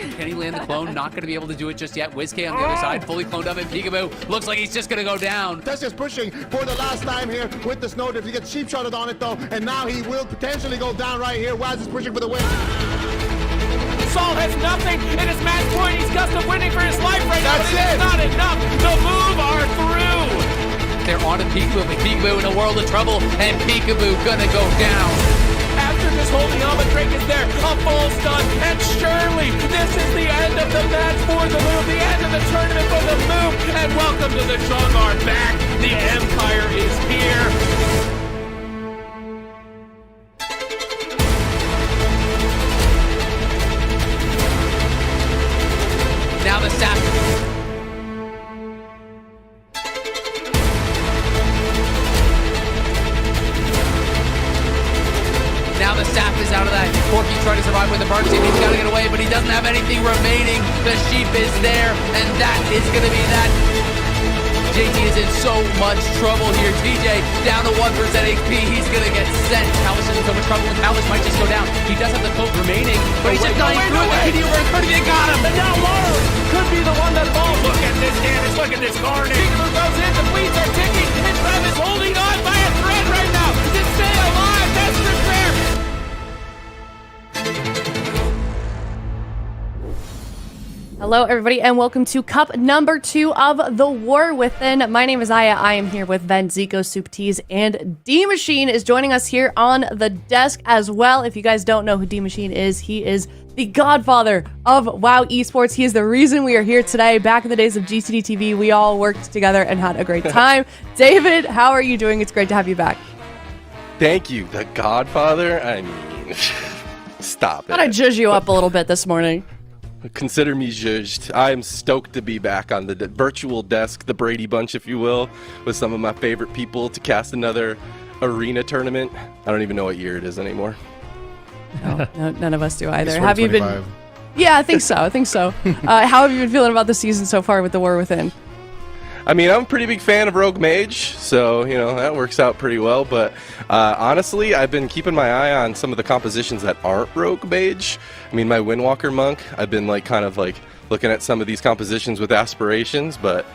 Can he land the clone? Not going to be able to do it just yet. WizK on the other side, fully cloned up, and Peekaboo looks like he's just going to go down. That's just pushing for the last time here with the snowdrift. He gets cheap shotted on it though, and now he will potentially go down right here. Waz is pushing for the win. Saul has nothing in his match point. He's custom winning for his life right now. That's But it. it's not enough. The move are through. They're on to Peekaboo, but Peekaboo in a world of trouble, and Peekaboo gonna go down. After this holding on, Drake is there, a full stun, and surely this is the end of the match for the move, the end of the tournament for the move, and welcome to the Chongar back. The Empire is here. Now the staff. Now the staff is out of that. Corky trying to survive with the Bark team. He's got to get away, but he doesn't have anything remaining. The sheep is there, and that is going to be that. JT is in so much trouble here. TJ down to 1% HP. He's going to get sent. Talus is in so much trouble, and Talus might just go down. He does have the cloak remaining, but he's just dying through it. The Kitty over in front of you got him. And now Lars could be the one that falls. Look at this damage. Look at this carnage. Peekaboo goes in. The fleets are ticking. And Trev is holding on by a thread right now to stay alive. That's the fair. Hello, everybody, and welcome to Cup number 2 of The War Within. My name is Aya. I am here with Ven, Zico, Soup Teas, and D-Machine is joining us here on the desk as well. If you guys don't know who D-Machine is, he is the godfather of WoW Esports. He is the reason we are here today. Back in the days of GCD TV, we all worked together and had a great time. David, how are you doing? It's great to have you back. Thank you. The godfather? I mean, stop it. Thought I'd judge you up a little bit this morning. Consider me judged. I am stoked to be back on the virtual desk, the Brady Bunch, if you will, with some of my favorite people to cast another arena tournament. I don't even know what year it is anymore. No, none of us do either. It's Have you been? 25. Yeah, I think so. How have you been feeling about the season so far with The War Within? I mean, I'm a pretty big fan of Rogue Mage, so, you know, that works out pretty well. But honestly, I've been keeping my eye on some of the compositions that aren't Rogue Mage. I mean, my Windwalker Monk, I've been, kind of looking at some of these compositions with aspirations, but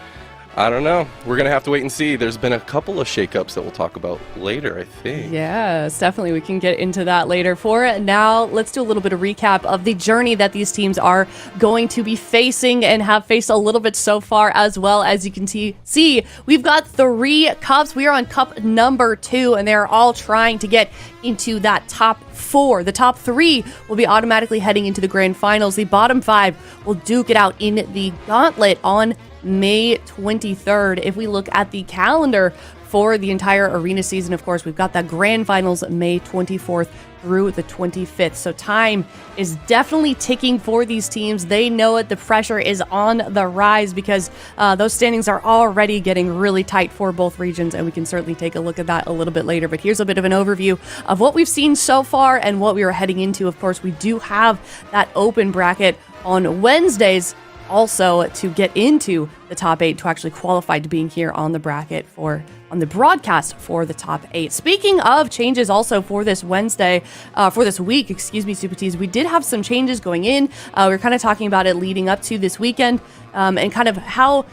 I don't know. We're going to have to wait and see. There's been a couple of shakeups that we'll talk about later, I think. Yes, definitely. We can get into that later. For now, let's do a little bit of recap of the journey that these teams are going to be facing and have faced a little bit so far as well. As you can see, we've got 3 cups. We are on cup number 2, and they're all trying to get into that top 4. The top 3 will be automatically heading into the grand finals. The bottom 5 will duke it out in the gauntlet on May 23rd. If we look at the calendar for the entire arena season, of course, we've got that grand finals May 24th through the 25th. So time is definitely ticking for these teams. They know it. The pressure is on the rise because those standings are already getting really tight for both regions, and we can certainly take a look at that a little bit later. But here's a bit of an overview of what we've seen so far and what we are heading into. Of course, we do have that open bracket on Wednesdays also to get into the top 8 to actually qualify to being here on the bracket on the broadcast for the top 8. Speaking of changes also for this Wednesday, for this week, Super Teas, we did have some changes going in. We were kind of talking about it leading up to this weekend, and kind of how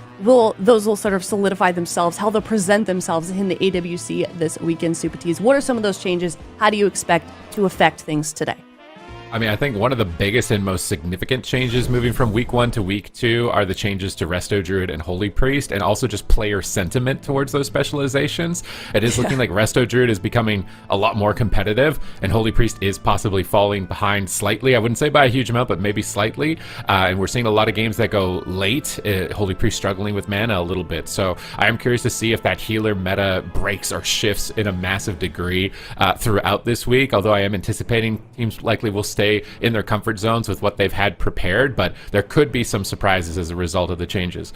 those will sort of solidify themselves, how they'll present themselves in the AWC this weekend, Super Teas. What are some of those changes? How do you expect to affect things today? I mean, I think one of the biggest and most significant changes moving from week 1 to week 2 are the changes to Resto Druid and Holy Priest, and also just player sentiment towards those specializations. It is looking like Resto Druid is becoming a lot more competitive, and Holy Priest is possibly falling behind slightly. I wouldn't say by a huge amount, but maybe slightly. And we're seeing a lot of games that go late, Holy Priest struggling with mana a little bit. So I am curious to see if that healer meta breaks or shifts in a massive degree throughout this week, although I am anticipating teams likely will stay in their comfort zones with what they've had prepared, but there could be some surprises as a result of the changes.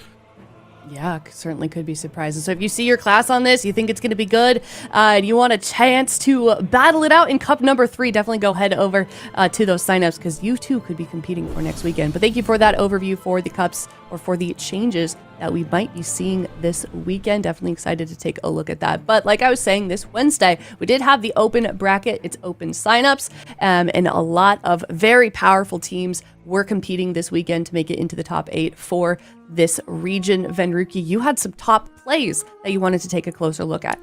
Yeah, certainly could be surprises. So if you see your class on this, you think it's going to be good, and you want a chance to battle it out in Cup number 3, definitely go head over to those signups because you too could be competing for next weekend. But thank you for that overview for the Cups or for the changes that we might be seeing this weekend. Definitely excited to take a look at that. But like I was saying, this Wednesday, we did have the open bracket. It's open signups, and a lot of very powerful teams were competing this weekend to make it into the top 8 for this region. Venruki, you had some top plays that you wanted to take a closer look at.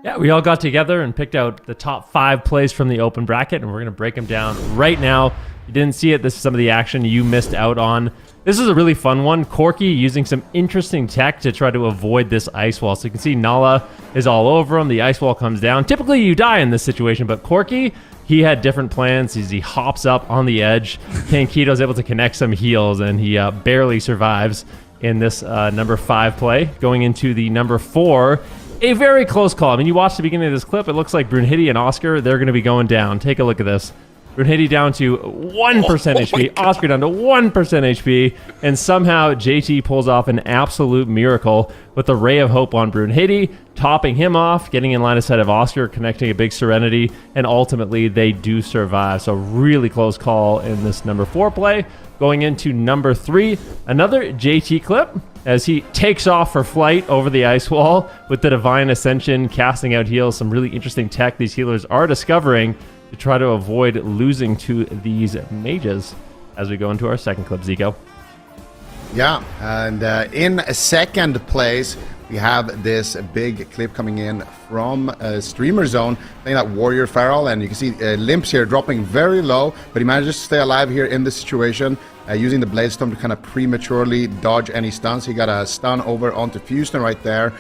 Yeah, we all got together and picked out the top 5 plays from the open bracket, and we're going to break them down right now. You didn't see it. This is some of the action you missed out on. This is a really fun one. Corki using some interesting tech to try to avoid this ice wall. So you can see Nala is all over him. The ice wall comes down. Typically you die in this situation, but Corki, he had different plans as he hops up on the edge. Kankito's able to connect some heals, and he barely survives in this number 5 play. Going into the number 4, a very close call. I mean, you watch the beginning of this clip, it looks like Brunhilde and Oscar, they're going to be going down. Take a look at this. Brunhilde down to 1% HP, Oscar down to 1% HP, and somehow JT pulls off an absolute miracle with a ray of hope on Brunhilde, topping him off, getting in line of sight of Oscar, connecting a big Serenity, and ultimately they do survive. So really close call in this number 4 play. Going into number 3, another JT clip as he takes off for flight over the ice wall with the Divine Ascension, casting out heals. Some really interesting tech these healers are discovering to try to avoid losing to these mages as we go into our second clip, Zico. Yeah, and in second place, we have this big clip coming in from Streamer Zone, playing that Warrior Feral, and you can see Limps here dropping very low, but he manages to stay alive here in this situation, using the Blade Storm to kind of prematurely dodge any stuns. He got a stun over onto Houston right there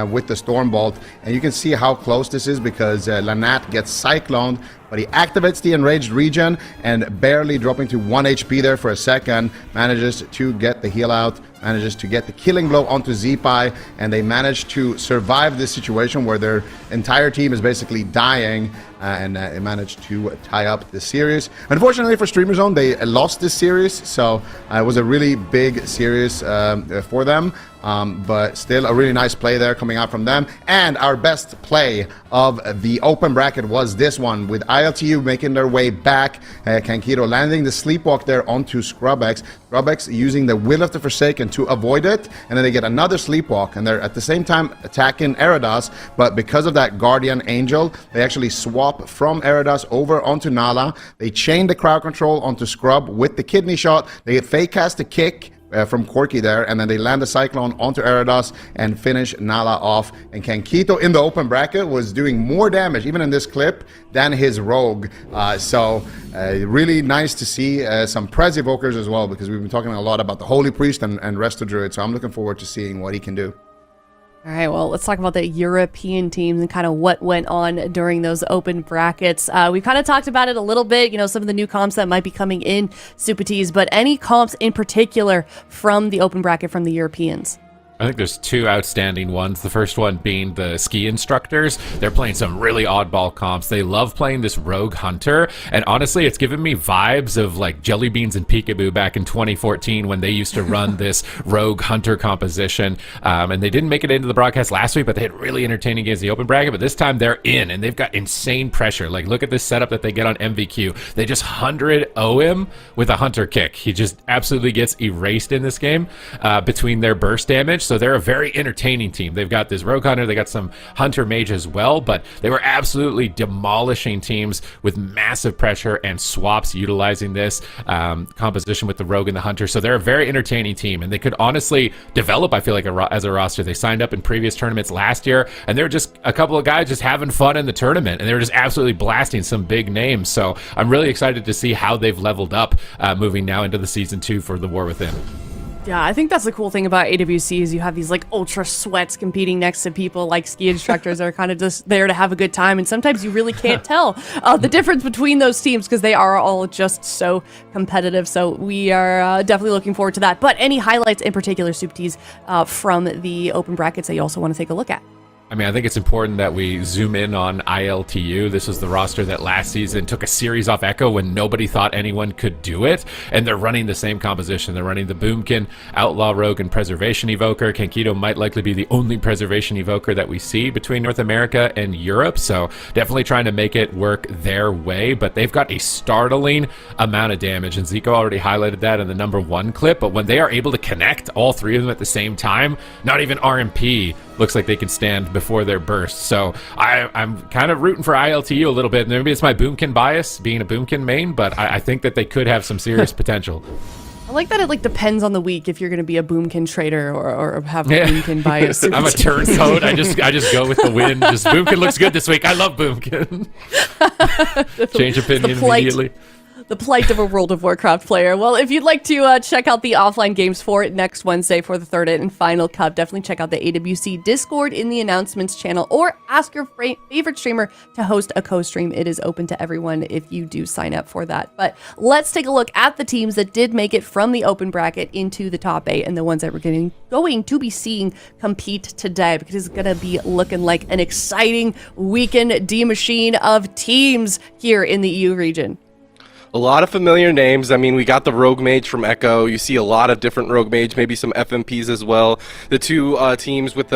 with the Storm Bolt, and you can see how close this is because Lanat gets cycloned, but he activates the Enraged Regen and barely dropping to 1 HP there for a second, manages to get the heal out, manages to get the killing blow onto Zipai, and they manage to survive this situation where their entire team is basically dying, and they managed to tie up the series. Unfortunately for Streamer Zone, they lost this series, so it was a really big series for them. But still a really nice play there coming out from them. And our best play of the open bracket was this one, with ILTU making their way back. Kankito landing the Sleepwalk there onto Scrubx. Scrubx using the Will of the Forsaken to avoid it, and then they get another Sleepwalk, and they're at the same time attacking Eradas, but because of that Guardian Angel, they actually swap from Eradas over onto Nala. They chain the crowd control onto Scrub with the kidney shot. They fake cast a kick from Corki there, and then they land the Cyclone onto Eradas and finish Nala off. And Kankito in the open bracket was doing more damage, even in this clip, than his Rogue. So really nice to see some Prez Evokers as well, because we've been talking a lot about the Holy Priest and Resto Druid, so I'm looking forward to seeing what he can do. All right, well, let's talk about the European teams and kind of what went on during those open brackets. We kind of talked about it a little bit, you know, some of the new comps that might be coming in, Supatees, but any comps in particular from the open bracket from the Europeans? I think there's 2 outstanding ones. The first one being the ski instructors. They're playing some really oddball comps. They love playing this Rogue Hunter, and honestly, it's given me vibes of like Jelly Beans and Peekaboo back in 2014 when they used to run this Rogue Hunter composition. And they didn't make it into the broadcast last week, but they had really entertaining games in the open bracket. But this time they're in, and they've got insane pressure. Like, look at this setup that they get on MVQ. They just 100-0 him with a Hunter kick. He just absolutely gets erased in this game between their burst damage. So they're a very entertaining team. They've got this Rogue Hunter, they got some Hunter Mage as well, but they were absolutely demolishing teams with massive pressure and swaps utilizing this composition with the Rogue and the Hunter. So they're a very entertaining team, and they could honestly develop, I feel like, as a roster. They signed up in previous tournaments last year, and they were just a couple of guys just having fun in the tournament, and they were just absolutely blasting some big names. So I'm really excited to see how they've leveled up moving now into the Season 2 for the War Within. Yeah, I think that's the cool thing about AWC is you have these like ultra sweats competing next to people like ski instructors that are kind of just there to have a good time, and sometimes you really can't tell the difference between those teams because they are all just so competitive. So we are definitely looking forward to that. But any highlights in particular, Supatees, from the open brackets that you also want to take a look at? I mean, I think it's important that we zoom in on ILTU. This was the roster that last season took a series off Echo when nobody thought anyone could do it, and they're running the same composition. They're running the Boomkin, Outlaw Rogue, and Preservation Evoker. Kankito might likely be the only Preservation Evoker that we see between North America and Europe, so definitely trying to make it work their way, but they've got a startling amount of damage, and Zico already highlighted that in the number 1 clip, but when they are able to connect all 3 of them at the same time, not even RMP looks like they can stand before their burst. So I'm kind of rooting for ILTU a little bit. Maybe it's my Boomkin bias, being a Boomkin main, but I think that they could have some serious potential. I like that it like depends on the week if you're going to be a Boomkin trader or have a Boomkin bias. I'm a turncoat. I just go with the wind. Just Boomkin looks good this week. I love Boomkin. Change opinion immediately. The plight of a World of Warcraft player. Well, if you'd like to check out the offline games for it next Wednesday for the third and final cup, definitely check out the AWC Discord in the announcements channel, or ask your favorite streamer to host a co-stream. It is open to everyone if you do sign up for that. But let's take a look at the teams that did make it from the open bracket into the top 8 and the ones that we're going to be seeing compete today, because it's going to be looking like an exciting weekend D-machine of teams here in the EU region. A lot of familiar names. I mean, we got the Rogue Mage from Echo. You see a lot of different Rogue Mage, maybe some FMPs as well. The 2 teams with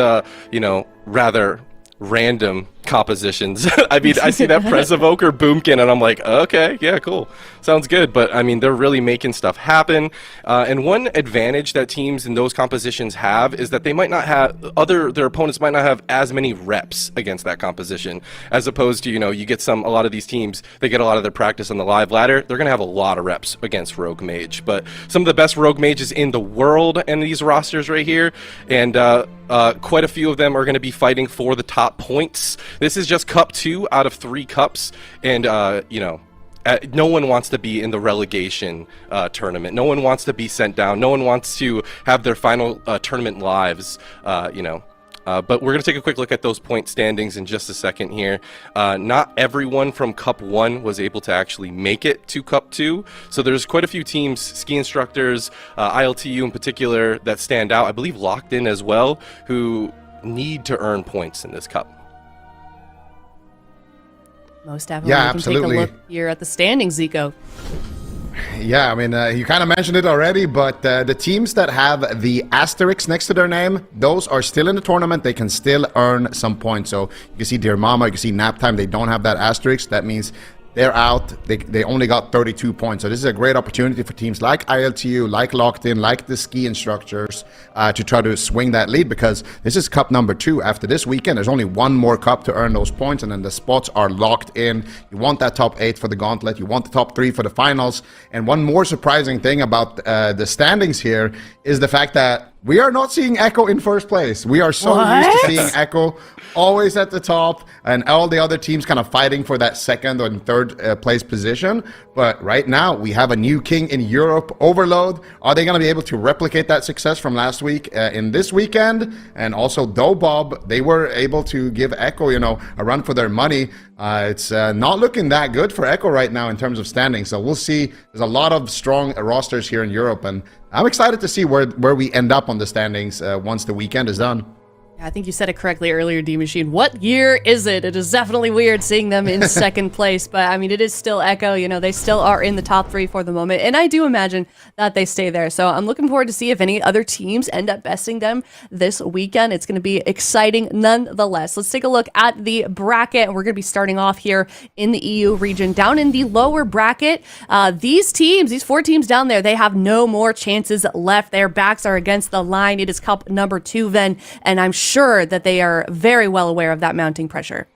rather random compositions. I mean, I see that Prez Evoker Boomkin, and I'm like, okay, yeah, cool. Sounds good. But, I mean, they're really making stuff happen. And one advantage that teams in those compositions have is that they might not have, their opponents might not have as many reps against that composition, as opposed to, you get a lot of these teams, they get a lot of their practice on the live ladder. They're going to have a lot of reps against Rogue Mage. But some of the best Rogue Mages in the world in these rosters right here, and quite a few of them are going to be fighting for the top points. This is just Cup 2 out of 3 cups, and no one wants to be in the relegation tournament. No one wants to be sent down. No one wants to have their final tournament lives, but we're going to take a quick look at those point standings in just a second here. Not everyone from Cup 1 was able to actually make it to Cup 2, so there's quite a few teams, ski instructors, ILTU in particular, that stand out. I believe Locked In as well, who need to earn points in this cup. Most definitely. Yeah, we can absolutely. take a look here at the standings, Zico. Yeah, I mean, you kind of mentioned it already, but the teams that have the asterisk next to their name, those are still in the tournament. They can still earn some points. So you can see Dear Mama, you can see Naptime, they don't have that asterisk. That means they're out. They only got 32 points. So this is a great opportunity for teams like ILTU, like Locked In, like the ski instructors to try to swing that lead, because this is cup number 2. After this weekend, there's only one more cup to earn those points, and then the spots are locked in. You want that top 8 for the gauntlet. You want the top 3 for the finals. And one more surprising thing about the standings here is the fact that we are not seeing Echo in first place. We are so used to seeing Echo always at the top, and all the other teams kind of fighting for that second or third place position. But right now, we have a new king in Europe, Overload. Are they going to be able to replicate that success from last week in this weekend? And also DOBOB, they were able to give Echo, a run for their money. It's not looking that good for Echo right now in terms of standing. So we'll see. There's a lot of strong rosters here in Europe, and I'm excited to see where we end up on the standings once the weekend is done. I think you said it correctly earlier, D-Machine. What year is it? It is definitely weird seeing them in second place, but I mean, it is still Echo. They still are in the top 3 for the moment, and I do imagine that they stay there. So I'm looking forward to see if any other teams end up besting them this weekend. It's going to be exciting nonetheless. Let's take a look at the bracket. We're going to be starting off here in the EU region. Down in the lower bracket, these 4 teams down there, they have no more chances left. Their backs are against the line. It is cup number 2 then, and I'm sure that they are very well aware of that mounting pressure.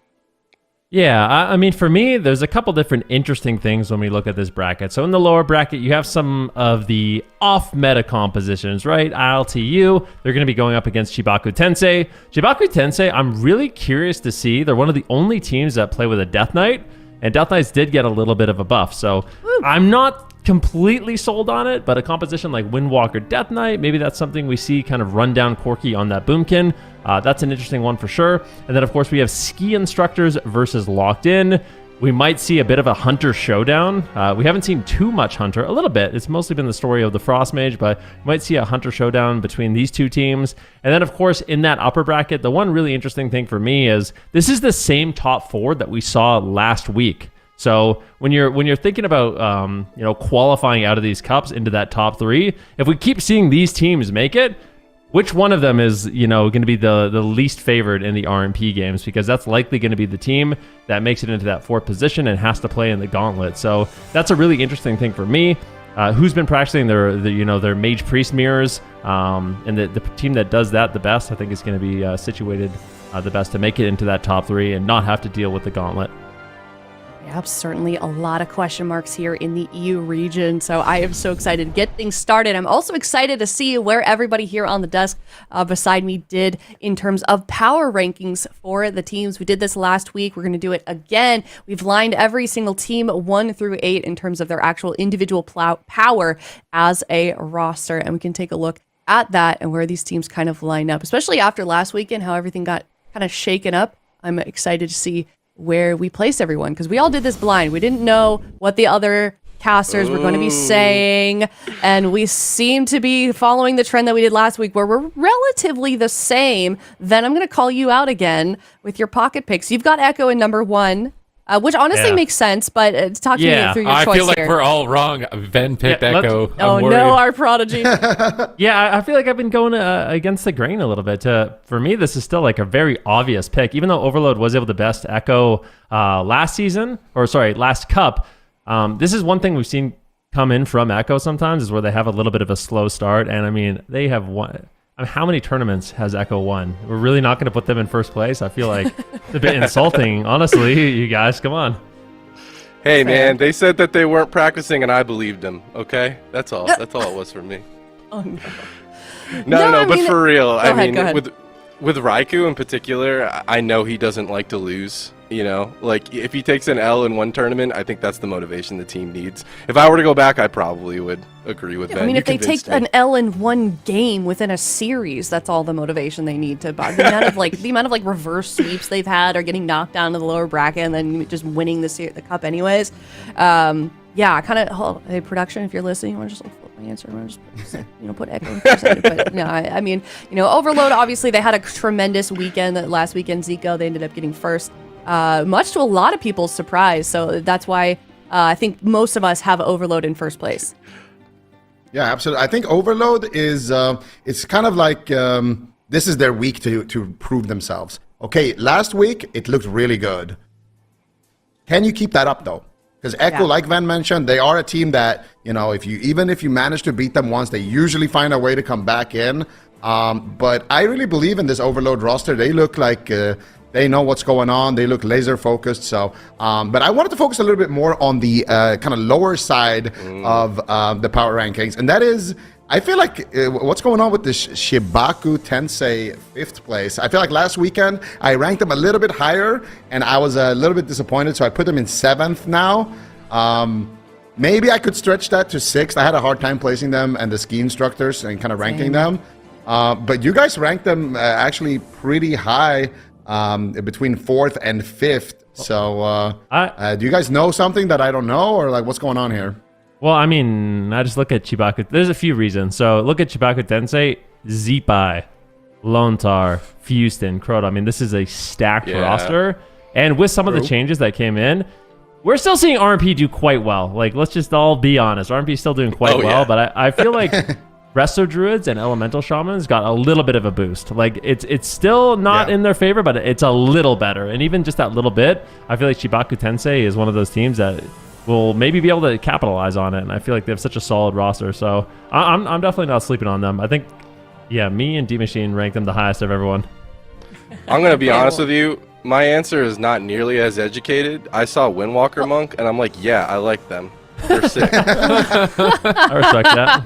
Yeah, I mean, for me, there's a couple different interesting things when we look at this bracket. So in the lower bracket, you have some of the off-meta compositions, right? ILTU, they're going to be going up against CHIBAKU TENSEI. CHIBAKU TENSEI, I'm really curious to see. They're one of the only teams that play with a Death Knight, and Death Knights did get a little bit of a buff. So I'm not completely sold on it, but a composition like Windwalker Death Knight, maybe that's something we see kind of run down Corki on that Boomkin. That's an interesting one for sure. And then, of course, we have ski instructors versus Locked In. we might see a bit of a Hunter showdown. We haven't seen too much Hunter, a little bit. It's mostly been the story of the Frost Mage, but we might see a Hunter showdown between these two teams. And then, of course, in that upper bracket, the one really interesting thing for me is this is the same top 4 that we saw last week. So when you're thinking about qualifying out of these cups into that top 3, if we keep seeing these teams make it, which one of them is, going to be the least favored in the RMP games? Because that's likely going to be the team that makes it into that 4th position and has to play in the gauntlet. So that's a really interesting thing for me. Who's been practicing their Mage Priest mirrors, and the team that does that the best, I think, is going to be situated the best to make it into that top 3 and not have to deal with the gauntlet. Yep, certainly a lot of question marks here in the EU region. So I am so excited to get things started. I'm also excited to see where everybody here on the desk beside me did in terms of power rankings for the teams. We did this last week. We're going to do it again. We've lined every single team 1 through 8 in terms of their actual individual power as a roster. And we can take a look at that and where these teams kind of line up, especially after last weekend, how everything got kind of shaken up. I'm excited to see where we place everyone, because we all did this blind. We didn't know what the other casters were going to be saying, and we seem to be following the trend that we did last week, where we're relatively the same. Then I'm going to call you out again with your pocket picks. You've got Echo in number 1, which honestly makes sense, but talk to me through your choice here. I feel like we're all wrong. Ben picked Echo. Oh no, our prodigy. I feel like I've been going against the grain a little bit. For me, this is still like a very obvious pick, even though Overload was able to best Echo last cup. This is one thing we've seen come in from Echo sometimes, is where they have a little bit of a slow start. And I mean, they have won. How many tournaments has Echo won? We're really not going to put them in first place. I feel like it's a bit insulting, honestly. You guys, come on. Hey, man, they said that they weren't practicing, and I believed them. Okay, that's all. That's all it was for me. Oh no. No, but for real, go ahead. with Raikou in particular, I know he doesn't like to lose. Like if he takes an L in one tournament, I think that's the motivation the team needs. If I were to go back, I probably would agree with that. I mean, if they take an L in one game within a series, that's all the motivation they need to buy. The amount of reverse sweeps they've had, or getting knocked down to the lower bracket and then just winning the cup anyways. Hey, production, if you're listening, you want to just flip my answer. I just put Echo in first. But no, I mean, Overload, obviously they had a tremendous weekend. Last weekend, Zico, they ended up getting first. Much to a lot of people's surprise. So that's why I think most of us have Overload in first place. Yeah, absolutely. I think Overload is, it's kind of like this is their week to prove themselves. Okay, last week, it looked really good. Can you keep that up, though? Because Echo, like Van mentioned, they are a team that, if you manage to beat them once, they usually find a way to come back in. But I really believe in this Overload roster. They look like they know what's going on. They look laser focused. So, but I wanted to focus a little bit more on the kind of lower side of the power rankings, and that is, I feel like what's going on with the CHIBAKU TENSEI 5th place. I feel like last weekend I ranked them a little bit higher, and I was a little bit disappointed, so I put them in 7th now. Maybe I could stretch that to 6th. I had a hard time placing them and the ski instructors and kind of ranking them. But you guys ranked them actually pretty high, between 4th and 5th. So do you guys know something that I don't know, or like what's going on here? Well, I mean, I just look at CHIBAKU. There's a few reasons. So look at CHIBAKU TENSEI, Zipai, Lontar, Fuston, Crota. I mean, this is a stacked roster. And with some of the changes that came in, we're still seeing RMP do quite well. Like, let's just all be honest. RMP is still doing quite well, but I feel like Resto Druids and Elemental Shamans got a little bit of a boost. Like, it's still not in their favor, but it's a little better. And even just that little bit, I feel like CHIBAKU TENSEI is one of those teams that will maybe be able to capitalize on it. And I feel like they have such a solid roster. So I'm definitely not sleeping on them. I think, me and D-Machine ranked them the highest of everyone. I'm going to be honest with you. My answer is not nearly as educated. I saw Windwalker Monk, and I'm like, yeah, I like them. They're sick. I respect that.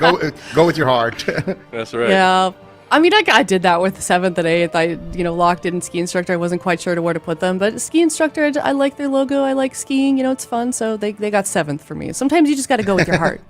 Go with your heart. That's right. Yeah. I mean, I did that with 7th and 8th. I, locked in Ski Instructor. I wasn't quite sure to where to put them. But Ski Instructor, I like their logo. I like skiing. It's fun. So they got 7th for me. Sometimes you just got to go with your heart,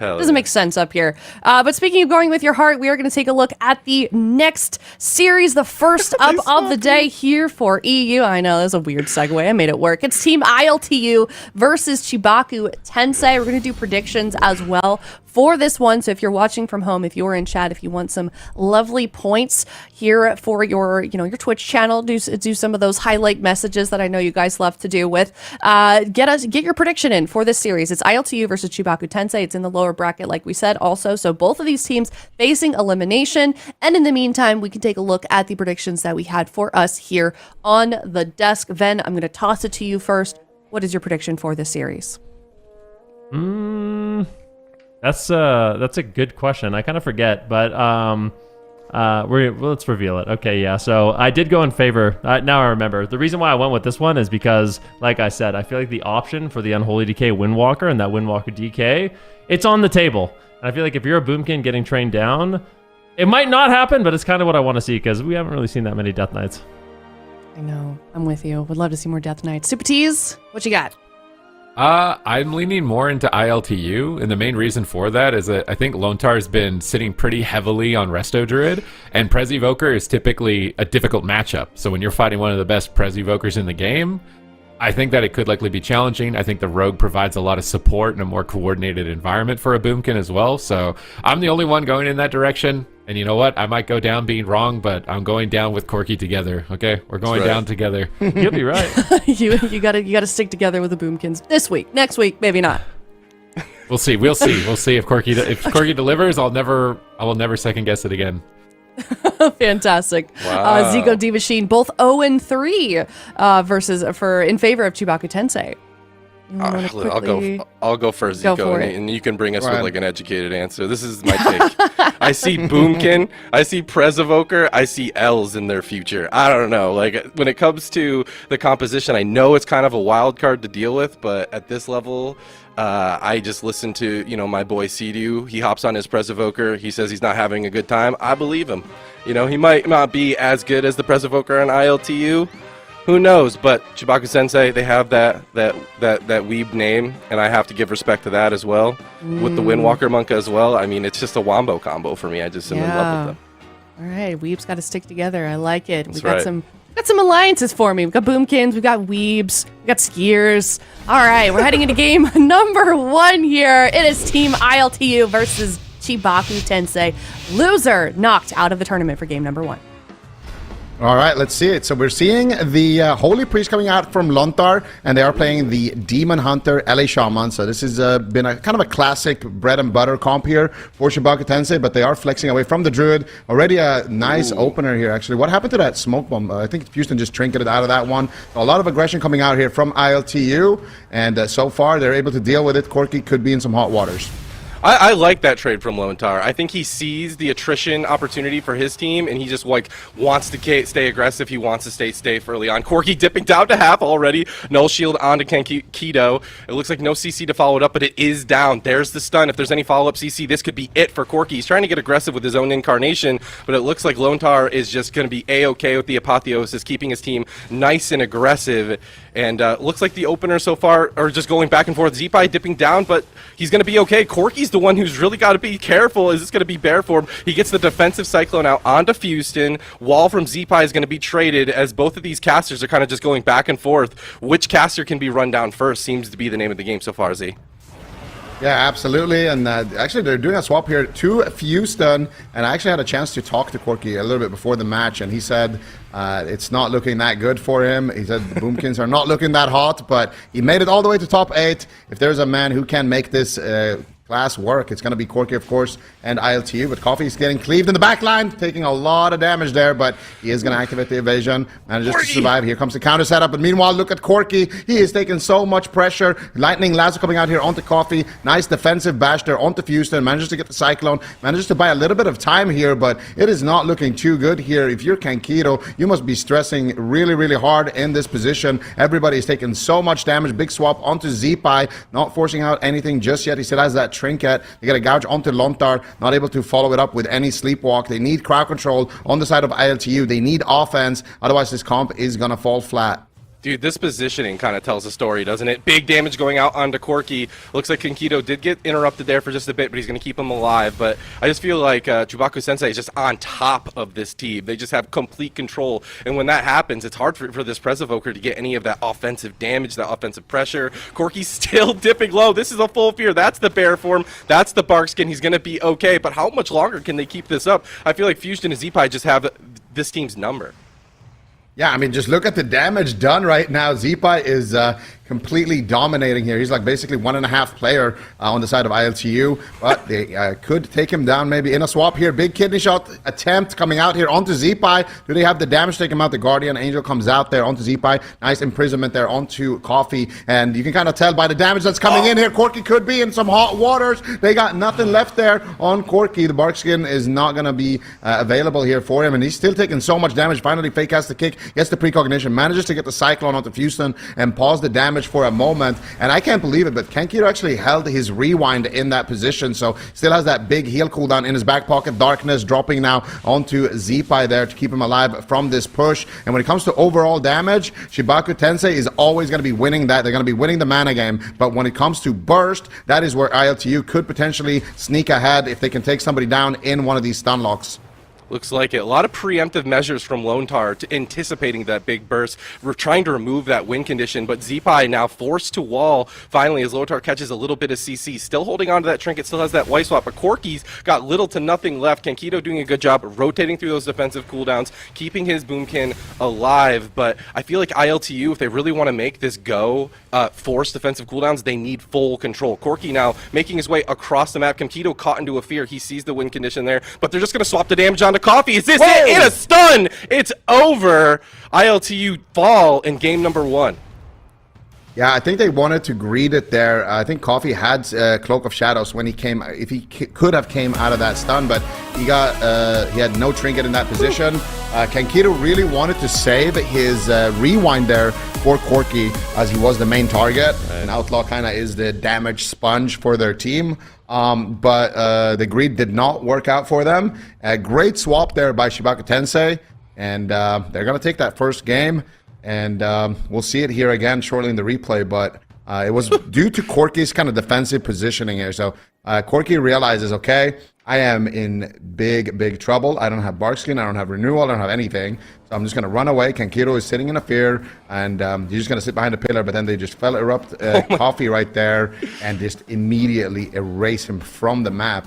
Hell Doesn't yeah. make sense up here. But speaking of going with your heart, we are going to take a look at the next series, the first up of the day here for EU. I know, that was a weird segue. I made it work. It's Team ILTU versus CHIBAKU TENSEI. We're going to do predictions as well for this one. So if you're watching from home, if you're in chat, if you want some lovely points here for your, your Twitch channel, do some of those highlight messages that I know you guys love to do with. Get your prediction in for this series. It's ILTU versus CHIBAKU TENSEI. It's in the lower bracket, like we said, also. So both of these teams facing elimination. And in the meantime, we can take a look at the predictions that we had for us here on the desk. Ven, I'm going to toss it to you first. What is your prediction for this series? That's a good question. I kind of forget, but let's reveal it. Okay, yeah. So I did go in favor. Now I remember. The reason why I went with this one is because, like I said, I feel like the option for the Unholy DK Windwalker and that Windwalker DK, it's on the table. And I feel like if you're a Boomkin getting trained down, it might not happen, but it's kind of what I want to see because we haven't really seen that many Death Knights. I know. I'm with you. Would love to see more Death Knights. Super Tease, what you got? I'm leaning more into ILTU, and the main reason for that is that I think Lontar's been sitting pretty heavily on Resto Druid, and Prez Evoker is typically a difficult matchup. So when you're fighting one of the best Prez Evokers in the game, I think that it could likely be challenging. I think the Rogue provides a lot of support and a more coordinated environment for a Boomkin as well. So I'm the only one going in that direction. And you know what? I might go down being wrong, but I'm going down with Corky together. Okay, we're going down together. You'll be right. you gotta stick together with the Boomkins this week. Next week, maybe not. We'll see. We'll see if Corky delivers. I will never second guess it again. Fantastic. Wow. Zico D Machine, both 0-3 in favor of CHIBAKU TENSEI. I'll go first, Go Zico, for it. and you can bring us Right. with like an educated answer. This is my take. I see Boomkin, I see Prez Evoker, I see L's in their future. I don't know. Like when it comes to the composition, I know it's kind of a wild card to deal with, but at this level, I just listen to my boy Sea-Doo. He hops on his Prez Evoker. He says he's not having a good time. I believe him. He might not be as good as the Prez Evoker on ILTU. Who knows? But CHIBAKU TENSEI, they have that weeb name, and I have to give respect to that as well. With the Windwalker Monk as well. I mean, it's just a wombo combo for me. I just am in love with them. All right, Weeb's got to stick together. I like it. That's We got right. some alliances for me. We've got Boomkins, we've got Weebs, we've got Skiers. All right, we're heading into game number 1 here. It is Team ILTU versus CHIBAKU TENSEI. Loser knocked out of the tournament for game number 1. All right, let's see it. So we're seeing the Holy Priest coming out from Lontar, and they are playing the Demon Hunter LA Shaman. So this has been a kind of a classic bread and butter comp here for CHIBAKU TENSEI, but they are flexing away from the Druid. Already a nice opener here, actually. What happened to that smoke bomb? I think Houston just trinketed out of that one. A lot of aggression coming out here from ILTU, and so far they're able to deal with it. Corky could be in some hot waters. I like that trade from Lontar. I think he sees the attrition opportunity for his team, and he just wants to stay aggressive. He wants to stay safe early on. Corky dipping down to half already. Null shield onto Keto. It looks like no CC to follow it up, but it is down. There's the stun. If there's any follow-up CC, this could be it for Corky. He's trying to get aggressive with his own incarnation, but it looks like Lontar is just going to be A-okay with the Apotheosis, keeping his team nice and aggressive. And looks like the opener so far are just going back and forth. Zeepai dipping down, but he's going to be okay. Corky's the one who's really got to be careful. Is this going to be bear form? He gets the defensive Cyclone out onto Houston. Wall from Zeepai is going to be traded as both of these casters are kind of just going back and forth. Which caster can be run down first seems to be the name of the game so far, Z. Yeah, absolutely. And actually, they're doing a swap here to Houston. And I actually had a chance to talk to Corky a little bit before the match, and he said it's not looking that good for him. He said the Boomkins are not looking that hot, but he made it all the way to top 8. If there's a man who can make this class work, it's going to be Corky, of course, and ILTU. But Coffee is getting cleaved in the back line, taking a lot of damage there, but he is going to activate the evasion, manages to survive. Here comes the counter setup, but meanwhile, look at Corky. He is taking so much pressure. Lightning Lasso coming out here onto Coffee. Nice defensive bash there onto Houston. Manages to get the Cyclone. Manages to buy a little bit of time here, but it is not looking too good here. If you're Kankito, you must be stressing really, really hard in this position. Everybody is taking so much damage. Big swap onto Zeepai, not forcing out anything just yet. He still has that trinket. They get a gouge onto Lontar, not able to follow it up with any sleepwalk. They need crowd control on the side of ILTU. They need offense, otherwise this comp is gonna fall flat. Dude, this positioning kind of tells a story, doesn't it? Big damage going out onto Corki. Looks like Kenkido did get interrupted there for just a bit, but he's going to keep him alive. But I just feel like CHIBAKU Sensei is just on top of this team. They just have complete control. And when that happens, it's hard for this Prez Evoker to get any of that offensive damage, that offensive pressure. Corki's still dipping low. This is a full fear. That's the bear form. That's the bark skin. He's going to be okay. But how much longer can they keep this up? I feel like Fusion and Zeepai just have this team's number. Yeah, I mean, just look at the damage done right now. Zeepai is completely dominating here. He's like basically 1.5 player on the side of ILTU, but they could take him down maybe in a swap here. Big kidney shot attempt coming out here onto Zeepai. Do they have the damage to take him out? The Guardian Angel comes out there onto Zeepai. Nice imprisonment there onto Coffee, and you can kind of tell by the damage that's coming in here. Corki could be in some hot waters. They got nothing left there on Corki. The bark skin is not going to be available here for him, and he's still taking so much damage. Finally, fake has the kick, gets the precognition, manages to get the Cyclone onto Fusion and pause the damage for a moment. And I can't believe it, but Kenkido actually held his rewind in that position, so still has that big heal cooldown in his back pocket. Darkness dropping now onto Zeepai there to keep him alive from this push. And when it comes to overall damage, CHIBAKU Tensei is always going to be winning that. They're going to be winning the mana game, but when it comes to burst, that is where ILTU could potentially sneak ahead if they can take somebody down in one of these stun locks. Looks like it. A lot of preemptive measures from Lontar to anticipating that big burst. We're trying to remove that win condition, but Zeepai now forced to wall finally as Lontar catches a little bit of CC. Still holding on to that trinket, still has that white swap, but Corki's got little to nothing left. Kenkido doing a good job rotating through those defensive cooldowns, keeping his boomkin alive, but I feel like ILTU, if they really want to make this go, force defensive cooldowns, they need full control. Corki now making his way across the map. Kenkido caught into a fear. He sees the win condition there, but they're just going to swap the damage onto Coffee. Is this it? In a stun! It's over! ILTU fall in game number 1. Yeah, I think they wanted to greed it there. I think Coffee had Cloak of Shadows when he came, if he could have came out of that stun, but he had no trinket in that position. Kenkido really wanted to save his rewind there for Corki as he was the main target. Right. And Outlaw kind of is the damage sponge for their team. But the greed did not work out for them. A great swap there by CHIBAKU Tensei, and they're going to take that first game, and we'll see it here again shortly in the replay, but it was due to Corki's kind of defensive positioning here. So Corki realizes, okay, I am in big trouble. I don't have bark skin, I don't have renewal, I don't have anything. So I'm just going to run away. Kenkido is sitting in a fear, and he's just going to sit behind a pillar, but then they just erupt Coffee right there and just immediately erase him from the map.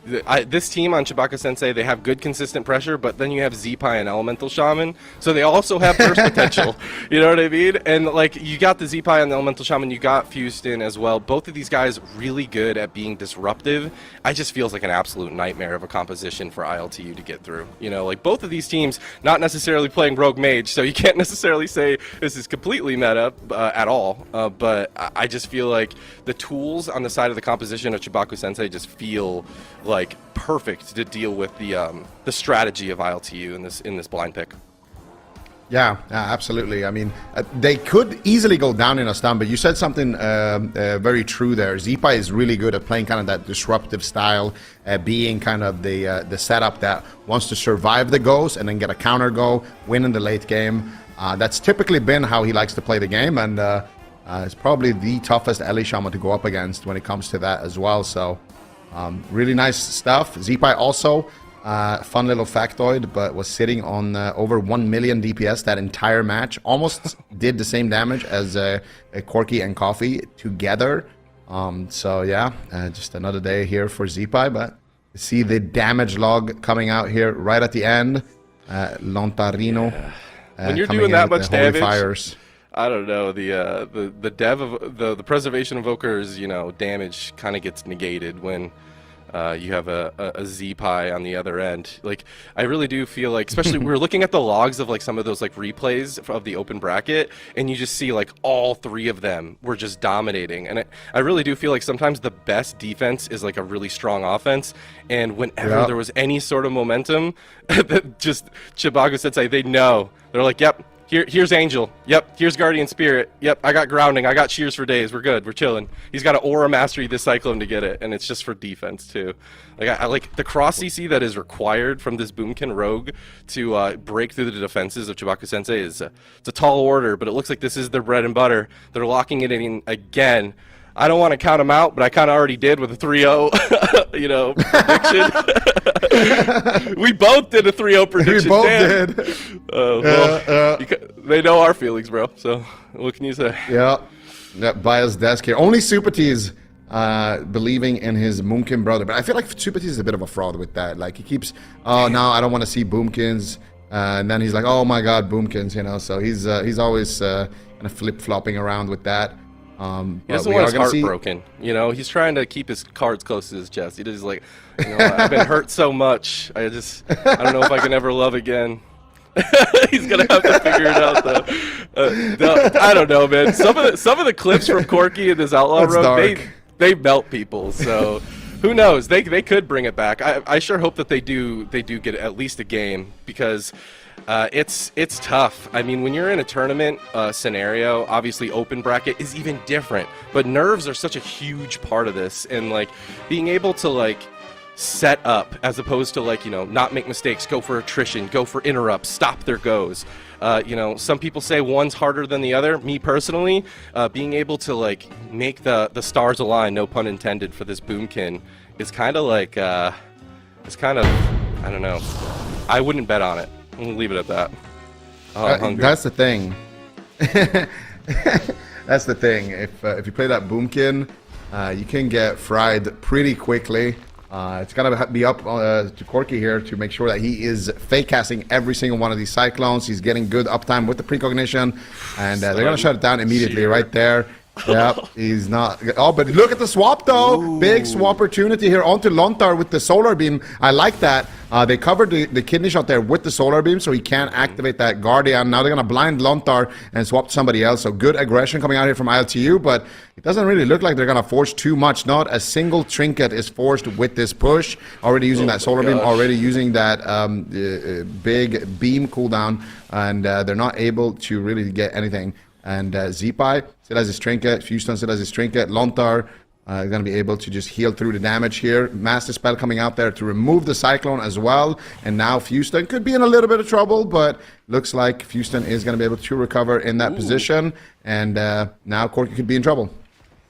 This team on CHIBAKU Sensei, they have good consistent pressure, but then you have Zeepai and Elemental Shaman, so they also have burst potential. You know what I mean? And like, you got the Zeepai and the Elemental Shaman, you got Fused in as well. Both of these guys really good at being disruptive. I just feels like an absolute nightmare of a composition for ILTU to get through. You know, like both of these teams not necessarily playing Rogue Mage, so you can't necessarily say this is completely meta at all. But I just feel like the tools on the side of the composition of CHIBAKU Sensei just feel like perfect to deal with the strategy of ILTU in this blind pick. Yeah, absolutely. I mean, they could easily go down in a stun, but you said something very true there. Zeepai is really good at playing kind of that disruptive style, being kind of the setup that wants to survive the goes and then get a counter go, win in the late game. That's typically been how he likes to play the game, and it's probably the toughest Ellie Shaman to go up against when it comes to that as well. So really nice stuff. Zeepai also, fun little factoid, but was sitting on over 1 million DPS that entire match. Almost did the same damage as Corki and Coffee together. So yeah, just another day here for Zeepai, but see the damage log coming out here right at the end. Lontarino. Yeah. When you're doing that much damage, fires. I don't know, the dev of the preservation evoker's, you know, damage kind of gets negated when you have a Zeepai on the other end. Like, I really do feel like, especially we're looking at the logs of like some of those like replays of the open bracket, and you just see like all three of them were just dominating. And I really do feel like sometimes the best defense is like a really strong offense, and whenever there was any sort of momentum, that just CHIBAKU Sensei, they know. They're like, yep, Here's Angel. Yep. Here's Guardian Spirit. Yep. I got grounding. I got shears for days. We're good. We're chilling. He's got to aura mastery this Cyclone to get it, and it's just for defense too. Like I like the cross CC that is required from this Boomkin Rogue to break through the defenses of CHIBAKU Sensei is it's a tall order, but it looks like this is their bread and butter. They're locking it in again. I don't want to count them out, but I kind of already did with a 3-0, prediction. We both did a 3-0 prediction. We both Dan. did. They know our feelings, bro. So what can you say? Yeah, that biased desk here. Only Supertees believing in his Boomkin brother, but I feel like Supertees is a bit of a fraud with that. Like he keeps, oh no, I don't want to see Boomkins, and then he's like, oh my God, Boomkins, you know. So he's always kind of flip-flopping around with that. He doesn't want his heart broken, you know. He's trying to keep his cards close to his chest. He just like, you know, I've been hurt so much. I don't know if I can ever love again. He's gonna have to figure it out though. I don't know, man. Some of the clips from Corky in this Outlaw Road, they melt people. So who knows? They could bring it back. I sure hope that they do get at least a game, because it's tough. I mean, when you're in a tournament scenario, obviously open bracket is even different, but nerves are such a huge part of this, and like being able to like set up as opposed to like, you know, not make mistakes, go for attrition, go for interrupts, stop their goes. You know, some people say one's harder than the other. Me personally, being able to like make the stars align, no pun intended, for this Boomkin is kind of like it's kind of, I don't know. I wouldn't bet on it. I'm gonna leave it at that. Oh, I'm hungry. That's the thing. That's the thing. If you play that Boomkin, you can get fried pretty quickly. It's gotta be up to Corky here to make sure that he is fake casting every single one of these Cyclones. He's getting good uptime with the precognition, and they're gonna shut it down immediately right there. Yeah, he's not. Oh, but look at the swap though. Ooh. Big swap opportunity here onto Lontar with the solar beam. I like that. They covered the kidney shot there with the solar beam, so he can't activate that Guardian. Now they're gonna blind Lontar and swap to somebody else. So good aggression coming out here from ILTU, but it doesn't really look like they're gonna force too much. Not a single trinket is forced with this push. Already using that solar beam, already using that big beam cooldown, and they're not able to really get anything. And Zeepai still has his trinket, Fuston still has his trinket, Lontar going to be able to just heal through the damage here. Master Spell coming out there to remove the Cyclone as well. And now Fuston could be in a little bit of trouble, but looks like Fuston is going to be able to recover in that position. And now Corky could be in trouble.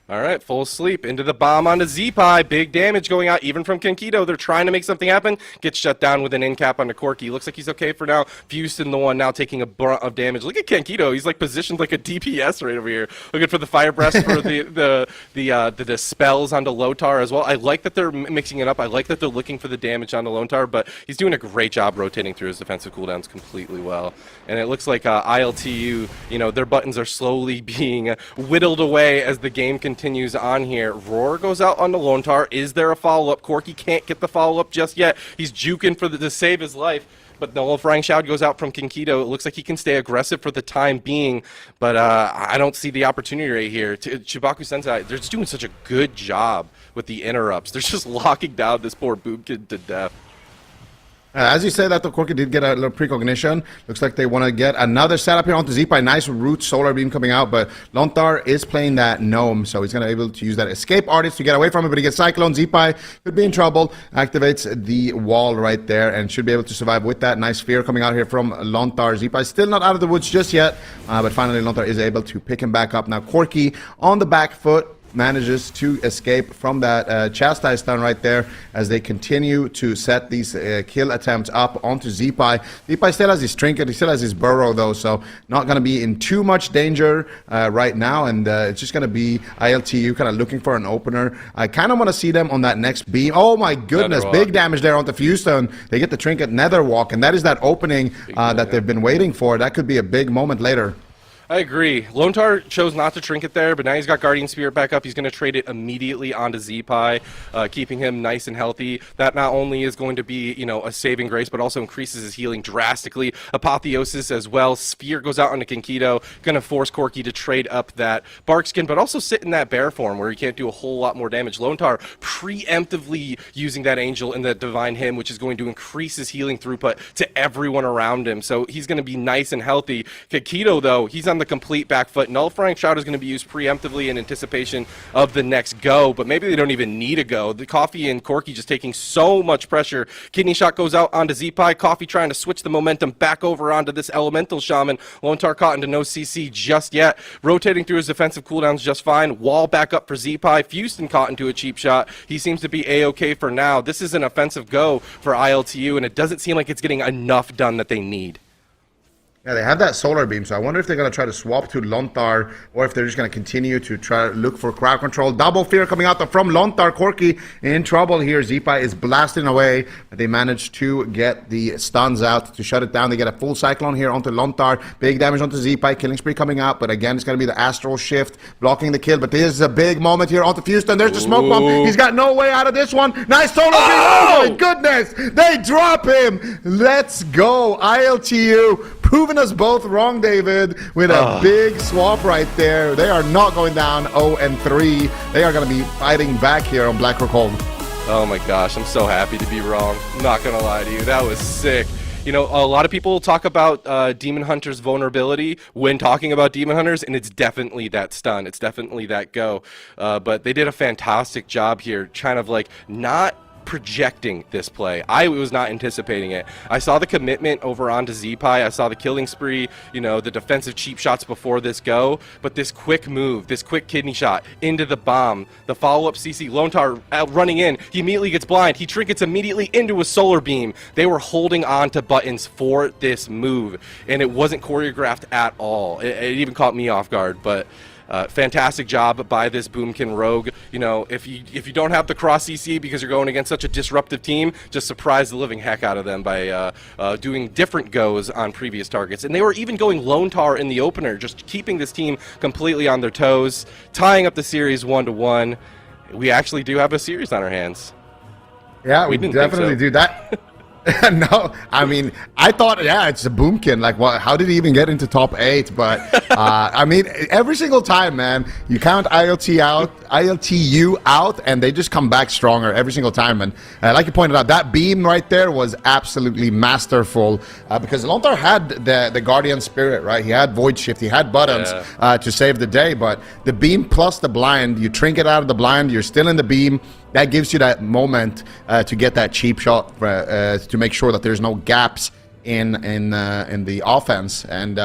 All right, full sleep into the bomb onto Zeepai. Big damage going out even from Kenkido. They're trying to make something happen. Gets shut down with an in cap onto Corky. Looks like he's okay for now. Fuston, the one now taking a brunt of damage. Look at Kenkido. He's like positioned like a DPS right over here. Looking for the fire breath for the spells onto Lontar as well. I like that they're mixing it up. I like that they're looking for the damage onto Lontar, but he's doing a great job rotating through his defensive cooldowns completely well. And it looks like ILTU, you know, their buttons are slowly being whittled away as the game continues on here. Roar goes out on the Lontar. Is there a follow-up? Corky can't get the follow-up just yet. He's juking to save his life. But the Nullifying Shout goes out from Kenkido. It looks like he can stay aggressive for the time being, but I don't see the opportunity right here. CHIBAKU Sensei, they're just doing such a good job with the interrupts. They're just locking down this poor Boomkin to death. As you say that, the Corky did get a little precognition. Looks like they want to get another setup here onto Zeepai. Nice root solar beam coming out, but Lontar is playing that gnome, so he's going to be able to use that escape artist to get away from it, but he gets Cyclone. Zeepai could be in trouble. Activates the wall right there and should be able to survive with that. Nice fear coming out here from Lontar. Zeepai still not out of the woods just yet, but finally Lontar is able to pick him back up. Now Corky on the back foot manages to escape from that chastise stun right there as they continue to set these kill attempts up onto Zeepai. Zeepai still has his trinket, he still has his burrow though, so not going to be in too much danger right now, and it's just going to be ILTU kind of looking for an opener. I kind of want to see them on that next beam. Oh my goodness, big damage there onto Fuston. They get the trinket Netherwalk, and that is that opening that they've been waiting for. That could be a big moment later. I agree. Lontar chose not to trinket there, but now he's got Guardian Spirit back up. He's going to trade it immediately onto Z-Pi, keeping him nice and healthy. That not only is going to be, you know, a saving grace, but also increases his healing drastically. Apotheosis as well. Sphere goes out onto Kinkido, going to force Corki to trade up that Bark Skin, but also sit in that bear form where he can't do a whole lot more damage. Lontar preemptively using that Angel and the Divine Hymn, which is going to increase his healing throughput to everyone around him. So he's going to be nice and healthy. Kinkido, though, he's on the complete back foot. Nullifying Shroud is going to be used preemptively in anticipation of the next go, but maybe they don't even need a go. The Coffee and Corki just taking so much pressure. Kidney Shot goes out onto Z-Pi. Coffee trying to switch the momentum back over onto this Elemental Shaman. Lontar caught into no CC just yet. Rotating through his defensive cooldowns just fine. Wall back up for Z-Pi. Fuston caught into a cheap shot. He seems to be A-okay for now. This is an offensive go for ILTU, and it doesn't seem like it's getting enough done that they need. Yeah, they have that solar beam, so I wonder if they're going to try to swap to Lontar or if they're just going to continue to try to look for crowd control. Double fear coming out from Lontar. Corki in trouble here. Z-Pi is blasting away, but they managed to get the stuns out to shut it down. They get a full cyclone here onto Lontar. Big damage onto Z-Pi. Killing spree coming out, but again, it's going to be the astral shift blocking the kill. But this is a big moment here onto Fuston. There's the smoke bomb. He's got no way out of this one. Nice solar beam. Oh my goodness. They drop him. Let's go. ILTU proving us both wrong, David, with a big swap right there. They are not going down 0-3. They are going to be fighting back here on Black Rockhold. Oh my gosh, I'm so happy to be wrong. I'm not going to lie to you. That was sick. You know, a lot of people talk about Demon Hunter's vulnerability when talking about Demon Hunters, and it's definitely that stun. It's definitely that go. But they did a fantastic job here, kind of like not projecting this play. I was not anticipating it. I saw the commitment over onto Z-Pi. I saw the killing spree, you know, the defensive cheap shots before this go, but this quick move, this quick kidney shot into the bomb, the follow-up CC, Lontar running in, he immediately gets blind. He trinkets immediately into a solar beam. They were holding on to buttons for this move, and it wasn't choreographed at all. It even caught me off guard, but fantastic job by this Boomkin Rogue. You know, if you don't have the cross CC because you're going against such a disruptive team, just surprise the living heck out of them by doing different goes on previous targets. And they were even going Lontar in the opener, just keeping this team completely on their toes, tying up the series 1-1. We actually do have a series on our hands. Yeah, we definitely do that. No, I mean, I thought, yeah, it's a Boomkin. Like, what? How did he even get into top 8? But I mean, every single time, man, you count ILTU out, and they just come back stronger every single time. And like you pointed out, that beam right there was absolutely masterful because Lontar had the Guardian Spirit, right? He had Void Shift, he had buttons to save the day. But the beam plus the blind, you trinket out of the blind, you're still in the beam. That gives you that moment to get that cheap shot to make sure that there's no gaps in the offense. And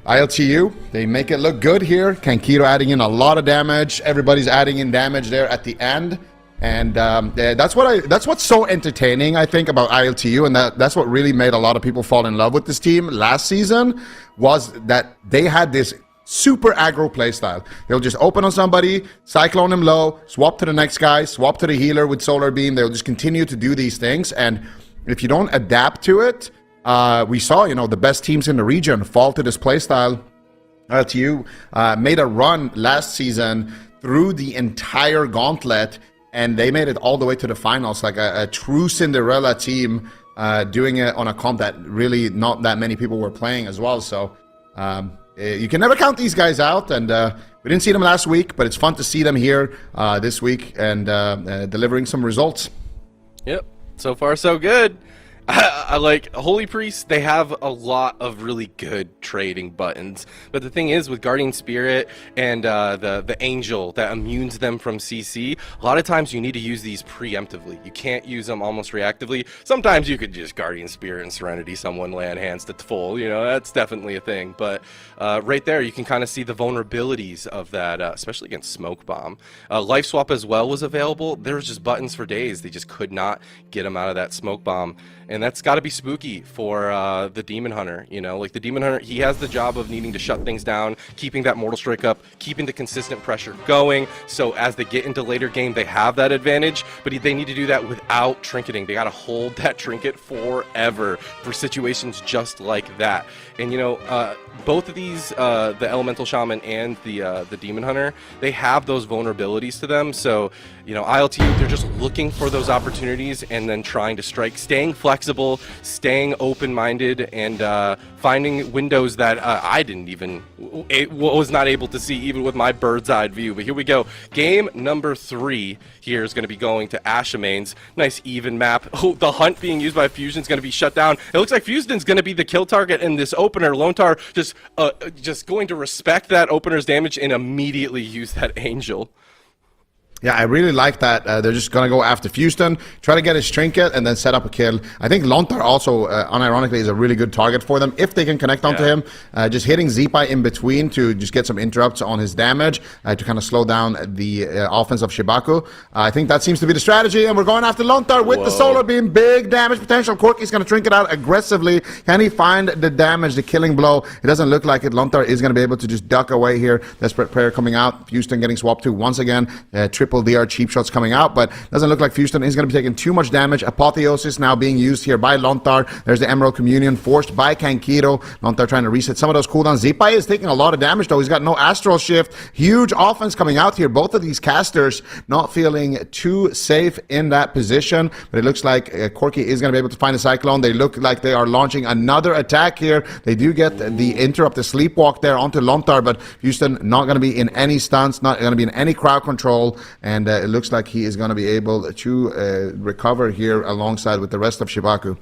ILTU, they make it look good here. Kinkido adding in a lot of damage. Everybody's adding in damage there at the end. And that's what's so entertaining, I think, about ILTU, and that's what really made a lot of people fall in love with this team last season, was that they had this super aggro playstyle. They'll just open on somebody, cyclone him low, swap to the next guy, swap to the healer with solar beam. They'll just continue to do these things, and if you don't adapt to it, we saw, you know, the best teams in the region fall to this playstyle. ILTU made a run last season through the entire gauntlet, and they made it all the way to the finals, like a true Cinderella team, doing it on a comp that really not that many people were playing as well. So you can never count these guys out, and we didn't see them last week, but it's fun to see them here this week and delivering some results. Yep, so far so good. I like Holy Priest. They have a lot of really good trading buttons, but the thing is, with Guardian Spirit and the Angel that immunes them from CC, a lot of times you need to use these preemptively. You can't use them almost reactively. Sometimes you could just Guardian Spirit and Serenity someone, land hands to full. You know, that's definitely a thing. But right there, you can kind of see the vulnerabilities of that, especially against Smoke Bomb. Life Swap as well was available. There was just buttons for days. They just could not get them out of that Smoke Bomb. and that's got to be spooky for the Demon Hunter. You know, like the Demon Hunter, he has the job of needing to shut things down, keeping that Mortal Strike up, keeping the consistent pressure going, so as they get into later game, they have that advantage, but they need to do that without trinketing. They got to hold that trinket forever for situations just like that. And, you know, both of these, the Elemental Shaman and the Demon Hunter, they have those vulnerabilities to them, so, you know, ILTU, they're just looking for those opportunities and then trying to strike, staying flexible, staying open-minded, and finding windows that I didn't even, was not able to see even with my bird's-eye view. But here we go. Game number 3 here is going to be going to Ashamane's. Nice even map. Oh, the hunt being used by Fusion is going to be shut down. It looks like Fusion's going to be the kill target in this opener. Lontar just going to respect that opener's damage and immediately use that Angel. Yeah, I really like that. They're just going to go after Houston, try to get his trinket, and then set up a kill. I think Lontar also, unironically, is a really good target for them if they can connect onto him. Just hitting Zeepai in between to just get some interrupts on his damage to kind of slow down the offense of CHIBAKU. I think that seems to be the strategy, and we're going after Lontar with the Solar Beam. Big damage potential. Corky's going to trinket out aggressively. Can he find the damage, the killing blow? It doesn't look like it. Lontar is going to be able to just duck away here. Desperate Prayer coming out. Houston getting swapped to once again. Triple DR cheap shots coming out, but doesn't look like Houston is going to be taking too much damage. Apotheosis now being used here by Lontar. There's the Emerald Communion forced by Kankiro. Lontar trying to reset some of those cooldowns. Zeepai is taking a lot of damage though. He's got no Astral Shift. Huge offense coming out here. Both of these casters not feeling too safe in that position, but it looks like Corky is going to be able to find a Cyclone. They look like they are launching another attack here. They do get the interrupt, the sleepwalk there onto Lontar, but Houston not going to be in any stunts, not going to be in any crowd control, and it looks like he is going to be able to recover here alongside with the rest of CHIBAKU.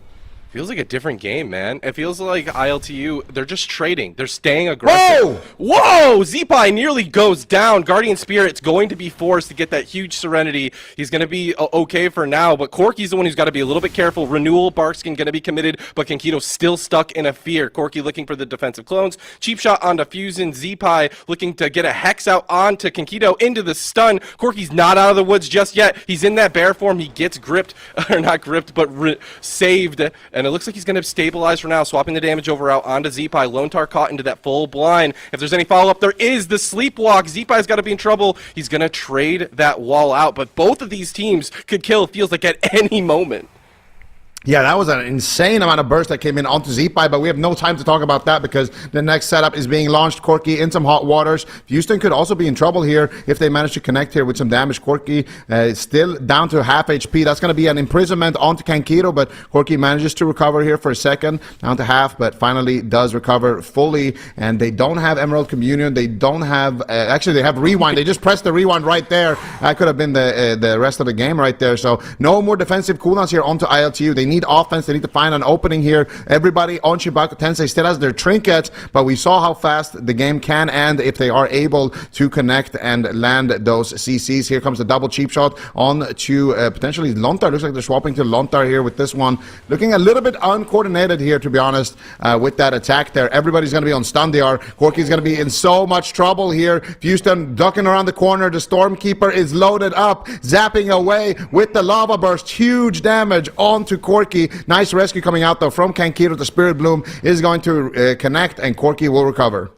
Feels like a different game, man. It feels like ILTU, they're just trading. They're staying aggressive. Whoa! Zeepai nearly goes down. Guardian Spirit's going to be forced to get that huge Serenity. He's going to be okay for now, but Corky's the one who's got to be a little bit careful. Renewal, Barkskin going to be committed, but Kankito's still stuck in a fear. Corky looking for the defensive clones. Cheap shot onto Fusion. Zeepai looking to get a Hex out onto Kankito into the stun. Corky's not out of the woods just yet. He's in that bear form. He gets gripped, or not gripped, but saved. And it looks like he's going to stabilize for now, swapping the damage over out onto Zeepai. Lontar caught into that full blind. If there's any follow-up, there is the sleepwalk. Zeepai's got to be in trouble. He's going to trade that wall out, but both of these teams could kill, feels like, at any moment. Yeah, that was an insane amount of burst that came in onto Zeepai, but we have no time to talk about that because the next setup is being launched. Corky in some hot waters. Houston could also be in trouble here if they manage to connect here with some damage. Corky is still down to half HP. That's going to be an imprisonment onto Kankiro, but Corky manages to recover here for a second, down to half, but finally does recover fully, and they don't have Emerald Communion. They don't have, actually they have Rewind. They just pressed the Rewind right there. That could have been the rest of the game right there, so no more defensive cooldowns here onto ILTU. They need offense. They need to find an opening here. Everybody on CHIBAKU TENSEI still has their trinkets, but we saw how fast the game can end if they are able to connect and land those CCs. Here comes the double cheap shot on to potentially Lontar. Looks like they're swapping to Lontar here with this one. Looking a little bit uncoordinated here, to be honest, with that attack there. Everybody's going to be on stun DR. Corky's going to be in so much trouble here. Houston ducking around the corner. The Stormkeeper is loaded up, zapping away with the Lava Burst. Huge damage onto Corky. Nice rescue coming out though from Kankiro. The Spirit Bloom is going to connect, and Corky will recover.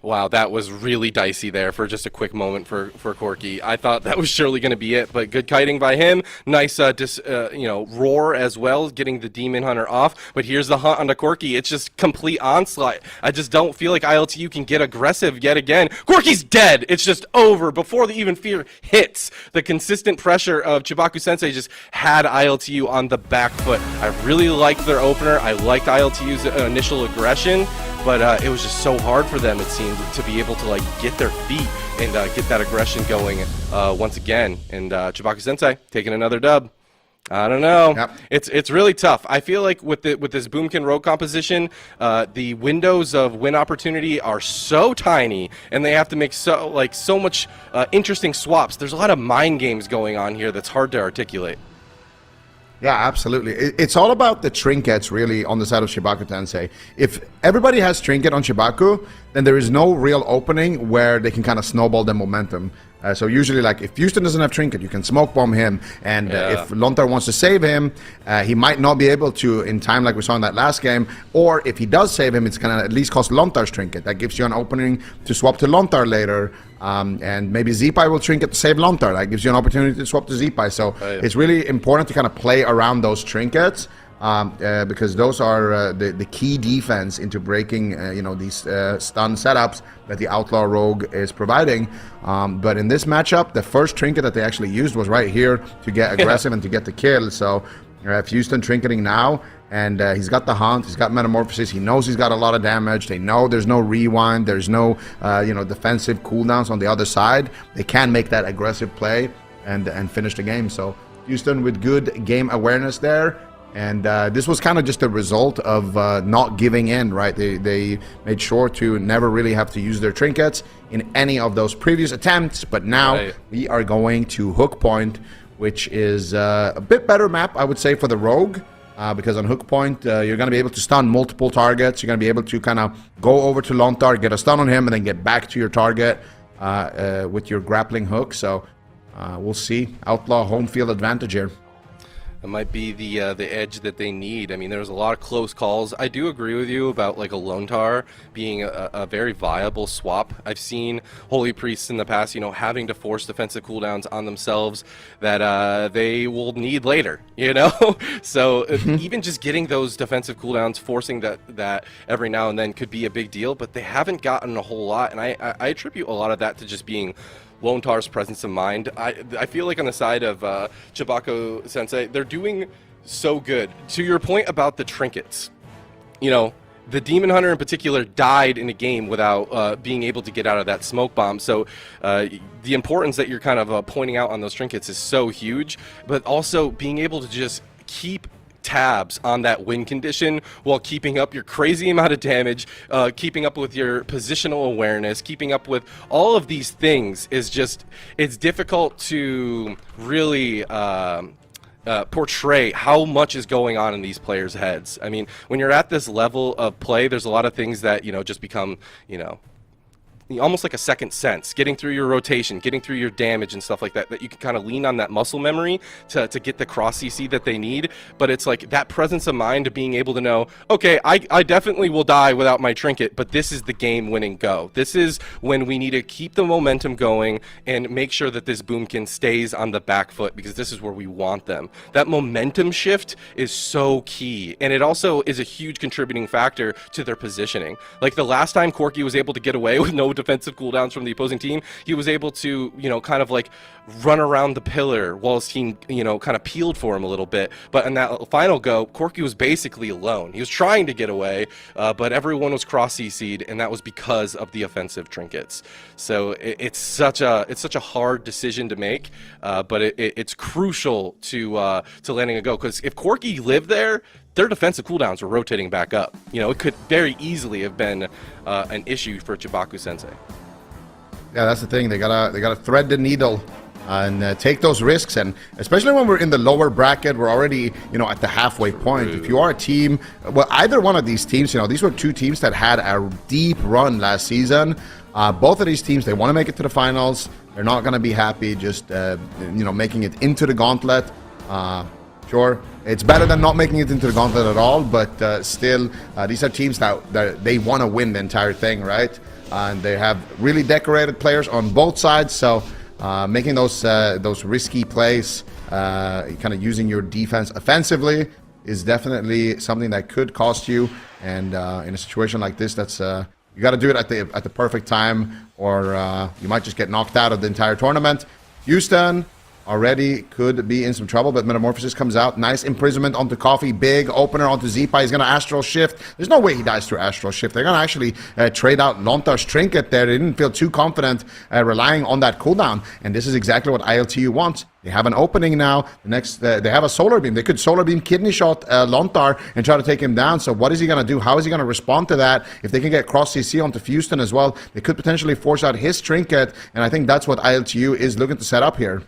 Wow, that was really dicey there for just a quick moment for Corky. I thought that was surely going to be it, but good kiting by him. Nice, roar as well, getting the Demon Hunter off. But here's the hunt onto Corky. It's just complete onslaught. I just don't feel like ILTU can get aggressive yet again. Corky's dead. It's just over before the even fear hits. The consistent pressure of CHIBAKU Sensei just had ILTU on the back foot. I really liked their opener. I liked ILTU's initial aggression. But it was just so hard for them, it seemed, to be able to get their feet and get that aggression going once again. And CHIBAKU Sensei taking another dub. I don't know. Yep. It's really tough. I feel like with this Boomkin Rogue composition, the windows of win opportunity are so tiny, and they have to make so much interesting swaps. There's a lot of mind games going on here that's hard to articulate. Yeah, absolutely. It's all about the trinkets, really, on the side of CHIBAKU TENSEI. If everybody has trinket on CHIBAKU, then there is no real opening where they can kind of snowball the momentum. So usually, like, if Houston doesn't have Trinket, you can smoke bomb him, and if Lontar wants to save him, he might not be able to in time, like we saw in that last game, or if he does save him, it's going to at least cost Lontar's Trinket. That gives you an opening to swap to Lontar later, and maybe Zipai will Trinket to save Lontar. That gives you an opportunity to swap to Zipai. So it's really important to kind of play around those trinkets. Because those are the key defense into breaking, these stun setups that the Outlaw Rogue is providing. But in this matchup, the first trinket that they actually used was right here to get aggressive and to get the kill. So Houston trinketing now, and he's got the Hunt, he's got Metamorphosis, he knows he's got a lot of damage, they know there's no rewind, there's no defensive cooldowns on the other side. They can make that aggressive play and finish the game. So Houston with good game awareness there. And this was kind of just a result of not giving in, right? They made sure to never really have to use their trinkets in any of those previous attempts. But now we are going to Hook Point, which is a bit better map, I would say, for the Rogue. Because on Hook Point, you're going to be able to stun multiple targets. You're going to be able to kind of go over to Lontar, get a stun on him, and then get back to your target with your grappling hook. So we'll see. Outlaw home field advantage here. It might be the edge that they need. I mean, there's a lot of close calls. I do agree with you about like a Lontar being a very viable swap. I've seen Holy Priests in the past, having to force defensive cooldowns on themselves that they will need later, So even just getting those defensive cooldowns, forcing that every now and then could be a big deal, but they haven't gotten a whole lot. And I attribute a lot of that to just being Lontar's presence of mind. I feel like on the side of CHIBAKU Sensei, they're doing so good. To your point about the trinkets, the Demon Hunter in particular died in a game without being able to get out of that smoke bomb. So the importance that you're kind of pointing out on those trinkets is so huge, but also being able to just keep tabs on that win condition while keeping up your crazy amount of damage, keeping up with your positional awareness, keeping up with all of these things is just, it's difficult to really portray how much is going on in these players' heads. I mean, when you're at this level of play, there's a lot of things that, just become, almost like a second sense, getting through your rotation, getting through your damage and stuff like that, that you can kind of lean on that muscle memory to get the cross CC that they need. But it's like that presence of mind of being able to know, okay, I definitely will die without my trinket, but this is the game winning go. This is when we need to keep the momentum going and make sure that this Boomkin stays on the back foot, because this is where we want them. That momentum shift is so key, and it also is a huge contributing factor to their positioning. Like the last time Corki was able to get away with no defensive cooldowns from the opposing team, he was able to, kind of like run around the pillar whilst he, kind of peeled for him a little bit. But in that final go, Corki was basically alone. He was trying to get away, but everyone was cross CC'd, and that was because of the offensive trinkets. So it's such a hard decision to make, but it's crucial to landing a go, because if Corki lived there, their defensive cooldowns were rotating back up. It could very easily have been an issue for CHIBAKU Sensei. Yeah, that's the thing. They gotta thread the needle and take those risks. And especially when we're in the lower bracket, we're already at the halfway point. If you are a team, well, either one of these teams, these were two teams that had a deep run last season. Both of these teams, they want to make it to the finals. They're not going to be happy just making it into the gauntlet. Sure, it's better than not making it into the gauntlet at all, but still, these are teams that they want to win the entire thing, right? And they have really decorated players on both sides, so making those risky plays, kind of using your defense offensively, is definitely something that could cost you. And in a situation like this, that's you got to do it at the perfect time, or you might just get knocked out of the entire tournament. Houston already could be in some trouble, but Metamorphosis comes out. Nice imprisonment onto Coffee. Big opener onto Zipa. He's going to Astral Shift. There's no way he dies through Astral Shift. They're going to actually trade out Lontar's Trinket there. They didn't feel too confident relying on that cooldown. And this is exactly what ILTU wants. They have an opening now. The next, they have a Solar Beam. They could Solar Beam Kidney Shot Lontar and try to take him down. So what is he going to do? How is he going to respond to that? If they can get cross CC onto Houston as well, they could potentially force out his Trinket. And I think that's what ILTU is looking to set up here.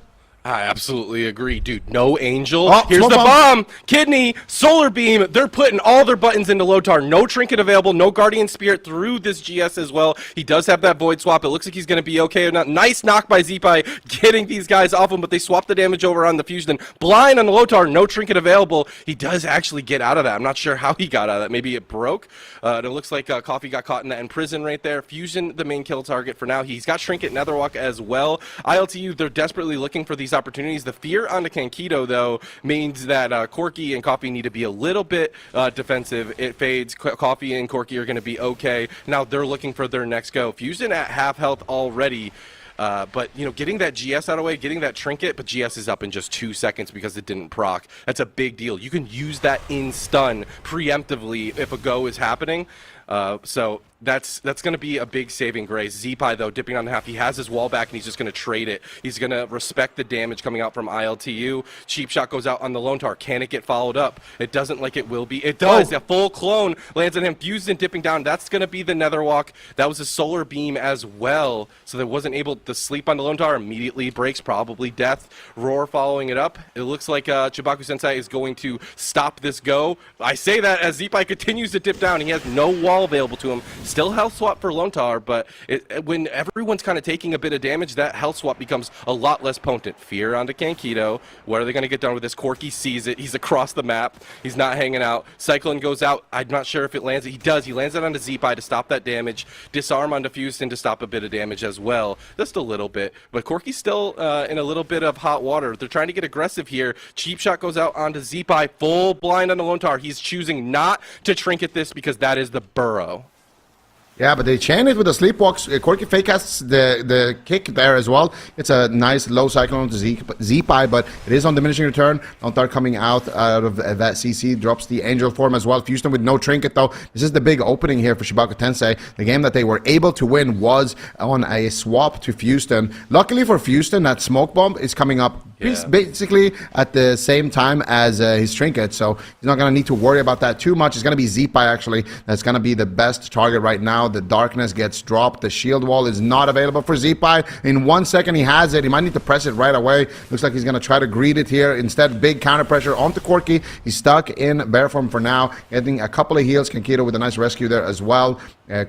I absolutely agree, dude. No Angel. Oh, Here's smoke the bomb. bomb. Kidney, Solar Beam. They're putting all their buttons into Lotar. No Trinket available. No Guardian Spirit through this GS as well. He does have that Void Swap. It looks like he's going to be okay. Nice knock by Zeepai, getting these guys off him, but they swap the damage over on the Fusion. Blind on the Lotar. No Trinket available. He does actually get out of that. I'm not sure how he got out of that. Maybe it broke. And it looks like Coffee got caught in that in prison right there. Fusion, the main kill target for now. He's got Trinket Netherwalk as well. ILTU, they're desperately looking for these opportunities. The fear onto Kankito, though, means that Corky and Coffee need to be a little bit defensive. It fades. Coffee and Corky are going to be okay. Now they're looking for their next go. Fusion at half health already. But, you know, getting that GS out of the way, getting that Trinket, but GS is up in just 2 seconds because it didn't proc. That's a big deal. You can use that in stun preemptively if a go is happening. So that's going to be a big saving grace. Zeepai, though, dipping on half. He has his wall back, and he's just going to trade it. He's going to respect the damage coming out from ILTU. Cheap shot goes out on the Lone Tar. Can it get followed up? It doesn't like it will be. It does. A full clone lands on him. Fused and dipping down. That's going to be the Netherwalk. That was a Solar Beam as well, so they wasn't able to sleep on the Lone Tar. Immediately breaks, probably death. Roar following it up. It looks like CHIBAKU Sensei is going to stop this go. I say that as Zeepai continues to dip down. He has no wall available to him. Still health swap for Lone Tar, but when everyone's kind of taking a bit of damage, that health swap becomes a lot less potent. Fear onto Kankito. What are they going to get done with this? Corky sees it. He's across the map. He's not hanging out. Cyclone goes out. I'm not sure if it lands. He does. He lands it onto Zeepai to stop that damage. Disarm onto Fuston to stop a bit of damage as well. Just a little bit. But Corky's still in a little bit of hot water. They're trying to get aggressive here. Cheap shot goes out onto Zeepai. Full blind on the Lone Tar. He's choosing not to trinket this because that is the burrow. Yeah, but they chain it with the sleepwalks. Corky fake casts the kick there as well. It's a nice low cyclone to Zeepai, but it is on diminishing return. Lontar coming out of that CC, drops the angel form as well. Fuston with no trinket though. This is the big opening here for CHIBAKU Tensei. The game that they were able to win was on a swap to Fuston. Luckily for Fuston, that smoke bomb is coming up basically at the same time as his trinket, so he's not going to need to worry about that too much. It's going to be Zeepai actually that's going to be the best target right now. The darkness gets dropped. The shield wall is not available for Zeepai. In 1 second he has it. He might need to press it right away. Looks like he's going to try to greet it here. Instead, big counter pressure onto Corky. He's stuck in bear form for now, getting a couple of heals. Kankito with a nice rescue there as well.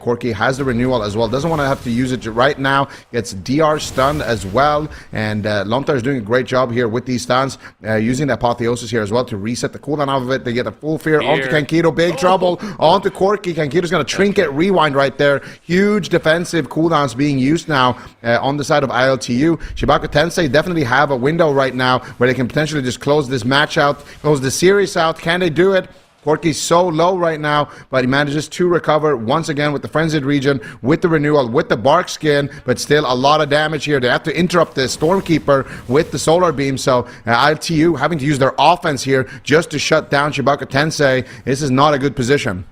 Corky has the renewal as well. Doesn't want to have to use it right now. Gets DR stunned as well. And Lontar is doing a great job here with these stuns. Using the Apotheosis here as well to reset the cooldown of it. They get a full fear onto Kankito. Big trouble onto Corky. Kankito's going to trinket rewind right there. Huge defensive cooldowns being used now on the side of ILTU. CHIBAKU Tensei definitely have a window right now where they can potentially just close this match out, close the series out. Can they do it? Corky's so low right now, but he manages to recover once again with the Frenzied Region, with the renewal, with the Bark Skin, but still a lot of damage here. They have to interrupt the Stormkeeper with the Solar Beam, so ILTU having to use their offense here just to shut down CHIBAKU Tensei. This is not a good position.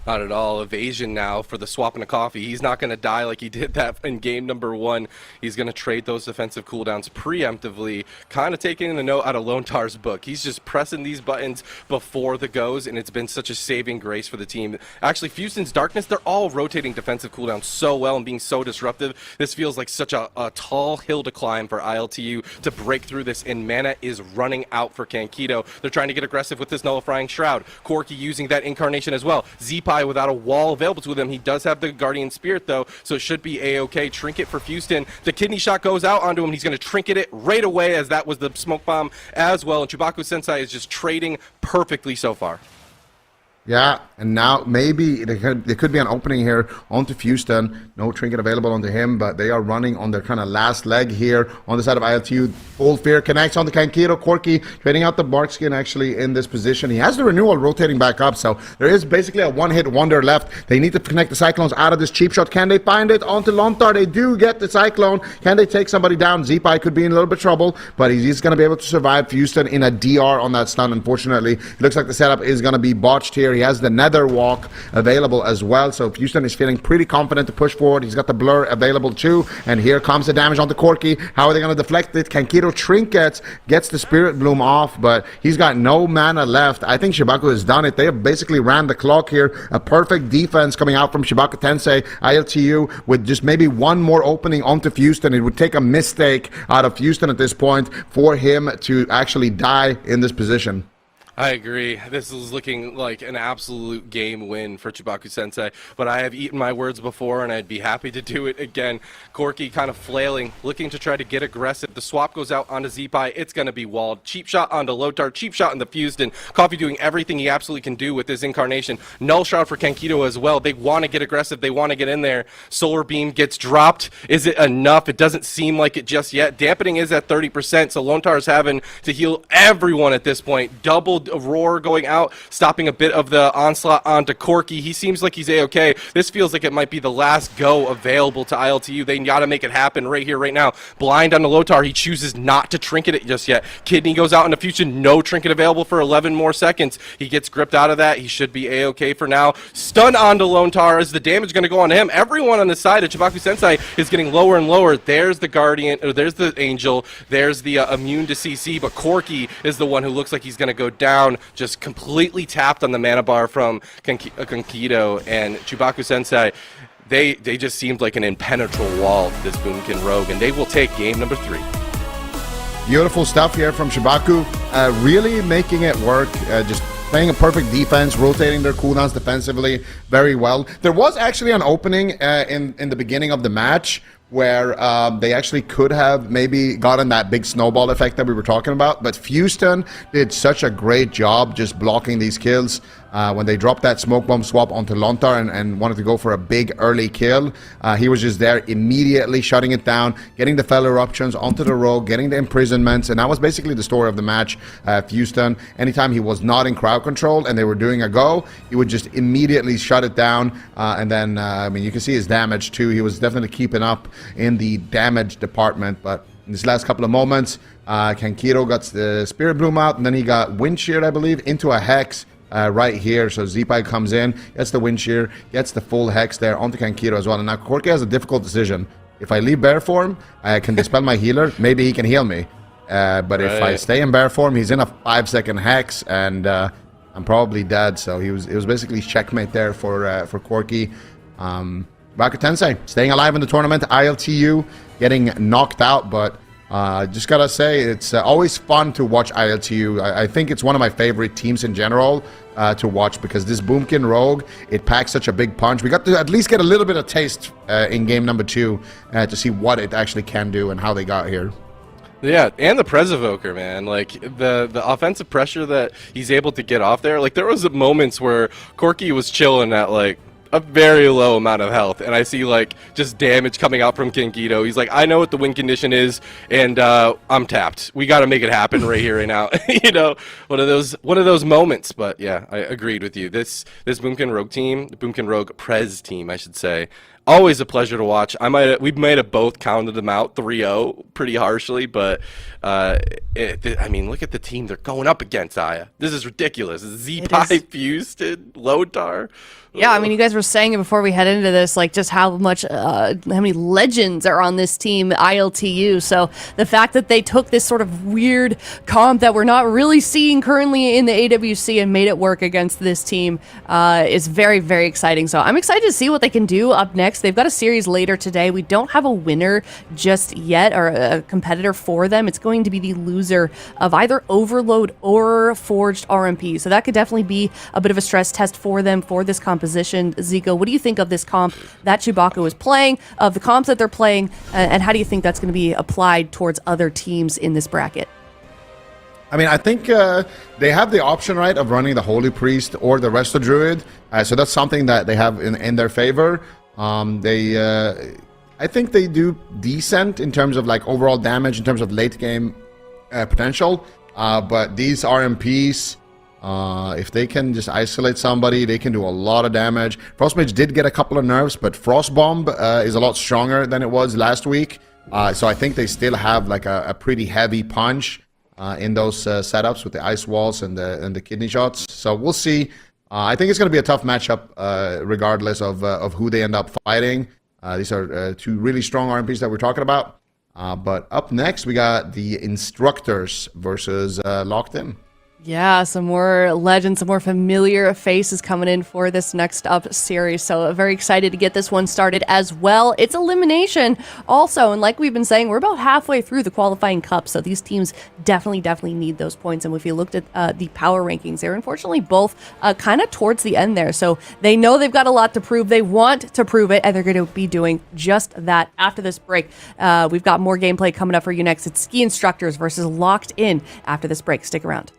Not at all. Evasion now for the swap and a coffee. He's not going to die like he did that in game number 1. He's going to trade those defensive cooldowns preemptively, kind of taking the note out of Lone Tar's book. He's just pressing these buttons before the goes, and it's been such a saving grace for the team. Actually, Fuston's Darkness, they're all rotating defensive cooldowns so well and being so disruptive. This feels like such a tall hill to climb for ILTU to break through this, and mana is running out for Kankito. They're trying to get aggressive with this Nullifying Shroud. Corky using that Incarnation as well. Zeepai without a wall available to him. He does have the Guardian Spirit though, so it should be a-okay. Trinket for Fuston. The kidney shot goes out onto him. He's going to trinket it right away as that was the smoke bomb as well. And CHIBAKU Sensei is just trading perfectly so far. Yeah, and now maybe there could be an opening here onto Fuston. No trinket available onto him, but they are running on their kind of last leg here on the side of ILTU. Full Fear connects onto Kankito. Corky trading out the Bark Skin actually in this position. He has the renewal rotating back up, so there is basically a one-hit wonder left. They need to connect the Cyclones out of this cheap shot. Can they find it onto Lontar? They do get the Cyclone. Can they take somebody down? Zeepai could be in a little bit of trouble, but he's going to be able to survive. Fuston in a DR on that stun, unfortunately. It looks like the setup is going to be botched here. He has the Nether Walk available as well, so Houston is feeling pretty confident to push forward. He's got the Blur available too, and here comes the damage onto Corki. How are they going to deflect it? Kankiro trinkets, gets the Spirit Bloom off, but he's got no mana left. I think CHIBAKU has done it. They have basically ran the clock here. A perfect defense coming out from CHIBAKU TENSEI. ILTU with just maybe one more opening onto Houston. It would take a mistake out of Houston at this point for him to actually die in this position. I agree. This is looking like an absolute game win for CHIBAKU Sensei, but I have eaten my words before, and I'd be happy to do it again. Corki kind of flailing, looking to try to get aggressive. The swap goes out onto Zeepai. It's going to be walled. Cheap shot onto Lotar. Cheap shot into Houston. Coffee doing everything he absolutely can do with this incarnation. Null shroud for Kankito as well. They want to get aggressive. They want to get in there. Solar beam gets dropped. Is it enough? It doesn't seem like it just yet. Dampening is at 30%, so Lontar's having to heal everyone at this point. Double roar going out, stopping a bit of the onslaught onto Corki. He seems like he's a-okay. This feels like it might be the last go available to ILTU. They gotta make it happen right here, right now. Blind on the Lotar. He chooses not to trinket it just yet. Kidney goes out into Fusion. No trinket available for 11 more seconds. He gets gripped out of that. He should be a-okay for now. Stun onto Lotar. Is the damage going to go on him? Everyone on the side of CHIBAKU Sensei is getting lower and lower. There's the Guardian, or there's the Angel. There's the immune to CC, but Corki is the one who looks like he's going to go down. Just completely tapped on the mana bar from Kankito, and CHIBAKU Sensei, they just seemed like an impenetrable wall to this Boomkin Rogue, and they will take game number 3. Beautiful stuff here from CHIBAKU, really making it work, just playing a perfect defense, rotating their cooldowns defensively very well. There was actually an opening in the beginning of the match where they actually could have maybe gotten that big snowball effect that we were talking about, but Houston did such a great job just blocking these kills. When they dropped that smoke bomb swap onto Lontar and wanted to go for a big early kill, he was just there immediately shutting it down, getting the fell eruptions onto the rogue, getting the imprisonments, and that was basically the story of the match. Houston, anytime he was not in crowd control and they were doing a go, he would just immediately shut it down, and then I mean, you can see his damage too. He was definitely keeping up in the damage department, but in this last couple of moments, Kankiro got the Spirit Bloom out, and then he got Wind Shear, I believe, into a Hex right here. So Zeepai comes in, gets the Wind Shear, gets the full Hex there onto Kankiro as well. And now Corki has a difficult decision. If I leave bear form, I can dispel my healer. Maybe he can heal me. But if I stay in bear form, he's in a 5-second Hex, and I'm probably dead. So it was basically checkmate there for Corki. CHIBAKU TENSEI staying alive in the tournament. ILTU getting knocked out, but just gotta say, it's always fun to watch ILTU. I think it's one of my favorite teams in general to watch, because this Boomkin Rogue, it packs such a big punch. We got to at least get a little bit of taste in game number 2 to see what it actually can do and how they got here. Yeah, and the Prez Evoker, man. Like, the offensive pressure that he's able to get off there. Like, there was moments where Corki was chilling at, like, a very low amount of health, and I see like just damage coming out from Kankito. He's like, I know what the win condition is, and I'm tapped. We got to make it happen right here, right now. You know, one of those moments. But yeah, I agreed with you. This Boomkin Rogue team, the Boomkin Rogue Prez team, I should say. Always a pleasure to watch. We might have both counted them out 3-0 pretty harshly, but I mean, look at the team they're going up against, Aya. This is ridiculous. Zeepai, Houston, Lotar. Yeah, I mean, you guys were saying it before we head into this, like just how many legends are on this team, ILTU. So the fact that they took this sort of weird comp that we're not really seeing currently in the AWC and made it work against this team is very, very exciting. So I'm excited to see what they can do up next. They've got a series later today. We don't have a winner just yet, or a competitor for them. It's going to be the loser of either Overload or Forged RMP. So that could definitely be a bit of a stress test for them for this composition. Zico, what do you think of this comp that CHIBAKU is playing, of the comps that they're playing, and how do you think that's going to be applied towards other teams in this bracket? I mean, I think they have the option, right, of running the Holy Priest or the Resto Druid. So that's something that they have in their favor. I think they do decent in terms of like overall damage, in terms of late game potential. But these RMPs, if they can just isolate somebody, they can do a lot of damage. Frostmage did get a couple of nerfs, but Frost Bomb is a lot stronger than it was last week. So I think they still have like a pretty heavy punch in those setups with the ice walls and the kidney shots. So we'll see. I think it's going to be a tough matchup regardless of who they end up fighting. These are two really strong RMPs that we're talking about. But up next, we got the Instructors versus Locked In. Yeah, some more legends, some more familiar faces coming in for this next up series. So very excited to get this one started as well. It's elimination also. And like we've been saying, we're about halfway through the qualifying cup. So these teams definitely need those points. And if you looked at the power rankings, they're unfortunately both kind of towards the end there. So they know they've got a lot to prove. They want to prove it, and they're going to be doing just that after this break. We've got more gameplay coming up for you next. It's Ski Instructors versus Locked In after this break. Stick around.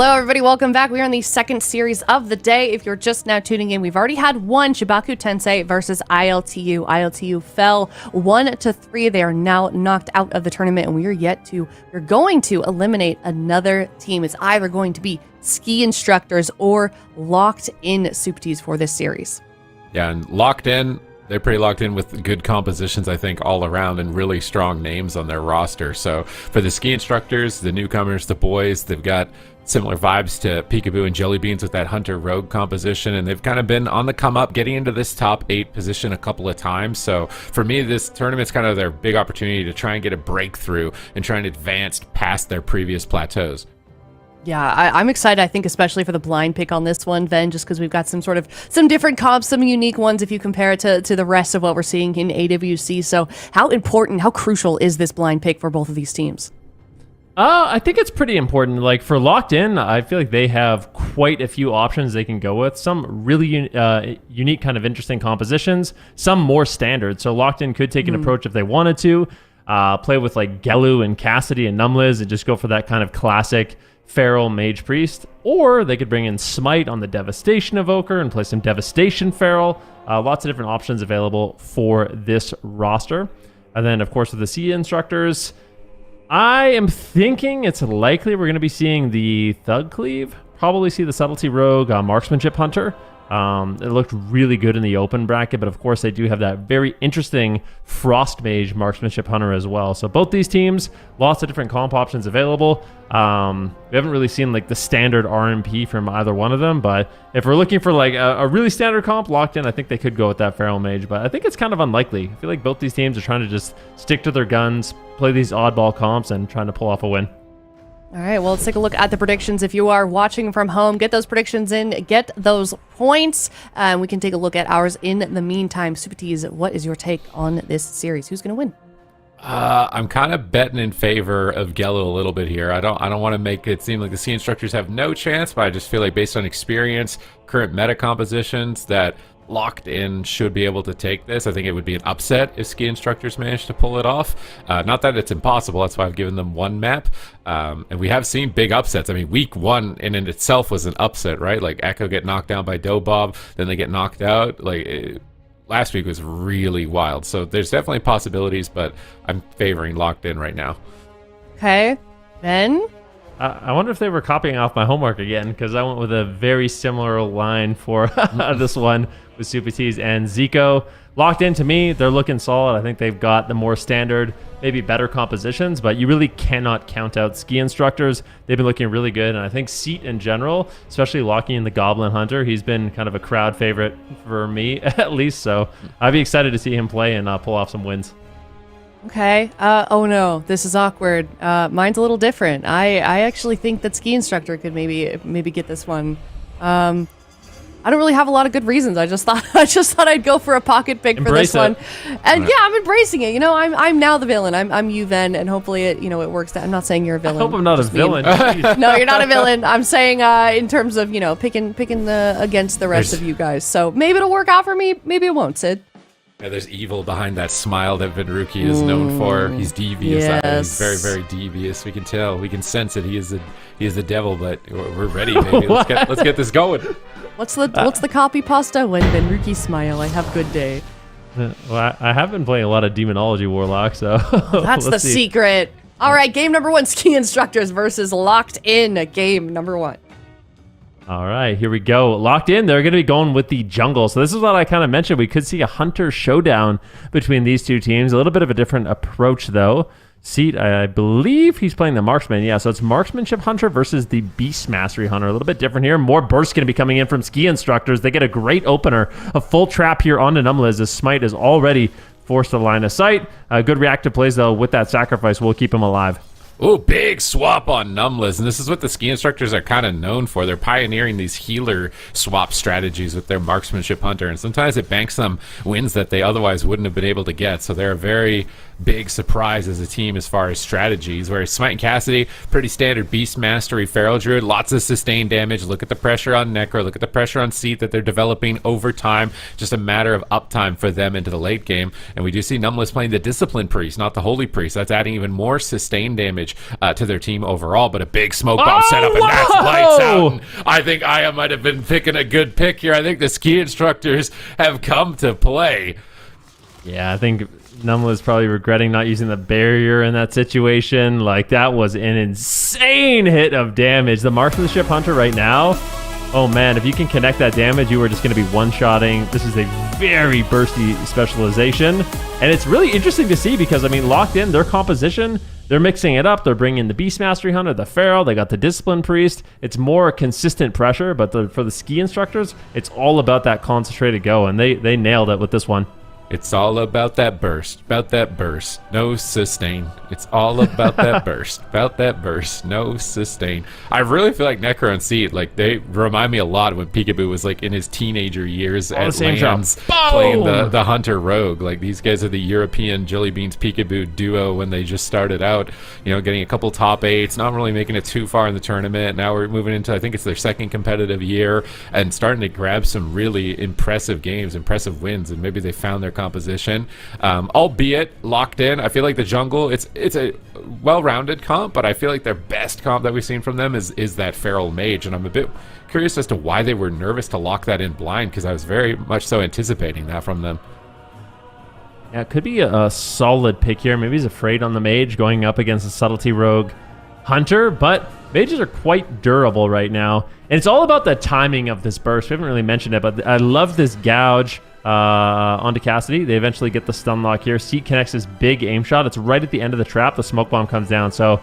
Hello, everybody. Welcome back. We are in the second series of the day. If you're just now tuning in, we've already had one, CHIBAKU TENSEI versus ILTU. ILTU fell 1-3. They are now knocked out of the tournament, and we're going to eliminate another team. It's either going to be Ski Instructors or Locked In Super Tees for this series. Yeah, and Locked In, they're pretty locked in with good compositions, I think, all around, and really strong names on their roster. So for the Ski Instructors, the newcomers, the boys, they've got similar vibes to Peekaboo and Jelly Beans with that Hunter Rogue composition, and they've kind of been on the come up, getting into this top 8 position a couple of times. So for me, this tournament's kind of their big opportunity to try and get a breakthrough and try and advance past their previous plateaus. Yeah, I'm excited, I think, especially for the blind pick on this one, Ven, just because we've got some different comps, some unique ones if you compare it to the rest of what we're seeing in AWC. So how important, how crucial is this blind pick for both of these teams? I think it's pretty important. Like for Locked In, I feel like they have quite a few options they can go with. Some really unique kind of interesting compositions, some more standard. So Locked In could take an approach if they wanted to, play with like Gelu and Cassidy and Numliz and just go for that kind of classic Feral Mage Priest, or they could bring in Smite on the Devastation Evoker and play some Devastation Feral. Lots of different options available for this roster. And then, of course, with the Ski Instructors, I am thinking it's likely we're going to be seeing the Thug Cleave, probably see the Subtlety Rogue, Marksmanship Hunter. It looked really good in the open bracket, but of course they do have that very interesting Frost Mage Marksmanship Hunter as well. So both these teams, lots of different comp options available. We haven't really seen like the standard RMP from either one of them, but if we're looking for like a really standard comp Locked In, I think they could go with that Feral Mage, but I think it's kind of unlikely. I feel like both these teams are trying to just stick to their guns, play these oddball comps, and trying to pull off a win. All right, well, let's take a look at the predictions. If you are watching from home, get those predictions in, get those points, and we can take a look at ours in the meantime. Super Tees, what is your take on this series? Who's going to win? I'm kind of betting in favor of Gelu a little bit here. I don't want to make it seem like the Ski Instructors have no chance, but I just feel like based on experience, current meta compositions, that Locked In should be able to take this. I think it would be an upset if Ski Instructors manage to pull it off. Not that it's impossible. That's why I've given them one map. And we have seen big upsets. I mean, week 1 in itself was an upset, right? Like Echo get knocked down by DOBOB, then they get knocked out. Last week was really wild. So there's definitely possibilities, but I'm favoring Locked In right now. Okay, Ben? I wonder if they were copying off my homework again, because I went with a very similar line for this one with Super Tees and Zico. Locked In, to me, they're looking solid. I think they've got the more standard, maybe better compositions, but you really cannot count out Ski Instructors. They've been looking really good, and I think Seat in general, especially locking in the Goblin Hunter, he's been kind of a crowd favorite for me, at least, so I'd be excited to see him play and pull off some wins. Okay. Oh no, this is awkward. Mine's a little different. I actually think that Ski Instructor could maybe get this one. I don't really have a lot of good reasons. I just thought I'd go for a pocket pick for this one. And yeah, I'm embracing it. You know, I'm now the villain. I'm you, Ven, and hopefully it works out. I'm not saying you're a villain. I hope I'm not a villain. No, you're not a villain. I'm saying in terms of, picking against the rest of you guys. So maybe it'll work out for me. Maybe it won't, Sid. Yeah, there's evil behind that smile that Venruki is known for. He's devious. Yes. He's very, very devious. We can tell. We can sense it. He is the devil, but we're ready, baby. Let's get this going. What's the copy pasta? When Venruki smile, I have good day. Well, I have been playing a lot of Demonology Warlock, so that's the secret. All right, game number 1, Ski Instructors versus Locked In. Game number 1. All right, here we go. Locked In, they're going to be going with the jungle. So this is what I kind of mentioned. We could see a Hunter showdown between these two teams. A little bit of a different approach, though. Seat, I believe he's playing the Marksman. Yeah, so it's Marksmanship Hunter versus the Beast Mastery Hunter. A little bit different here. More bursts going to be coming in from Ski Instructors. They get a great opener. A full trap here onto Numliz. As Smite is already forced to line of sight. Good reactive plays, though, with that sacrifice will keep him alive. Oh, big swap on Numliz, and this is what the Ski Instructors are kind of known for. They're pioneering these healer swap strategies with their Marksmanship Hunter, and sometimes it banks them wins that they otherwise wouldn't have been able to get. So they're a very big surprise as a team as far as strategies. Whereas Smite and Cassidy, pretty standard beast mastery feral druid, lots of sustained damage. Look at the pressure on Necro, look at the pressure on Seat that they're developing over time. Just a matter of uptime for them into the late game. And we do see Numbless playing the Discipline Priest, not the Holy Priest. That's adding even more sustained damage to their team overall. But a big smoke bomb set up, and that's lights out. And I think Aya might have been picking a good pick here. I think the ski instructors have come to play. Yeah, I think Numla is probably regretting not using the barrier in that situation. Like, that was an insane hit of damage. The Marksmanship Hunter right now, oh man, if you can connect that damage, you are just going to be one-shotting. This is a very bursty specialization. And it's really interesting to see because, I mean, Locked In, their composition, they're mixing it up. They're bringing the Beast Mastery Hunter, the Feral, they got the Discipline Priest. It's more consistent pressure, but for the ski instructors, it's all about that concentrated go, and they nailed it with this one. It's all about that burst, no sustain. It's all about that burst, no sustain. I really feel like Necro and Seed, like, they remind me a lot of when Peekaboo was like in his teenager years at Lands playing the Hunter Rogue. Like, these guys are the European Jelly Beans Peekaboo duo when they just started out, you know, getting a couple top 8s, not really making it too far in the tournament. Now we're moving into, I think it's their second competitive year, and starting to grab some really impressive games, impressive wins, and maybe they found their composition. Albeit Locked In, I feel like the jungle, it's a well-rounded comp, but I feel like their best comp that we've seen from them is that Feral Mage, and I'm a bit curious as to why they were nervous to lock that in blind, because I was very much so anticipating that from them. Yeah, it could be a solid pick here. Maybe he's afraid on the Mage going up against a Subtlety Rogue Hunter, but Mages are quite durable right now, and it's all about the timing of this burst. We haven't really mentioned it, but I love this gouge onto Cassidy. They eventually get the stun lock here. Seat connects this big aim shot. It's right at the end of the trap. The smoke bomb comes down. So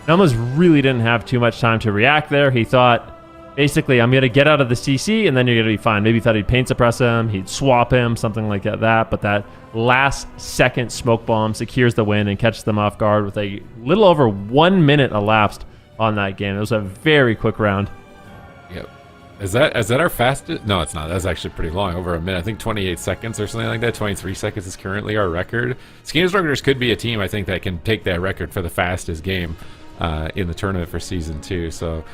Numbers really didn't have too much time to react there. He thought, basically, I'm going to get out of the CC and then you're going to be fine. Maybe he thought he'd paint suppress him, he'd swap him, something like that. But that last second smoke bomb secures the win and catches them off guard with a little over 1 minute elapsed on that game. It was a very quick round. Yep. Is that our fastest? No, it's not. That's actually pretty long, over a minute. I think 28 seconds or something like that. 23 seconds is currently our record. Ski Instructors could be a team, I think, that can take that record for the fastest game in the tournament for Season 2. So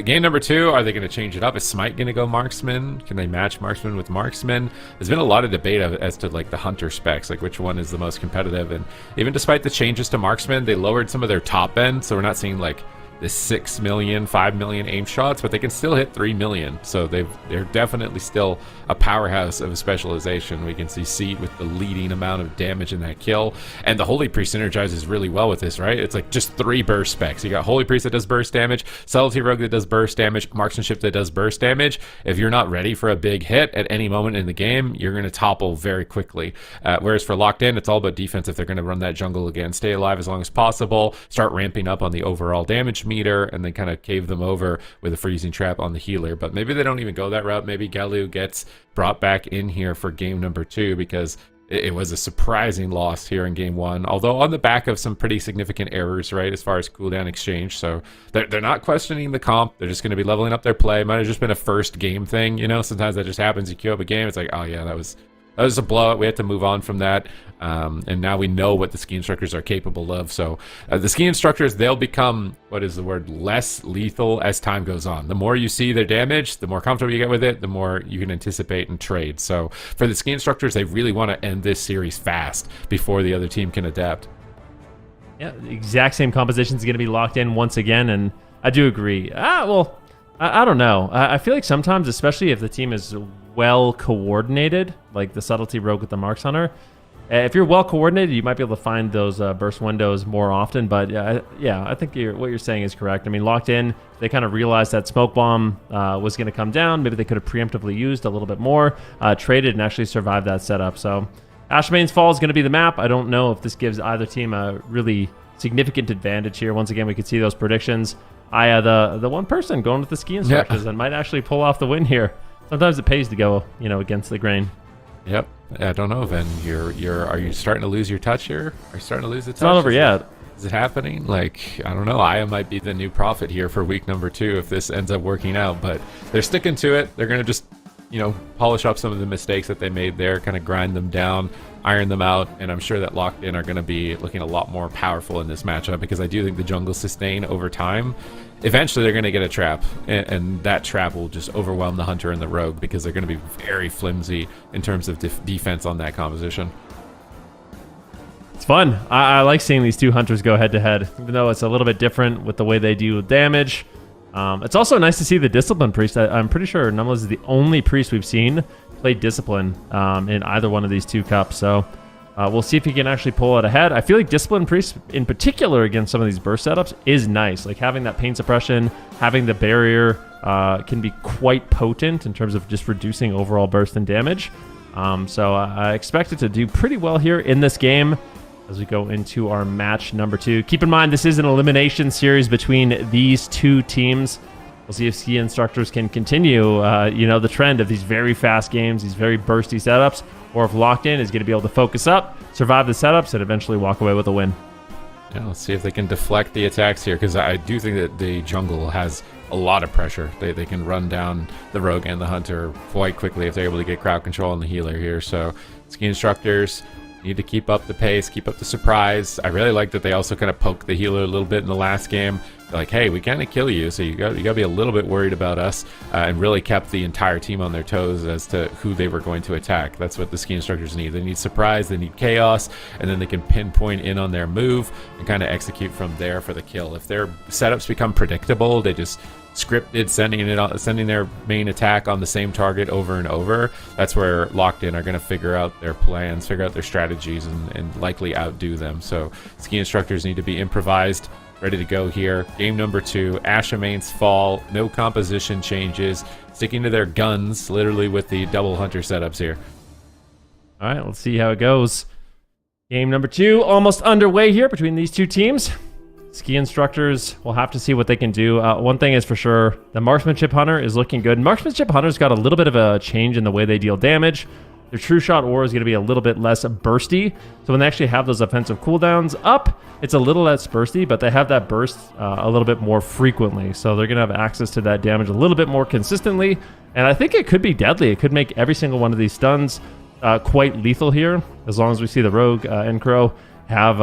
game number 2, are they going to change it up? Is Smite going to go Marksman? Can they match Marksman with Marksman? There's been a lot of debate as to like the Hunter specs, like which one is the most competitive. And even despite the changes to Marksman, they lowered some of their top end, so we're not seeing like the 6 million, 5 million aim shots, but they can still hit 3 million. So they're definitely still a powerhouse of specialization. We can see Seed with the leading amount of damage in that kill. And the Holy Priest synergizes really well with this, right? It's like just 3 burst specs. You got Holy Priest that does burst damage, Subtlety Rogue that does burst damage, Marksmanship that does burst damage. If you're not ready for a big hit at any moment in the game, you're going to topple very quickly. Whereas for Locked In, it's all about defense. If they're going to run that jungle again, stay alive as long as possible, start ramping up on the overall damage meter, and then kind of cave them over with a freezing trap on the healer. But maybe they don't even go that route. Maybe Galu gets brought back in here for game number 2, because it was a surprising loss here in game 1, although on the back of some pretty significant errors, right, as far as cooldown exchange. So they're not questioning the comp. They're just going to be leveling up their play. It might have just been a first game thing, you know. Sometimes that just happens. You queue up a game, it's like, oh yeah, that was a blowout. We had to move on from that. And now we know what the ski instructors are capable of. So the ski instructors, they'll become, what is the word, less lethal as time goes on. The more you see their damage, the more comfortable you get with it, the more you can anticipate and trade. So for the ski instructors, they really want to end this series fast before the other team can adapt. Yeah, the exact same composition is going to be Locked In once again, and I do agree. Well, I don't know. I feel like sometimes, especially if the team is well coordinated, like the Subtlety Rogue with the Marks Hunter, if you're well coordinated, you might be able to find those burst windows more often. But yeah, I think what you're saying is correct. I mean, Locked In, they kind of realized that smoke bomb was going to come down. Maybe they could have preemptively used a little bit more, traded, and actually survived that setup. So Ashmane's Fall is going to be the map. I don't know if this gives either team a really significant advantage here. Once again, we could see those predictions. The one person going with the ski instructors that might actually pull off the win here. Sometimes it pays to go, against the grain. Yep. I don't know, Ven. Are you starting to lose your touch here? Are you starting to lose the touch? It's not over yet. Is it happening? Like, I don't know. Aya might be the new prophet here for week number 2 if this ends up working out. But they're sticking to it. They're going to just polish up some of the mistakes that they made there, kind of grind them down, iron them out, and I'm sure that Locked In are going to be looking a lot more powerful in this matchup, because I do think the jungle sustain over time. Eventually they're going to get a trap, and that trap will just overwhelm the Hunter and the Rogue, because they're going to be very flimsy in terms of defense on that composition. It's fun. I like seeing these two Hunters go head-to-head, even though it's a little bit different with the way they do damage. It's also nice to see the Discipline Priest. I'm pretty sure Numless is the only Priest we've seen play Discipline in either one of these two cups. So we'll see if he can actually pull it ahead. I feel like Discipline Priest, in particular against some of these burst setups, is nice. Like having that pain suppression, having the barrier can be quite potent in terms of just reducing overall burst and damage. So I expect it to do pretty well here in this game as we go into our match number 2. Keep in mind, this is an elimination series between these two teams. We'll see if ski instructors can continue, the trend of these very fast games, these very bursty setups, or if Locked In is going to be able to focus up, survive the setups, and eventually walk away with a win. Yeah, let's see if they can deflect the attacks here, because I do think that the jungle has a lot of pressure. They can run down the Rogue and the Hunter quite quickly if they're able to get crowd control on the healer here. So ski instructors need to keep up the pace, keep up the surprise. I really like that they also kind of poke the healer a little bit in the last game. They're like, hey, we kind of kill you, so you got to be a little bit worried about us, and really kept the entire team on their toes as to who they were going to attack. That's what the ski instructors need. They need surprise, they need chaos, and then they can pinpoint in on their move and kind of execute from there for the kill. If their setups become predictable, they just scripted sending their main attack on the same target over and over, that's where Locked In are going to figure out their plans, figure out their strategies, and likely outdo them. So ski instructors need to be improvised, ready to go here. Game number 2, Asha mains fall, no composition changes, sticking to their guns literally with the double Hunter setups here. All right, let's see how it goes. Game number 2 almost underway here between these two teams. Ski instructors will have to see what they can do. One thing is for sure, the Marksmanship Hunter is looking good. Marksmanship Hunter's got a little bit of a change in the way they deal damage. Their True Shot Aura is going to be a little bit less bursty. So when they actually have those offensive cooldowns up, it's a little less bursty, but they have that burst a little bit more frequently. So they're going to have access to that damage a little bit more consistently. And I think it could be deadly. It could make every single one of these stuns quite lethal here, as long as we see the Rogue Encro have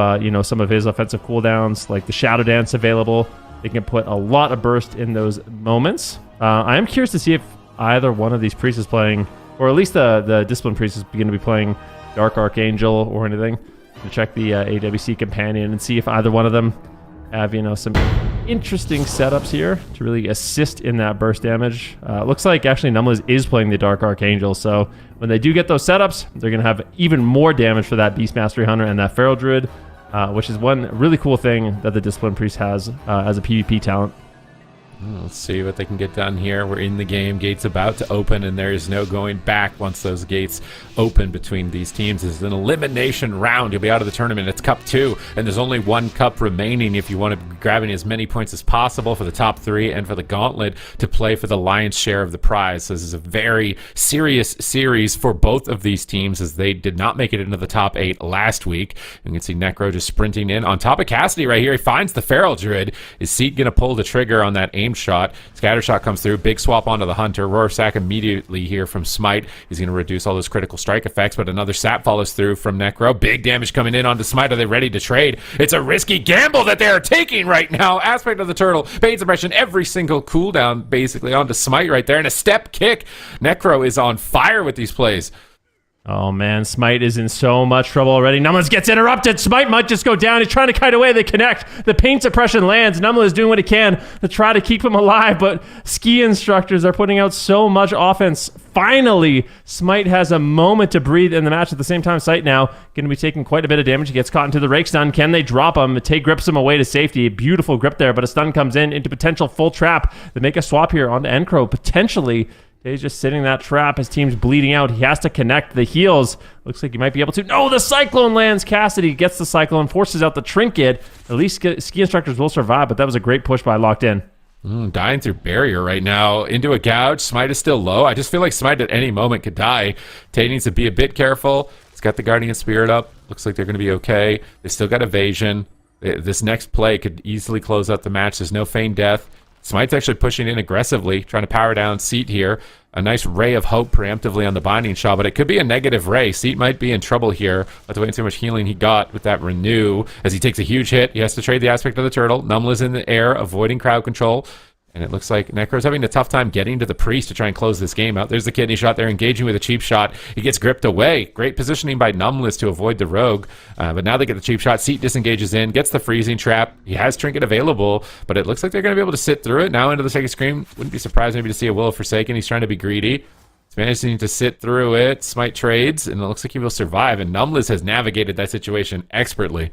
some of his offensive cooldowns, like the Shadow Dance available. They can put a lot of burst in those moments. I am curious to see if either one of these priests is playing, or at least the Discipline Priest is going to be playing Dark Archangel or anything, to check the AWC companion and see if either one of them have some interesting setups here to really assist in that burst damage. Looks like actually Numless is playing the Dark Archangel, so when they do get those setups, they're going to have even more damage for that Beast Mastery Hunter and that Feral Druid, which is one really cool thing that the Discipline Priest has as a PvP talent. Let's see what they can get done here. We're in the game. Gates about to open, and there is no going back once those gates open between these teams. This is an elimination round. You'll be out of the tournament. It's Cup 2, and there's only one cup remaining if you want to be grabbing as many points as possible for the top 3 and for the gauntlet to play for the lion's share of the prize. So this is a very serious series for both of these teams, as they did not make it into the top 8 last week. You can see Necro just sprinting in on top of Cassidy right here. He finds the Feral Druid. Is Seat going to pull the trigger on that aim shot? Scatter shot comes through, big swap onto the Hunter. Rorschach immediately here from Smite. He's going to reduce all those critical strike effects, but another sap follows through from Necro. Big damage coming in onto Smite. Are they ready to trade? It's a risky gamble that they are taking right now. Aspect of the Turtle, pain suppression, every single cooldown basically onto Smite right there, and a step kick. Necro is on fire with these plays. Oh man, Smite is in so much trouble already. Numless gets interrupted. Smite might just go down. He's trying to kite away. They connect. The pain suppression lands. Numless is doing what he can to try to keep him alive, but ski instructors are putting out so much offense. Finally, Smite has a moment to breathe in the match. At the same time, Sight now going to be taking quite a bit of damage. He gets caught into the rake stun. Can they drop him? Tay grips him away to safety. Beautiful grip there, but a stun comes in into potential full trap. They make a swap here onto Encro, potentially. He's just sitting that trap. His team's bleeding out. He has to connect the heals. Looks like he might be able to. No, the Cyclone lands. Cassidy gets the Cyclone, forces out the Trinket. At least ski instructors will survive, but that was a great push by Locked In. Dying through barrier right now into a gouge. Smite is still low. I just feel like Smite at any moment could die. Tay needs to be a bit careful. He's got the Guardian Spirit up. Looks like they're going to be okay. They still got evasion. This next play could easily close out the match. There's no feigned death. Smite's actually pushing in aggressively, trying to power down Seat here. a nice ray of hope preemptively on the binding shot, but it could be a negative ray. Seat might be in trouble here. Let's wait and see how much healing he got with that renew. As he takes a huge hit, he has to trade the aspect of the turtle. Numla's in the air, avoiding crowd control. And it looks like Necro's having a tough time getting to the priest to try and close this game out. There's the kidney shot there, engaging with a cheap shot. He gets gripped away. Great positioning by Numless to avoid the rogue. But now they get the cheap shot. Seat disengages in, gets the freezing trap. He has Trinket available, but it looks like they're going to be able to sit through it. Now into the second screen. Wouldn't be surprised maybe to see a Will of Forsaken. He's trying to be greedy. He's managing to sit through it. Smite trades, and it looks like he will survive. And Numless has navigated that situation expertly.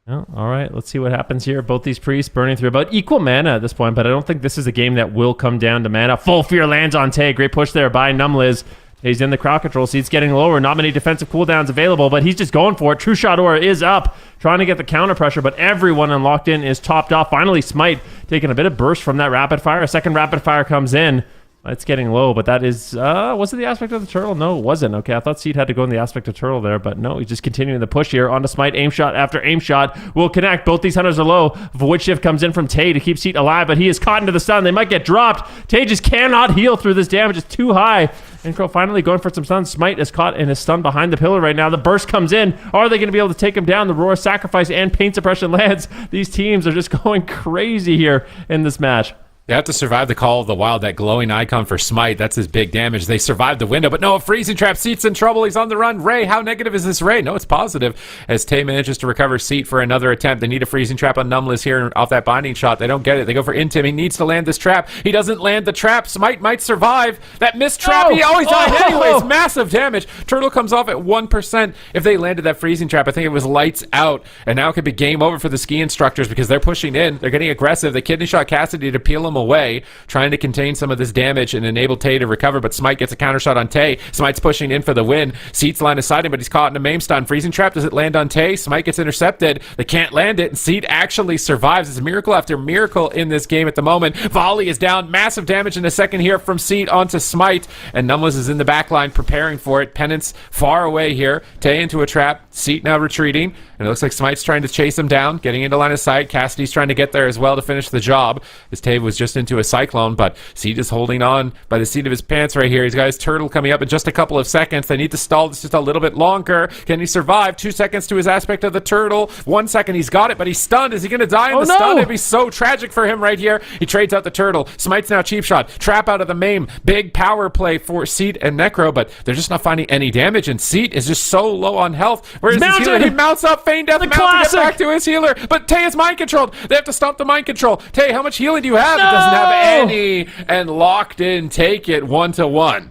Oh, all right, let's see what happens here. Both these priests burning through about equal mana at this point, but I don't think this is a game that will come down to mana. Full Fear lands on Tay. Great push there by Numliz. He's in the crowd control, so he's getting lower. Not many defensive cooldowns available, but he's just going for it. True Shot Aura is up, trying to get the counter pressure, but everyone unlocked in is topped off. Finally, Smite taking a bit of burst from that rapid fire. A second rapid fire comes in. It's getting low, but that is, was it the aspect of the turtle? No, it wasn't. Okay, I thought Seed had to go in the aspect of turtle there, but no, he's just continuing the push here. On to Smite, aim shot after aim shot will connect. Both these hunters are low. Void Shift comes in from Tay to keep Seed alive, but he is caught into the stun. They might get dropped. Tay just cannot heal through this damage. It's too high. And Crow finally going for some stun. Smite is caught in his stun behind the pillar right now. The burst comes in. Are they going to be able to take him down? The Roar Sacrifice and Pain Suppression lands. These teams are just going crazy here in this match. They have to survive the Call of the Wild, that glowing icon for Smite. That's his big damage. They survived the window, but no, a freezing trap. Seat's in trouble. He's on the run. Ray, how negative is this Ray? No, it's positive. As Tay manages to recover Seat for another attempt. They need a freezing trap on Numless here off that binding shot. They don't get it. They go for Intim. He needs to land this trap. He doesn't land the trap. Smite might survive. That missed trap. He always died anyways. Massive damage. Turtle comes off at 1%. If they landed that freezing trap, I think it was lights out. And now it could be game over for the ski instructors because they're pushing in. They're getting aggressive. They kidney shot Cassidy to peel him away, trying to contain some of this damage and enable Tay to recover, but Smite gets a counter shot on Tay. Smite's pushing in for the win. Seat's line aside him, but he's caught in a maim stun. Freezing trap, does it land on Tay? Smite gets intercepted. They can't land it, and Seat actually survives. It's miracle after miracle in this game at the moment. Volley is down. Massive damage in a second here from Seat onto Smite, and Numless is in the back line preparing for it. Penance far away here. Tay into a trap. Seat now retreating, and it looks like Smite's trying to chase him down, getting into line of sight. Cassidy's trying to get there as well to finish the job, as Tay was just into a Cyclone, but Seed is holding on by the seat of his pants right here. He's got his turtle coming up in just a couple of seconds. They need to stall this just a little bit longer. Can he survive? 2 seconds to his aspect of the turtle. 1 second, he's got it, but he's stunned. Is he going to die in the stun? It'd be so tragic for him right here. He trades out the turtle. Smite's now cheap shot. Trap out of the maim. Big power play for Seed and Necro, but they're just not finding any damage, and Seed is just so low on health. Where is his healer? He mounts up, feign death, mount to get back to his healer, but Tay is mind controlled. They have to stop the mind control. Tay, how much healing do you have? It doesn't have any, and locked in, take it 1-1.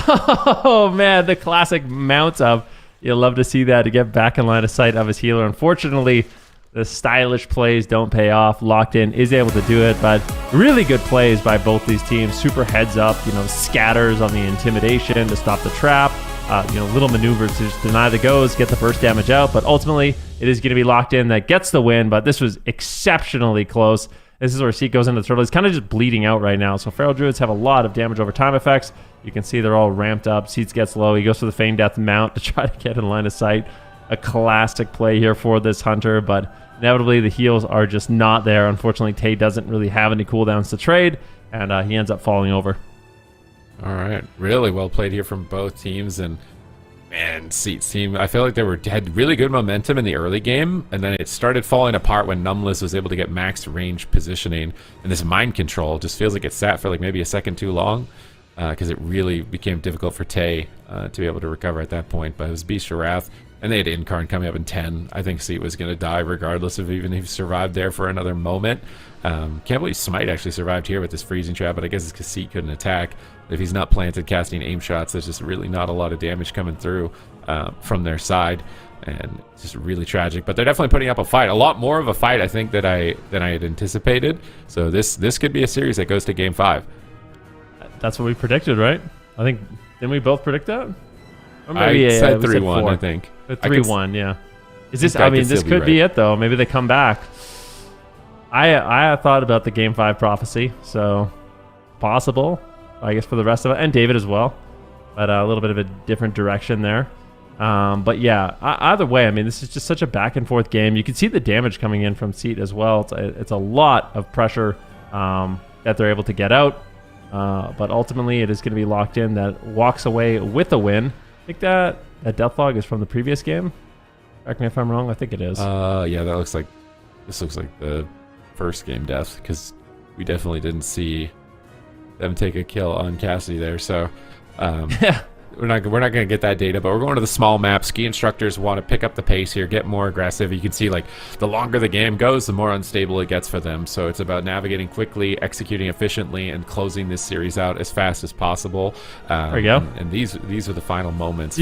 Oh man, the classic mounts up. You'll love to see that to get back in line of sight of his healer. Unfortunately, the stylish plays don't pay off. Locked in is able to do it, but really good plays by both these teams. Super heads up, scatters on the intimidation to stop the trap. Little maneuvers to just deny the goes, get the burst damage out, but ultimately it is going to be locked in that gets the win, but this was exceptionally close. This is where Seat goes into the turtle. He's kind of just bleeding out right now. So Feral Druids have a lot of damage over time effects. You can see they're all ramped up. Seat gets low. He goes for the Feign Death mount to try to get in line of sight. A classic play here for this hunter, but inevitably the heals are just not there. Unfortunately, Tay doesn't really have any cooldowns to trade, and he ends up falling over. All right, really well played here from both teams, and man, Seat's team, I feel like they had really good momentum in the early game, and then it started falling apart when Numless was able to get max range positioning, and this mind control just feels like it sat for like maybe a second too long, because it really became difficult for Tay to be able to recover at that point. But it was Beast of Wrath, and they had Incarn coming up in 10. I think Seat was going to die regardless of even if he survived there for another moment. Can't believe Smite actually survived here with this freezing trap, but I guess it's because Seat couldn't attack. If he's not planted casting aim shots, there's just really not a lot of damage coming through from their side, and it's just really tragic. But they're definitely putting up a fight, a lot more of a fight, I think, than I had anticipated. So this could be a series that goes to Game 5. That's what we predicted, right? I think, didn't we both predict that? Or maybe, I said 3-1, I think. 3-1, yeah. Is this? I mean, this could be it though. Maybe they come back. I thought about the Game 5 prophecy, so possible, I guess, for the rest of it, and David as well, but a little bit of a different direction there. But yeah, either way, I mean, this is just such a back and forth game. You can see the damage coming in from Seat as well. It's a lot of pressure that they're able to get out. But ultimately, it is going to be Locked In that walks away with a win. I think that deathlog is from the previous game. Correct me if I'm wrong. I think it is. Yeah, this looks like the first game death, because we definitely didn't see them take a kill on Cassidy there. So we're not going to get that data, but we're going to the small map. Ski instructors want to pick up the pace here, get more aggressive. You can see, like, the longer the game goes, the more unstable it gets for them. So it's about navigating quickly, executing efficiently, and closing this series out as fast as possible. There you go. And these are the final moments.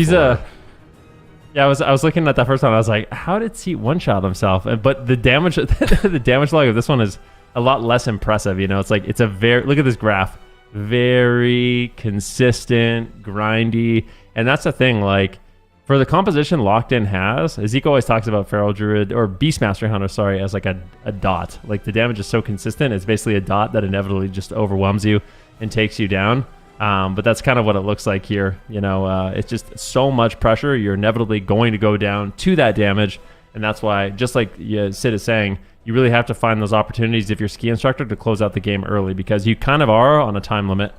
Yeah, I was looking at that first one. I was like, how did Seat one-shot himself? But the damage the damage log of this one is a lot less impressive. You know, it's a very, look at this graph, very consistent, grindy, and that's the thing. Like, for the composition Locked In has, Zeke always talks about Feral Druid or Beastmaster Hunter, sorry, as like a dot. Like, the damage is so consistent, it's basically a dot that inevitably just overwhelms you and takes you down. But that's kind of what it looks like here. You know, it's just so much pressure. You're inevitably going to go down to that damage. And that's why, just like Sid is saying, you really have to find those opportunities if you're ski instructor to close out the game early, because you kind of are on a time limit.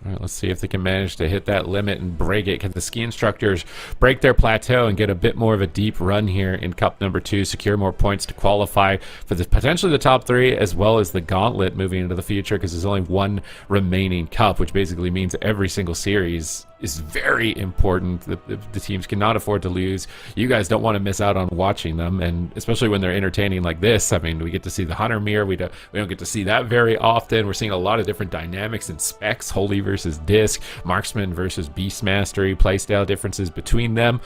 All right, let's see if they can manage to hit that limit and break it. Can the ski instructors break their plateau and get a bit more of a deep run here in Cup number 2, secure more points to qualify for potentially the top 3, as well as the gauntlet moving into the future, because there's only one remaining cup, which basically means every single series is very important. The teams cannot afford to lose. You guys don't want to miss out on watching them, and especially when they're entertaining like this. I mean, we get to see the Hunter Mirror. We don't get to see that very often. We're seeing a lot of different dynamics and specs, Holy versus Disc, Marksman versus Beast Mastery, playstyle differences between them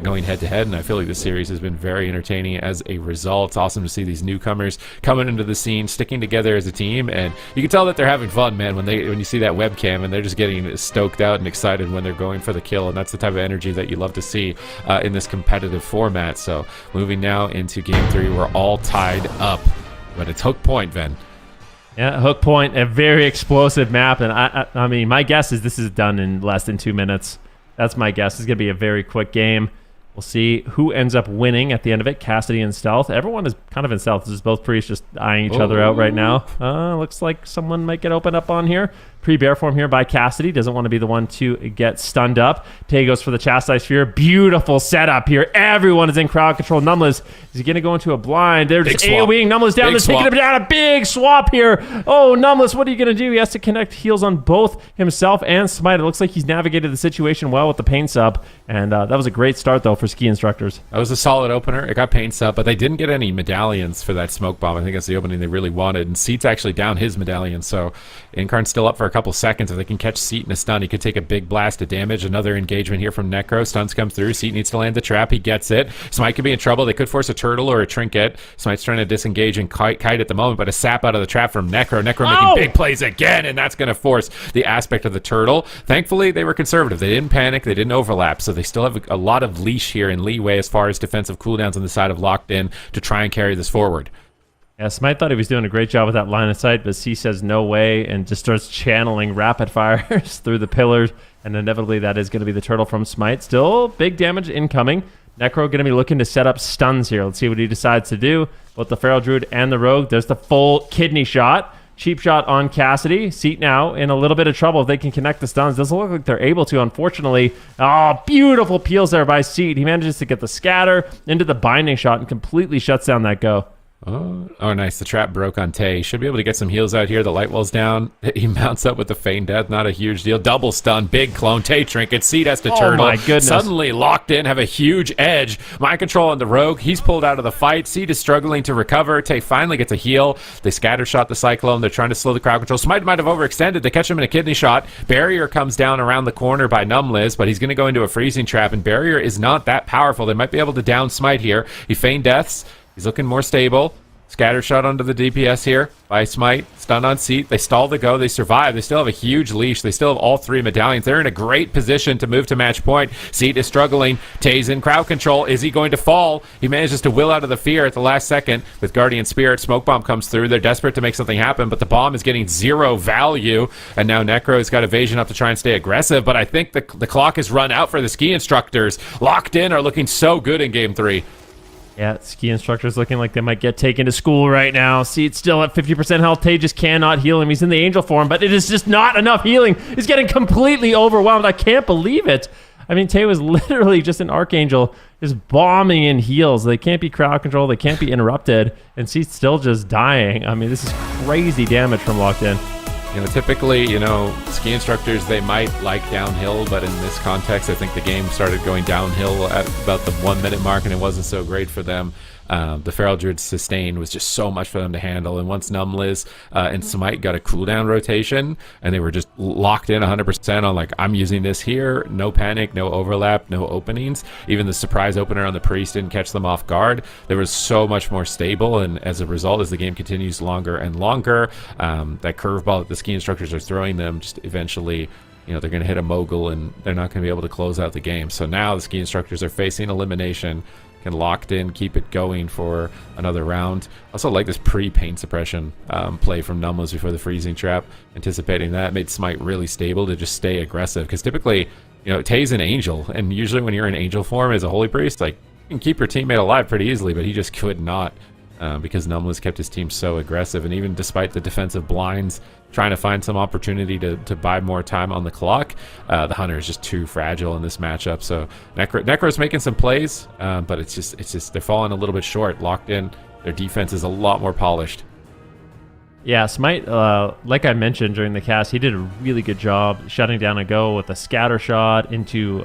going head to head, and I feel like this series has been very entertaining as a result. It's awesome to see these newcomers coming into the scene, sticking together as a team, and you can tell that they're having fun, man, when you see that webcam, and they're just getting stoked out and excited when they're going for the kill, and that's the type of energy that you love to see in this competitive format. So moving now into game 3, we're all tied up, but it's Hook Point, Ven. Yeah, Hook Point, a very explosive map, and I mean, my guess is this is done in less than 2 minutes. That's my guess. It's going to be a very quick game. We'll see who ends up winning at the end of it. Cassidy and Stealth. Everyone is kind of in Stealth. This is both priests just eyeing each other out right now. Looks like someone might get opened up on here. Pre-bear form here by Cassidy. Doesn't want to be the one to get stunned up. Tay goes for the Chastise Sphere. Beautiful setup here. Everyone is in crowd control. Numbless is going to go into a blind. They're just AoEing Numbless down. They're taking him down. A big swap here. Oh, Numbless, what are you going to do? He has to connect heals on both himself and Smite. It looks like he's navigated the situation well with the pain sub. And that was a great start, though, for ski instructors. That was a solid opener. It got pain sub, but they didn't get any medallions for that smoke bomb. I think that's the opening they really wanted. And Seat's actually down his medallion, so Incarn's still up for a couple seconds. If they can catch Seat in a stun, he could take a big blast of damage. Another engagement here from Necro. Stuns come through. Seat needs to land the trap. He gets it. Smite could be in trouble. They could force a turtle or a trinket. Smite's trying to disengage and kite at the moment, but a sap out of the trap from Necro. Necro making big plays again, and that's going to force the aspect of the turtle. Thankfully, they were conservative. They didn't panic. They didn't overlap, so they still have a lot of leash here and leeway as far as defensive cooldowns on the side of Locked In to try and carry this forward. Yeah, Smite thought he was doing a great job with that line of sight, but C says no way and just starts channeling rapid fires through the pillars, and inevitably that is going to be the turtle from Smite. Still big damage incoming. Necro going to be looking to set up stuns here. Let's see what he decides to do. Both the Feral Druid and the Rogue. There's the full kidney shot. Cheap shot on Cassidy. Seat now in a little bit of trouble if they can connect the stuns. Doesn't look like they're able to, unfortunately. Oh, beautiful peels there by Seat. He manages to get the scatter into the binding shot and completely shuts down that go. Oh, nice. The trap broke on Tay. Should be able to get some heals out here. The light wall's down. He mounts up with the feign death. Not a huge deal. Double stun. Big clone. Tay trinket. Seat has to turtle. Oh, my goodness. Suddenly Locked In have a huge edge. Mind control on the Rogue. He's pulled out of the fight. Seat is struggling to recover. Tay finally gets a heal. They scatter shot the Cyclone. They're trying to slow the crowd control. Smite might have overextended. They catch him in a kidney shot. Barrier comes down around the corner by Numbliz, but he's going to go into a freezing trap, and Barrier is not that powerful. They might be able to down Smite here. He feign deaths. He's looking more stable. Scatter shot onto the DPS here by Smite. Stun on Seat. They stall the go. They survive. They still have a huge leash. They still have all 3 medallions. They're in a great position to move to match point. Seat is struggling. Tay's in crowd control. Is he going to fall? He manages to will out of the fear at the last second with Guardian Spirit. Smoke bomb comes through. They're desperate to make something happen, but the bomb is getting 0 value. And now Necro's got evasion up to try and stay aggressive, but I think the clock has run out for the ski instructors. Locked In are looking so good in game 3. Yeah, ski instructor's looking like they might get taken to school right now. See, it's still at 50% health. Tay just cannot heal him. He's in the angel form, but it is just not enough healing. He's getting completely overwhelmed. I can't believe it. I mean, Tay was literally just an archangel, just bombing in heals. They can't be crowd control. They can't be interrupted. And she's still just dying. I mean, this is crazy damage from Locked In. You know, typically, you know, ski instructors, they might like downhill, but in this context, I think the game started going downhill at about the 1 minute mark, and it wasn't so great for them. The Feral Druid's sustain was just so much for them to handle, and once Numliz and Smite got a cooldown rotation, and they were just locked in 100% on, like, I'm using this here, no panic, no overlap, no openings. Even the surprise opener on the Priest didn't catch them off guard. They were so much more stable, and as a result, as the game continues longer and longer, that curveball that the ski instructors are throwing them, just eventually, you know, they're going to hit a mogul, and they're not going to be able to close out the game. So now the ski instructors are facing elimination, can Locked In keep it going for another round. Also like this pre-pain suppression play from Numliz before the freezing trap. Anticipating that made Smite really stable to just stay aggressive, because typically, you know, Tay's an angel, and usually when you're in angel form as a holy priest, like, you can keep your teammate alive pretty easily, but he just could not, because Numliz kept his team so aggressive. And even despite the defensive blinds trying to find some opportunity to buy more time on the clock, the Hunter is just too fragile in this matchup. So Necro's making some plays, but it's just they're falling a little bit short. Locked In, their defense is a lot more polished. Yeah, Smite, like I mentioned during the cast, he did a really good job shutting down a go with a scatter shot into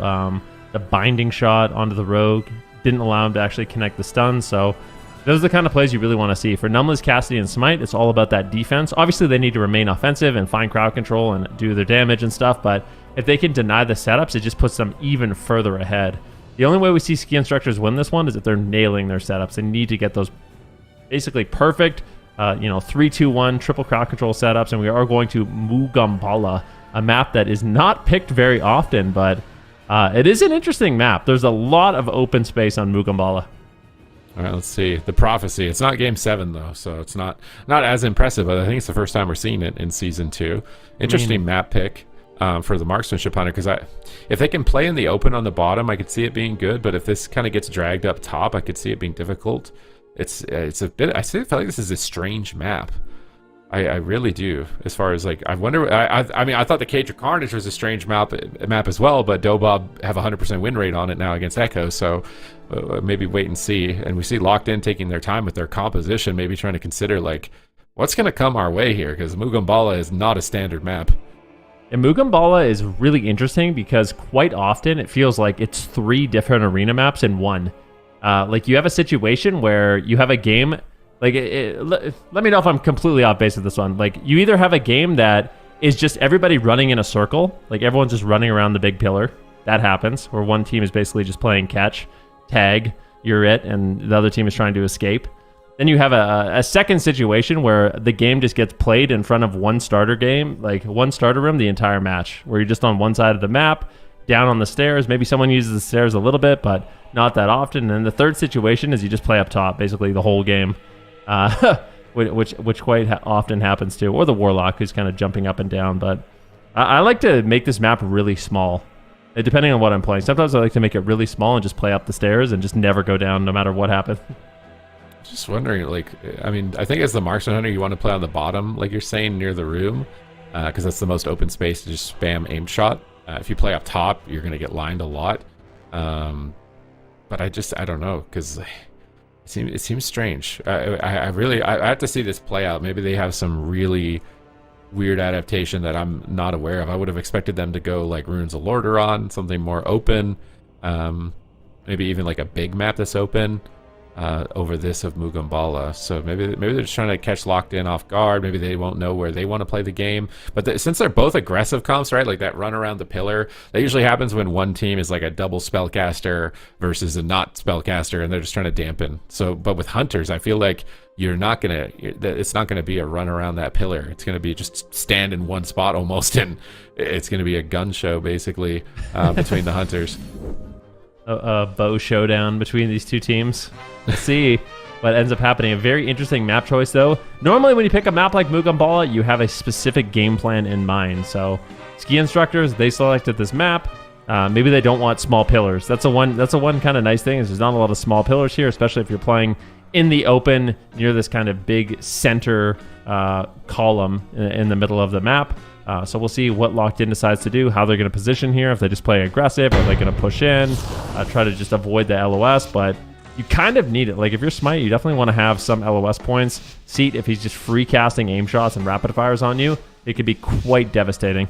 the binding shot onto the rogue. Didn't allow him to actually connect the stun, so those are the kind of plays you really want to see. For Numliz, Cassidy, and Smite, it's all about that defense. Obviously, they need to remain offensive and find crowd control and do their damage and stuff, but if they can deny the setups, it just puts them even further ahead. The only way we see ski instructors win this one is if they're nailing their setups. They need to get those basically perfect, 3-2-1 triple crowd control setups, and we are going to Mugambala, a map that is not picked very often, but it is an interesting map. There's a lot of open space on Mugambala. All right, let's see. The Prophecy. It's not Game 7, though, so it's not as impressive, but I think it's the first time we're seeing it in Season 2. Interesting map pick for the Marksmanship Hunter, because if they can play in the open on the bottom, I could see it being good, but if this kind of gets dragged up top, I could see it being difficult. It's a bit... I feel like this is a strange map. I really do. As far as, like, I wonder... I mean, I thought the Cage of Carnage was a strange map as well, but DOBOB have a 100% win rate on it now against Echo, so maybe wait and see. And we see Locked In taking their time with their composition, maybe trying to consider, like, what's going to come our way here, because Mugambala is not a standard map. And Mugambala is really interesting because quite often it feels like it's 3 different arena maps in one. Like, you have a situation where you have a game... Like, let me know if I'm completely off base with this one. Like, you either have a game that is just everybody running in a circle, like everyone's just running around the big pillar. That happens, where one team is basically just playing catch, tag, you're it, and the other team is trying to escape. Then you have a second situation where the game just gets played in front of one starter game, like one starter room the entire match, where you're just on one side of the map, down on the stairs. Maybe someone uses the stairs a little bit, but not that often. And then the third situation is you just play up top, basically the whole game. Which quite often happens too, or the Warlock who's kind of jumping up and down. But I like to make this map really small, depending on what I'm playing. Sometimes I like to make it really small and just play up the stairs and just never go down no matter what happens. Just wondering, like, I mean, I think as the Marksman Hunter, you want to play on the bottom, like you're saying, near the room, because that's the most open space to just spam aim shot. If you play up top, you're going to get lined a lot. But I don't know, because... It seems strange. I have to see this play out. Maybe they have some really weird adaptation that I'm not aware of. I would have expected them to go like Runes of Lordaeron, something more open. Maybe even like a big map that's open over this of Mugambala. So maybe they're just trying to catch Locked In off guard. Maybe they won't know where they want to play the game. But since they're both aggressive comps, right? Like that run around the pillar, that usually happens when one team is like a double spellcaster versus a not spellcaster, and they're just trying to dampen. So, but with Hunters, I feel like it's not gonna be a run around that pillar. It's gonna be just stand in one spot almost, and it's gonna be a gun show basically between the Hunters. A bow showdown between these two teams. Let's see what ends up happening. A very interesting map choice, though. Normally, when you pick a map like Mugambala, you have a specific game plan in mind. So, ski instructors, they selected this map. Maybe they don't want small pillars. That's a one kind of nice thing is there's not a lot of small pillars here, especially if you're playing in the open near this kind of big center column in the middle of the map. So we'll see what Locked In decides to do, how they're going to position here, if they just play aggressive, or they're going to push in, try to just avoid the LOS, but you kind of need it. Like, if you're Smite, you definitely want to have some LOS points. Seat, if he's just free casting aim shots and rapid fires on you, it could be quite devastating.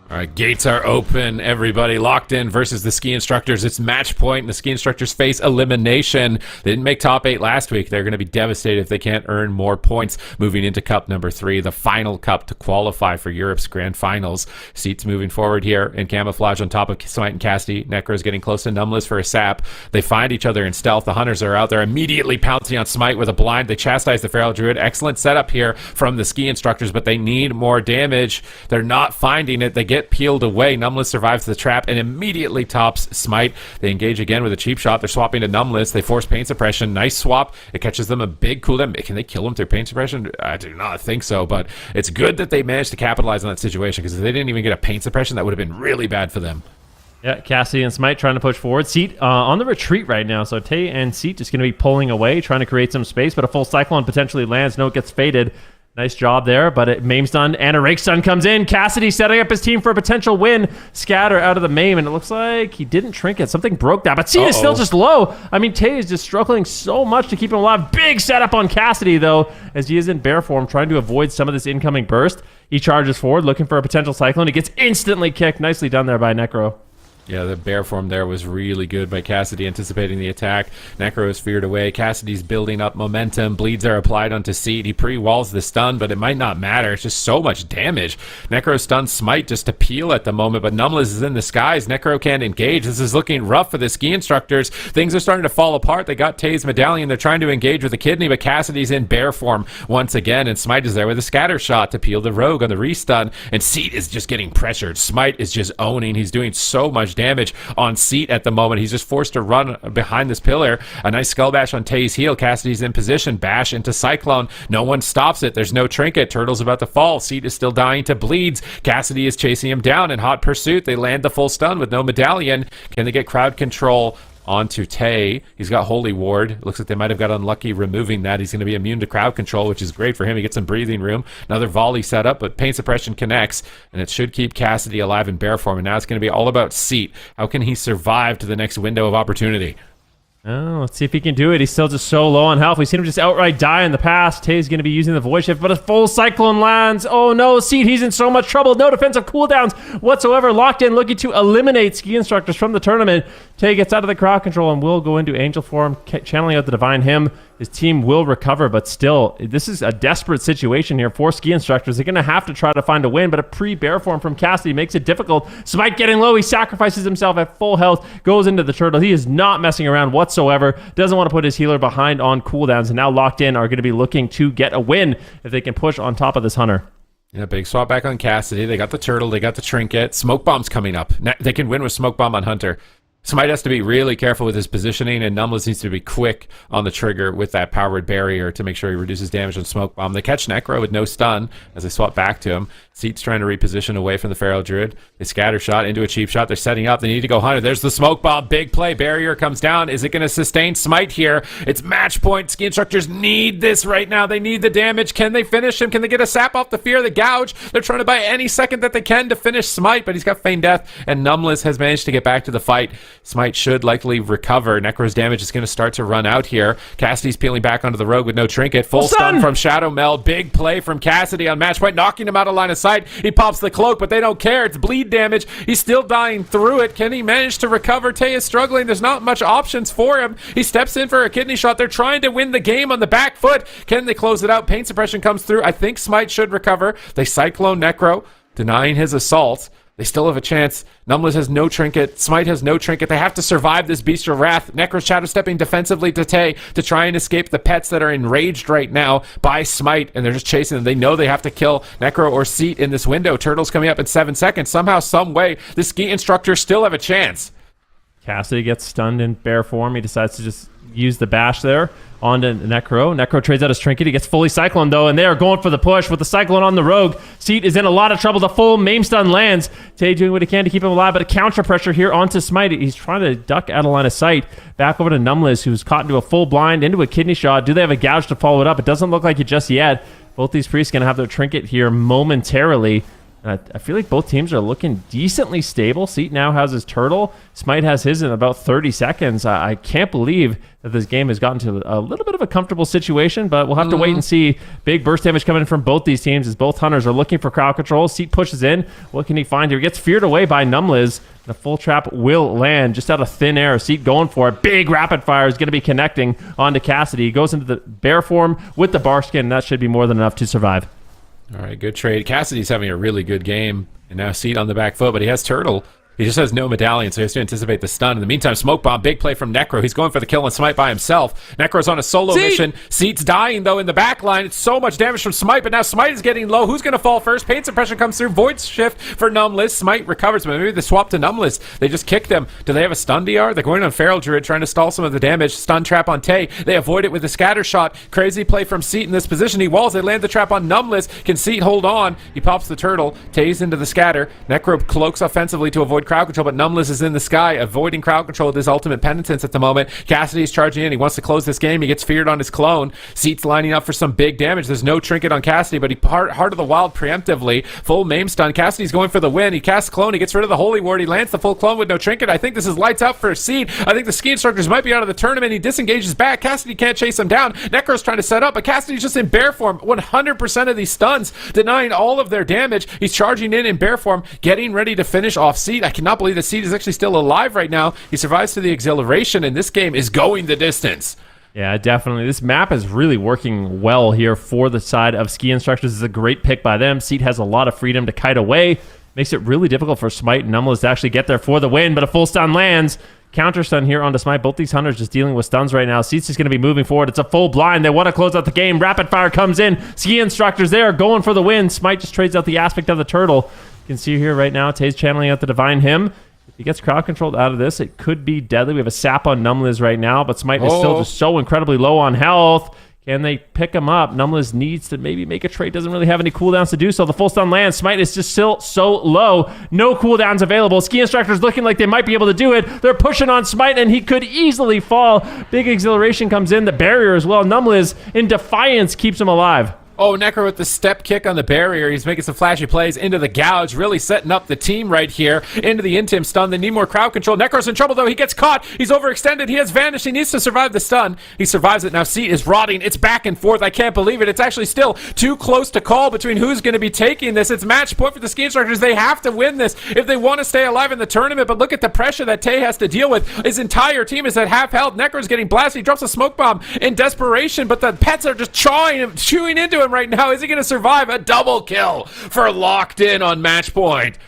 All right, gates are open. Everybody Locked In versus the ski instructors. It's match point, and the ski instructors face elimination. They didn't make top 8 last week. They're going to be devastated if they can't earn more points moving into cup number 3, the final cup to qualify for Europe's grand finals. Seats moving forward here in camouflage on top of Smite and Cassidy. Necro is getting close to Numbless for a sap. They find each other in stealth. The hunters are out there immediately pouncing on Smite with a blind. They chastise the Feral Druid. Excellent setup here from the ski instructors, but they need more damage. They're not finding it. They get peeled away. Numbless survives the trap and immediately tops Smite. They engage again with a cheap shot. They're swapping to Numbless. They force pain suppression. Nice swap. It catches them a big cooldown. Can they kill him through pain suppression? I do not think so, but it's good that they managed to capitalize on that situation, because if they didn't even get a pain suppression, that would have been really bad for them. Yeah, Cassidy and Smite trying to push forward. Seat on the retreat right now, so Tay and Seat just going to be pulling away, trying to create some space, but a full Cyclone potentially lands. No, it gets faded. Nice job there, but it Mame stun and a Rake stun comes in. Cassidy setting up his team for a potential win. Scatter out of the Mame, and it looks like he didn't trinket. Something broke that, but Seed is still just low. I mean, Tay is just struggling so much to keep him alive. Big setup on Cassidy, though, as he is in bear form, trying to avoid some of this incoming burst. He charges forward, looking for a potential Cyclone. He gets instantly kicked. Nicely done there by Necro. Yeah, the bear form there was really good by Cassidy, anticipating the attack. Necro is feared away. Cassidy's building up momentum. Bleeds are applied onto Seed. He pre-walls the stun, but it might not matter. It's just so much damage. Necro stuns Smite just to peel at the moment, but Numbless is in the skies. Necro can't engage. This is looking rough for the ski instructors. Things are starting to fall apart. They got Tay's medallion. They're trying to engage with the kidney, but Cassidy's in bear form once again, and Smite is there with a scatter shot to peel the rogue on the restun, and Seed is just getting pressured. Smite is just owning. He's doing so much damage on Seat at the moment. He's just forced to run behind this pillar. A nice skull bash on Tay's heel. Cassidy's in position. Bash into Cyclone. No one stops it. There's no trinket. Turtle's about to fall. Seat is still dying to bleeds. Cassidy is chasing him down in hot pursuit. They land the full stun with no medallion. Can they get crowd control onto Tay? He's got Holy Ward. Looks like they might have got unlucky removing that. He's going to be immune to crowd control, which is great for him. He gets some breathing room. Another volley set up, but pain suppression connects, and it should keep Cassidy alive in bear form. And now it's going to be all about Seat. How can he survive to the next window of opportunity? Oh, let's see if he can do it. He's still just so low on health. We've seen him just outright die in the past. Tay's going to be using the Void Shift, but a full Cyclone lands. Oh no, Seed, he's in so much trouble. No defensive cooldowns whatsoever. Locked In, looking to eliminate ski instructors from the tournament. Tay gets out of the crowd control and will go into Angel form, channeling out the Divine Hymn. His team will recover, but still, this is a desperate situation here for ski instructors. They're going to have to try to find a win, but a pre-bear form from Cassidy makes it difficult. Smite getting low. He sacrifices himself at full health, goes into the turtle. He is not messing around whatsoever. Doesn't want to put his healer behind on cooldowns, and now Locked In are going to be looking to get a win if they can push on top of this hunter. Yeah, big swap back on Cassidy. They got the turtle. They got the trinket. Smoke bomb's coming up. They can win with smoke bomb on Hunter. Smite has to be really careful with his positioning, and Numbless needs to be quick on the trigger with that powered barrier to make sure he reduces damage on Smoke Bomb. They catch Necro with no stun as they swap back to him. Seat's trying to reposition away from the Feral Druid. They scatter shot into a cheap shot. They're setting up. They need to go Hunter. There's the Smoke Bomb. Big play. Barrier comes down. Is it going to sustain Smite here? It's match point. Ski instructors need this right now. They need the damage. Can they finish him? Can they get a sap off the Fear of the Gouge? They're trying to buy any second that they can to finish Smite, but he's got Feigned Death, and Numbless has managed to get back to the fight. Smite should likely recover. Necro's damage is going to start to run out here. Cassidy's peeling back onto the rogue with no trinket. Full stun from Shadow Meld. Big play from Cassidy on match point, knocking him out of line of sight. He pops the cloak, but they don't care. It's bleed damage. He's still dying through it. Can he manage to recover? Tay is struggling. There's not much options for him. He steps in for a kidney shot. They're trying to win the game on the back foot. Can they close it out? Pain suppression comes through. I think Smite should recover. They cyclone Necro, denying his assault. They still have a chance. Numbless has no trinket. Smite has no trinket. They have to survive this Bestial Wrath. Necro's shadow stepping defensively to Tay to try and escape the pets that are enraged right now by Smite, and they're just chasing them. They know they have to kill Necro or Seat in this window. Turtle's coming up in 7 seconds. Somehow, some way, the ski instructors still have a chance. Cassidy gets stunned in bear form. He decides to just use the bash there onto Necro. Necro trades out his trinket. He gets fully Cyclone, though, and they are going for the push with the Cyclone on the Rogue. Seat is in a lot of trouble. The full Maim Stun lands. Tay doing what he can to keep him alive, but a counter pressure here onto Smite. He's trying to duck out of line of sight. Back over to Numless, who's caught into a full blind, into a kidney shot. Do they have a gouge to follow it up? It doesn't look like it just yet. Both these priests going to have their trinket here momentarily. I feel like both teams are looking decently stable. Seat now has his turtle. Smite has his in about 30 seconds. I can't believe that this game has gotten to a little bit of a comfortable situation, but we'll have to wait and see. Big burst damage coming in from both these teams as both hunters are looking for crowd control. Seat pushes in. What can he find here? He gets feared away by Numliz. The full trap will land just out of thin air. Seat going for it. Big rapid fire is going to be connecting onto Cassidy. He goes into the bear form with the bar skin. That should be more than enough to survive. All right, good trade. Cassidy's having a really good game, and now Seat on the back foot, but he has Turtle. He just has no medallion, so he has to anticipate the stun. In the meantime, Smoke Bomb, big play from Necro. He's going for the kill on Smite by himself. Necro's on a solo mission. Seat's dying, though, in the back line. It's so much damage from Smite, but now Smite is getting low. Who's going to fall first? Pain Suppression comes through. Void Shift for Numless. Smite recovers, but maybe they swap to Numless. They just kicked them. Do they have a stun DR? They're going on Feral Druid, trying to stall some of the damage. Stun trap on Tay. They avoid it with a scatter shot. Crazy play from Seat in this position. He walls. They land the trap on Numless. Can Seat hold on? He pops the turtle. Tay's into the scatter. Necro cloaks offensively to avoid crowd control, but Numless is in the sky, avoiding crowd control with his ultimate penitence at the moment. Cassidy's charging in. He wants to close this game. He gets feared on his clone. Seat's lining up for some big damage. There's no trinket on Cassidy, but he Heart of the Wild preemptively. Full Maim Stun. Cassidy's going for the win. He casts clone. He gets rid of the Holy Ward. He lands the full clone with no trinket. I think this is lights out for Seat. I think the ski instructors might be out of the tournament. He disengages back. Cassidy can't chase him down. Necro's trying to set up, but Cassidy's just in bear form. 100% of these stuns, denying all of their damage. He's charging in bear form, getting ready to finish off Seat. I cannot believe that Seat is actually still alive right now. He survives to the exhilaration, and this game is going the distance. Yeah, definitely. This map is really working well here for the side of Ski Instructors. It's a great pick by them. Seat has a lot of freedom to kite away. Makes it really difficult for Smite and Numless to actually get there for the win, but a full stun lands. Counter stun here onto Smite. Both these hunters just dealing with stuns right now. Seat's just going to be moving forward. It's a full blind. They want to close out the game. Rapid fire comes in. Ski Instructors there going for the win. Smite just trades out the aspect of the turtle. You can see here right now, Tay's channeling out the Divine Hymn. If he gets crowd controlled out of this, it could be deadly. We have a sap on Numliz right now, but Smite is still just so incredibly low on health. Can they pick him up? Numliz needs to maybe make a trade. Doesn't really have any cooldowns to do so. The full stun lands. Smite is just still so low. No cooldowns available. Ski Instructors looking like they might be able to do it. They're pushing on Smite, and he could easily fall. Big exhilaration comes in. The barrier as well. Numliz, in defiance, keeps him alive. Oh, Necro with the step kick on the barrier. He's making some flashy plays into the gouge, really setting up the team right here. Into the Intim stun. They need more crowd control. Necro's in trouble, though. He gets caught. He's overextended. He has vanished. He needs to survive the stun. He survives it. Now Seat is rotting. It's back and forth. I can't believe it. It's actually still too close to call between who's going to be taking this. It's match point for the Ski Instructors. They have to win this if they want to stay alive in the tournament. But look at the pressure that Tay has to deal with. His entire team is at half health. Necro's getting blasted. He drops a smoke bomb in desperation, but the pets are just chewing into him right now. Is he going to survive? A double kill for Locked In on match point.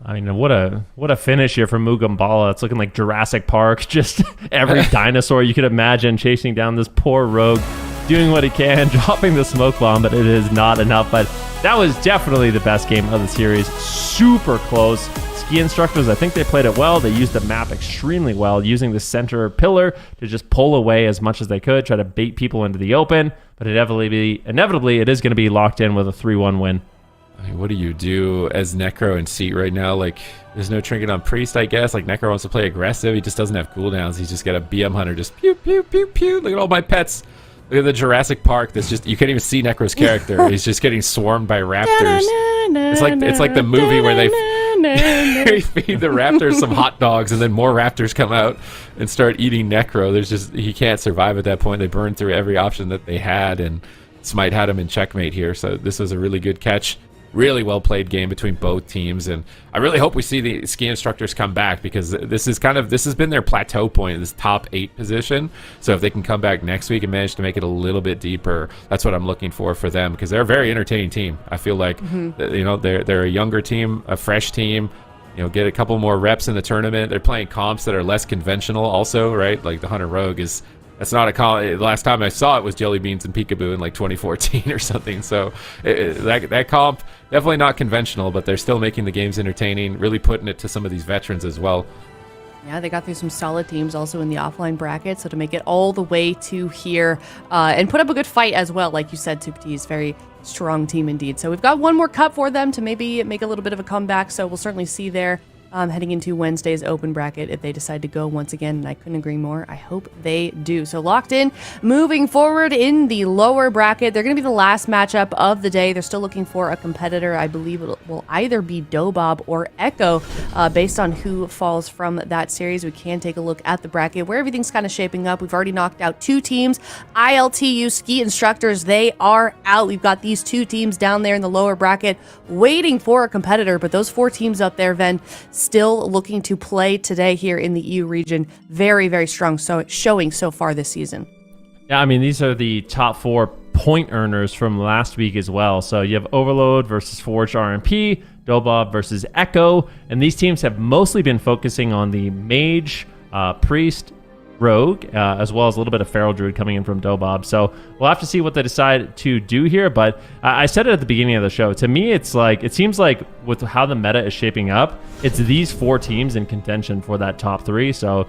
I mean, what a finish here from Mugambala. It's looking like Jurassic Park. Just every dinosaur you could imagine chasing down this poor rogue, doing what he can, dropping the smoke bomb, but it is not enough. But that was definitely the best game of the series. Super close. Ski Instructors, I think they played it well. They used the map extremely well, using the center pillar to just pull away as much as they could, try to bait people into the open. But inevitably, it is going to be Locked In with a 3-1 win. I mean, what do you do as Necro and Seat right now? Like, there's no trinket on Priest, I guess. Like, Necro wants to play aggressive. He just doesn't have cooldowns. He's just got a BM Hunter just pew, pew, pew, pew. Look at all my pets. Look at the Jurassic Park. That's just, you can't even see Necro's character. He's just getting swarmed by raptors. It's like the movie where they feed the raptors some hot dogs and then more raptors come out and start eating Necro. He can't survive at that point. They burned through every option that they had, and Smite had him in checkmate here. So this was a really good catch. Really well played game between both teams, and I really hope we see the Ski Instructors come back, because this has been their plateau point, this top 8 position. So if they can come back next week and manage to make it a little bit deeper, that's what I'm looking for them, because they're a very entertaining team. I feel like they're a younger team, a fresh team. Get a couple more reps in the tournament. They're playing comps that are less conventional, also, right? Like the Hunter Rogue is. That's not a comp. The last time I saw it was Jelly Beans and Peekaboo in like 2014 or something. So that comp, definitely not conventional, but they're still making the games entertaining, really putting it to some of these veterans as well. Yeah, they got through some solid teams also in the offline bracket. So to make it all the way to here and put up a good fight as well, like you said, Tupati is very strong team indeed. So we've got one more cup for them to maybe make a little bit of a comeback. So we'll certainly see there heading into Wednesday's open bracket if they decide to go once again. And I couldn't agree more. I hope they do. So locked in. Moving forward in the lower bracket, they're going to be the last matchup of the day. They're still looking for a competitor. I believe it will either be DOBOB or Echo based on who falls from that series. We can take a look at the bracket where everything's kind of shaping up. We've already knocked out 2 teams. ILTU ski instructors, they are out. We've got these 2 teams down there in the lower bracket waiting for a competitor, but those 4 teams up there, Ven, still looking to play today here in the EU region. Very, very strong showing so far this season. Yeah, I mean, these are the top 4 point earners from last week as well. So you have Overload versus Forged RMP, DOBOB versus Echo, and these teams have mostly been focusing on the Mage, Priest, Rogue, as well as a little bit of Feral Druid coming in from DOBOB. So we'll have to see what they decide to do here. But I said it at the beginning of the show. To me, it seems like with how the meta is shaping up, it's these 4 teams in contention for that top 3. So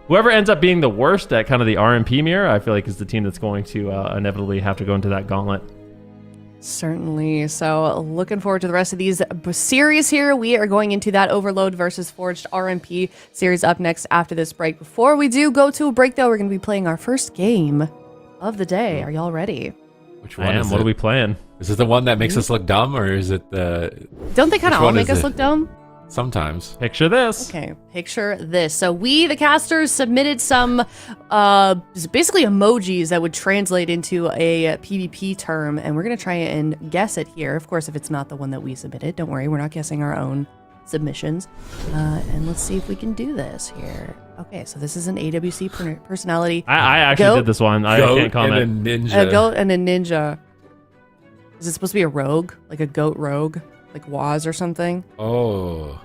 whoever ends up being the worst at kind of the RMP mirror, I feel like is the team that's going to inevitably have to go into that gauntlet. Certainly. So looking forward to the rest of these series here. We are going into that Overload versus Forged RMP series up next after this break. Before we do go to a break, though, we're going to be playing our first game of the day. Are y'all ready? Which one And is what it? are we playing? Is it the one that makes us look dumb, or is it the... Don't they kind of Which all one make is us it? look dumb? Sometimes. Picture this. Okay, picture this. So we, the casters, submitted some basically emojis that would translate into a PvP term, and we're going to try and guess it here. Of course, if it's not the one that we submitted, don't worry, we're not guessing our own submissions. And let's see if we can do this here. Okay, so this is an AWC personality. I actually Goat? did this one. I Goat can't comment. and a ninja. A goat and a ninja. Is it supposed to be a rogue? Like a goat rogue? Like Waz or something? Oh.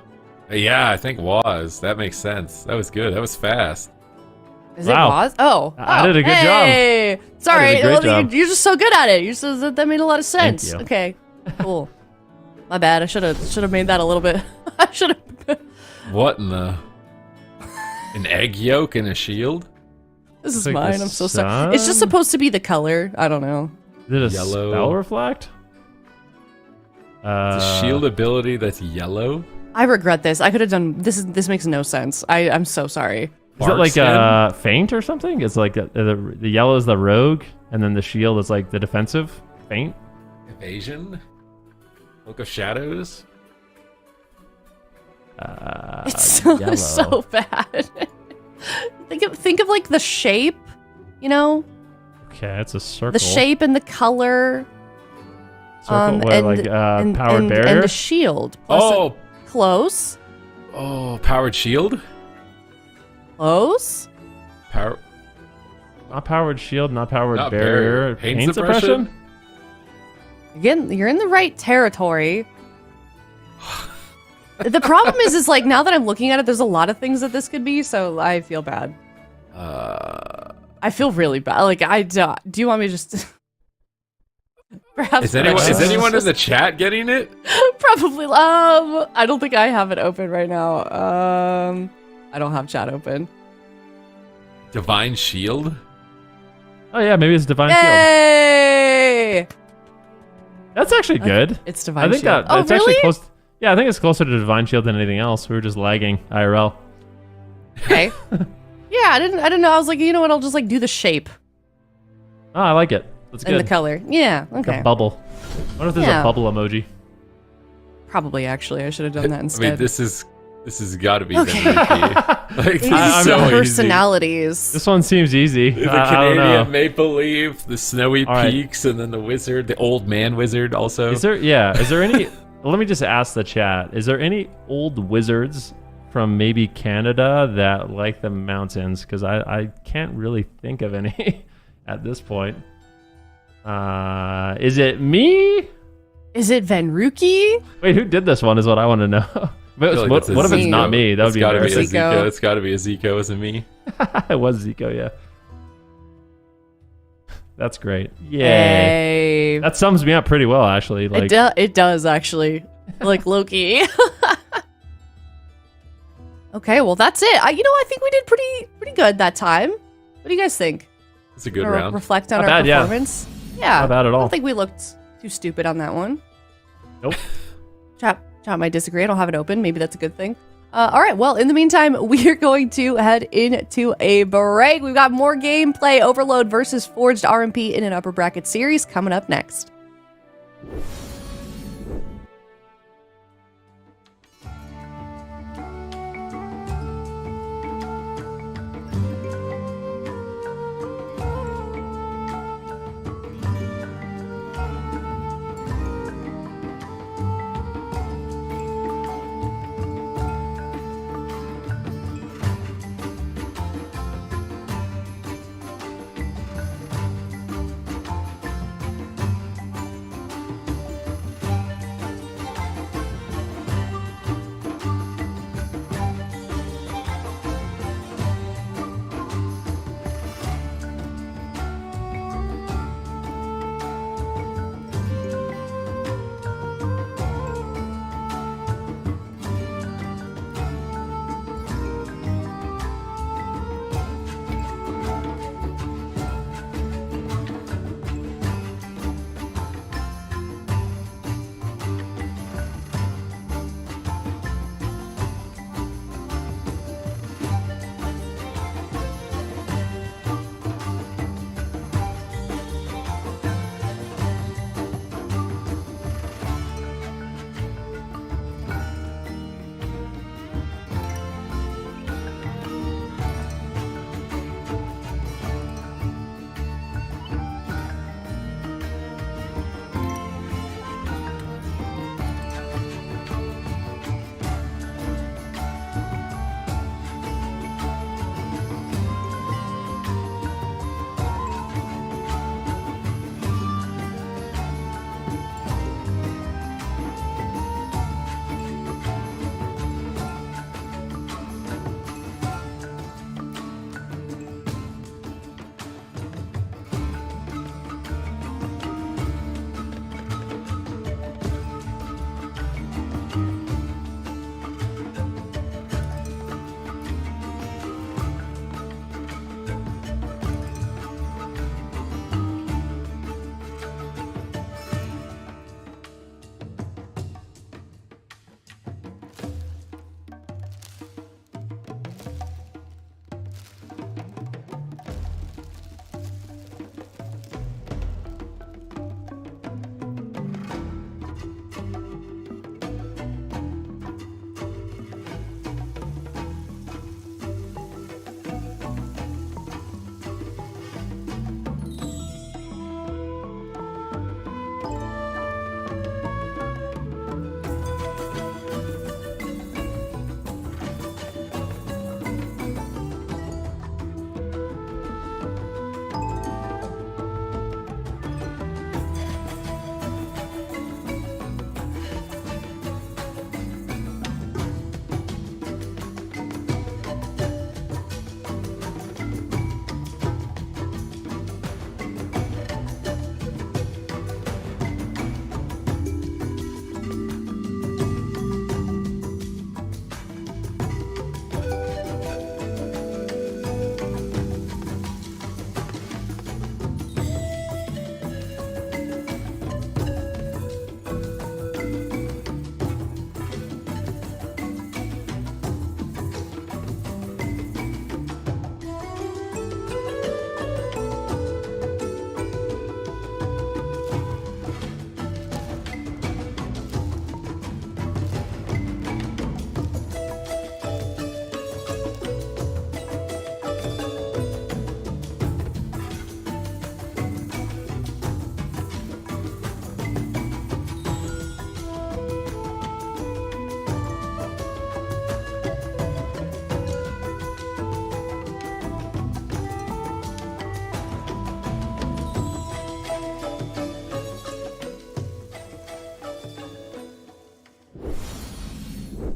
Yeah, I think was. That makes sense. That was good. That was fast. Is Wow. it Waz? Oh. I did a good job. Hey! Sorry, That is a great well, job. you're just so good at it. You're so, that made a lot of sense. you. Okay, cool. My bad. I should have made that a little bit. I should have. What in the... An egg yolk and a shield? This is Like the mine. I'm so sorry. It's just sun? supposed to be the color. I don't know. Is it a Yellow. spell reflect? It's a shield ability that's yellow. I regret this. I could have done this. This makes no sense. I'm so sorry. Is it like Barkskin? feint or something? It's like the yellow is the rogue, and then the shield is like the defensive feint. Evasion? Cloak of Shadows? It's so, yellow. so bad. think of like the shape, you know, Okay, it's a circle. the shape and the color. Circle, what, like powered barrier. and the shield. Plus Oh! close, Oh, powered shield? close. Power... Not powered shield, not powered Not barrier. barrier. Paint suppression? Again, you're in the right territory. The problem is like now that I'm looking at it, there's a lot of things that this could be, so I feel bad. I feel really bad. Like do you want me to just? Perhaps. Is anyone in the chat getting it? Probably. I don't think I have it open right now. I don't have chat open. Divine Shield? Oh yeah, maybe it's divine shield. Yay! That's actually good. It's divine I think shield. that's oh, actually really? close. Yeah, I think it's closer to divine shield than anything else. We were just lagging IRL. Okay. Yeah, I didn't know. I was like, you know what? I'll just like do the shape Oh, I like it. That's and good. the color. Yeah. Like Okay. a bubble. I wonder if there's Yeah. a bubble emoji. Probably actually, I should have done that I instead. mean, this has got to be Okay. MVP. Like, this These is so easy. personalities. This one seems easy. The I don't know. Canadian maple leaf, the snowy All right. peaks, and then the wizard, the old man wizard also. Is there any let me just ask the chat. Is there any old wizards from maybe Canada that like the mountains? Because I can't really think of any at this point. Is it me? Is it Venruki? Wait, who did this one is what I want to know. But I feel like what that's a if it's Zico. not me? That would It's be gotta be a embarrassing. Zico. Zico. It's got to be a Zico, isn't me? It was Zico, yeah. That's great. Yay. Hey. That sums me up pretty well, actually. Like, It does actually. Like Loki. Okay, well that's it. I think we did pretty good that time. What do you guys think? It's a good Wanna round. Reflect on Not our bad, yeah. performance. Yeah, Not bad at I all. don't think we looked too stupid on that one. Nope. Chat might disagree. I don't have it open. Maybe that's a good thing. All right. Well, in the meantime, we are going to head into a break. We've got more gameplay. Overload versus Forged RMP in an upper bracket series coming up next.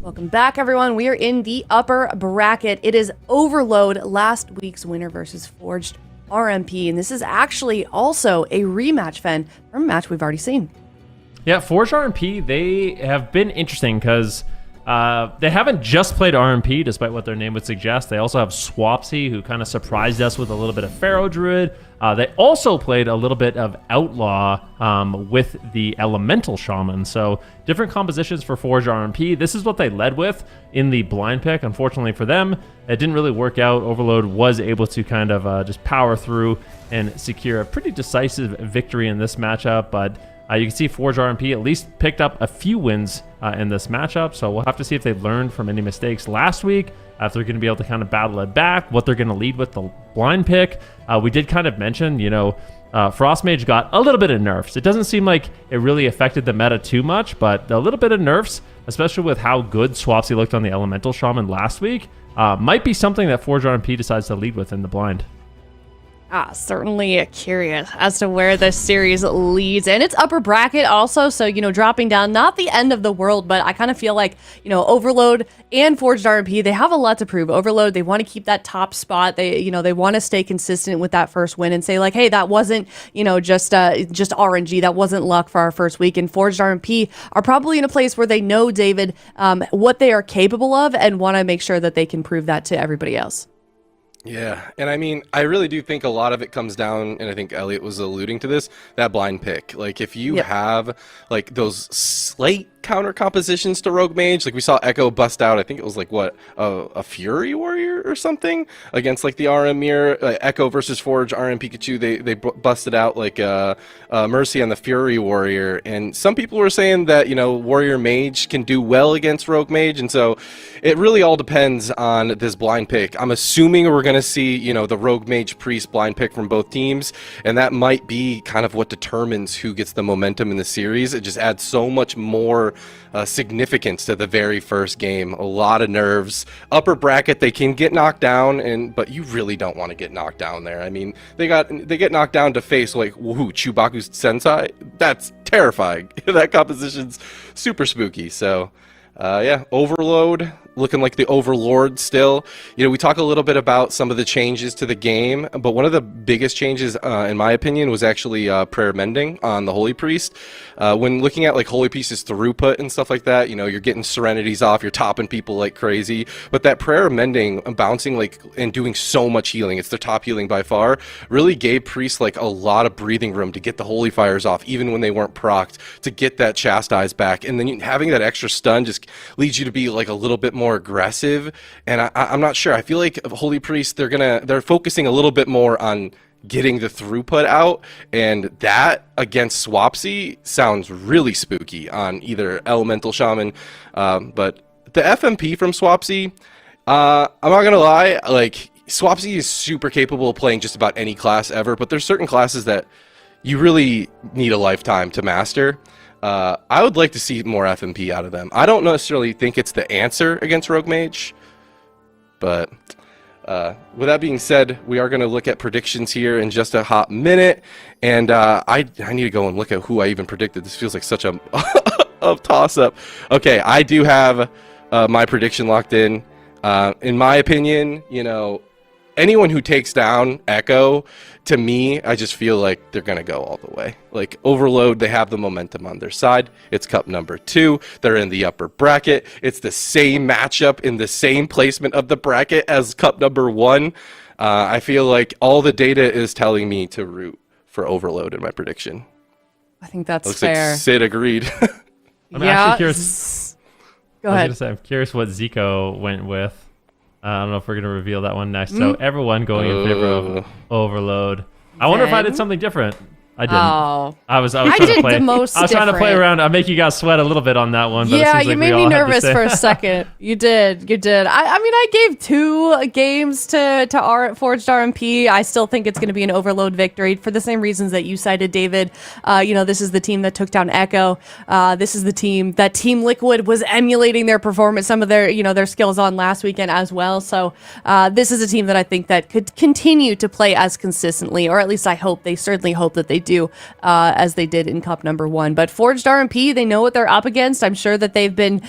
Welcome back, everyone. We are in the upper bracket. It is Overload, last week's winner versus Forged RMP, and this is actually also a rematch, Fen, from a match we've already seen. Yeah, Forged RMP, they have been interesting because They haven't just played RMP, despite what their name would suggest. They also have Swapsy, who kind of surprised us with a little bit of Pharaoh Druid. They also played a little bit of Outlaw with the Elemental Shaman. So different compositions for Forge RMP. This is what they led with in the blind pick. Unfortunately for them, it didn't really work out. Overload was able to kind of just power through and secure a pretty decisive victory in this matchup. But you can see Forge RMP at least picked up a few wins in this matchup. So we'll have to see if they learned from any mistakes last week, if they're going to be able to kind of battle it back, what they're going to lead with the blind pick. We did kind of mention, Frostmage got a little bit of nerfs. It doesn't seem like it really affected the meta too much, but a little bit of nerfs, especially with how good Swapsy looked on the Elemental Shaman last week, might be something that Forge RMP decides to lead with in the blind. Certainly curious as to where this series leads. And it's upper bracket also, so, dropping down, not the end of the world, but I kind of feel like, Overload and Forged RMP, they have a lot to prove. Overload, they want to keep that top spot. They want to stay consistent with that first win and say, like, hey, that wasn't, just RNG. That wasn't luck for our first week. And Forged RMP are probably in a place where they know, David, what they are capable of and want to make sure that they can prove that to everybody else. Yeah, and I mean, I really do think a lot of it comes down, and I think Elliot was alluding to this, that blind pick. Like, if you have, like, those slight counter compositions to Rogue Mage, like we saw Echo bust out, I think it was like, a Fury Warrior or something, against, like, the RM Mirror, Echo versus Forge, RMPCHKO, they busted out, like, Mercy on the Fury Warrior, and some people were saying that, Warrior Mage can do well against Rogue Mage, and so it really all depends on this blind pick. I'm assuming we're going to see, the Rogue Mage Priest blind pick from both teams, and that might be kind of what determines who gets the momentum in the series. It just adds so much more significance to the very first game. A lot of nerves. Upper bracket, they can get knocked down, but you really don't want to get knocked down there. I mean, they get knocked down to face, like, who, CHIBAKU's TENSEI? That's terrifying. That composition's super spooky. So Overload looking like the overlord still. We talk a little bit about some of the changes to the game, but one of the biggest changes, in my opinion, was actually prayer mending on the Holy Priest. When looking at, like, Holy Priest's throughput and stuff like that, you're getting serenities off, you're topping people like crazy, but that prayer mending, bouncing, like, and doing so much healing, it's their top healing by far, really gave Priest, like, a lot of breathing room to get the Holy Fires off, even when they weren't procced, to get that Chastise back, and then having that extra stun just leads you to be, like, a little bit more aggressive. And I'm not sure, I feel like Holy Priest, they're focusing a little bit more on getting the throughput out, and that against Swapsy sounds really spooky on either Elemental Shaman, but the FMP from Swapsy, I'm not gonna lie, like, Swapsy is super capable of playing just about any class ever, but there's certain classes that you really need a lifetime to master. I would like to see more FMP out of them. I don't necessarily think it's the answer against Rogue Mage, but with that being said, we are going to look at predictions here in just a hot minute, and I need to go and look at who I even predicted. This feels like such a toss-up. Okay, I do have my prediction locked in. In my opinion, anyone who takes down Echo, to me, I just feel like they're going to go all the way. Like, Overload, they have the momentum on their side. It's cup number 2. They're in the upper bracket. It's the same matchup in the same placement of the bracket as cup number 1. I feel like all the data is telling me to root for Overload in my prediction. I think that's Looks fair. like Sid agreed. I'm actually curious. Go ahead. I'm curious what Zico went with. I don't know if we're going to reveal that one next. So everyone going in favor of Overload. I wonder if I did something different. I didn't. Oh. I was trying did to play. the most I was trying to play different. around. I make you guys sweat a little bit on that one. But it Yeah, seems you like made we me all had the nervous same- for a second. You did. I mean, I gave 2 games to Forged RMP. I still think it's going to be an Overload victory for the same reasons that you cited, David. This is the team that took down Echo. This is the team that Team Liquid was emulating their performance, some of their, their skills on last weekend as well. So this is a team that I think that could continue to play as consistently, or at least I hope, they certainly hope that they do as they did in Cup number 1. But Forged RMP, they know what they're up against. I'm sure that they've been,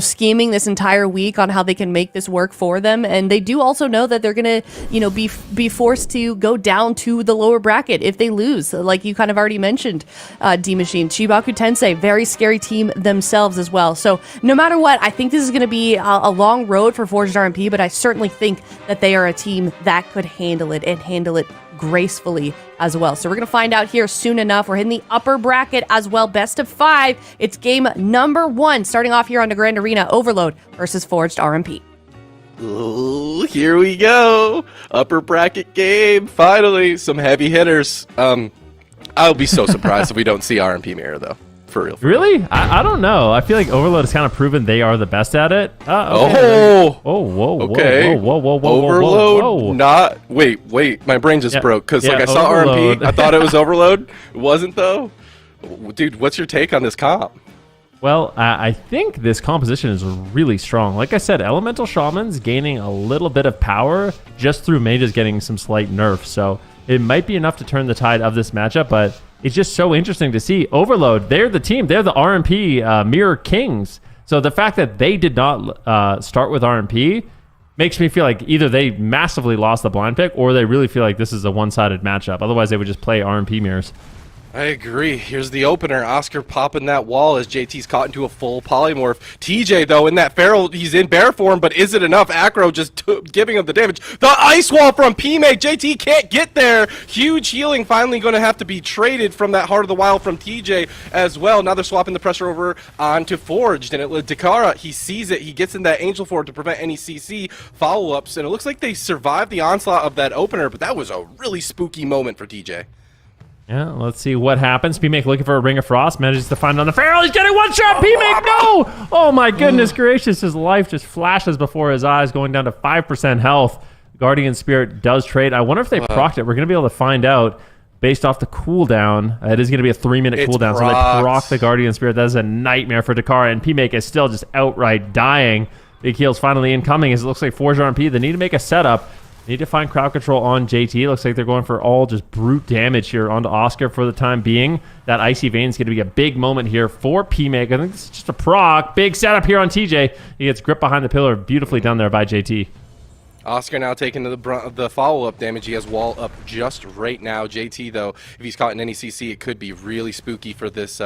scheming this entire week on how they can make this work for them. And they do also know that they're going to, be forced to go down to the lower bracket if they lose, like you kind of already mentioned, D-Machine. CHIBAKU TENSEI, very scary team themselves as well. So no matter what, I think this is going to be a long road for Forged RMP, but I certainly think that they are a team that could handle it and handle it gracefully as well. So we're going to find out here soon enough. We're hitting the upper bracket as well. Best of 5. It's game number 1, starting off here on the Grand Arena. Overload versus Forged RMP. Ooh, here we go. Upper bracket game. Finally, some heavy hitters. I'll be so surprised if we don't see RMP Mirror, though. For real. Really? I don't know. I feel like Overload has kind of proven they are the best at it. Okay. Okay. Whoa. Overload. Not. Wait. My brain just broke because I saw Overload. RMP. I thought it was Overload. It wasn't though. Dude, what's your take on this comp? Well, I think this composition is really strong. Like I said, Elemental Shaman's gaining a little bit of power just through mages getting some slight nerfs. So it might be enough to turn the tide of this matchup, but it's just so interesting to see. Overload, they're the team. They're the RMP Mirror Kings. So the fact that they did not start with RMP makes me feel like either they massively lost the blind pick or they really feel like this is a one-sided matchup. Otherwise, they would just play RMP Mirrors. I agree. Here's the opener. Oscar popping that wall as JT's caught into a full polymorph. TJ, though, in that feral, he's in bear form, but is it enough? Acro just giving him the damage. The ice wall from PMake. JT can't get there. Huge healing finally going to have to be traded from that Heart of the Wild from TJ as well. Now they're swapping the pressure over onto Forged, and Dakara, he sees it. He gets in that Angel Forward to prevent any CC follow-ups, and it looks like they survived the onslaught of that opener, but that was a really spooky moment for TJ. Yeah, let's see what happens. PMake looking for a Ring of Frost, manages to find it on the Feral. He's getting one shot. PMake, no! Oh my goodness gracious, his life just flashes before his eyes, going down to 5% health. Guardian Spirit does trade. I wonder if they procced it. We're going to be able to find out based off the cooldown. It is going to be a 3-minute cooldown, so they proc the Guardian Spirit. That is a nightmare for Dakara, and PMake is still just outright dying. Big heal's finally incoming as it looks like Forge RMP. They need to make a setup. Need to find crowd control on JT. Looks like they're going for all just brute damage here onto Oscar for the time being. That Icy Vein is going to be a big moment here for PMake. I think this is just a proc. Big setup here on TJ. He gets gripped behind the pillar beautifully done there by JT. Oscar now taking the brunt of the follow-up damage. He has wall up just right now. JT, though, if he's caught in any CC, it could be really spooky for this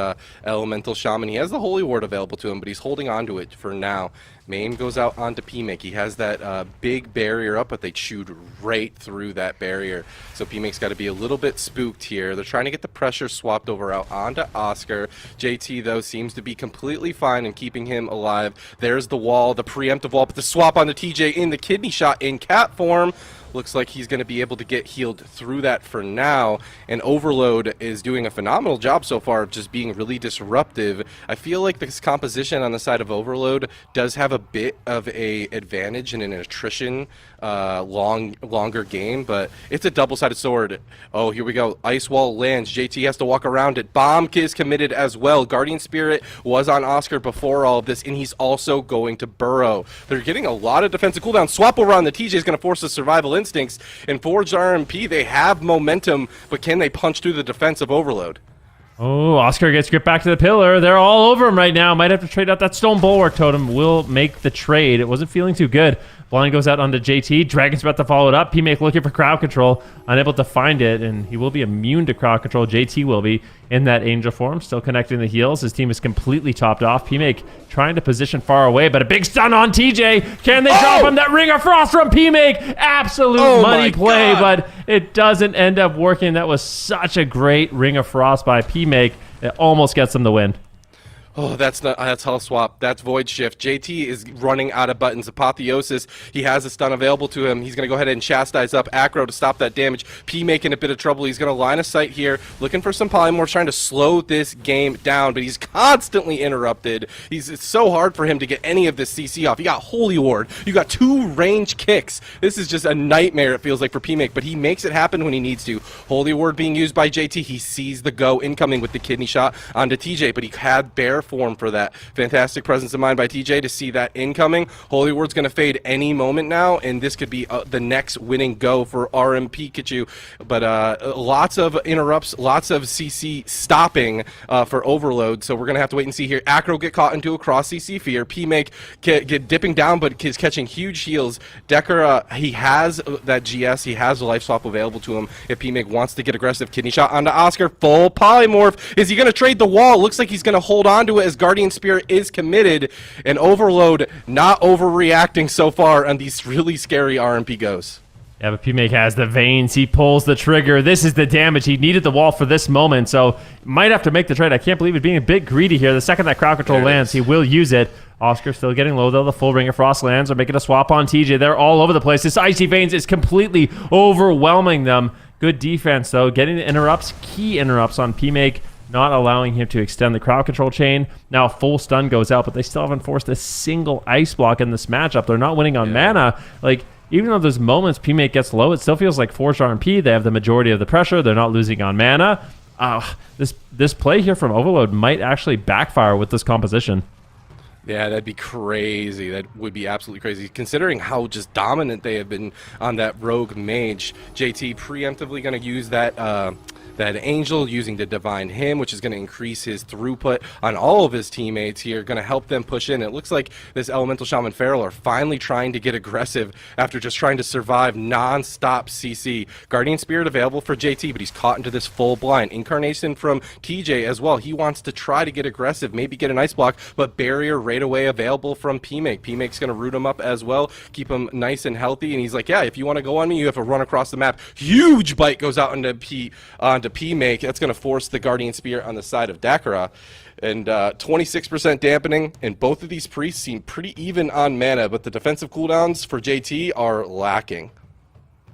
Elemental Shaman. He has the Holy Ward available to him, but he's holding on to it for now. Main goes out onto PMake. He has that big barrier up, but they chewed right through that barrier. So PMake's got to be a little bit spooked here. They're trying to get the pressure swapped over out onto Oscar. JT, though, seems to be completely fine and keeping him alive. There's the wall, the preemptive wall, but the swap onto TJ in the kidney shot in cat form. Looks like he's going to be able to get healed through that for now, and Overload is doing a phenomenal job so far of just being really disruptive. I feel like this composition on the side of Overload does have a bit of a advantage in an attrition longer game, but it's a double-sided sword. Oh, here we go. Ice Wall lands. JT has to walk around it. Bomb is committed as well. Guardian Spirit was on Oscar before all of this, and he's also going to burrow. They're getting a lot of defensive cooldown. Swap over on the TJ is going to force the survival instincts. In Forged RMP, they have momentum, but can they punch through the defense of Overload? Oh, Oscar gets gripped back to the pillar. They're all over him right now. Might have to trade out that Stone Bulwark Totem. Will make the trade. It wasn't feeling too good. Blind goes out onto JT. Dragon's about to follow it up. PMake looking for crowd control. Unable to find it, and he will be immune to crowd control. JT will be in that angel form. Still connecting the heals. His team is completely topped off. PMake trying to position far away, but a big stun on TJ. Can they drop him? That Ring of Frost from PMake. Absolute money play, but it doesn't end up working. That was such a great Ring of Frost by PMake. It almost gets them the win. Oh, that's Hull Swap. That's Void Shift. JT is running out of buttons. Apotheosis, he has a stun available to him. He's going to go ahead and chastise up Acro to stop that damage. P making a bit of trouble. He's going to line of sight here, looking for some polymorphs, trying to slow this game down, but he's constantly interrupted. It's so hard for him to get any of this CC off. You got Holy Ward. You got 2 range kicks. This is just a nightmare, it feels like, for PMake, but he makes it happen when he needs to. Holy Ward being used by JT. He sees the go incoming with the kidney shot onto TJ, but he had bare form for that. Fantastic presence of mind by TJ to see that incoming. Holy Word's going to fade any moment now, and this could be the next winning go for RMPCHKO. But lots of interrupts, lots of CC stopping for Overload, so we're going to have to wait and see here. Acro get caught into a cross CC fear. P-Make get dipping down, but is catching huge heals. Decker, he has that GS, he has the life swap available to him if P-Make wants to get aggressive. Kidney shot onto Oscar, full polymorph. Is he going to trade the wall? Looks like he's going to hold on to it as Guardian Spirit is committed, and Overload not overreacting so far on these really scary RMP goes. Yeah, but P-Make has the veins. He pulls the trigger. This is the damage. He needed the wall for this moment, so might have to make the trade. I can't believe it being a bit greedy here. The second that crowd control lands, he will use it. Oscar still getting low, though. The full Ring of Frost lands. They're making a swap on TJ. They're all over the place. This Icy Veins is completely overwhelming them. Good defense, though. Getting the interrupts, key interrupts on P-Make, not allowing him to extend the crowd control chain. Now full stun goes out, but they still haven't forced a single ice block in this matchup. They're not winning on mana. Like, even though there's moments P-Make gets low, it still feels like Forged RMP. They have the majority of the pressure. They're not losing on mana. This play here from Overload might actually backfire with this composition. Yeah, that'd be crazy. That would be absolutely crazy. Considering how just dominant they have been on that Rogue Mage, JT preemptively going to use that Angel, using the Divine Hymn, which is going to increase his throughput on all of his teammates here, going to help them push in. It looks like this Elemental Shaman Feral are finally trying to get aggressive after just trying to survive non-stop CC. Guardian Spirit available for JT, but he's caught into this full blind. Incarnation from TJ as well. He wants to try to get aggressive, maybe get an ice block, but barrier right away available from P-Make. P-Make's going to root him up as well, keep him nice and healthy, and he's like, yeah, if you want to go on me, you have to run across the map. Huge bite goes out onto P-Make. That's going to force the Guardian Spirit on the side of Dakara. And 26% dampening, and both of these priests seem pretty even on mana, but the defensive cooldowns for JT are lacking.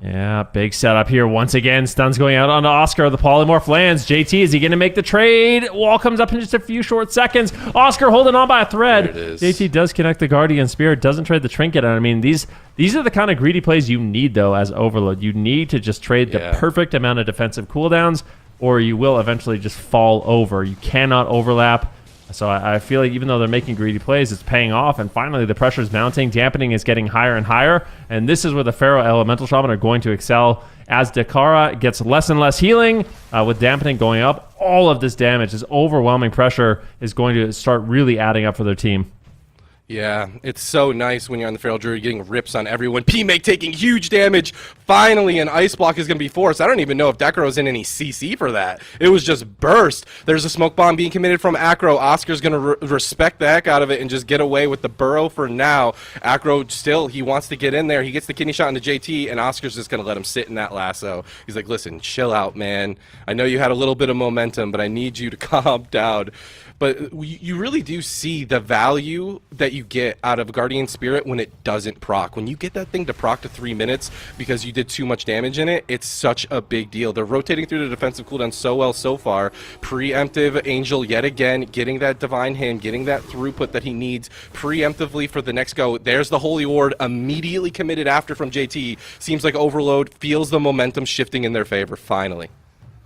Yeah, big setup here. Once again, stuns going out onto Oscar. The polymorph lands. JT, is he going to make the trade? Wall comes up in just a few short seconds. Oscar holding on by a thread. There it is. JT does connect the Guardian Spirit, doesn't trade the trinket. And I mean, these are the kind of greedy plays you need, though, as Overload. You need to just trade the perfect amount of defensive cooldowns, or you will eventually just fall over. You cannot overlap. So I feel like even though they're making greedy plays, it's paying off, and finally the pressure is mounting. Dampening is getting higher and higher, and this is where the Pharaoh Elemental Shaman are going to excel. As Dakara gets less and less healing, with dampening going up, all of this damage, this overwhelming pressure is going to start really adding up for their team. Yeah, it's so nice when you're on the Feral Druid getting rips on everyone. P-Make taking huge damage. Finally, an ice block is going to be forced. I don't even know if Decaro's in any CC for that. It was just burst. There's a smoke bomb being committed from Acro. Oscar's going to respect the heck out of it and just get away with the burrow for now. Acro still, he wants to get in there. He gets the kidney shot into JT, and Oscar's just going to let him sit in that lasso. He's like, listen, chill out, man. I know you had a little bit of momentum, but I need you to calm down. But you really do see the value that you get out of Guardian Spirit when it doesn't proc. When you get that thing to proc to 3 minutes because you did too much damage in it, it's such a big deal. They're rotating through the defensive cooldown so well so far. Preemptive Angel yet again, getting that Divine Hymn, getting that throughput that he needs preemptively for the next go. There's the Holy Ward immediately committed after from JT. Seems like Overload feels the momentum shifting in their favor, finally.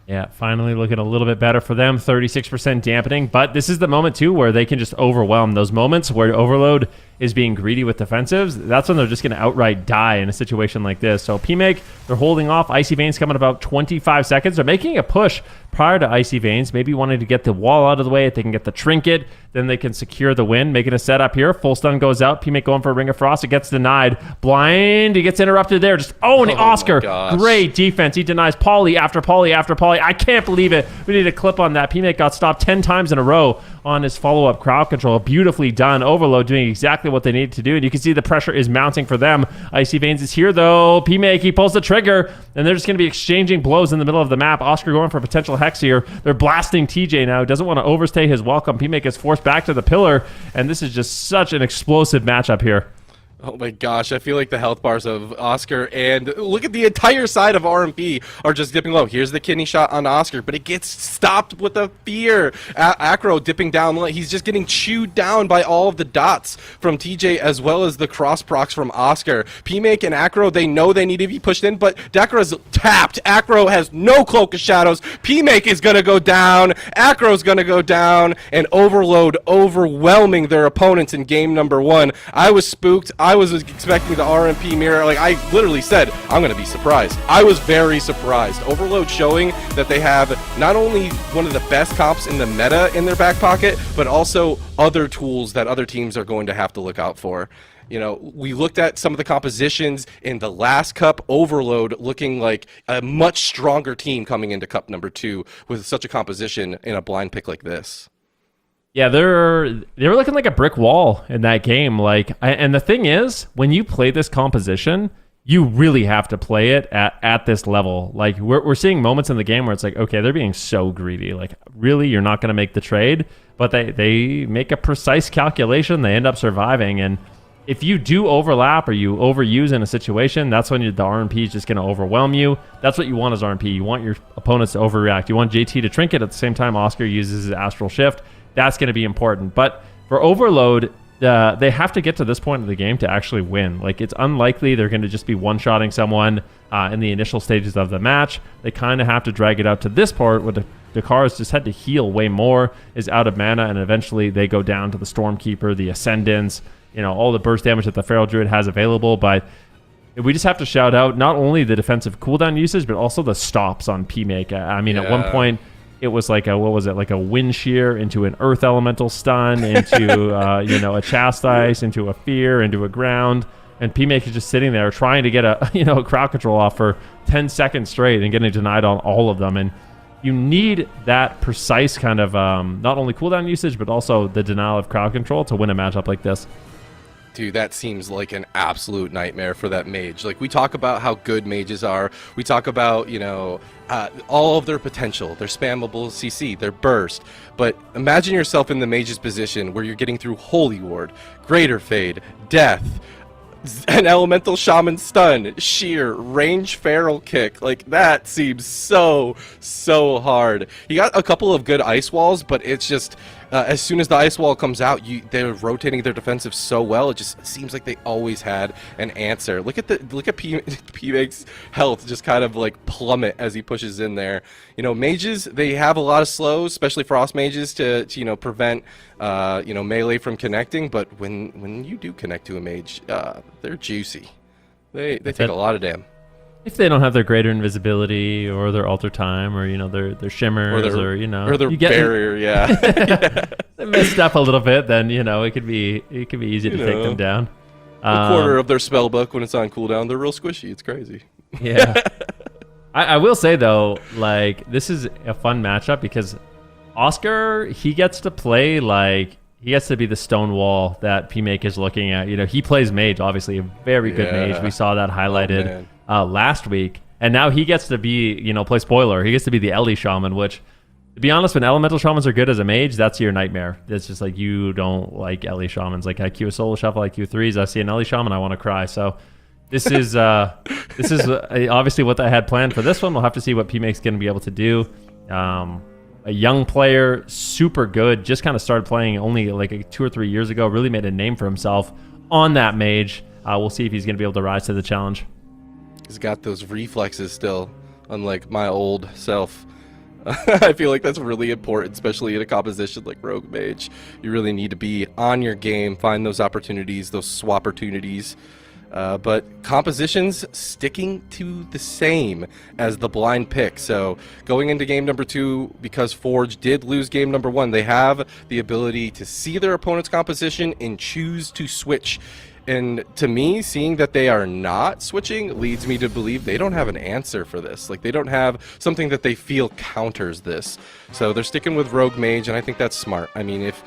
Yeah, finally looking a little bit better for them. 36% dampening, but this is the moment too where they can just overwhelm. Those moments where Overload is being greedy with defensives, that's when they're just going to outright die in a situation like this. So P-Make, they're holding off. Icy Veins coming about 25 seconds. They're making a push prior to Icy Veins, maybe wanting to get the wall out of the way. If they can get the trinket, then they can secure the win. Making a setup here. Full stun goes out. P-Make going for a Ring of Frost. It gets denied. Blind. He gets interrupted there. Just owning Oscar. Great defense. He denies poly after poly after poly. I can't believe it. We need a clip on that. P-Make got stopped 10 times in a row on his follow-up crowd control. Beautifully done. Overload doing exactly what they needed to do, and you can see the pressure is mounting for them. Icy Veins is here, though. P-Make, he pulls the trigger, and they're just going to be exchanging blows in the middle of the map. Oscar going for a potential hex here. They're blasting TJ now. Doesn't want to overstay his welcome. P-Make is forced back to the pillar, and this is just such an explosive matchup here. Oh my gosh, I feel like the health bars of Oscar and look at the entire side of RMP are just dipping low. Here's the kidney shot on Oscar, but it gets stopped with a fear. Acro dipping down low. He's just getting chewed down by all of the dots from TJ as well as the cross procs from Oscar. P-Make and Acro, they know they need to be pushed in, but Dakara's tapped. Acro has no Cloak of Shadows. P-Make is going to go down. Acro's going to go down, and Overload overwhelming their opponents in game number 1. I was spooked. I was expecting the RMP mirror. Like, I literally said, I'm going to be surprised. I was very surprised. Overload showing that they have not only one of the best comps in the meta in their back pocket, but also other tools that other teams are going to have to look out for. You know, we looked at some of the compositions in the last cup. Overload looking like a much stronger team coming into cup number 2 with such a composition in a blind pick like this. Yeah, they were looking like a brick wall in that game. And the thing is, when you play this composition, you really have to play it at this level. Like, we're seeing moments in the game where it's like, okay, they're being so greedy. Like, really, you're not going to make the trade, but they make a precise calculation. They end up surviving, and if you do overlap or you overuse in a situation, that's when the RMP is just going to overwhelm you. That's what you want as RMP. You want your opponents to overreact. You want JT to trinket at the same time Oscar uses his Astral Shift. That's going to be important. But for Overload, they have to get to this point of the game to actually win. Like, it's unlikely they're going to just be one-shotting someone in the initial stages of the match. They kind of have to drag it out to this part where the cars just had to heal way more, is out of mana, and eventually they go down to the Stormkeeper, the Ascendants, you know, all the burst damage that the Feral Druid has available. But we just have to shout out not only the defensive cooldown usage, but also the stops on P-Make. I mean, at one point, it was like like a Wind Shear into an Earth Elemental stun, into a Chastise, into a Fear, into a Ground, and P-Make is just sitting there trying to get a crowd control off for 10 seconds straight and getting denied on all of them. And you need that precise kind of not only cooldown usage, but also the denial of crowd control to win a matchup like this. Dude, that seems like an absolute nightmare for that mage. Like, we talk about how good mages are. We talk about, all of their potential, their spammable CC, their burst. But imagine yourself in the mage's position where you're getting through Holy Ward, Greater Fade, Death, an Elemental Shaman stun, Shear, range Feral Kick. Like, that seems so hard. He got a couple of good ice walls, but it's just as soon as the ice wall comes out, they're rotating their defensive so well. It just seems like they always had an answer. Look at P-Make's health just kind of like plummet as he pushes in there. You know, mages, they have a lot of slows, especially frost mages, to prevent melee from connecting. But when you do connect to a mage, they're juicy. They take a lot of damage. If they don't have their greater invisibility or their alter time or their shimmers or their barrier, yeah. They messed up a little bit, then it could be easy to take them down. A quarter of their spell book when it's on cooldown, they're real squishy. It's crazy. Yeah. I will say though, like, this is a fun matchup because Oscar, he gets to play he gets to be the stone wall that P-Make is looking at. He plays mage, obviously a very good mage. We saw that highlighted last week, and now he gets to be play spoiler. He gets to be the Ellie Shaman, which, to be honest, when elemental shamans are good as a mage, that's your nightmare. It's just like, you don't like Ellie Shamans. Like, IQ solo shuffle, IQ 3s, I see an Ellie Shaman, I want to cry. So this is obviously what I had planned for this one. We'll have to see what P-Make's going to be able to do. A young player, super good, just kind of started playing only like 2 or 3 years ago, really made a name for himself on that mage. We'll see if he's going to be able to rise to the challenge. He's got those reflexes still, unlike my old self. I feel like that's really important, especially in a composition like Rogue Mage. You really need to be on your game, find those opportunities, those swap opportunities. But compositions sticking to the same as the blind pick. So going into game number 2, because Forge did lose game number 1, they have the ability to see their opponent's composition and choose to switch. And to me, seeing that they are not switching leads me to believe they don't have an answer for this. Like, they don't have something that they feel counters this. So they're sticking with Rogue Mage, and I think that's smart. I mean, if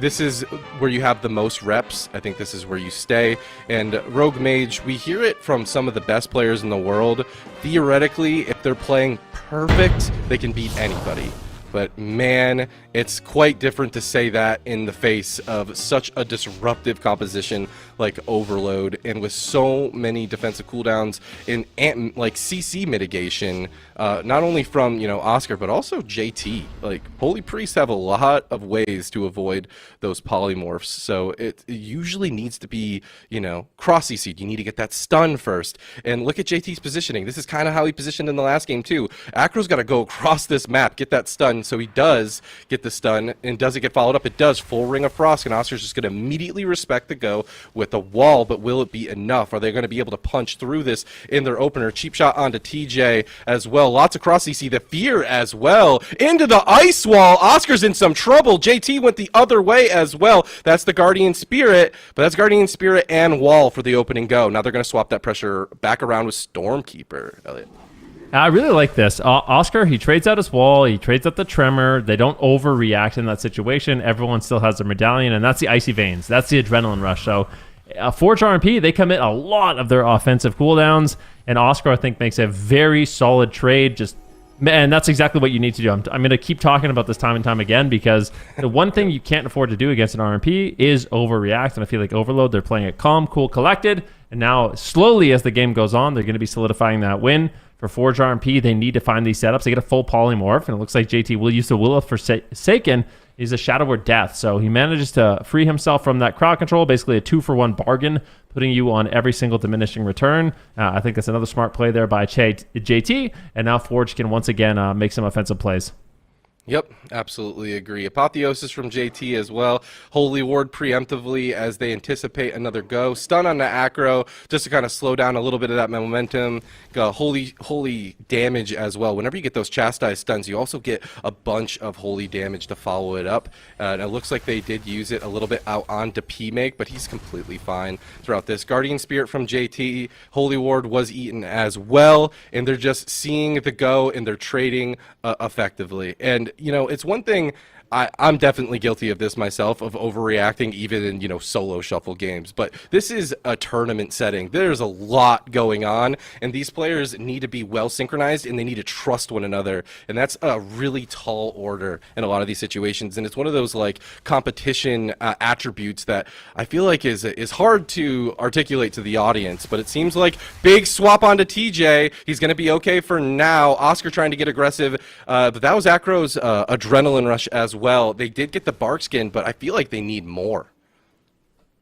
this is where you have the most reps, I think this is where you stay. And Rogue Mage, we hear it from some of the best players in the world. Theoretically, if they're playing perfect, they can beat anybody. but man, it's quite different to say that in the face of such a disruptive composition like Overload, and with so many defensive cooldowns and like CC mitigation, not only from Oscar but also JT. Like Holy Priests have a lot of ways to avoid those polymorphs, so it usually needs to be cross CC. You need to get that stun first, and look at JT's positioning. This is kind of how he positioned in the last game too. Acro's got to go across this map, get that stun, so he does get the stun. And does it get followed up? It does. Full Ring of Frost, and Oscar's just going to immediately respect the go with a wall, but will it be enough? Are they going to be able to punch through this in their opener? Cheap shot onto TJ as well. Lots of cross CC. The fear as well. Into the ice wall. Oscar's in some trouble. JT went the other way as well. That's the Guardian Spirit, but that's Guardian Spirit and wall for the opening go. Now they're going to swap that pressure back around with Stormkeeper, Elliot. I really like this. Oscar, he trades out his wall, he trades out the tremor. They don't overreact in that situation. Everyone still has their medallion, and that's the icy veins. That's the adrenaline rush. So Forge RMP, they commit a lot of their offensive cooldowns, and Oscar, I think, makes a very solid trade. And that's exactly what you need to do. I'm going to keep talking about this time and time again, because the one thing you can't afford to do against an RMP is overreact. And I feel like Overload, they're playing it calm, cool, collected. And now, slowly as the game goes on, they're going to be solidifying that win. For Forge RMP, they need to find these setups. They get a full polymorph, and it looks like JT will use the Will of Forsaken. He's a Shadow or Death, so he manages to free himself from that crowd control, basically a 2-for-1 bargain, putting you on every single diminishing return. I think that's another smart play there by JT, and now Forge can once again make some offensive plays. Yep, absolutely agree. Apotheosis from JT as well. Holy Ward preemptively as they anticipate another go. Stun on the Acro just to kind of slow down a little bit of that momentum. Holy damage as well. Whenever you get those chastised stuns, you also get a bunch of holy damage to follow it up. And it looks like they did use it a little bit out onto P-Make, but he's completely fine throughout this. Guardian Spirit from JT. Holy Ward was eaten as well, and they're just seeing the go and they're trading effectively. And it's one thing, I'm definitely guilty of this myself, of overreacting even in, solo shuffle games. But this is a tournament setting. There's a lot going on, and these players need to be well synchronized, and they need to trust one another. And that's a really tall order in a lot of these situations. And it's one of those competition attributes that I feel like is hard to articulate to the audience. But it seems like big swap onto TJ. He's going to be okay for now. Oscar trying to get aggressive, but that was Acro's adrenaline rush as well. They did get the bark skin, but I feel like they need more.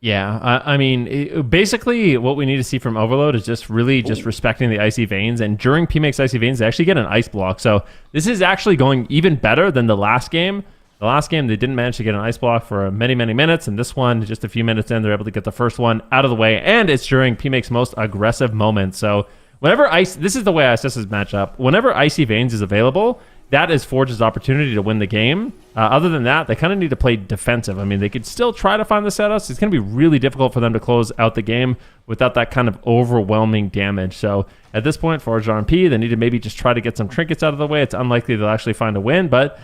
Yeah, I mean, basically what we need to see from Overload is just respecting the icy veins. And during P-Make's icy veins, they actually get an ice block. So this is actually going even better than the last game. The last game, they didn't manage to get an ice block for many, many minutes. And this one, just a few minutes in, they're able to get the first one out of the way. And it's during P-Make's most aggressive moment. So whenever this is the way I assess this matchup. Whenever icy veins is available, that is Forge's opportunity to win the game. Other than that, they kind of need to play defensive. I mean, they could still try to find the setups. It's going to be really difficult for them to close out the game without that kind of overwhelming damage. So at this point, Forge RMP, they need to maybe just try to get some trinkets out of the way. It's unlikely they'll actually find a win, but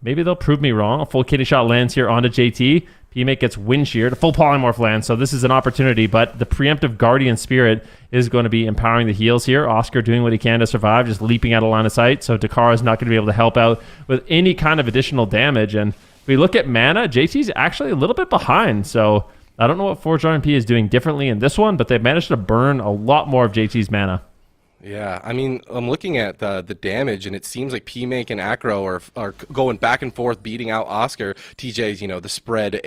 maybe they'll prove me wrong. A full kitty shot lands here onto JT. P-Make gets wind sheared, a full polymorph lands, so this is an opportunity, but the preemptive Guardian Spirit is going to be empowering the heals here. Oscar doing what he can to survive, just leaping out of line of sight, so Dakar is not going to be able to help out with any kind of additional damage. And if we look at mana, JT's actually a little bit behind, so I don't know what Forge RMP is doing differently in this one, but they've managed to burn a lot more of JT's mana. Yeah, I mean, I'm looking at the damage, and it seems like P-Make and Acro are going back and forth, beating out Oscar. TJ's, the spread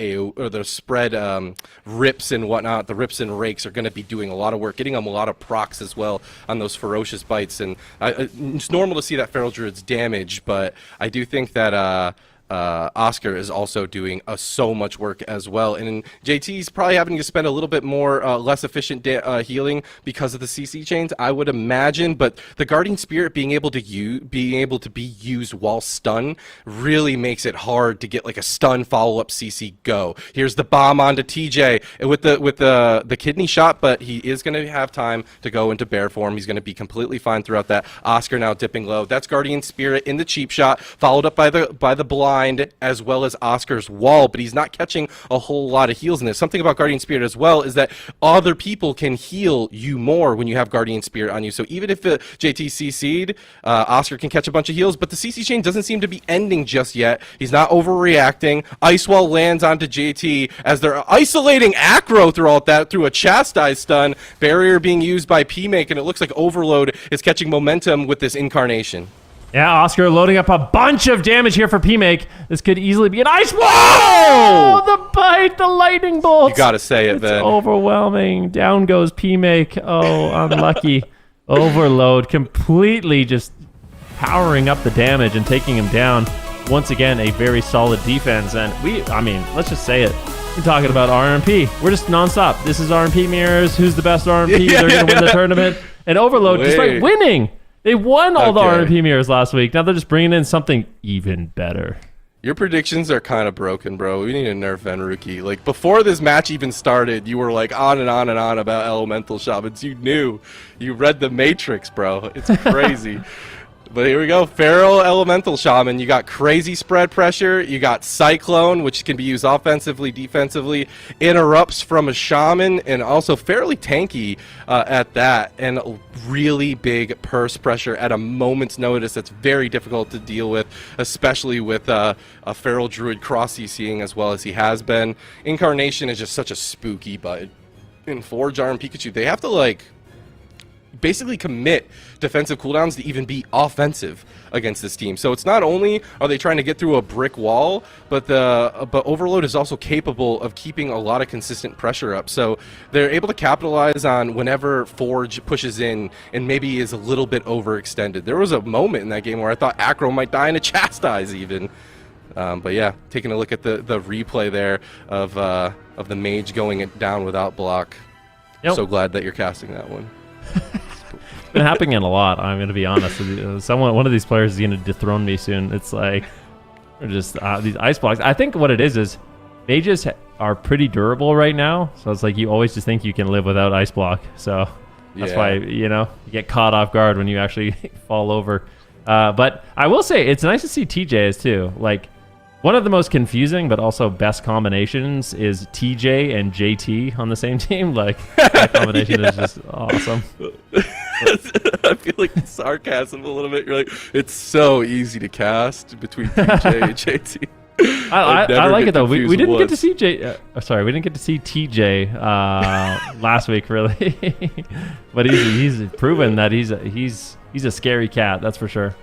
rips and whatnot, the rips and rakes are going to be doing a lot of work, getting them a lot of procs as well on those ferocious bites. And it's normal to see that Feral Druid's damage, but I do think that Oscar is also doing so much work as well, and JT's probably having to spend a little bit more less efficient healing because of the CC chains, I would imagine. But the Guardian Spirit being able to be used while stun really makes it hard to get a stun follow-up CC go. Here's the bomb onto TJ with the kidney shot, but he is going to have time to go into bear form. He's going to be completely fine throughout that. Oscar now dipping low. That's Guardian Spirit in the cheap shot, followed up by the blind. behind, as well as Oscar's wall, but he's not catching a whole lot of heals in this. Something about Guardian Spirit as well is that other people can heal you more when you have Guardian Spirit on you. So even if JT CC'd, Oscar can catch a bunch of heals, but the CC chain doesn't seem to be ending just yet. He's not overreacting. Ice Wall lands onto JT as they're isolating Acro throughout that through a Chastise stun. Barrier being used by P-Make, and it looks like Overload is catching momentum with this incarnation. Yeah, Oscar loading up a bunch of damage here for P-Make. This could easily be an ice wall! Oh, the bite, the lightning bolt. You gotta say it, Ben. Overwhelming. Down goes P-Make. Oh, unlucky. Overload completely just powering up the damage and taking him down. Once again, a very solid defense. And let's just say it. We're talking about RMP. We're just nonstop. This is RMP mirrors. Who's the best RMP? They're going to win the tournament. And Overload just like winning. They won all the RMP mirrors last week. Now they're just bringing in something even better. Your predictions are kind of broken, bro. We need to nerf Venruki. Like, before this match even started, you were like on and on and on about elemental shamans. You knew. You read the Matrix, bro. It's crazy. But here we go. Feral Elemental Shaman. You got crazy spread pressure. You got Cyclone, which can be used offensively, defensively. Interrupts from a Shaman, and also fairly tanky at that. And really big burst pressure at a moment's notice that's very difficult to deal with, especially with a Feral Druid cross-CCing as well as he has been. Incarnation is just such a spooky bud. In Forge, Arm, Pikachu, they have to, like, basically commit defensive cooldowns to even be offensive against this team. So it's not only are they trying to get through a brick wall, but Overload is also capable of keeping a lot of consistent pressure up. So they're able to capitalize on whenever Forge pushes in and maybe is a little bit overextended. There was a moment in that game where I thought Acro might die in a Chastise even. But yeah, taking a look at the replay there of the Mage going down without block. Yep. So glad that you're casting that one. It's been happening a lot. I'm going to be honest. One of these players is going to dethrone me soon. It's like just these ice blocks. I think what it is mages are pretty durable right now. So it's like you always just think you can live without ice block. So that's why you get caught off guard when you actually fall over. But I will say it's nice to see TJs too. Like, one of the most confusing but also best combinations is TJ and JT on the same team. Like, that combination is just awesome. I feel like sarcasm a little bit. You're like, it's so easy to cast between TJ and JT. I like it though. We didn't get to see we didn't get to see TJ last week really, but he's proven that he's a scary cat. That's for sure.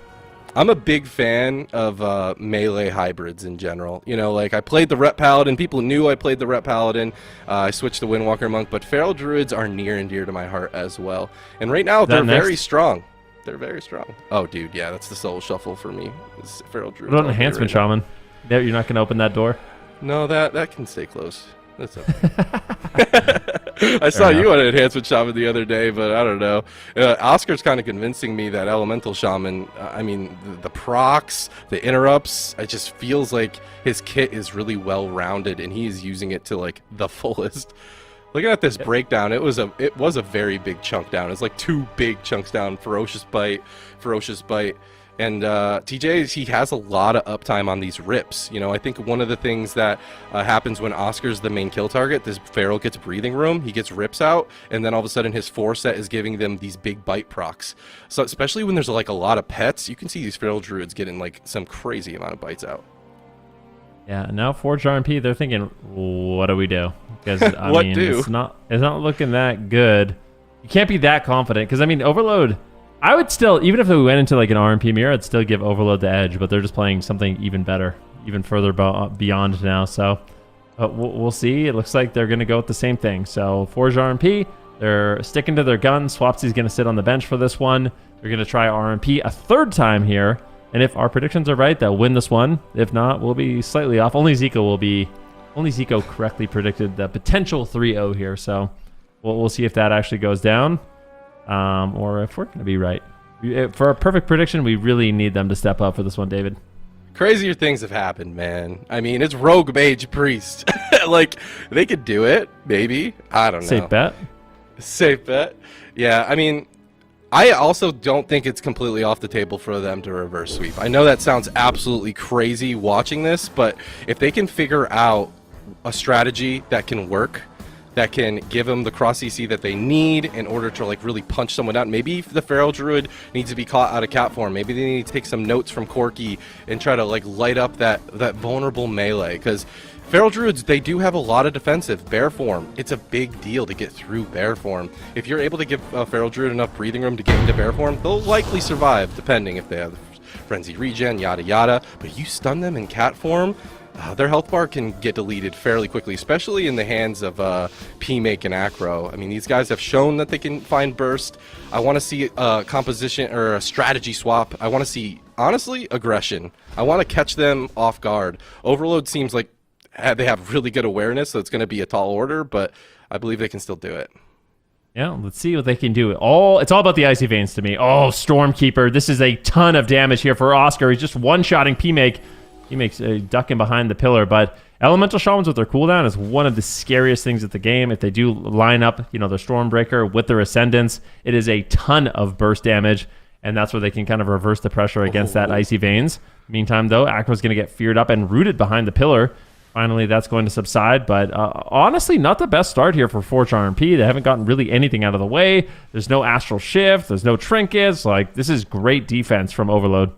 I'm a big fan of melee hybrids in general. You know, like I played the Rep Paladin. People knew I played the Rep Paladin. I switched to Windwalker Monk, but Feral Druids are near and dear to my heart as well. And right now, they're very strong. They're very strong. Oh, dude, yeah, that's the soul shuffle for me. It's Feral Druids. What about Enhancement Shaman? You're not going to open that door? No, that can stay closed. That's okay. I saw you on Enhancement Shaman the other day, but I don't know. Oscar's kind of convincing me that Elemental Shaman, the procs, the interrupts, it just feels like his kit is really well-rounded, and he is using it to, like, the fullest. Looking at this breakdown, it was a very big chunk down. It's like 2 big chunks down. Ferocious Bite. And TJ, he has a lot of uptime on these rips. You know, I think one of the things that happens when Oscar's the main kill target, this Feral gets breathing room, he gets rips out, and then all of a sudden his 4-set is giving them these big bite procs. So especially when there's like a lot of pets, you can see these Feral Druids getting like some crazy amount of bites out. Yeah, now Forge RMP, they're thinking, what do we do? Because it's not looking that good. You can't be that confident because Overload. I would still, even if we went into like an RMP mirror, I'd still give Overload the edge, but they're just playing something even better, even further beyond now. So we'll see. It looks like they're going to go with the same thing. So Forge RMP, they're sticking to their guns. Swapsy's going to sit on the bench for this one. They're going to try RMP a 3rd time here. And if our predictions are right, they'll win this one. If not, we'll be slightly off. Only Zico correctly predicted the potential 3-0 here. So we'll see if that actually goes down. Or if we're going to be right. For a perfect prediction, we really need them to step up for this one, David. Crazier things have happened, man. I mean, it's Rogue Mage Priest. Like, they could do it, maybe. I don't know. Safe bet. Safe bet. Yeah, I mean, I also don't think it's completely off the table for them to reverse sweep. I know that sounds absolutely crazy watching this, but if they can figure out a strategy that can work, that can give them the cross CC that they need in order to like really punch someone out. Maybe if the Feral Druid needs to be caught out of cat form, maybe they need to take some notes from Corki and try to like light up that vulnerable melee, because Feral Druids, they do have a lot of defensive. Bear form, it's a big deal to get through bear form. If you're able to give a Feral Druid enough breathing room to get into bear form, they'll likely survive, depending if they have frenzy regen, yada yada. But you stun them in cat form, their health bar can get deleted fairly quickly, especially in the hands of P-Make and Acro. I mean, these guys have shown that they can find burst. I want to see a composition or a strategy swap. I want to see, honestly, aggression. I want to catch them off guard. Overload seems like they have really good awareness, so it's going to be a tall order, but I believe they can still do it. Yeah, let's see what they can do. It's all about the Icy Veins to me. Oh, Stormkeeper. This is a ton of damage here for Oscar. He's just one-shotting P-Make. He makes a ducking behind the pillar, but Elemental Shamans with their cooldown is one of the scariest things at the game. If they do line up, their Stormbreaker with their Ascendants, it is a ton of burst damage, and that's where they can kind of reverse the pressure against that Icy Veins. Meantime, though, Acro's going to get feared up and rooted behind the pillar. Finally, that's going to subside, but honestly, not the best start here for Forge RMP. They haven't gotten really anything out of the way. There's no Astral Shift. There's no Trinkets. This is great defense from Overload.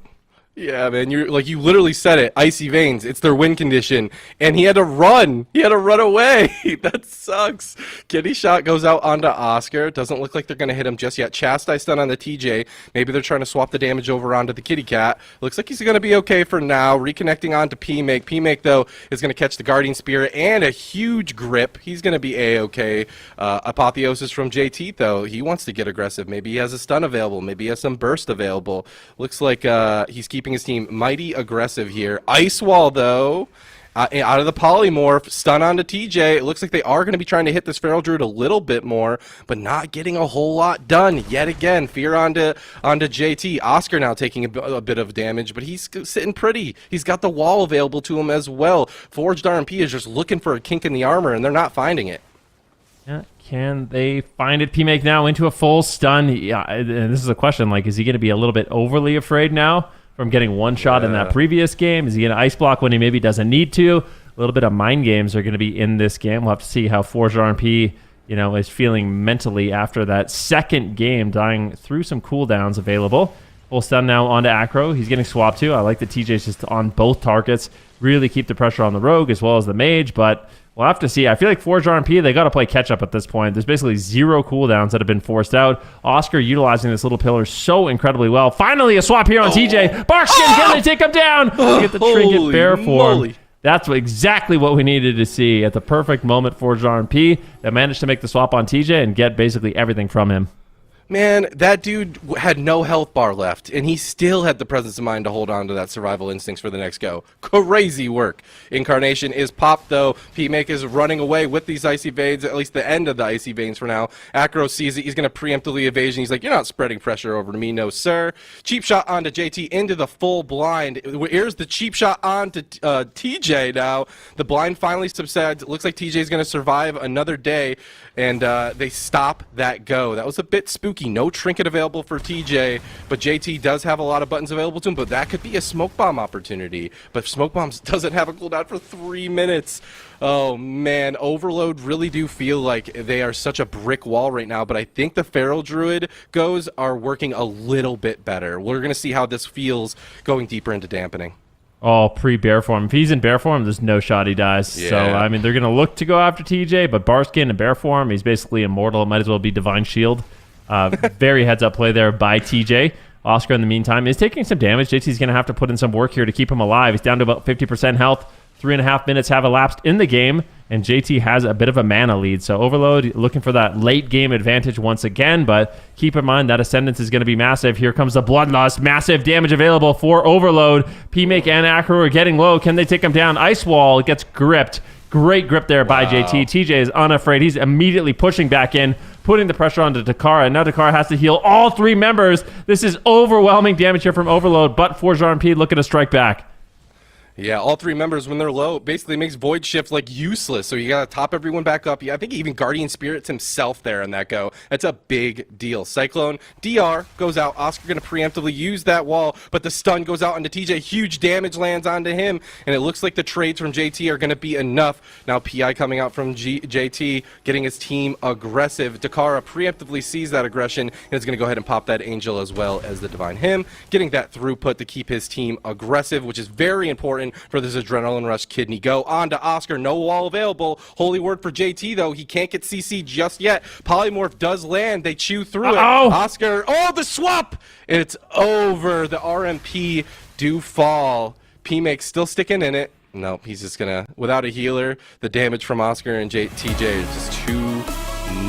Yeah, man, you literally said it. Icy Veins, it's their win condition, and he had to run. He had to run away. That sucks. Kitty shot goes out onto Oscar. Doesn't look like they're going to hit him just yet. Chastise stun on the TJ. Maybe they're trying to swap the damage over onto the Kitty Cat. Looks like he's going to be okay for now. Reconnecting onto P-Make. P-Make, though, is going to catch the Guardian Spirit and a huge grip. He's going to be A-okay. Apotheosis from JT, though. He wants to get aggressive. Maybe he has a stun available. Maybe he has some burst available. Looks like he's keeping his team mighty aggressive here. Ice Wall, though, out of the Polymorph, stun onto TJ. It looks like they are going to be trying to hit this Feral Druid a little bit more, but not getting a whole lot done yet again. Fear onto JT. Oscar now taking a bit of damage, but he's sitting pretty. He's got the wall available to him as well. Forged RMP is just looking for a kink in the armor, and they're not finding it. Yeah, can they find it? P-Make now into a full stun. Yeah, and this is a question, is he going to be a little bit overly afraid now from getting one shot in that previous game? Is he going to ice block when he maybe doesn't need to? A little bit of mind games are going to be in this game. We'll have to see how Forge RMP, is feeling mentally after that second game, dying through some cooldowns available. Full stun now onto Acro. He's getting swapped too. I like the TJ's just on both targets. Really keep the pressure on the Rogue as well as the Mage, but we'll have to see. I feel like Forge RMP, they got to play catch-up at this point. There's basically 0 cooldowns that have been forced out. Oscar utilizing this little pillar so incredibly well. Finally, a swap here on TJ. Barkskin, can they take him down? Get the Trinket Bear form. That's exactly what we needed to see at the perfect moment. Forge RMP that managed to make the swap on TJ and get basically everything from him. Man, that dude had no health bar left, and he still had the presence of mind to hold on to that survival instincts for the next go. Crazy work. Incarnation is popped, though. P-Make is running away with these Icy Veins, at least the end of the Icy Veins for now. Acro sees it. He's going to preemptively evasion. He's like, you're not spreading pressure over to me, no sir. Cheap shot onto JT into the full blind. Here's the cheap shot onto TJ now. The blind finally subsides. It looks like TJ is going to survive another day, and they stop that go. That was a bit spooky. No trinket available for TJ, but JT does have a lot of buttons available to him, but that could be a smoke bomb opportunity. But smoke bombs doesn't have a cooldown for 3 minutes. Oh man, Overload really do feel like they are such a brick wall right now, but I think the Feral Druid goes are working a little bit better. We're going to see how this feels going deeper into dampening. Oh, pre-bear form. If he's in bear form, there's no shot he dies. Yeah. So, I mean, they're going to look to go after TJ, but Barskin in bear form, he's basically immortal. It might as well be Divine Shield. Very heads-up play there by TJ. Oscar, in the meantime, is taking some damage. JT's going to have to put in some work here to keep him alive. He's down to about 50% health. 3.5 minutes have elapsed in the game, and JT has a bit of a mana lead. So Overload looking for that late-game advantage once again, but keep in mind that Ascendance is going to be massive. Here comes the Bloodlust. Massive damage available for Overload. P-Make and Acro are getting low. Can they take him down? Ice Wall gets gripped. Great grip there by JT. TJ is unafraid. He's immediately pushing back in, putting the pressure onto Takara. Now Takara has to heal all 3 members. This is overwhelming damage here from Overload, but Forge RMP looking to strike back. Yeah, all three members, when they're low, basically makes Void Shift like useless. So you gotta top everyone back up. Yeah, I think even Guardian Spirits himself there in that go. That's a big deal. Cyclone DR goes out. Oscar gonna preemptively use that wall, but the stun goes out onto TJ. Huge damage lands onto him, and it looks like the trades from JT are gonna be enough. Now PI coming out from JT, getting his team aggressive. Dakara preemptively sees that aggression and is gonna go ahead and pop that Angel as well as the Divine Hymn, getting that throughput to keep his team aggressive, which is very important for this Adrenaline Rush kidney. Go on to Oscar, no wall available. Holy word for JT though, he can't get CC just yet. Polymorph does land, they chew through it. Oscar, oh, the swap! It's over, the RMP do fall. PMake's still sticking in it. No, he's just gonna, without a healer, the damage from Oscar and TJ is just too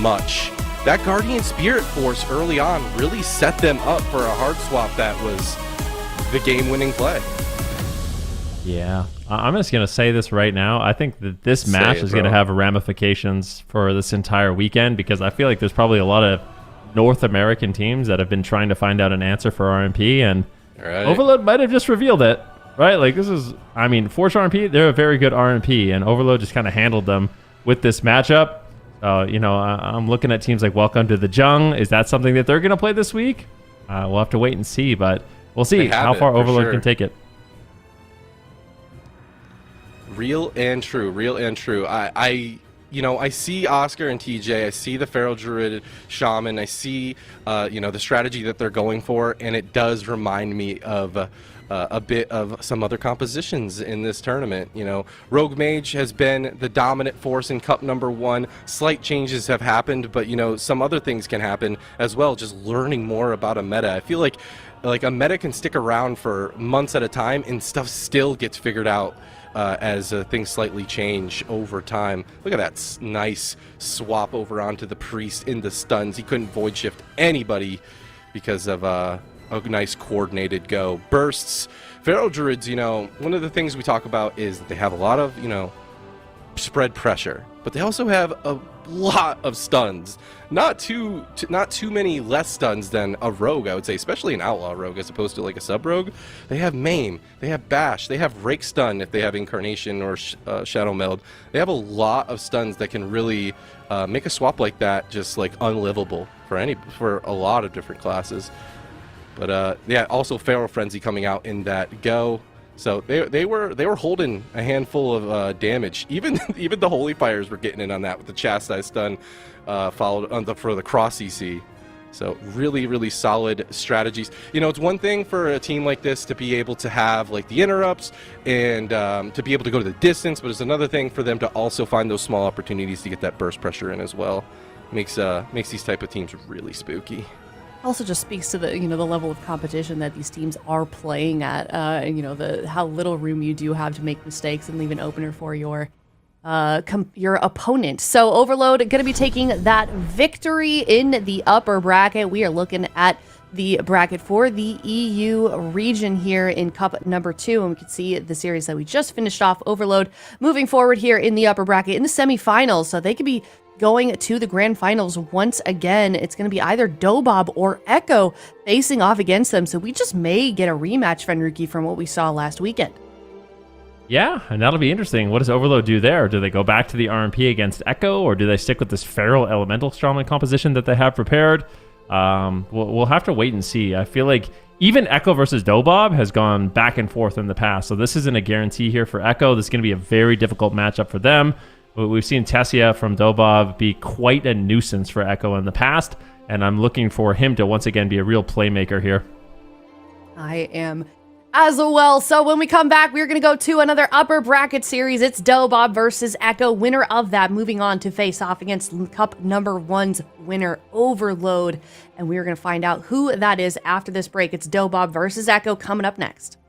much. That Guardian Spirit Force early on really set them up for a hard swap that was the game-winning play. Yeah, I'm just going to say this right now. I think that this match is going to have ramifications for this entire weekend because I feel like there's probably a lot of North American teams that have been trying to find out an answer for RMP, and Overload might have just revealed it, right? Like, this is, I mean, Force RMP, they're a very good RMP, and Overload just kind of handled them with this matchup. You know, I'm looking at teams like Welcome to the Jung. Is that something that they're going to play this week? We'll have to wait and see, but we'll see how far Overload can take it. Real and true, real and true. I see Oscar and TJ. I see the Feral Druid Shaman. I see, the strategy that they're going for, and it does remind me of a bit of some other compositions in this tournament. You know, Rogue Mage has been the dominant force in Cup number 1. Slight changes have happened, but some other things can happen as well. Just learning more about a meta. I feel like a meta can stick around for months at a time, and stuff still gets figured out. As things slightly change over time. Look at that nice swap over onto the Priest in the stuns. He couldn't Void Shift anybody because of a nice coordinated go. Bursts. Feral Druids, one of the things we talk about is that they have a lot of, spread pressure, but they also have a lot of stuns. Not too many less stuns than a rogue, I would say, especially an outlaw rogue as opposed to like a sub rogue. They have maim, they have bash, they have rake stun if they have incarnation or shadow meld. They have a lot of stuns that can really make a swap like that just like unlivable for a lot of different classes. But yeah, also Feral Frenzy coming out in that go. So they were holding a handful of damage. Even the Holy Fires were getting in on that with the Chastise stun followed on for the cross CC. So really solid strategies. It's one thing for a team like this to be able to have like the interrupts and to be able to go to the distance, but it's another thing for them to also find those small opportunities to get that burst pressure in as well. Makes these type of teams really spooky. Also just speaks to the the level of competition that these teams are playing at, how little room you do have to make mistakes and leave an opener for your opponent. So Overload going to be taking that victory in the upper bracket. We are looking at the bracket for the EU region here in Cup number 2, and we can see the series that we just finished off. Overload moving forward here in the upper bracket in the semifinals, so they could be going to the grand finals once again. It's going to be either DOBOB or Echo facing off against them, so we just may get a rematch, Fenruki, from what we saw last weekend. Yeah, and that'll be interesting. What does Overload do there? Do they go back to the RMP against Echo, or do they stick with this Feral Elemental Strongman composition that they have prepared? We'll have to wait and see. I feel like even Echo versus DOBOB has gone back and forth in the past, so this isn't a guarantee here for Echo. This is going to be a very difficult matchup for them. We've seen Tessia from DOBOB be quite a nuisance for Echo in the past, and I'm looking for him to once again be a real playmaker here. I am as well. So when we come back, we're going to go to another upper bracket series. It's DOBOB versus Echo. Winner of that moving on to face off against Cup number 1's winner, Overload. And we're going to find out who that is after this break. It's DOBOB versus Echo coming up next.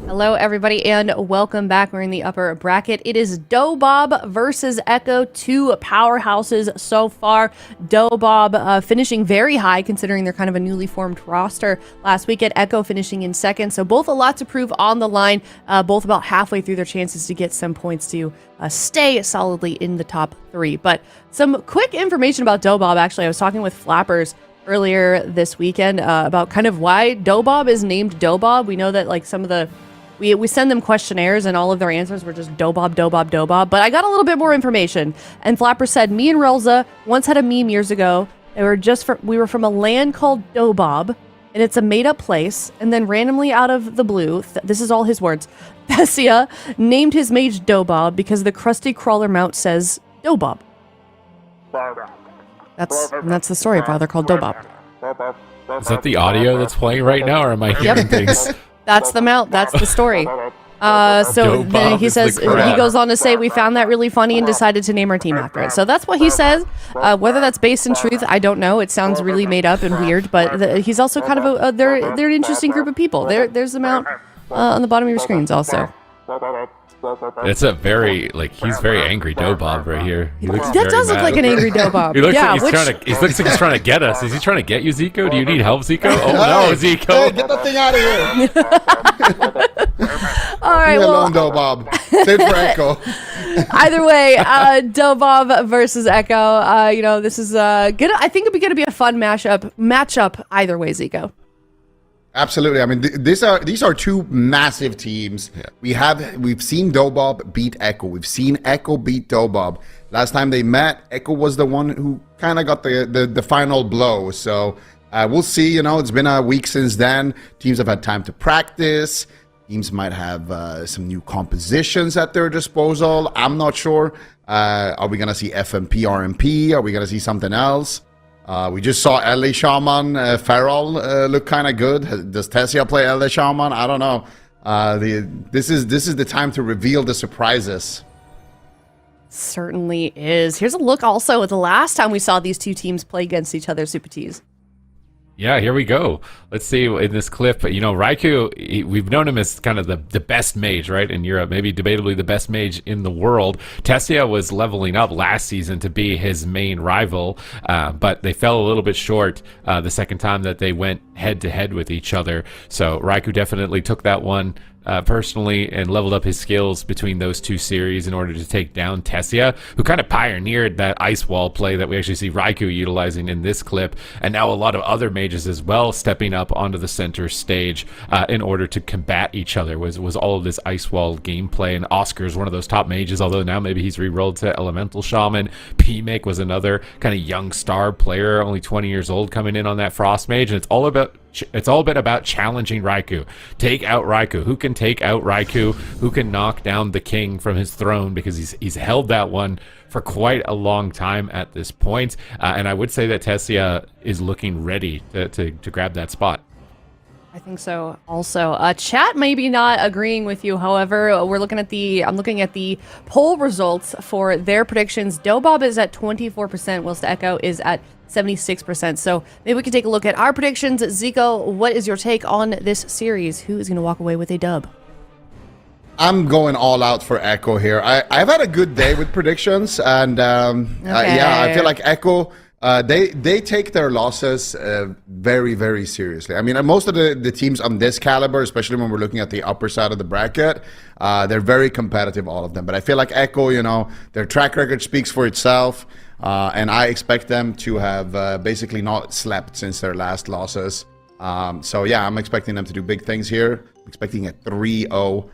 Hello, everybody, and welcome back. We're in the upper bracket. It is DOBOB versus Echo, two powerhouses so far. DOBOB finishing very high, considering they're kind of a newly formed roster last week. At Echo finishing in second, so both a lot to prove on the line. Both about halfway through their chances to get some points to stay solidly in the top three. But some quick information about DOBOB. Actually, I was talking with Flappers earlier this weekend about kind of why DOBOB is named DOBOB. We know that like some of the we send them questionnaires and all of their answers were just DOBOB, DOBOB, DOBOB. But I got a little bit more information. And Flapper said, me and Relza once had a meme years ago. We were from a land called DOBOB, and it's a made-up place. And then randomly out of the blue, this is all his words, Thessia named his mage DOBOB because the crusty crawler mount says DOBOB. That's the story of why they're called DOBOB. Is that the audio that's playing right now, or am I hearing things? That's the mount. That's the story. So then he says, he goes on to say, we found that really funny and decided to name our team after it. So that's what he says. Whether that's based in truth, I don't know. It sounds really made up and weird, but he's also kind of they're an interesting group of people. There's the mount on the bottom of your screens also. It's a very, he's very angry DOBOB right here. He looks that does look like an angry DOBOB. He looks like he's trying to get us. Is he trying to get you, Zico? Do you need help, Zico? Oh no, Zico! Hey, get that thing out of here! All right, Leave alone, DOBOB. Save for Echo. Either way, DOBOB versus Echo. This is good. I think it'd be going to be a fun matchup either way, Zico. Absolutely. I mean, these are two massive teams. Yeah. We've seen DOBOB beat Echo. We've seen Echo beat DOBOB. Last time they met, Echo was the one who kind of got the final blow. So we'll see. It's been a week since then. Teams have had time to practice. Teams might have some new compositions at their disposal. I'm not sure. Are we going to see FMP, RMP? Are we going to see something else? We just saw LA Shaman Feral look kind of good. Does Tessia play LA Shaman? I don't know. This is the time to reveal the surprises. Certainly is. Here's a look also at the last time we saw these two teams play against each other, Super Tees. Yeah, here we go. Let's see in this clip. Raikou, we've known him as kind of the best mage, right, in Europe, maybe debatably the best mage in the world. Tessia was leveling up last season to be his main rival, but they fell a little bit short the second time that they went head-to-head with each other. So Raikou definitely took that one personally and leveled up his skills between those two series in order to take down Tessia, who kind of pioneered that ice wall play that we actually see Raikou utilizing in this clip, and now a lot of other mages as well stepping up onto the center stage in order to combat each other was all of this ice wall gameplay. And Oscar's one of those top mages, although now maybe he's re-rolled to Elemental Shaman. P-Make was another kind of young star player, only 20 years old, coming in on that Frost Mage, and it's all been about challenging Raikou. Take out Raikou. Who can take out Raikou? Who can knock down the king from his throne? Because he's held that one for quite a long time at this point. And I would say that Tessia is looking ready to grab that spot. I think so. Also, chat maybe not agreeing with you. However, I'm looking at the poll results for their predictions. DOBOB is at 24%, whilst Echo is at 76%. So maybe we can take a look at our predictions. Zico, what is your take on this series? Who is going to walk away with a dub? I'm going all out for Echo here. I've had a good day with predictions, and I feel like Echo, they take their losses very, very seriously. I mean, most of the teams on this caliber, especially when we're looking at the upper side of the bracket, they're very competitive, all of them. But I feel like Echo, their track record speaks for itself. And I expect them to have basically not slept since their last losses. So yeah, I'm expecting them to do big things here. I'm expecting a 3-0,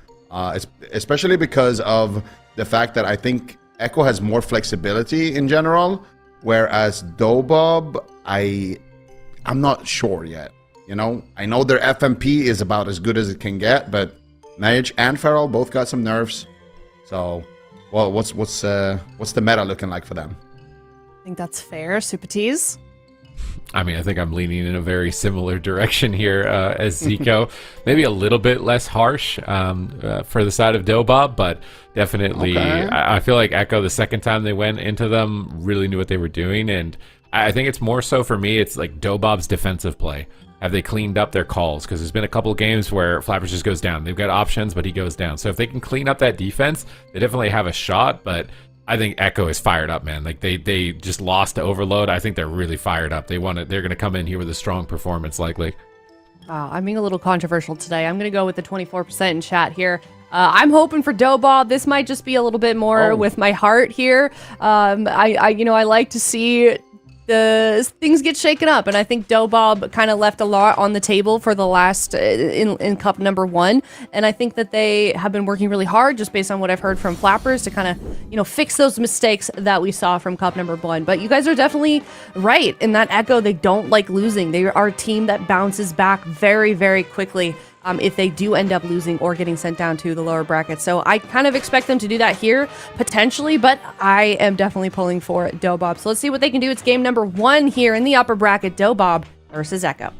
especially because of the fact that I think Echo has more flexibility in general, whereas DOBOB, I'm not sure yet. I know their FMP is about as good as it can get, but Mage and Feral both got some nerfs. So, well, what's the meta looking like for them? I think that's fair. Super Tees? I mean, I think I'm leaning in a very similar direction here as Zico. Maybe a little bit less harsh for the side of DOBOB, but definitely I feel like Echo, the second time they went into them, really knew what they were doing. And I think it's more so for me, it's like DOBOB's defensive play. have they cleaned up their calls? Because there's been a couple of games where Flappers just goes down. They've got options, but he goes down. So if they can clean up that defense, they definitely have a shot. But I think Echo is fired up, man. Like they just lost to Overload. I think they're really fired up. They're going to come in here with a strong performance, likely. Wow, I'm being a little controversial today. I'm going to go with the 24% in chat here. I'm hoping for DOBOB. This might just be a little bit more with my heart here. I like to see the things get shaken up, and I think DOBOB kind of left a lot on the table for the last in Cup number 1, and I think that they have been working really hard, just based on what I've heard from Flappers, to kind of fix those mistakes that we saw from Cup number 1. But you guys are definitely right in that Echo. They don't like losing. They are a team that bounces back very, very quickly if they do end up losing or getting sent down to the lower bracket. So I kind of expect them to do that here, potentially, but I am definitely pulling for DOBOB. So let's see what they can do. It's game number 1 here in the upper bracket, DOBOB versus Echo.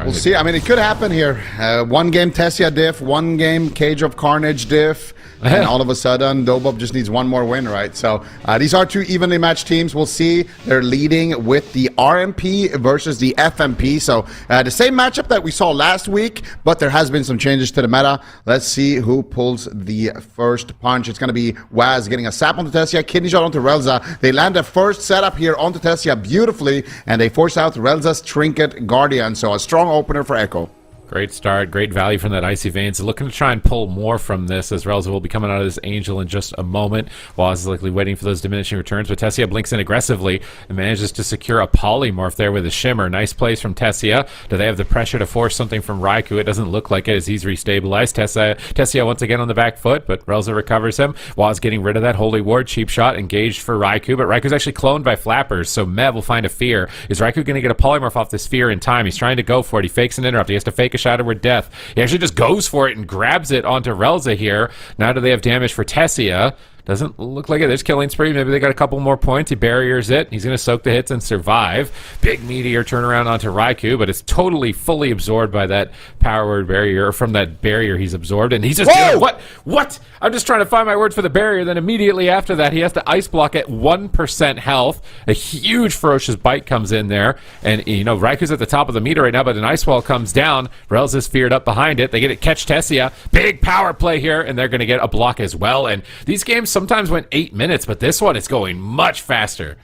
We'll see. I mean, it could happen here. 1 game Tessia diff, 1 game Cage of Carnage diff, and all of a sudden, DOBOB just needs 1 more win, right? So these are 2 evenly matched teams. We'll see. They're leading with the RMP versus the FMP. So the same matchup that we saw last week, but there has been some changes to the meta. Let's see who pulls the first punch. It's going to be Waz getting a sap onto Tessia, kidney shot onto Relza. They land the first setup here onto Tessia beautifully, and they force out Relza's Trinket Guardian. So a strong opener for Echo. Great start, great value from that Icy Veins. Looking to try and pull more from this, as Relza will be coming out of this Angel in just a moment. Waz is likely waiting for those diminishing returns, but Tessia blinks in aggressively and manages to secure a Polymorph there with a Shimmer. Nice plays from Tessia. Do they have the pressure to force something from Raikou? It doesn't look like it, as he's restabilized. Tessia once again on the back foot, but Relza recovers him. Waz getting rid of that Holy Ward. Cheap shot engaged for Raikou, but Raikou's actually cloned by Flappers, so Mev will find a Fear. Is Raikou going to get a Polymorph off this Fear in time? He's trying to go for it. He fakes an interrupt. He has to fake a Shadowward Death. He actually just goes for it and grabs it onto Relza here. Now do they have damage for Tessia? Doesn't look like it. There's killing spree. Maybe they got a couple more points. He barriers it. He's going to soak the hits and survive. Big meteor turnaround onto Raikou, but it's totally fully absorbed by that power word barrier, or from that barrier he's absorbed. And he's just doing, what? I'm just trying to find my word for the barrier. Then immediately after that, he has to ice block at 1% health. A huge ferocious bite comes in there. And, Raikou's at the top of the meter right now, but an ice wall comes down. Relza's feared up behind it. They get it, catch Tessia. Big power play here, and they're going to get a block as well. And these games sometimes went 8 minutes, but this one is going much faster.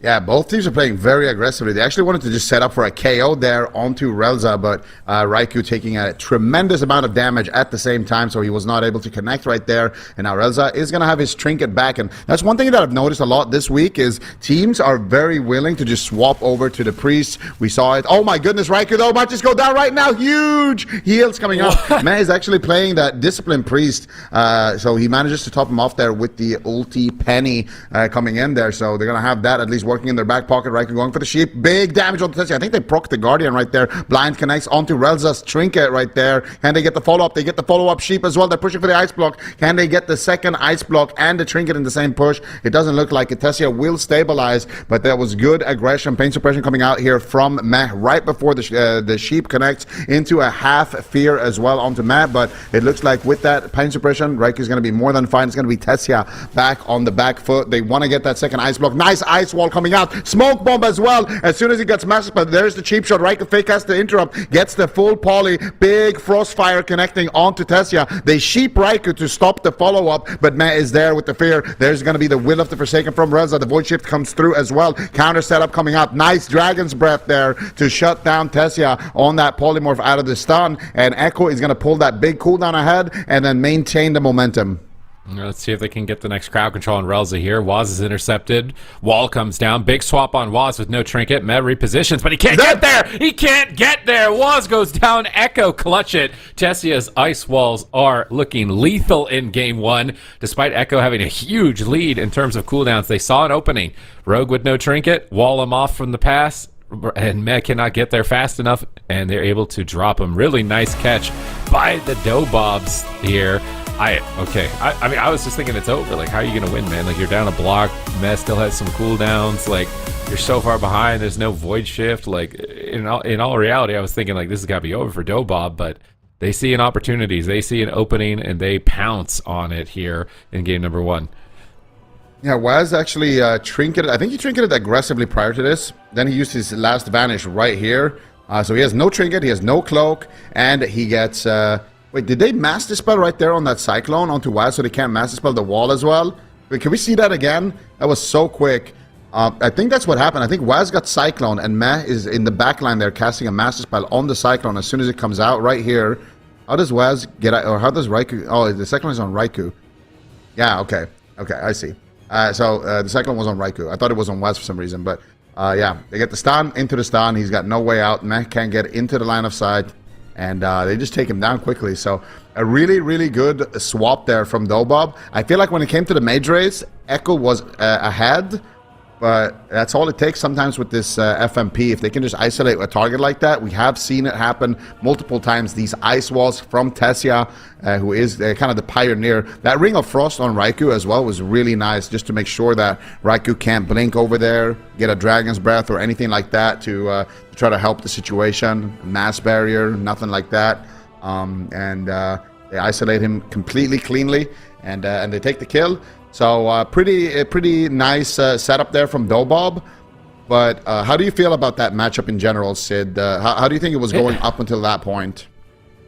Yeah, both teams are playing very aggressively. They actually wanted to just set up for a KO there onto Relza, but Raikou taking a tremendous amount of damage at the same time, so he was not able to connect right there. And now Relza is going to have his Trinket back. And that's one thing that I've noticed a lot this week is teams are very willing to just swap over to the Priest. We saw it. Oh my goodness, Raikou though might just go down right now. Huge heals coming up. Man is actually playing that Discipline Priest, so he manages to top him off there with the ulti Penny coming in there. So they're going to have that at least working in their back pocket. Raikou going for the sheep. Big damage on Tessia. I think they proc the Guardian right there. Blind connects onto Relza's Trinket right there. Can they get the follow-up? They get the follow-up sheep as well. They're pushing for the ice block. Can they get the second ice block and the Trinket in the same push? It doesn't look like it. Tessia will stabilize, but there was good aggression, pain suppression coming out here from Meh right before the sheep connects into a half fear as well onto Meh, but it looks like with that pain suppression, Raikou's going to be more than fine. It's going to be Tessia back on the back foot. They want to get that second ice block. Nice ice wall coming out. Smoke bomb as well as soon as he gets mashed, but there's the cheap shot. Raikou fake has to interrupt, gets the full poly. Big frostfire connecting onto Tessia. They sheep Raikou to stop the follow-up, but Meh is there with the fear. There's going to be the Will of the Forsaken from Relza. The Void Shift comes through as well. Counter setup coming out. Nice Dragon's Breath there to shut down Tessia on that polymorph out of the stun, and Echo is going to pull that big cooldown ahead and then maintain the momentum. Let's see if they can get the next crowd control on Relza here. Waz is intercepted. Wall comes down. Big swap on Waz with no Trinket. Meh repositions, but he can't get there. He can't get there. Waz goes down. Echo clutch it. Tessia's ice walls are looking lethal in game 1. Despite Echo having a huge lead in terms of cooldowns, they saw an opening. Rogue with no Trinket. Wall him off from the pass. And Meh cannot get there fast enough, and they're able to drop him. Really nice catch by the Dobobs here. I mean, I was just thinking it's over. Like, how are you going to win, man? Like, you're down a block. Meh still has some cooldowns. Like, you're so far behind. There's no Void Shift. Like, in all reality, I was thinking, like, this has got to be over for Dobob, but they see an opportunity. They see an opening, and they pounce on it here in game number 1. Yeah, Waz actually trinketed. I think he trinketed aggressively prior to this. Then he used his last vanish right here. So he has no trinket, he has no cloak, and he gets... wait, did they Master Spell right there on that Cyclone onto Waz so they can't Master Spell the wall as well? Wait, can we see that again? That was so quick. I think that's what happened. I think Waz got Cyclone, and Meh is in the back line there casting a Master Spell on the Cyclone as soon as it comes out right here. How does Waz get out, or how does Raikou... Oh, the Cyclone is on Raikou. Yeah, okay. Okay, I see. So the Cyclone was on Raikou. I thought it was on Waz for some reason, but yeah. They get the stun, into the stun. He's got no way out. Meh can't get into the line of sight, and they just take him down quickly. So a really, really good swap there from DOBOB. I feel like when it came to the Mage race, Echo was ahead, but that's all it takes sometimes with this FMP. If they can just isolate a target like that, we have seen it happen multiple times. These ice walls from Tessia, who is kind of the pioneer. That Ring of Frost on Raikou as well was really nice, just to make sure that Raikou can't blink over there, get a Dragon's Breath or anything like that to try to help the situation. Mass Barrier, nothing like that. They isolate him completely cleanly, and they take the kill. So pretty nice setup there from DOBOB. But how do you feel about that matchup in general, Sid? How do you think it was going up until that point?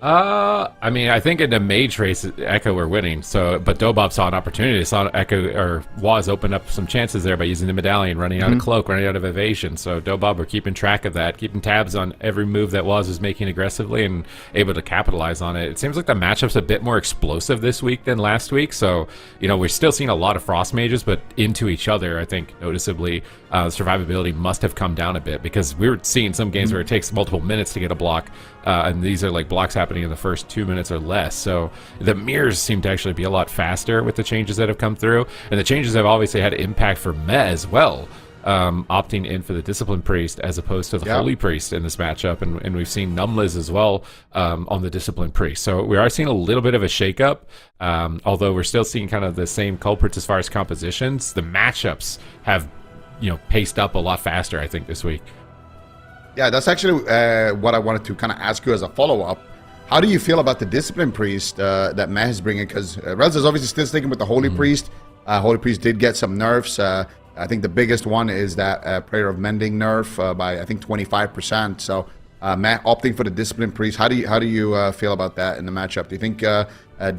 I mean, I think in the Mage race, Echo were winning. But DOBOB saw an opportunity. Saw Echo or Waz open up some chances there by using the medallion, running out of cloak, running out of evasion. So DOBOB were keeping track of that, keeping tabs on every move that Waz was making aggressively, and able to capitalize on it. It seems like the matchup's a bit more explosive this week than last week. So we're still seeing a lot of Frost Mages, but into each other. I think noticeably, survivability must have come down a bit, because we were seeing some games where it takes multiple minutes to get a block. And these are like blocks happening in the first 2 minutes or less. So the mirrors seem to actually be a lot faster with the changes that have come through. And the changes have obviously had impact for Meh as well, opting in for the Discipline Priest as opposed to the Holy Priest in this matchup. And we've seen Numliz as well on the Discipline Priest. So we are seeing a little bit of a shakeup, although we're still seeing kind of the same culprits as far as compositions. The matchups have paced up a lot faster, I think, this week. Yeah, that's actually what I wanted to kind of ask you as a follow-up. How do you feel about the Discipline Priest that Meh is bringing? Because Relz is obviously still sticking with the Holy Priest. Holy Priest did get some nerfs. I think the biggest one is that Prayer of Mending nerf by, I think, 25%. So Meh opting for the Discipline Priest. How do you feel about that in the matchup? Do you think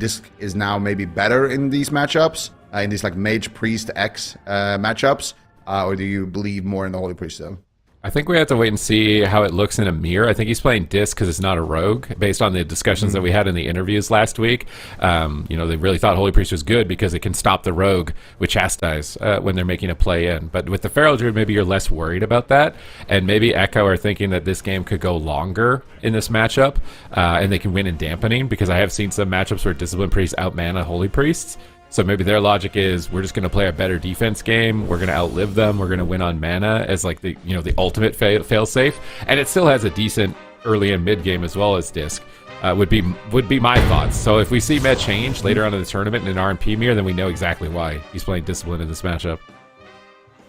Disc is now maybe better in these matchups, in these like Mage Priest X matchups? Or do you believe more in the Holy Priest though? I think we have to wait and see how it looks in a mirror. I think he's playing Disc because it's not a rogue, based on the discussions that we had in the interviews last week. They really thought Holy Priest was good because it can stop the rogue with Chastise when they're making a play in. But with the Feral Druid, maybe you're less worried about that. And maybe Echo are thinking that this game could go longer in this matchup, and they can win in dampening, because I have seen some matchups where Discipline Priests outmana Holy Priests. So maybe their logic is, we're just going to play a better defense game. We're going to outlive them. We're going to win on mana as like the the ultimate fail-safe. And it still has a decent early and mid game as well as Disc. Would be my thoughts. So if we see Meh change later on in the tournament in an RMP mirror, then we know exactly why he's playing Discipline in this matchup.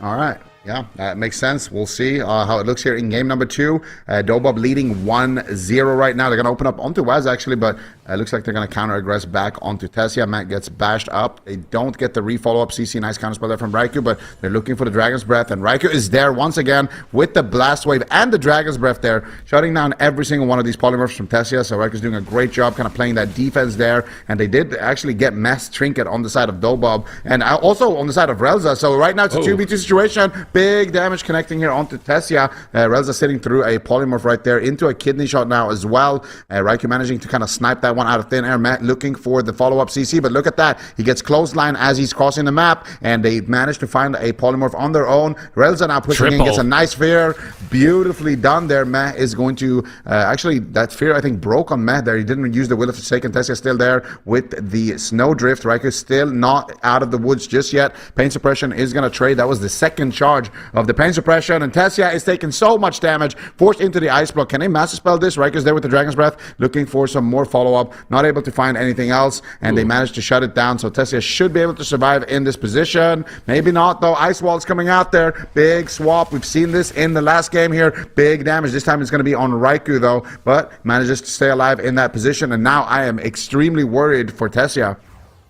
All right. Yeah, that makes sense. We'll see how it looks here in game number 2. DOBOB leading 1-0 right now. They're going to open up onto Waz, actually, but it looks like they're going to counter-aggress back onto Tessia. Matt gets bashed up. They don't get the re-follow-up CC. Nice counterspell there from Raikou, but they're looking for the Dragon's Breath, and Raikou is there once again with the Blast Wave and the Dragon's Breath there, shutting down every single one of these polymorphs from Tessia. So Raikou's doing a great job kind of playing that defense there, and they did actually get Mess Trinket on the side of DOBOB, and also on the side of Relza. So right now it's a 2v2 situation. Big damage connecting here onto Tessia. Relza sitting through a polymorph right there into a kidney shot now as well. Raikou managing to kind of snipe that one out of thin air. Matt looking for the follow-up CC, but look at that. He gets clothesline as he's crossing the map, and they manage to find a polymorph on their own. Relza now pushing in, gets a nice fear. Beautifully done there. Matt is going to, actually, that fear I think broke on Matt there. He didn't use the Will of Forsaken. Tessia still there with the Snowdrift. Raikou still not out of the woods just yet. Pain Suppression is going to trade. That was the second charge of the Pain Suppression, and Tessia is taking so much damage, forced into the Ice Block. Can they Master Spell this? Raikou's there with the Dragon's Breath, looking for some more follow-up, not able to find anything else, and they managed to shut it down, so Tessia should be able to survive in this position. Maybe not, though. Ice Wall's coming out there. Big swap. We've seen this in the last game here. Big damage. This time it's going to be on Raikou, though, but manages to stay alive in that position, and now I am extremely worried for Tessia.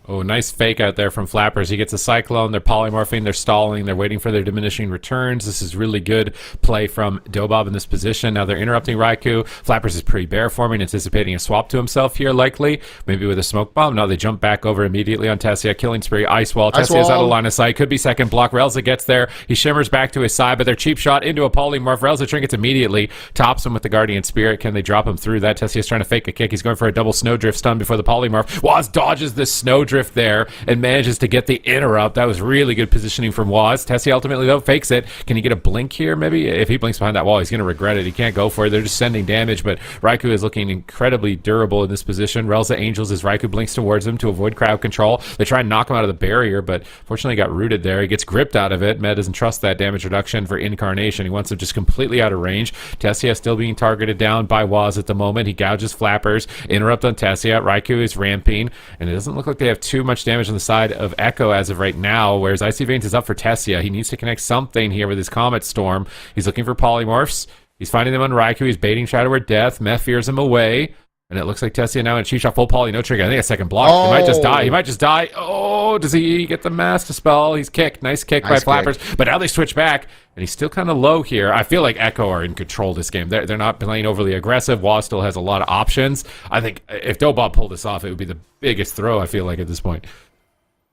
Oh, nice fake out there from Flappers. He gets a Cyclone. They're polymorphing. They're stalling. They're waiting for their diminishing returns. This is really good play from DOBOB in this position. Now they're interrupting Raikou. Flappers is pre-bear forming, anticipating a swap to himself here, likely. Maybe with a smoke bomb. No, they jump back over immediately on Tessia. Killing spree. Ice wall. Tessia's out of line of sight. Could be second block. Relza gets there. He shimmers back to his side, but their cheap shot into a polymorph. Relza trinkets immediately. Tops him with the Guardian Spirit. Can they drop him through that? Tessia's trying to fake a kick. He's going for a double snowdrift stun before the polymorph. Waz dodges the snowdrift there and manages to get the interrupt. That was really good positioning from Waz. Tessie ultimately, though, fakes it. Can he get a blink here, maybe? If he blinks behind that wall, he's going to regret it. He can't go for it. They're just sending damage, but Raikou is looking incredibly durable in this position. Relza angels as Raikou blinks towards him to avoid crowd control. They try and knock him out of the barrier, but fortunately got rooted there. He gets gripped out of it. Med doesn't trust that damage reduction for Incarnation. He wants him just completely out of range. Tessia still being targeted down by Waz at the moment. He gouges Flappers. Interrupt on Tessia. Raikou is ramping, and it doesn't look like they have too much damage on the side of Echo as of right now, whereas Icy Veins is up for Tessia. He needs to connect something here with his Comet Storm. He's looking for polymorphs. He's finding them on Raikou. He's baiting Shadow Word Death. Meth fears him away. And it looks like Tessia now in cheap shot, full poly, no trigger. I think a second block. He might just die. He might just die. Oh, does he get the Mass Dispel? He's kicked. Nice kick by Flappers. But now they switch back, and he's still kind of low here. I feel like Echo are in control this game. They're not playing overly aggressive. Waz still has a lot of options. I think if DOBOB pulled this off, it would be the biggest throw, I feel like, at this point.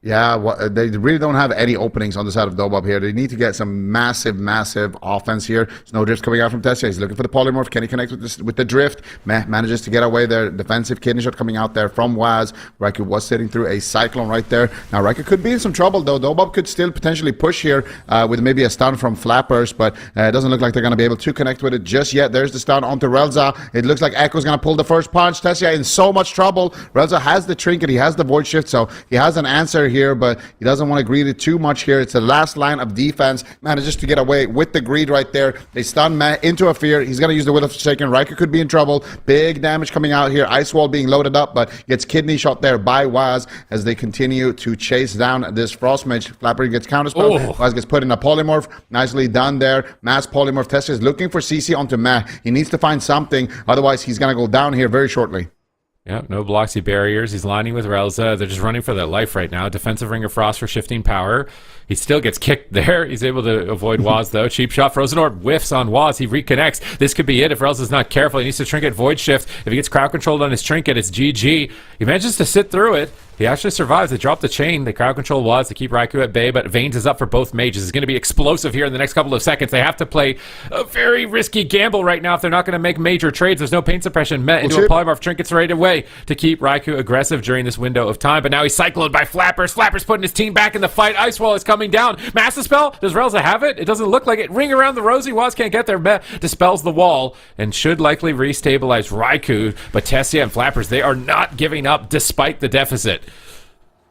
Yeah, they really don't have any openings on the side of DOBOB here. They need to get some massive offense here. Snowdrift's coming out from Tessia. He's looking for the polymorph. Can he connect with the drift? Manages to get away there. Defensive kidney shot coming out there from Waz. Raikou was sitting through a Cyclone right there. Now Raikou could be in some trouble though. DOBOB could still potentially push here with maybe a stun from Flappers, but it doesn't look like they're going to be able to connect with it just yet. There's the stun onto Relza. It looks like Echo's going to pull the first punch. Tessia in so much trouble. Relza has the trinket. He has the void shift, so he has an answer here, but he doesn't want to greed it too much here. It's the last line of defense. Manages to get away with the greed right there. They stun Matt into a fear. He's going to use the Will of Forsaken. Raikou could be in trouble. Big damage coming out here. Ice Wall being loaded up, but gets kidney shot there by Waz as they continue to chase down this Frost Mage. Flapper gets counterspell. Waz gets put in a polymorph. Nicely done there. Mass polymorph. Tessia is looking for CC onto Matt. He needs to find something. Otherwise, he's going to go down here very shortly. Yeah, no Bloxy barriers. He's lining with Relza. They're just running for their life right now. Defensive Ring of Frost for shifting power. He still gets kicked there. He's able to avoid Waz, though. Cheap shot. Frozen Orb whiffs on Waz. He reconnects. This could be it if Relza's not careful. He needs to trinket Void Shift. If he gets crowd controlled on his trinket, it's GG. He manages to sit through it. He actually survives. They drop the chain. They crowd control Waz to keep Raikou at bay, but Veins is up for both mages. It's going to be explosive here in the next couple of seconds. They have to play a very risky gamble right now if they're not going to make major trades. There's no pain suppression met into a polymorph. Trinkets right away to keep Raikou aggressive during this window of time, but now he's cycled by Flappers. Flappers putting his team back in the fight. Ice Wall is coming down. Mass Dispel. Does Relza have it? It doesn't look like it. Ring around the rosy. Waz can't get there. Dispels the wall and should likely restabilize Raikou, but Tessia and Flappers, they are not giving up despite the deficit.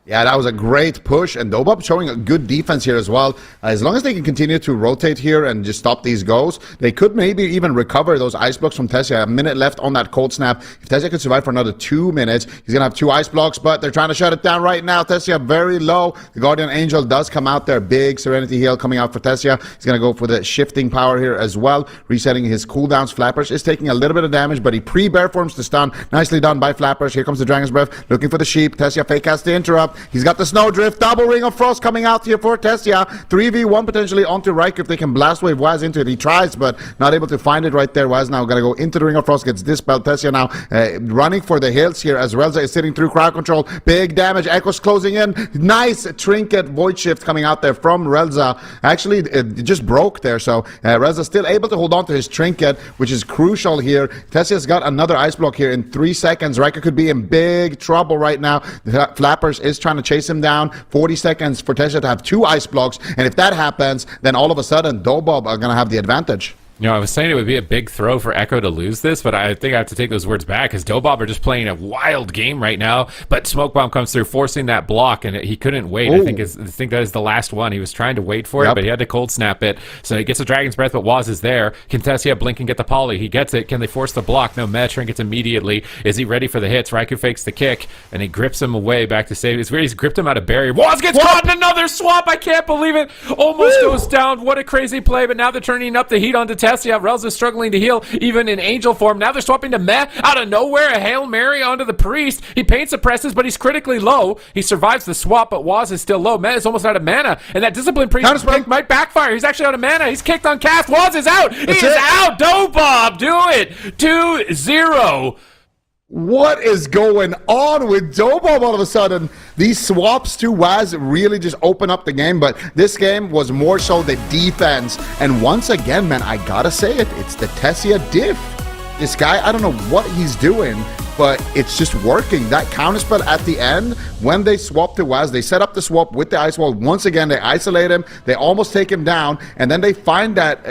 Yeah, that was a great push, and DOBOB showing a good defense here as well. As long as they can continue to rotate here and just stop these goals, they could maybe even recover those ice blocks from Tessia. A minute left on that cold snap. If Tessia could survive for another 2 minutes, he's going to have 2 ice blocks, but they're trying to shut it down right now. Tessia very low. The Guardian Angel does come out there. Big Serenity Heal coming out for Tessia. He's going to go for the shifting power here as well, resetting his cooldowns. Flappers is taking a little bit of damage, but he pre-bear forms to stun. Nicely done by Flappers. Here comes the Dragon's Breath, looking for the sheep. Tessia fake has to interrupt. He's got the Snowdrift, double Ring of Frost coming out here for Tessia. 3v1 potentially onto Raikou if they can blast wave Waz into it. He tries, but not able to find it right there. Waz now going to go into the Ring of Frost, gets dispelled. Tessia now running for the hills here as Relza is sitting through crowd control. Big damage. Echo's closing in. Nice trinket Void Shift coming out there from Relza. Actually, it just broke there, so Relza still able to hold on to his trinket, which is crucial here. Tessia's got another ice block here in 3 seconds. Raikou could be in big trouble right now. The Flappers is trying to chase him down. 40 seconds for Tessia to have 2 ice blocks, and if that happens, then all of a sudden DOBOB are going to have the advantage. You know, I was saying it would be a big throw for Echo to lose this, but I think I have to take those words back because DOBOB are just playing a wild game right now. But Smoke Bomb comes through, forcing that block, and he couldn't wait. I think that is the last one. He was trying to wait for it, but he had to cold snap it. So he gets a Dragon's Breath, but Waz is there. Can Tessia blink and get the poly? He gets it. Can they force the block? No, Metrin gets immediately. Is he ready for the hits? Raikou fakes the kick, and he grips him away back to save. It's weird. He's gripped him out of barrier. Waz gets caught in another swap. I can't believe it. Almost goes down. What a crazy play, but now they're turning up the heat onto Tessia. Tessia. Relz is struggling to heal, even in Angel form. Now they're swapping to Meh. Out of nowhere, a Hail Mary onto the Priest. He pain suppresses, but he's critically low. He survives the swap, but Waz is still low. Meh is almost out of mana, and that Discipline Priest pick might backfire. He's actually out of mana. He's kicked on cast. Waz is out. He is out. DOBOB, do it. 2-0. What is going on with DOBOB all of a sudden? These swaps to Waz really just open up the game, but this game was more so the defense. And once again, man, I gotta say it, it's the Tessia diff. This guy, I don't know what he's doing, but it's just working. That counterspell at the end, when they swap to Waz, they set up the swap with the Ice Wall. Once again, they isolate him. They almost take him down, and then they find that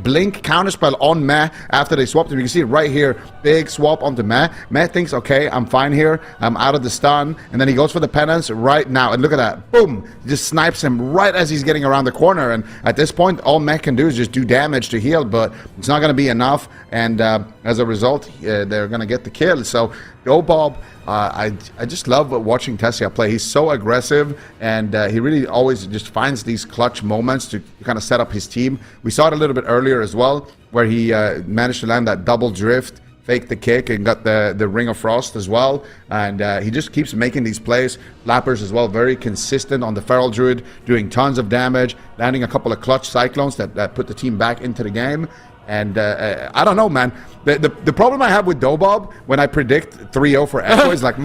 blink counterspell on Meh after they swapped him. You can see it right here. Big swap onto Meh. Meh thinks, okay, I'm fine here. I'm out of the stun. And then he goes for the penance right now. And look at that. Boom. He just snipes him right as he's getting around the corner. And at this point, all Meh can do is just do damage to heal, but it's not going to be enough. And as a result, they're going to get the kill. So DOBOB, I just love watching Tessia play. He's so aggressive, and he really always just finds these clutch moments to kind of set up his team. We saw it a little bit earlier as well, where he managed to land that double drift, faked the kick, and got the Ring of Frost as well. And he just keeps making these plays. Flappers as well, very consistent on the Feral Druid, doing tons of damage, landing a couple of clutch Cyclones that put the team back into the game. And I don't know, man. The problem I have with DOBOB when I predict 3-0 for Echo is like,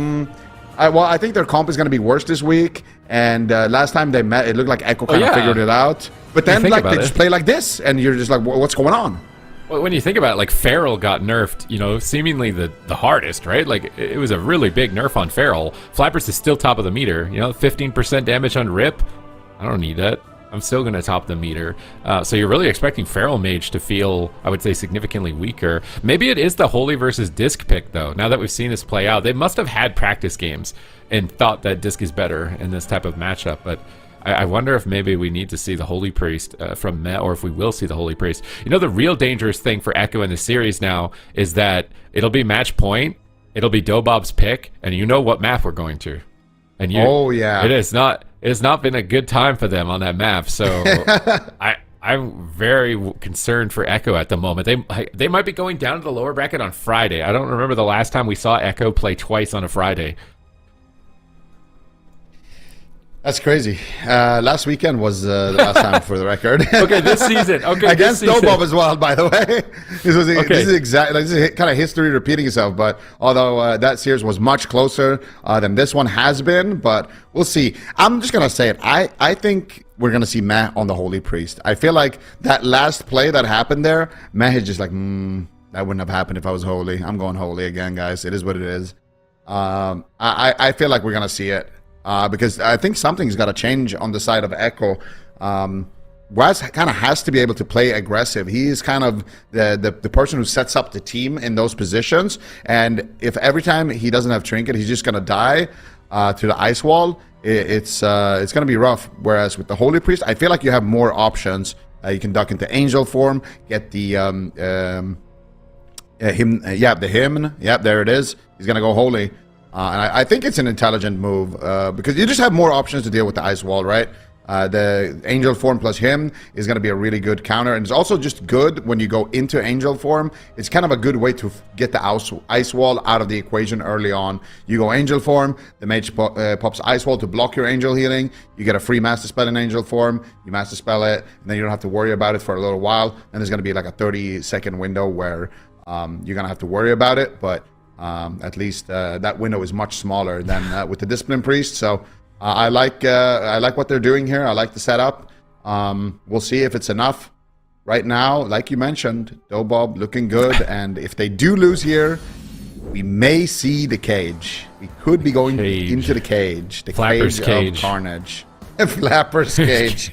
I think their comp is going to be worse this week. And last time they met, it looked like Echo kind of figured it out. But then like they just play like this, and you're just like, what's going on? Well, when you think about it, like Feral got nerfed, you know, seemingly the hardest, right? Like it was a really big nerf on Feral. Flappers is still top of the meter, you know, 15% damage on Rip. I don't need that. I'm still going to top the meter. So you're really expecting Feral Mage to feel, I would say, significantly weaker. Maybe it is the Holy versus Disc pick, though. Now that we've seen this play out, they must have had practice games and thought that Disc is better in this type of matchup. But I wonder if maybe we need to see the Holy Priest from Met, or if we will see the Holy Priest. You know, the real dangerous thing for Echo in the series now is that it'll be match point, it'll be DOBOB's pick, and you know what map we're going to. And you, it has not been a good time for them on that map. So I'm very concerned for Echo at the moment. They might be going down to the lower bracket on Friday. I don't remember the last time we saw Echo play twice on a Friday. That's crazy. Last weekend was the last time, for the record. Okay, this season. Okay, against DOBOB as well, by the way. This is kind of history repeating itself. But although that series was much closer than this one has been, but we'll see. I'm just gonna say it. I think we're gonna see Meh on the Holy Priest. I feel like that last play that happened there, Meh is just like, that wouldn't have happened if I was Holy. I'm going Holy again, guys. It is what it is. I feel like we're gonna see it. Because I think something's got to change on the side of Echo. Waz kind of has to be able to play aggressive. He is kind of the person who sets up the team in those positions. And if every time he doesn't have Trinket, he's just going to die to the Ice Wall, it's going to be rough. Whereas with the Holy Priest, I feel like you have more options. You can duck into Angel form, get the hymn. The hymn. Yep, there it is. He's going to go Holy. And I think it's an intelligent move because you just have more options to deal with the Ice Wall, right? The Angel form plus him is going to be a really good counter. And it's also just good when you go into Angel form. It's kind of a good way to get the Ice Wall out of the equation early on. You go Angel form, the mage pops Ice Wall to block your Angel healing. You get a free Master Spell in Angel form. You Master Spell it, and then you don't have to worry about it for a little while. And there's going to be like a 30-second window where you're going to have to worry about it. But at least that window is much smaller than with the Discipline Priest. So I like what they're doing here. I like the setup. We'll see if it's enough. Right now, like you mentioned, DOBOB looking good. And if they do lose here, we may see the cage. We could be going into the cage. The Flapper's cage of carnage. Flapper's cage.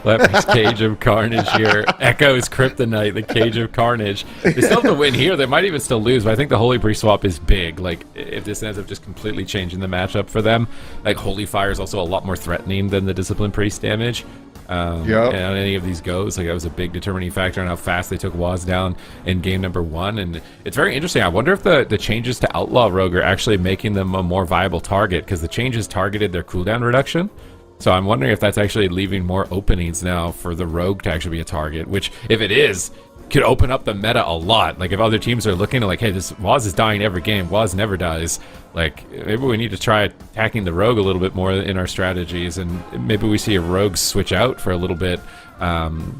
Flapper's Cage of Carnage here. Echo's Kryptonite, the Cage of Carnage. They still have to win here. They might even still lose, but I think the Holy Priest swap is big. Like, if this ends up just completely changing the matchup for them, like, Holy Fire is also a lot more threatening than the Discipline Priest damage. And on any of these goes, like, that was a big determining factor on how fast they took Waz down in game number 1. And it's very interesting. I wonder if the changes to Outlaw Rogue are actually making them a more viable target, because the changes targeted their cooldown reduction. So I'm wondering if that's actually leaving more openings now for the Rogue to actually be a target, which, if it is, could open up the meta a lot. Like, if other teams are looking at, like, hey, this Waz is dying every game, Waz never dies, like, maybe we need to try attacking the Rogue a little bit more in our strategies, and maybe we see a Rogue switch out for a little bit,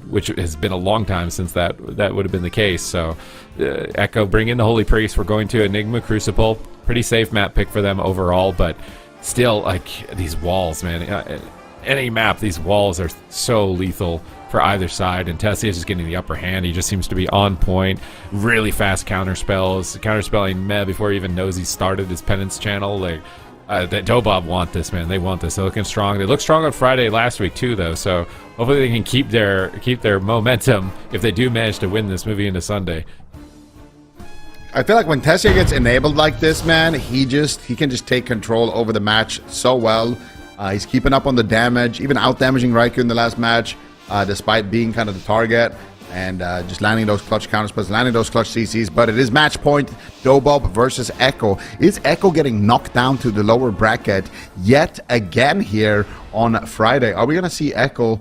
which has been a long time since that would have been the case. So Echo, bring in the Holy Priest. We're going to Enigma Crucible. Pretty safe map pick for them overall, but still, like, these walls, man. Any map, these walls are so lethal for either side, and Tessie is just getting the upper hand. He just seems to be on point. Really fast counterspells, counterspelling Meh before he even knows he started his penance channel. Like, that DOBOB want this, man. They want this. They're looking strong. They looked strong on Friday last week too, though. So hopefully they can keep their momentum if they do manage to win this movie into Sunday. I feel like when Tessia gets enabled like this, man, he can just take control over the match so well. He's keeping up on the damage, even out-damaging Raikou in the last match, despite being kind of the target, and just landing those clutch counterspells, landing those clutch CCs. But it is match point, DOBOB versus Echo. Is Echo getting knocked down to the lower bracket yet again here on Friday? Are we going to see Echo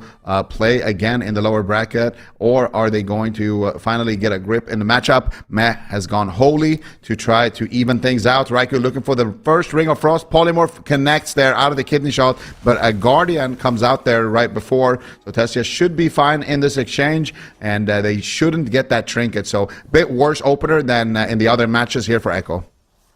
play again in the lower bracket, or are they going to finally get a grip in the matchup? Meh has gone Holy to try to even things out. Raikou looking for the first Ring of Frost. Polymorph connects there out of the kidney shot, but a Guardian comes out there right before. So Tessia should be fine in this exchange, and they shouldn't get that trinket. So a bit worse opener than in the other matches here for Echo.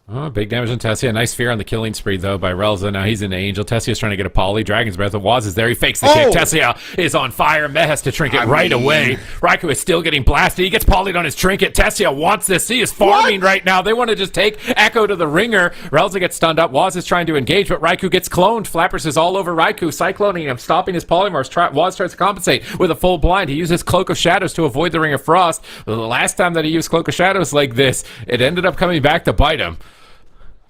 Oh, big damage on Tessia. Nice fear on the killing spree, though, by Relza. Now he's an Angel. Tessia's trying to get a poly. Dragon's Breath. Waz is there. He fakes the kick. Tessia is on fire. Meh has to trinket right away. Raikou is still getting blasted. He gets polyed on his trinket. Tessia wants this. He is farming right now. They want to just take Echo to the ringer. Relza gets stunned up. Waz is trying to engage, but Raikou gets cloned. Flappers is all over Raikou, cycloning him, stopping his polymorphs. Waz tries to compensate with a full blind. He uses Cloak of Shadows to avoid the Ring of Frost. The last time that he used Cloak of Shadows like this, it ended up coming back to bite him.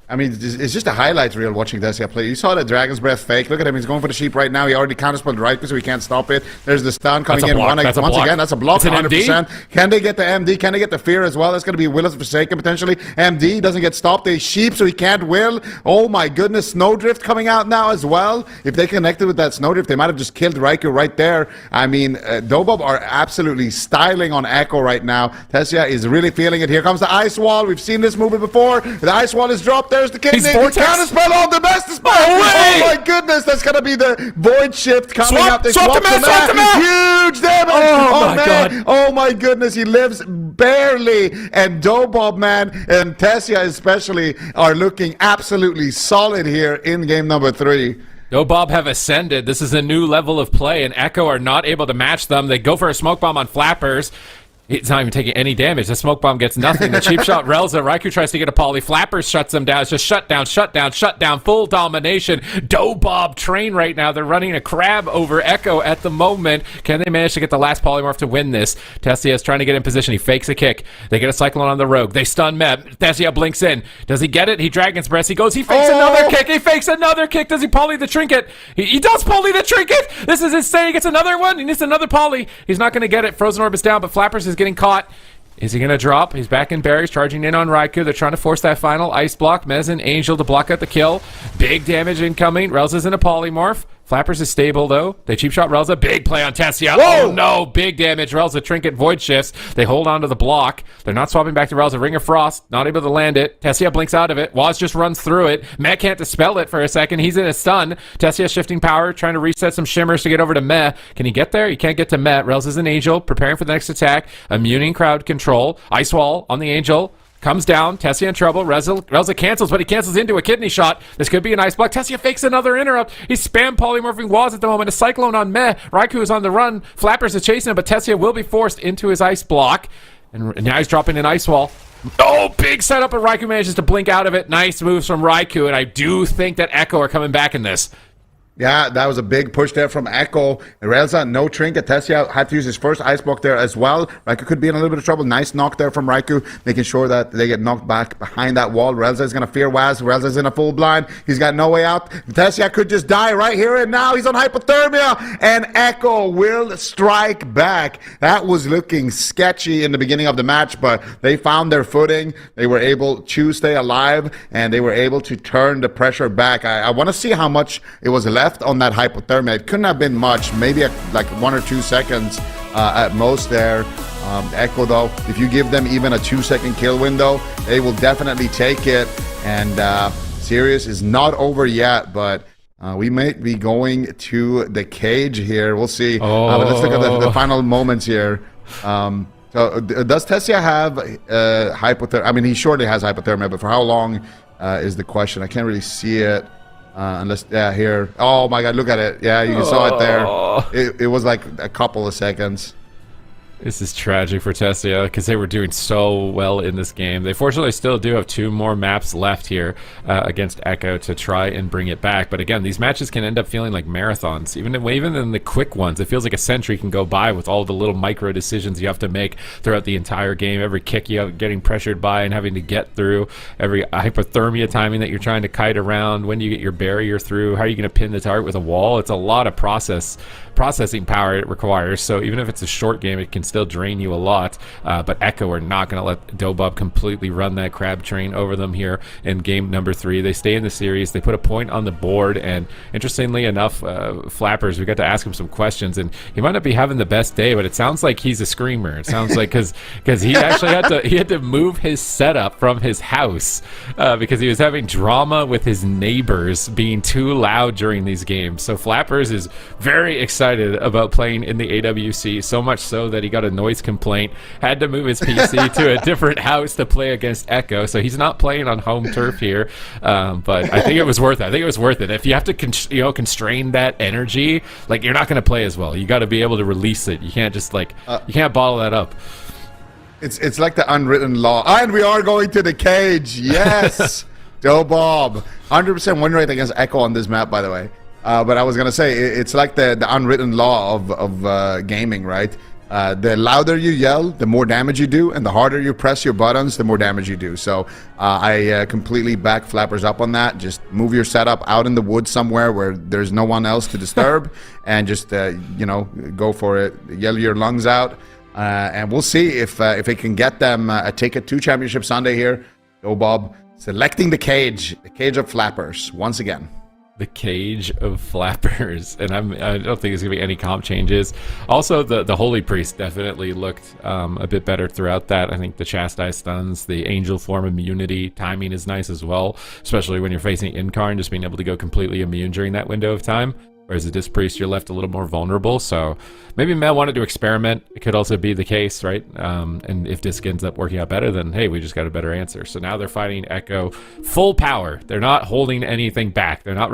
I mean, it's just a highlight reel watching Tessia play. You saw the Dragon's Breath fake. Look at him. He's going for the sheep right now. He already counterspelled Raikou, so he can't stop it. There's the stun coming in once again. That's a block, 100%. Can they get the MD? Can they get the fear as well? That's going to be Will of Forsaken, potentially. MD doesn't get stopped. They sheep, so he can't will. Oh, my goodness. Snowdrift coming out now as well. If they connected with that Snowdrift, they might have just killed Raikou right there. I mean, DOBOB are absolutely styling on Echo right now. Tessia is really feeling it. Here comes the Ice Wall. We've seen this movie before. The Ice Wall is dropped. There's the kidney. Counterspell on the best. Oh my goodness, that's gonna be the Void Shift coming up. They swap the man. Huge damage. Oh my god. Oh my goodness, he lives barely. And DOBOB, man, and Tessia especially are looking absolutely solid here in game number 3. DOBOB have ascended. This is a new level of play, and Echo are not able to match them. They go for a smoke bomb on Flappers. It's not even taking any damage. The smoke bomb gets nothing. The cheap shot Relza. Raikou tries to get a poly. Flappers shuts them down. It's just shut down. Full domination. DOBOB train right now. They're running a crab over Echo at the moment. Can they manage to get the last polymorph to win this? Tessia is trying to get in position. He fakes a kick. They get a Cyclone on the Rogue. They stun Meh. Tessia blinks in. Does he get it? He Dragon's Breath. He goes. He fakes another kick. He fakes another kick. Does he poly the trinket? He does poly the trinket. This is insane. He gets another one. He needs another poly. He's not going to get it. Frozen Orb is down, but Flappers is getting caught. Is he going to drop? He's back in berries, charging in on Raikou. They're trying to force that final ice block. Mez and Angel to block out the kill. Big damage incoming. Relza's in a polymorph. Flappers is stable, though. They cheap shot Relza. Big play on Tessia. Oh, no. Big damage. Relza trinket void shifts. They hold on to the block. They're not swapping back to Relza. Ring of Frost. Not able to land it. Tessia blinks out of it. Waz just runs through it. Meh can't dispel it for a second. He's in a stun. Tessia shifting power, trying to reset some shimmers to get over to Meh. Can he get there? He can't get to Meh. Relza's an Angel, preparing for the next attack. Immuning crowd control. Ice Wall on the Angel. Comes down. Tessia in trouble. Relza cancels, but he cancels into a kidney shot. This could be an ice block. Tessia fakes another interrupt. He's spam polymorphing Waz at the moment. A Cyclone on Meh. Raikou is on the run. Flappers is chasing him, but Tessia will be forced into his ice block. And now he's dropping an ice wall. Oh, big setup, and Raikou manages to blink out of it. Nice moves from Raikou, and I do think that Echo are coming back in this. Yeah, that was a big push there from Echo. Relza, no trinket. Tessia had to use his first ice block there as well. Raikou could be in a little bit of trouble. Nice knock there from Raikou, making sure that they get knocked back behind that wall. Relza is going to fear Waz. Relza's in a full blind. He's got no way out. Tessia could just die right here and now. He's on hypothermia, and Echo will strike back. That was looking sketchy in the beginning of the match, but they found their footing. They were able to stay alive, and they were able to turn the pressure back. I want to see how much it was left. left on that hypothermia. It couldn't have been much, maybe like 1 or 2 seconds at most there. Echo, though, if you give them even a 2-second kill window, they will definitely take it. And Sirius is not over yet, but we might be going to the cage here. We'll see. But let's look at the final moments here. So does TENSEI have hypothermia? I mean, he surely has hypothermia, but for how long is the question. I can't really see it unless, yeah, here. Oh my God, look at it. Yeah, you saw it there. It was like a couple of seconds. This is tragic for TENSEI because they were doing so well in this game. They fortunately still do have 2 more maps left here against Echo to try and bring it back. But again, these matches can end up feeling like marathons. Even in the quick ones, it feels like a century can go by with all the little micro decisions you have to make throughout the entire game. Every kick you have getting pressured by and having to get through. Every hypothermia timing that you're trying to kite around. When do you get your barrier through? How are you going to pin the target with a wall? It's a lot of processing power it requires. So even if it's a short game, it can still drain you a lot. But Echo are not going to let DOBOB completely run that crab train over them here in game number 3. They stay in the series. They put a point on the board, and interestingly enough, Flappers, we got to ask him some questions, and he might not be having the best day, but it sounds like he's a screamer. It sounds like because he actually had to move his setup from his house because he was having drama with his neighbors being too loud during these games. So Flappers is very excited about playing in the AWC, so much so that he got a noise complaint, had to move his PC to a different house to play against Echo. So he's not playing on home turf here, but I think it was worth it. I think it was worth it. If you have to constrain that energy, like, you're not going to play as well. You got to be able to release it. You can't just you can't bottle that up. It's like the unwritten law. And we are going to the cage. Yes. DOBOB. 100% win rate against Echo on this map, by the way. But I was going to say, it's like the unwritten law of gaming, right? The louder you yell, the more damage you do, and the harder you press your buttons, the more damage you do. So I completely back Flappers up on that. Just move your setup out in the woods somewhere where there's no one else to disturb, and just go for it. Yell your lungs out, and we'll see if it can get them a ticket to Championship Sunday here. DOBOB selecting the cage of Flappers once again. The cage of Flappers, and I don't think there's gonna be any comp changes. Also, the Holy Priest definitely looked a bit better throughout that. I think the chastise stuns, the angel form immunity timing is nice as well, especially when you're facing Incarn, just being able to go completely immune during that window of time. Whereas the Disc Priest, you're left a little more vulnerable. So maybe Mel wanted to experiment. It could also be the case, right? And if Disc ends up working out better, then hey, we just got a better answer. So now they're fighting Echo full power. They're not holding anything back. They're not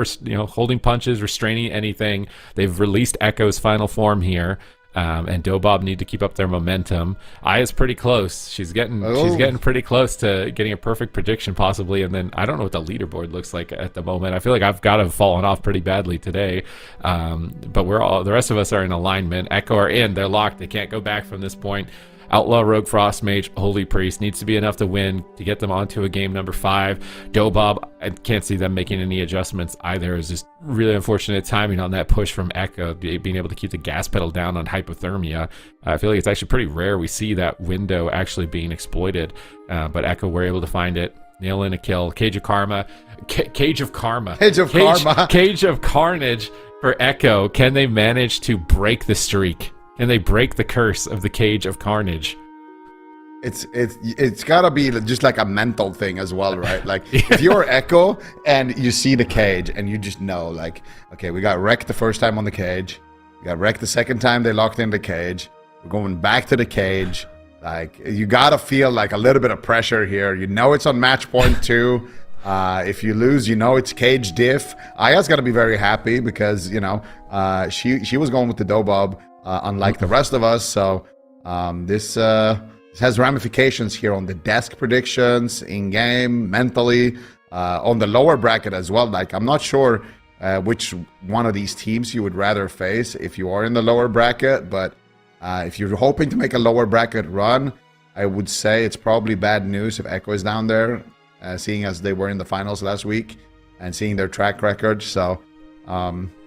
holding punches, restraining anything. They've released Echo's final form here. And DOBOB need to keep up their momentum. Aya's pretty close. She's getting pretty close to getting a perfect prediction possibly. And then I don't know what the leaderboard looks like at the moment. I feel like I've got to have fallen off pretty badly today. But the rest of us are in alignment. Echo are in. They're locked. They can't go back from this point. Outlaw, Rogue, Frost Mage, Holy Priest needs to be enough to win to get them onto a game number 5. DOBOB, I can't see them making any adjustments either. It's just really unfortunate timing on that push from Echo, being able to keep the gas pedal down on hypothermia. I feel like it's actually pretty rare we see that window actually being exploited, but Echo were able to find it. Nail in a kill. Cage of Karma. Cage of Karma. Cage of Karma. Cage of Carnage for Echo. Can they manage to break the streak? Can they break the curse of the Cage of Carnage? It's gotta be just like a mental thing as well, right? Like if you're Echo and you see the cage and you just know, like, okay, we got wrecked the first time on the cage, we got wrecked the second time they locked in the cage, we're going back to the cage. Like, you gotta feel like a little bit of pressure here. You know it's on match point 2. If you lose, you know it's cage diff. Aya's gotta be very happy because she was going with the DOBOB. Unlike the rest of us, so this has ramifications here on the desk predictions, in-game, mentally, on the lower bracket as well. Like, I'm not sure which one of these teams you would rather face if you are in the lower bracket, but if you're hoping to make a lower bracket run, I would say it's probably bad news if Echo is down there, seeing as they were in the finals last week and seeing their track record. So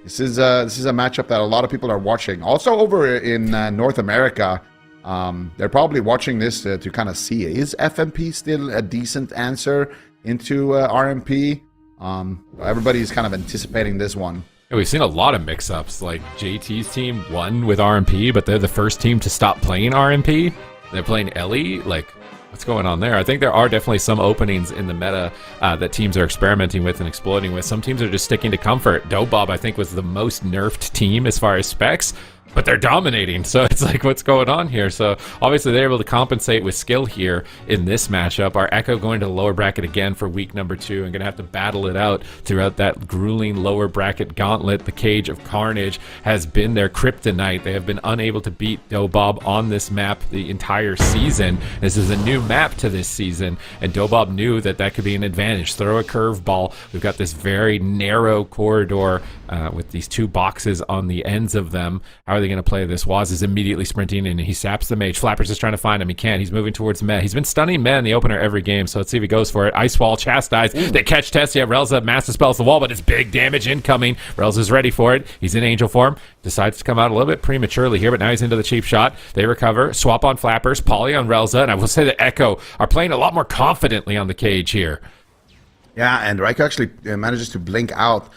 this is a matchup that a lot of people are watching. Also over in North America, they're probably watching this to kind of see, is FMP still a decent answer into RMP? Everybody's kind of anticipating this one. Yeah, we've seen a lot of mix-ups. Like JT's team won with RMP, but they're the first team to stop playing RMP. They're playing Ellie. Like, what's going on there? I think there are definitely some openings in the meta that teams are experimenting with and exploding with. Some teams are just sticking to comfort. DOBOB, I think, was the most nerfed team as far as specs, but they're dominating. So it's like, what's going on here? So obviously they're able to compensate with skill here in this matchup. Our Echo going to the lower bracket again for week number 2 and going to have to battle it out throughout that grueling lower bracket gauntlet. The Cage of Carnage has been their kryptonite. They have been unable to beat DOBOB on this map the entire season. This is a new map to this season, and DOBOB knew that that could be an advantage. Throw a curveball. We've got this very narrow corridor with these 2 boxes on the ends of them. How are they going to play this? Waz is immediately sprinting and he saps the mage. Flappers is trying to find him. He can't. He's moving towards Meh. He's been stunning Meh in the opener every game, so let's see if he goes for it. Ice Wall, Chastise. They catch Tessia. Relza master spells the wall, but it's big damage incoming. Relza's ready for it. He's in angel form. Decides to come out a little bit prematurely here, but now he's into the cheap shot. They recover. Swap on Flappers. Poly on Relza, and I will say that Echo are playing a lot more confidently on the Cage here. Yeah, and Raiko actually manages to blink out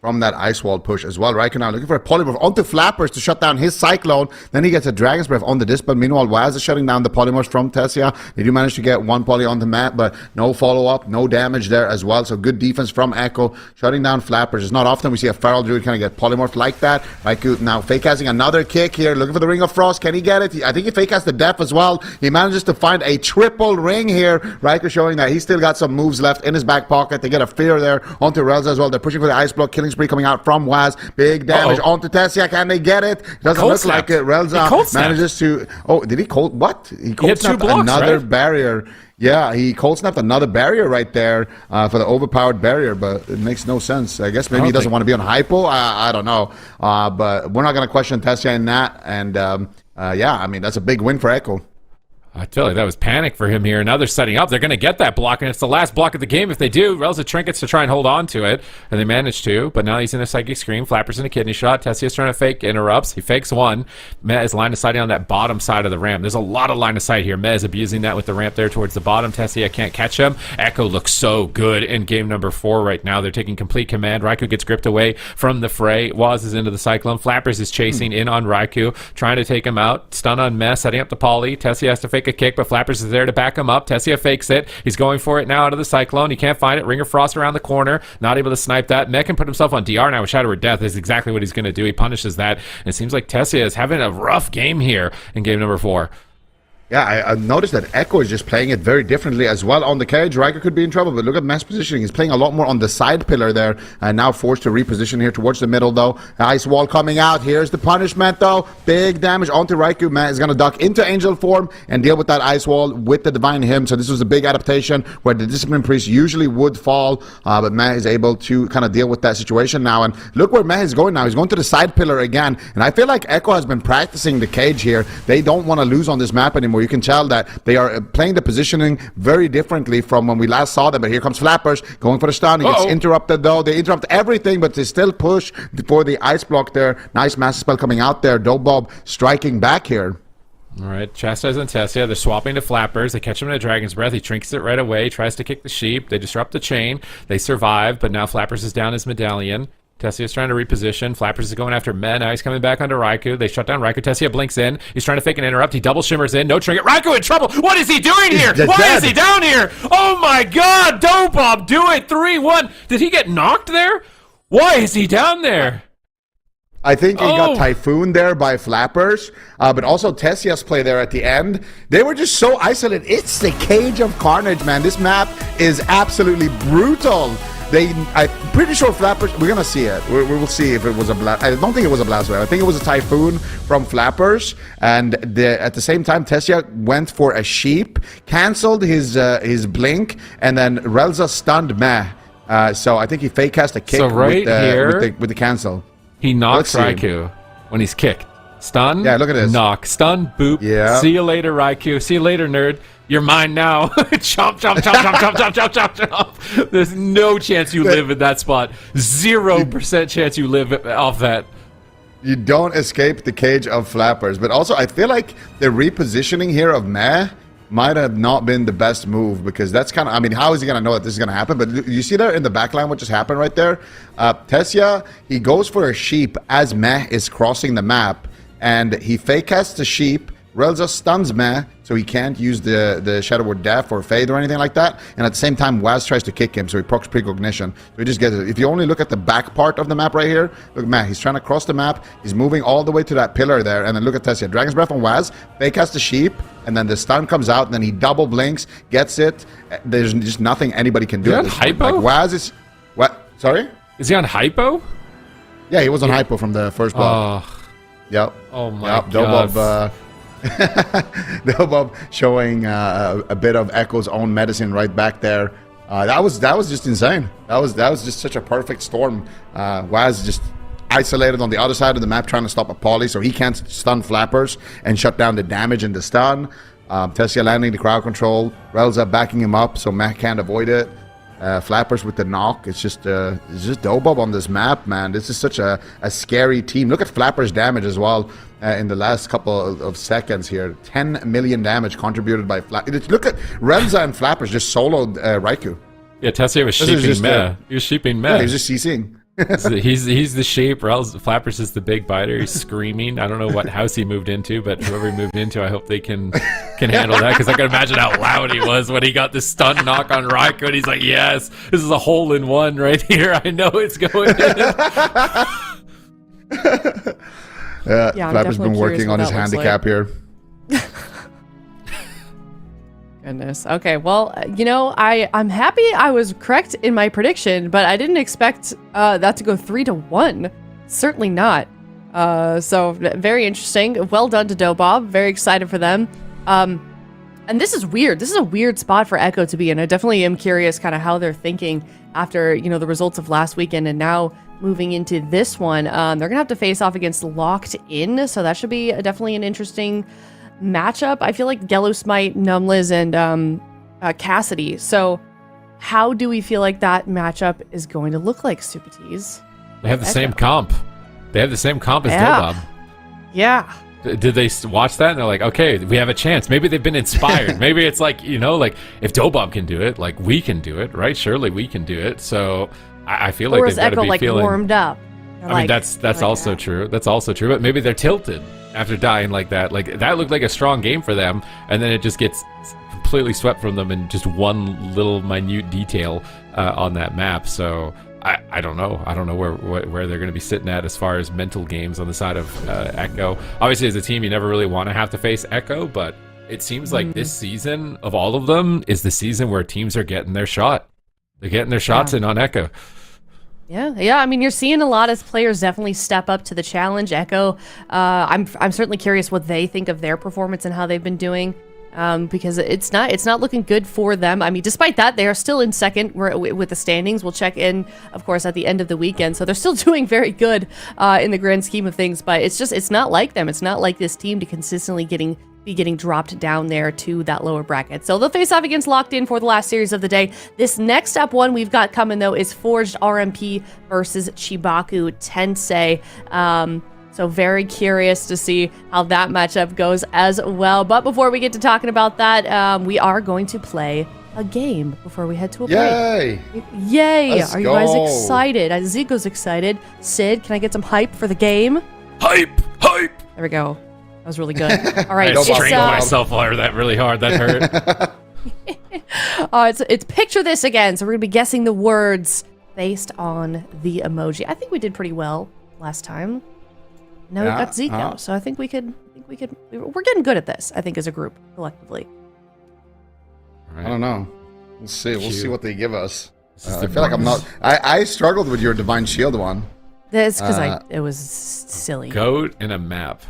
from that ice wall push as well. Raiko now looking for a polymorph onto Flappers to shut down his Cyclone. Then he gets a Dragon's Breath on the Dispel. Meanwhile, Waz is shutting down the polymorphs from Tessia. They do manage to get 1 poly on the map, but no follow-up, no damage there as well. So good defense from Echo, shutting down Flappers. It's not often we see a Feral Druid kind of get polymorphed like that. Raikou now fake-casting another kick here, looking for the Ring of Frost. Can he get it? I think he fake-cast the Def as well. He manages to find a triple ring here. Raikou showing that he's still got some moves left in his back pocket. They get a Fear there onto Relza as well. They're pushing for the Ice Block. Killing Spree coming out from Waz. Big damage onto Tessia. Can they get it? Doesn't look like it. Relza manages to... Oh, did he cold... What? He cold snapped another barrier. Yeah, he cold snapped another barrier right there for the overpowered barrier, but it makes no sense. I guess maybe he doesn't want to be on hypo. I don't know. But we're not going to question Tessia in that. And yeah, I mean, that's a big win for Echo. I tell you, that was panic for him here. Now they're setting up. They're going to get that block, and it's the last block of the game if they do. Relza trinkets to try and hold on to it, and they manage to, but now he's in a Psychic Scream. Flapper's in a Kidney Shot. Tessia's trying to fake interrupts. He fakes one. Meh is line of sighting on that bottom side of the ramp. There's a lot of line of sight here. Meh is abusing that with the ramp there towards the bottom. Tessia can't catch him. Echo looks so good in game number 4 right now. They're taking complete command. Raikou gets gripped away from the fray. Waz is into the Cyclone. Flappers is chasing in on Raikou, trying to take him out. Stun on Meh, setting up the poly. Tessia has to fake a kick, but Flappers is there to back him up. Tessia fakes it. He's going for it now out of the Cyclone. He can't find it. Ring of Frost around the corner. Not able to snipe that. Meh can put himself on DR now with Shadow of Death. Is exactly what he's going to do. He punishes that. And it seems like Tessia is having a rough game here in game number 4. Yeah, I noticed that Echo is just playing it very differently as well on the Cage. Raikou could be in trouble, but look at Meh's positioning. He's playing a lot more on the side pillar there, and now forced to reposition here towards the middle, though. Ice Wall coming out. Here's the punishment, though. Big damage onto Raikou. Meh is going to duck into Angel form and deal with that Ice Wall with the Divine Hymn. So this was a big adaptation where the Discipline Priest usually would fall, but Meh is able to kind of deal with that situation now. And look where Meh is going now. He's going to the side pillar again, and I feel like Echo has been practicing the Cage here. They don't want to lose on this map anymore. You can tell that they are playing the positioning very differently from when we last saw them. But here comes Flappers going for the stun. He gets interrupted, though. They interrupt everything, but they still push for the ice block there. Nice master spell coming out there. DOBOB striking back here. All right, Chastise and Tessia, they're swapping to Flappers. They catch him in a Dragon's Breath. He trinkets it right away, tries to kick the sheep. They disrupt the chain. They survive, but now Flappers is down his medallion. Tessia is trying to reposition. Flappers is going after Meh. Now he's coming back onto Raikou. They shut down Raikou. Tessia blinks in. He's trying to fake an interrupt. He double shimmers in. No trinket. Raikou in trouble. What is he doing here? Why is he down here? Oh my god. DOBOB, do it. 3-1. Did he get knocked there? Why is he down there? I think he got typhooned there by Flappers, but also Tessia's play there at the end. They were just so isolated. It's the Cage of Carnage, man. This map is absolutely brutal. I'm pretty sure Flappers, we're going to see it. We will see if it was a blast. I don't think it was a blast wave. I think it was a typhoon from Flappers. And at the same time, Tessia went for a sheep, canceled his blink, and then Relza stunned Meh. So I think he fake cast a kick with the cancel. He knocks Raikou when he's kicked. Stun. Yeah, look at this. Knock. Stun. Boop. Yeah. See you later, Raikou. See you later, nerd. You're mine now. Chomp, chomp, chomp, chomp, chomp, chomp, chomp, chomp, chomp. There's no chance you live in that spot. 0% chance you live off that. You don't escape the Cage of Flappers. But also, I feel like the repositioning here of Meh might have not been the best move, because that's kind of, I mean, how is he going to know that this is going to happen? But you see there in the backline what just happened right there? TENSEI, he goes for a sheep as Meh is crossing the map, and he fake casts the sheep. Relza stuns Meh, so he can't use the Shadow Word Death or Fade or anything like that. And at the same time, Waz tries to kick him, so he procs Precognition. So he just gets it. If you only look at the back part of the map right here, look, Meh, he's trying to cross the map. He's moving all the way to that pillar there. And then look at TENSEI. Dragon's Breath on Waz, fake casts the sheep, and then the stun comes out, and then he double blinks, gets it. There's just nothing anybody can do. Is he on hypo? Like, Waz is... What? Sorry? Is he on hypo? Yeah, he was on hypo from the first block. Yep. Oh my god. DOBOB, DOBOB showing a bit of Echo's own medicine right back there. That was just insane. That was just such a perfect storm. Waz just isolated on the other side of the map trying to stop a poly, so he can't stun Flappers and shut down the damage and the stun. TENSEI landing the crowd control. Relza backing him up so Mac can't avoid it. Flappers with the knock. It's just DOBOB on this map, man. This is such a scary team. Look at Flappers' damage as well in the last couple of seconds here. 10 million damage contributed by Flappers. Look at Relza and Flappers just soloed Raikou. Yeah, TENSEI was sheeping Meh. He was sheeping Meh. Yeah, he's just CCing. he's the sheep. Flappers is the big biter. He's screaming. I don't know what house he moved into, but whoever he moved into, I hope they can handle that, because I can imagine how loud he was when he got the stun knock on Raikou, and he's like, yes, this is a hole-in-one right here. I know it's going in. Yeah, Flappers been working on his handicap here. Goodness. Okay, well, you know, I'm happy I was correct in my prediction, but I didn't expect that to go 3-1. Certainly not. So very interesting. Well done to DOBOB. Very excited for them. And this is weird. This is a weird spot for Echo to be in. I definitely am curious kind of how they're thinking after, you know, the results of last weekend and now moving into this one. They're going to have to face off against Locked In, so that should be definitely an interesting matchup. I feel like Gelosmite, Numliz, and Cassidy. So how do we feel like that matchup is going to look like, Super Tees? They have the same comp. They have the same comp as DOBOB. Yeah. Did they watch that and they're like, okay, we have a chance? Maybe they've been inspired. Maybe it's like, you know, like if DOBOB can do it, like we can do it, right? Surely we can do it. So I feel like they've got to be like feeling warmed up. I mean, that's also true. That's also true. But maybe they're tilted after dying like that. Like that looked like a strong game for them, and then it just gets completely swept from them in just one little minute detail on that map. So I don't know. I don't know where they're going to be sitting at as far as mental games on the side of Echo. Obviously, as a team, you never really want to have to face Echo, but it seems like this season of all of them is the season where teams are getting their shot. They're getting their shots in on Echo. Yeah. I mean, you're seeing a lot of players definitely step up to the challenge. Echo, I'm certainly curious what they think of their performance and how they've been doing, because it's not looking good for them. I mean, despite that, they are still in second with the standings. We'll check in, of course, at the end of the weekend. So they're still doing very good in the grand scheme of things. But it's not like them. It's not like this team to consistently be getting dropped down there to that lower bracket. So they'll face off against Locked In for the last series of the day. This next up one we've got coming, though, is Forged RMP versus CHIBAKU TENSEI. So very curious to see how that matchup goes as well. But before we get to talking about that, we are going to play a game before we head to a break. Yay! Let's Are you guys excited? Zico's excited. Sid, can I get some hype for the game? Hype! There we go. That was really good. All right, I strangled myself over that really hard. That hurt. It's picture this again. So we're gonna be guessing the words based on the emoji. I think we did pretty well last time. Now we've got Zico, so I think we could. We're getting good at this. I think as a group collectively. Right. I don't know. We'll see. We'll see what they give us. I feel like I'm not. I struggled with your Divine Shield one. That's because it was silly. Goat in a map.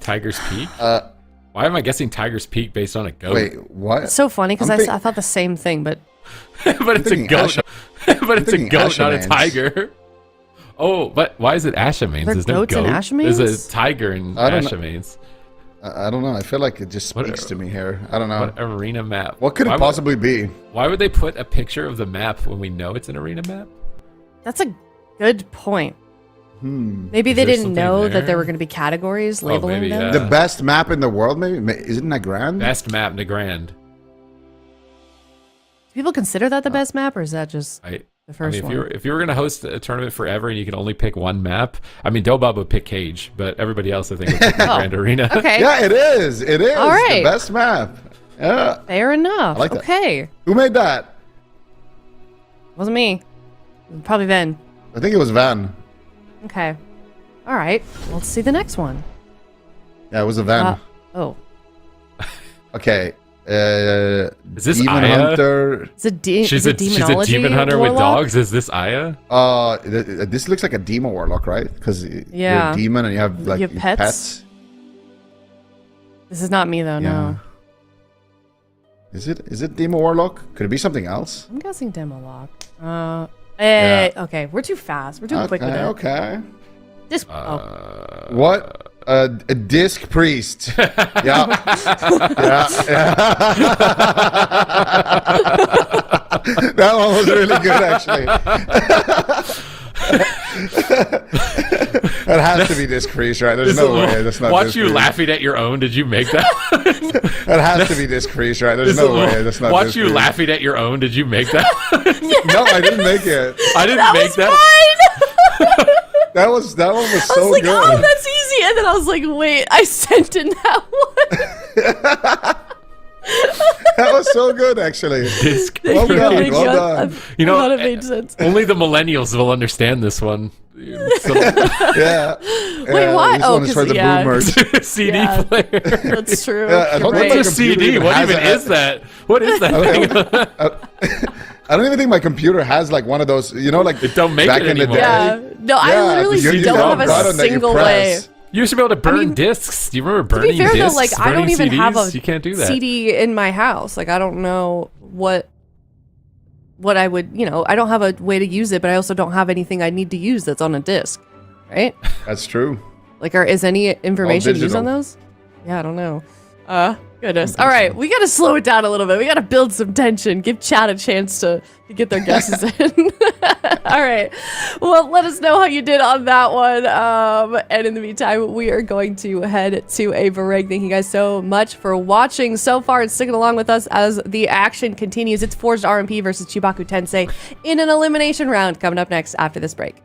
Tiger's Peak? Why am I guessing Tiger's Peak based on a goat? Wait, what? It's so funny because I thought the same thing, but but it's a goat. But it's a goat, not a tiger. Oh, but why is it Ashamains? There's no goat. There's a tiger in Ashamains. I don't know. I feel like it just speaks to me here. I don't know. What arena map? What could it possibly be? Why would they put a picture of the map when we know it's an arena map? That's a good point. Maybe they there didn't know something that there there? were going to be categories labeling maybe, them. yeah. The best map in the world, maybe? Is it Nagrand? Best map, Nagrand. Do people consider that the best map, or is that just the first if one? you were gonna host a tournament forever and you can only pick one map, I mean, DOBOB would pick Cage, but everybody else I think would pick Grand Arena. Okay. Yeah, it is. It is All right. the best map. Yeah. Fair enough. I like that. Okay. Who made that? Wasn't me. Probably Ben. I think it was Van. Okay. All right. Let's see the next one. Yeah, it was a Van. Oh. Okay. Is this Demon Aya? Hunter. It's a She's a demon hunter with dogs. Is this Aya? This looks like a demon warlock, right? Because you're Yeah. a demon and you have like You have pets? This is not me, though, no. Is it demon warlock? Could it be something else? I'm guessing demo lock. Yeah. Okay. We're too fast. We're too quick with it. Okay. This, What? A disc priest. Yeah. Yeah. That one was really good, actually. That has to be disc priest, right? There's no way. That's not Watch disc you priest. laughing at your own. Did you make that? That has to be disc priest, right? There's no way. That's not Watch disc you priest. laughing at your own. Did you make that? No, I didn't make it. I didn't make that. That one was I was so like, good. oh, that's easy. And then I was like, wait, I sent in that one. That was so good, actually. Disc. Well done. Well done. You know, I thought it made sense. Only the millennials will understand this one. So, Yeah. Wait, why? This Oh, one is for 'cause, the yeah. boomers. CD Yeah. player. That's true. Yeah, I You're don't think right. my What's a computer CD? even What has even a- is that? What is that thing? I don't even think my computer has like one of those, you know, like It don't make back it in the anymore. day. Yeah. No, I Yeah, literally you don't got have a button that you single way. press. You used to be able to burn mean, discs. Do you remember To burning be fair, discs? though, like I don't burning even have a CDs? You can't do that. CD in my house. Like I don't know what I would, I don't have a way to use it, but I also don't have anything I need to use that's on a disc, right? That's true. Like, is any information used digital. on those? Yeah, I don't know. Goodness. All right, we got to slow it down a little bit. We got to build some tension. Give Chad a chance to get their guesses in. All right. Well, let us know how you did on that one. And in the meantime, we are going to head to a break. Thank you guys so much for watching so far and sticking along with us as the action continues. It's Forged RMP versus CHIBAKU TENSEI in an elimination round coming up next after this break.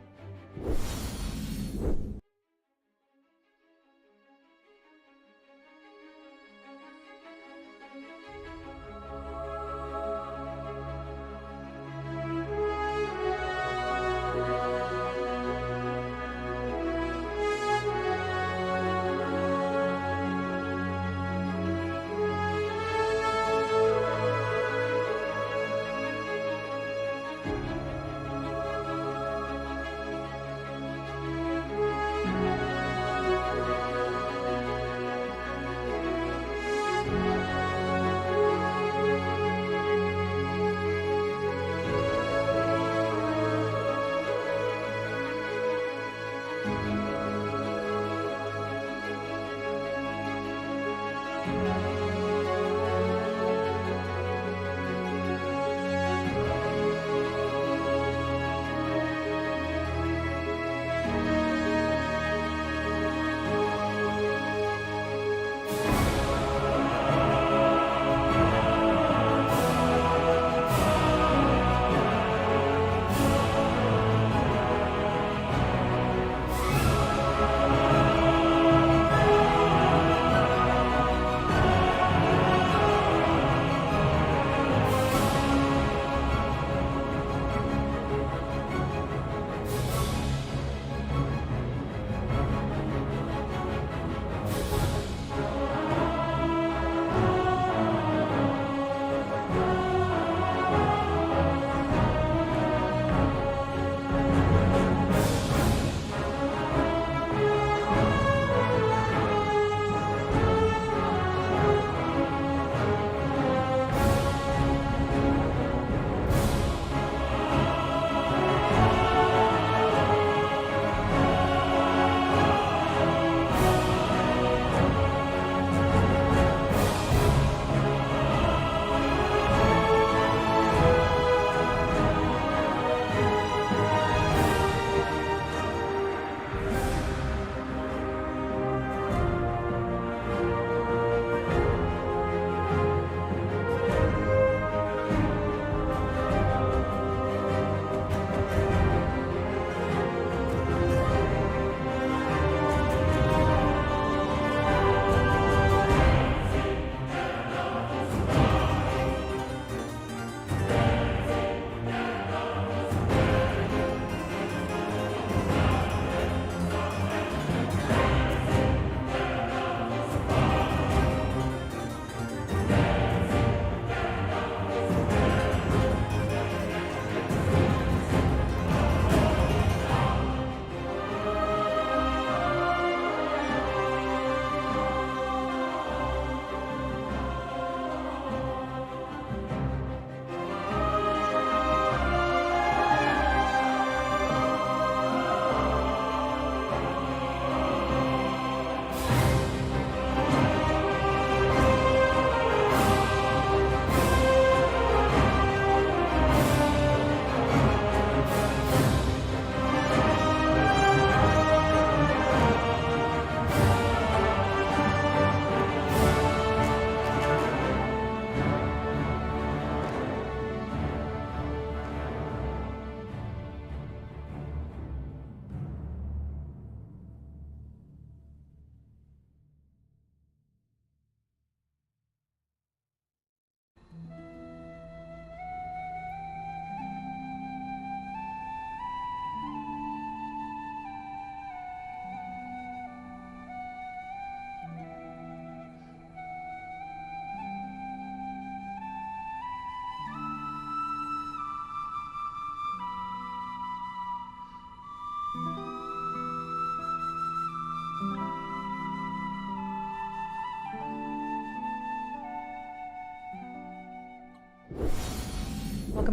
Welcome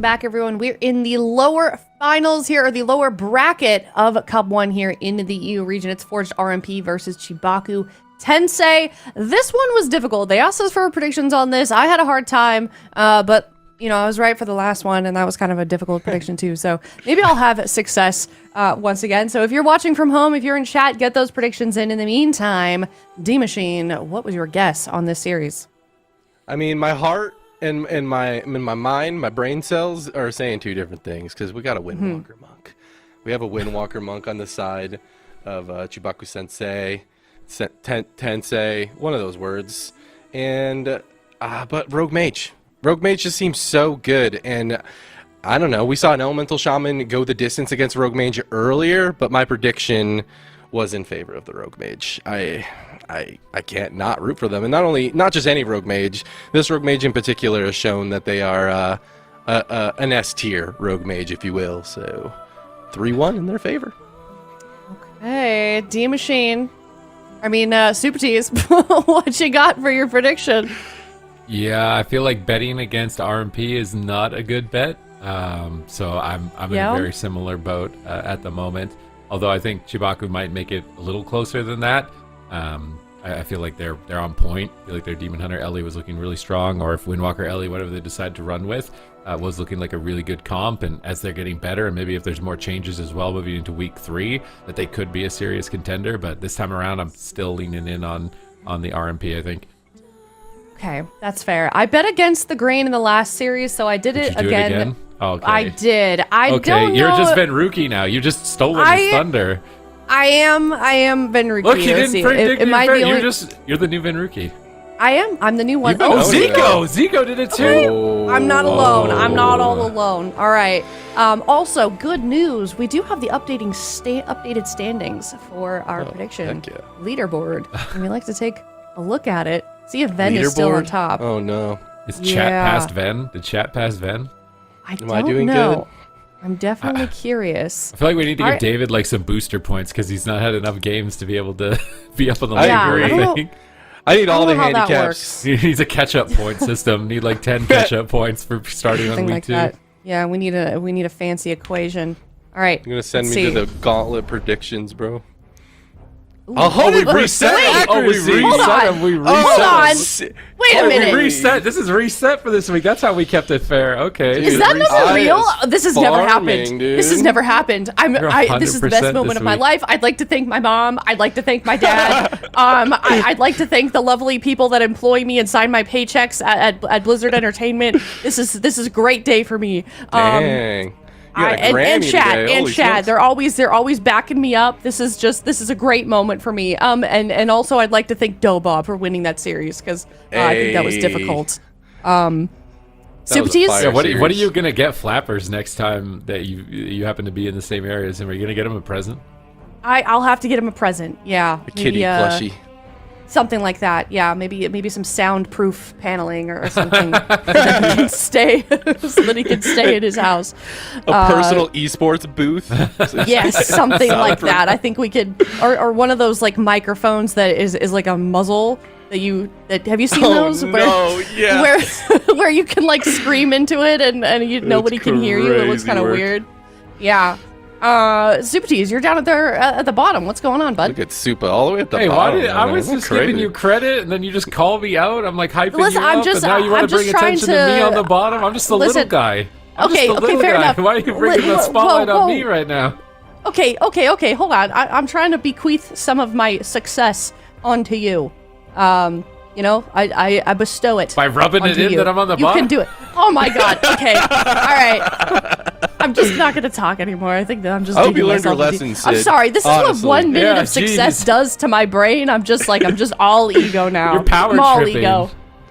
back, everyone. We're in the lower finals here, or the lower bracket of Cup 1 here in the EU region. It's Forged RMP versus CHIBAKU TENSEI. This one was difficult. They asked us for predictions on this. I had a hard time, but, you know, I was right for the last one, and that was kind of a difficult prediction too. So maybe I'll have success once again. So if you're watching from home, if you're in chat, get those predictions in. In the meantime, D-Machine, what was your guess on this series? I mean, my heart and my mind, my brain cells are saying two different things, because we got a Windwalker monk. We have a Windwalker monk on the side of CHIBAKU Sensei, Tensei, one of those words. And but Rogue Mage just seems so good, and I don't know. We saw an Elemental Shaman go the distance against Rogue Mage earlier, but my prediction was in favor of the Rogue Mage. I can't not root for them, and not just any Rogue Mage. This Rogue Mage in particular has shown that they are an S tier Rogue Mage, if you will. So 3-1 in their favor. Okay, D-Machine. I mean, Super Tease, what you got for your prediction? Yeah, I feel like betting against RMP is not a good bet. So I'm in a very similar boat at the moment. Although I think CHIBAKU might make it a little closer than that. I feel like they're on point. I feel like their Demon Hunter Ellie was looking really strong, or if Windwalker Ellie, whatever they decide to run with, was looking like a really good comp. And as they're getting better, and maybe if there's more changes as well moving into week 3, that they could be a serious contender. But this time around, I'm still leaning in on the RMP, I think. Okay, that's fair. I bet against the grain in the last series, so I did it again. Oh, okay. I did. I don't know. You're just Ben Rookie now. You just stolen his thunder. I am Ben Rookie. Look, you didn't predict You're the new Ben Rookie. I am. I'm the new one. Zico did it too. Okay. I'm not alone. I'm not all alone. All right. Also, good news. We do have the updated standings for our prediction leaderboard, and we like to take a look at it. See if Ven is still on top. Oh no. Is chat past Ven? Did chat pass Ven? Am I doing know. good? I'm definitely curious. I feel like we need to give David like some booster points because he's not had enough games to be able to be up on the leaderboard. I need all the handicaps. He needs a catch-up point system. Need like 10 catch-up points for starting on week 2. That. Yeah, we need a fancy equation. All right. You're gonna send me to the gauntlet predictions, bro. Ooh, we reset accuracy. Hold on. We reset. Hold on. Wait a minute. We reset. This is reset for this week. That's how we kept it fair. Okay. Is that never real? This has never happened. Dude. This has never happened. This is the best moment of my life. I'd like to thank my mom. I'd like to thank my dad. I'd like to thank the lovely people that employ me and sign my paychecks at Blizzard Entertainment. This is a great day for me. Dang. And Chad, they're always backing me up. This is a great moment for me. And also I'd like to thank DOBOB for winning that series because I think that was difficult. Super Tease? Yeah, what are you gonna get Flappers next time that you happen to be in the same area as him? Are you gonna get him a present? I'll have to get him a present. Yeah, a kitty plushie. Something like that, yeah. Maybe some soundproof paneling or something so that he can stay in his house. A personal esports booth. Yes, something like that. I think we could, or one of those like microphones that is like a muzzle that have you seen those? Where you can like scream into it and nobody can hear you. It looks kind of weird. Yeah. Super Tease, you're down at the bottom. What's going on, bud? Look at Super all the way at the bottom. I was just giving you credit, and then you just call me out. I'm like hyping you up, and now you want to bring attention to me on the bottom. I'm just a little guy. Okay, fair enough. Why are you bringing the spotlight on me right now? Okay. Hold on. I'm trying to bequeath some of my success onto you. I bestow it by rubbing it in that I'm on the bottom. You can do it. Oh my god. Okay. All right. I'm just not going to talk anymore. I think that I'm just. I hope you learned your lesson, Sid. I'm sorry. This is what 1 minute of success does to my brain. I'm just all ego now. You're power I'm all tripping. Ego.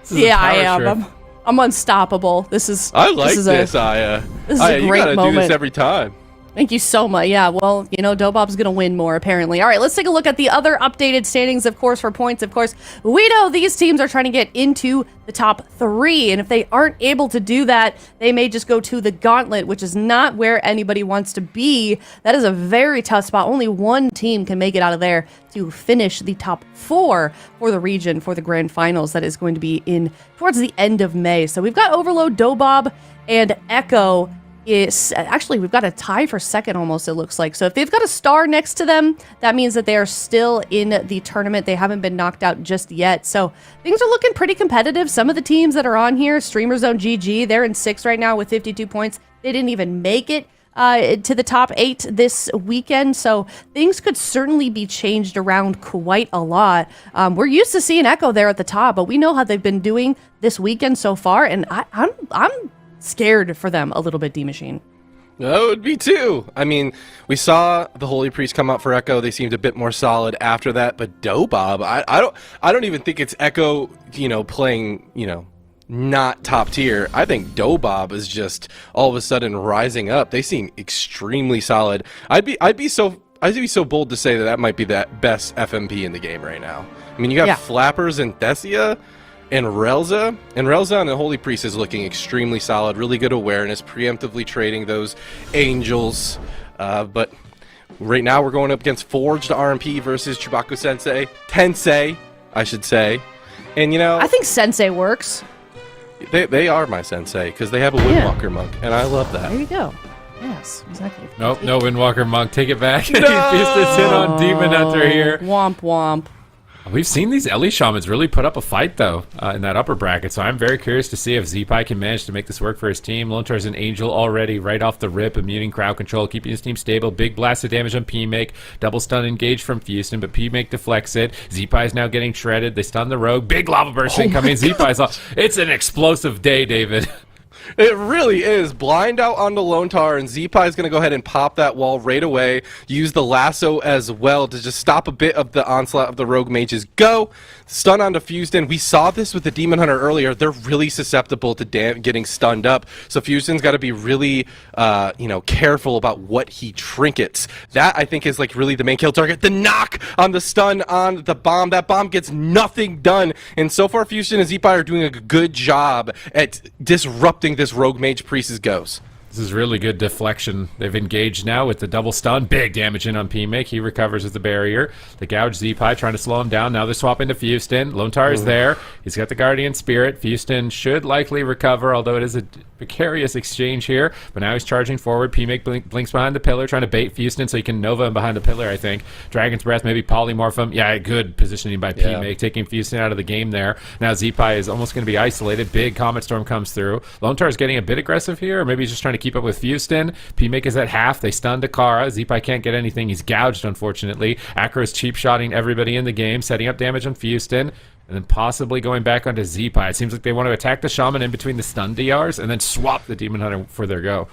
Yeah, I am. I'm unstoppable. I like this, Aya. This is a great you gotta moment. do this every time. Thank you so much. Yeah, well, Dobob's going to win more, apparently. All right, let's take a look at the other updated standings, of course, for points. Of course, we know these teams are trying to get into the top 3, and if they aren't able to do that, they may just go to the gauntlet, which is not where anybody wants to be. That is a very tough spot. Only one team can make it out of there to finish the top 4 for the region for the grand finals. That is going to be in towards the end of May. So we've got Overload, Dobob, and Echo. Actually, we've got a tie for second almost, it looks like. So if they've got a star next to them, that means that they are still in the tournament. They haven't been knocked out just yet. So things are looking pretty competitive. Some of the teams that are on here, Streamer Zone GG, they're in 6th right now with 52 points. They didn't even make it to the top 8 this weekend. So things could certainly be changed around quite a lot. We're used to seeing Echo there at the top, but we know how they've been doing this weekend so far. And I'm scared for them a little bit, D-Machine. That would be too. I mean, we saw the Holy Priest come out for Echo. They seemed a bit more solid after that. But Dobob, I don't even think it's Echo, playing, not top tier. I think Dobob is just all of a sudden rising up. They seem extremely solid. I'd be so bold to say that might be the best FMP in the game right now. I mean, you got Flappers and Thesia. And Relza on the Holy Priest is looking extremely solid, really good awareness, preemptively trading those angels. But right now we're going up against Forged RMP versus CHIBAKU Sensei. Tensei, I should say. And I think Sensei works. They are my sensei because they have a Windwalker monk, and I love that. There you go. Yes, exactly. Nope, no Windwalker monk. Take it back. No! Feasted in on Demon Hunter here. Womp womp. We've seen these Ellie Shamans really put up a fight, though, in that upper bracket, so I'm very curious to see if Zeepai can manage to make this work for his team. Lontar's an Angel already, right off the rip, immuning crowd control, keeping his team stable. Big blast of damage on P-Make, double stun engaged from Houston, but P-Make deflects it. Zeepai's now getting shredded. They stun the Rogue. Big lava burst incoming. Zeepai's off. It's an explosive day, David. It really is. Blind out onto Lontar, and Zeepai is going to go ahead and pop that wall right away. Use the lasso as well to just stop a bit of the onslaught of the Rogue Mages. Go! Stun onto Houston. We saw this with the Demon Hunter earlier. They're really susceptible to getting stunned up. So Houston's got to be really, careful about what he trinkets. That, I think, is like really the main kill target. The knock on the stun on the bomb. That bomb gets nothing done. And so far, Houston and Zeepai are doing a good job at disrupting this Rogue Mage Priest's ghost. This is really good deflection. They've engaged now with the double stun. Big damage in on P-Make. He recovers with the barrier. The Gouge Zeepai trying to slow him down. Now they're swapping to Houston. Lontar is there. He's got the Guardian Spirit. Houston should likely recover, although it is a precarious exchange here. But now he's charging forward. P-Make blinks behind the pillar, trying to bait Houston so he can Nova him behind the pillar, I think. Dragon's Breath, maybe polymorph him. Yeah, good positioning by P-Make, taking Houston out of the game there. Now Zeepai is almost going to be isolated. Big Comet Storm comes through. Lontar is getting a bit aggressive here, or maybe he's just trying to keep up with Houston. P-Make is at half. They stun Dakara. Zeepai can't get anything. He's gouged, unfortunately. Acro's cheap-shotting everybody in the game, setting up damage on Houston, and then possibly going back onto Zeepai. It seems like they want to attack the Shaman in between the stun DRs and then swap the Demon Hunter for their go.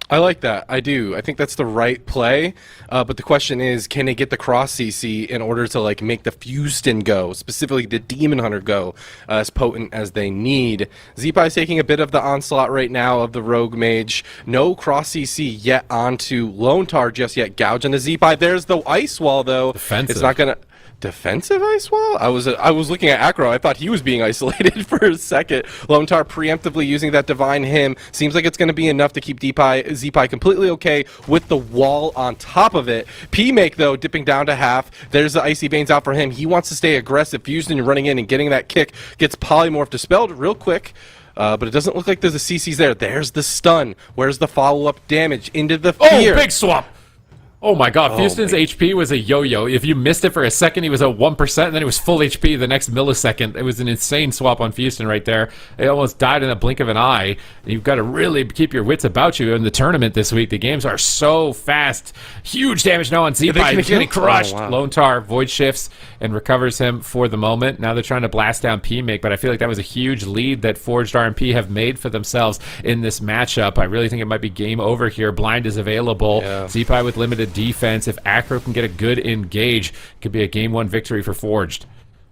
I like that. I do. I think that's the right play. But the question is, can they get the cross CC in order to make the Houston go, specifically the Demon Hunter go, as potent as they need? Zeepai's taking a bit of the onslaught right now of the Rogue Mage. No cross CC yet onto Lontar just yet. Gouge on the Zeepai. There's the ice wall though. Defensive. It's not gonna. Defensive ice wall? I was looking at Acro. I thought he was being isolated for a second. Lontar preemptively using that Divine Hymn. Seems like it's going to be enough to keep Zeepai completely okay with the wall on top of it. P-Make, though, dipping down to half. There's the Icy Veins out for him. He wants to stay aggressive. Houston running in and getting that kick. Gets Polymorph dispelled real quick. But it doesn't look like there's a CC's there. There's the stun. Where's the follow-up damage? Into the fear. Oh, big swap! Oh my god, Houston's HP was a yo-yo. If you missed it for a second, he was at 1%, and then it was full HP the next millisecond. It was an insane swap on Houston right there. It almost died in a blink of an eye. And you've got to really keep your wits about you in the tournament this week. The games are so fast. Huge damage now on Zeepai. He's getting crushed. Oh, wow. Lontar void shifts and recovers him for the moment. Now they're trying to blast down P-Make, but I feel like that was a huge lead that Forged RMP have made for themselves in this matchup. I really think it might be game over here. Blind is available. Zeepai with limited defense. If Acro can get a good engage, it could be a game one victory for Forged.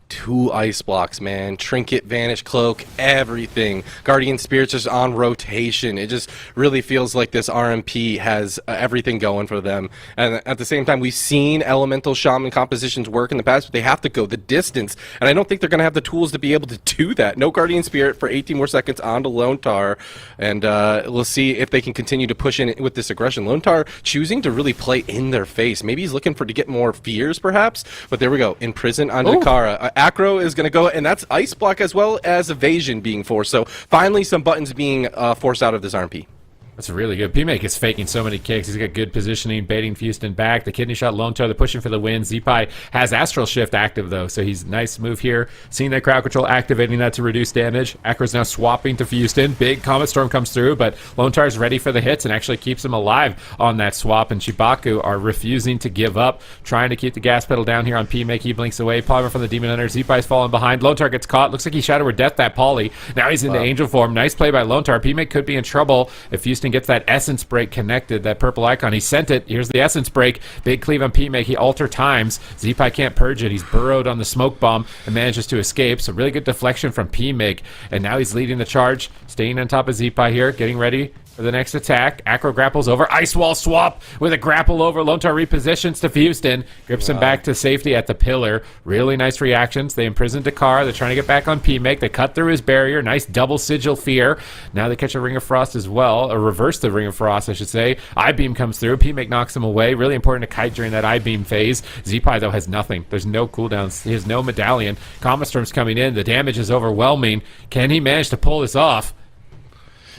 2 ice blocks, man. Trinket, Vanish, Cloak, everything. Guardian Spirit's just on rotation. It just really feels like this RMP has everything going for them. And at the same time, we've seen Elemental Shaman compositions work in the past, but they have to go the distance. And I don't think they're going to have the tools to be able to do that. No Guardian Spirit for 18 more seconds onto Lone Tar. And we'll see if they can continue to push in with this aggression. Lone Tar choosing to really play in their face. Maybe he's looking to get more fears, perhaps. But there we go. Imprison onto Dakara. Acro is going to go, and that's Ice Block as well as Evasion being forced. So finally some buttons being forced out of this RMP. That's really good. P-Make is faking so many kicks. He's got good positioning, baiting Houston back. The kidney shot Lone Tar, they're pushing for the win. Zeepai has Astral Shift active, though, so he's nice move here. Seeing that crowd control, activating that to reduce damage. Acro's now swapping to Houston. Big Comet Storm comes through, but Lone Tar's ready for the hits and actually keeps him alive on that swap. And CHIBAKU are refusing to give up, trying to keep the gas pedal down here on P-Make. He blinks away. Polymer from the Demon Hunter. Zeepai's falling behind. Lone Tar gets caught. Looks like he Shadow Word Death that Poly. Now he's into Angel form. Nice play by Lone Tar. P-Make could be in trouble if Houston gets that Essence Break connected, that purple icon. He sent it. Here's the Essence Break. Big cleave on P-Make. He alter times. Zeepai can't purge it. He's burrowed on the smoke bomb and manages to escape. So really good deflection from P-Make. And now he's leading the charge, staying on top of Zeepai here, getting ready for the next attack. Acro grapples over. Ice Wall swap with a grapple over. Lone Tar repositions to Houston. Grips him back to safety at the pillar. Really nice reactions. They imprison Dakar. They're trying to get back on P-Make. They cut through his barrier. Nice double sigil fear. Now they catch a Ring of Frost as well. Or reverse the Ring of Frost, I should say. I-Beam comes through. P-Make knocks him away. Really important to kite during that I-Beam phase. Zeepai, though, has nothing. There's no cooldowns. He has no medallion. Comet Storm's coming in. The damage is overwhelming. Can he manage to pull this off?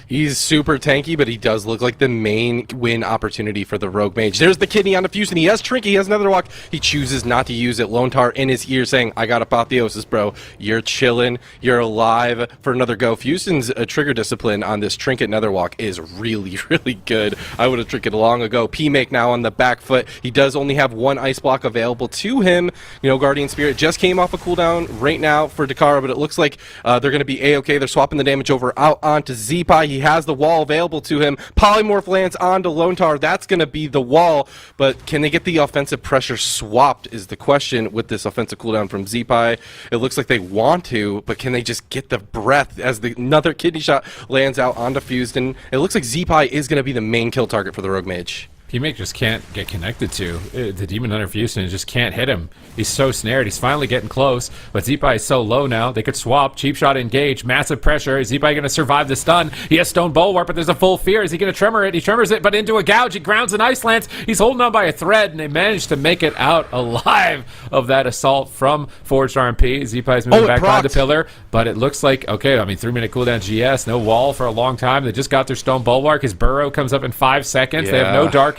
He's super tanky, but he does look like the main win opportunity for the Rogue Mage. There's the kidney on the Fusion. He has Trinket. He has another walk. He chooses not to use it. Lone Tar in his ear saying, I got Apotheosis, bro. You're chilling. You're alive for another go. Fusion's trigger discipline on this Trinket Netherwalk is really, really good. I would have Trinket long ago. P-Make now on the back foot. He does only have 1 ice block available to him. You know, Guardian Spirit just came off a cooldown right now for Dakara, but it looks like they're going to be A-okay. They're swapping the damage over out onto Zeepai. He has the wall available to him. Polymorph lands onto Lone Tar. That's going to be the wall, but can they get the offensive pressure swapped is the question with this offensive cooldown from Zeepai. It looks like they want to, but can they just get the breath as another kidney shot lands out onto Houston? It looks like Zeepai is going to be the main kill target for the Rogue Mage. P-Make just can't get connected to. The Demon Hunter Houston just can't hit him. He's so snared. He's finally getting close, but Zeepai is so low now. They could swap. Cheap shot engage. Massive pressure. Is Zeepai going to survive the stun? He has Stone Bulwark, but there's a full fear. Is he going to tremor it? He tremors it, but into a gouge. He grounds an Ice Lance. He's holding on by a thread, and they managed to make it out alive of that assault from Forged RMP. Zeepai's moving back on the pillar, but it looks like, okay, I mean, 3-minute cooldown GS. No wall for a long time. They just got their Stone Bulwark. His Burrow comes up in 5 seconds. They have no darkness.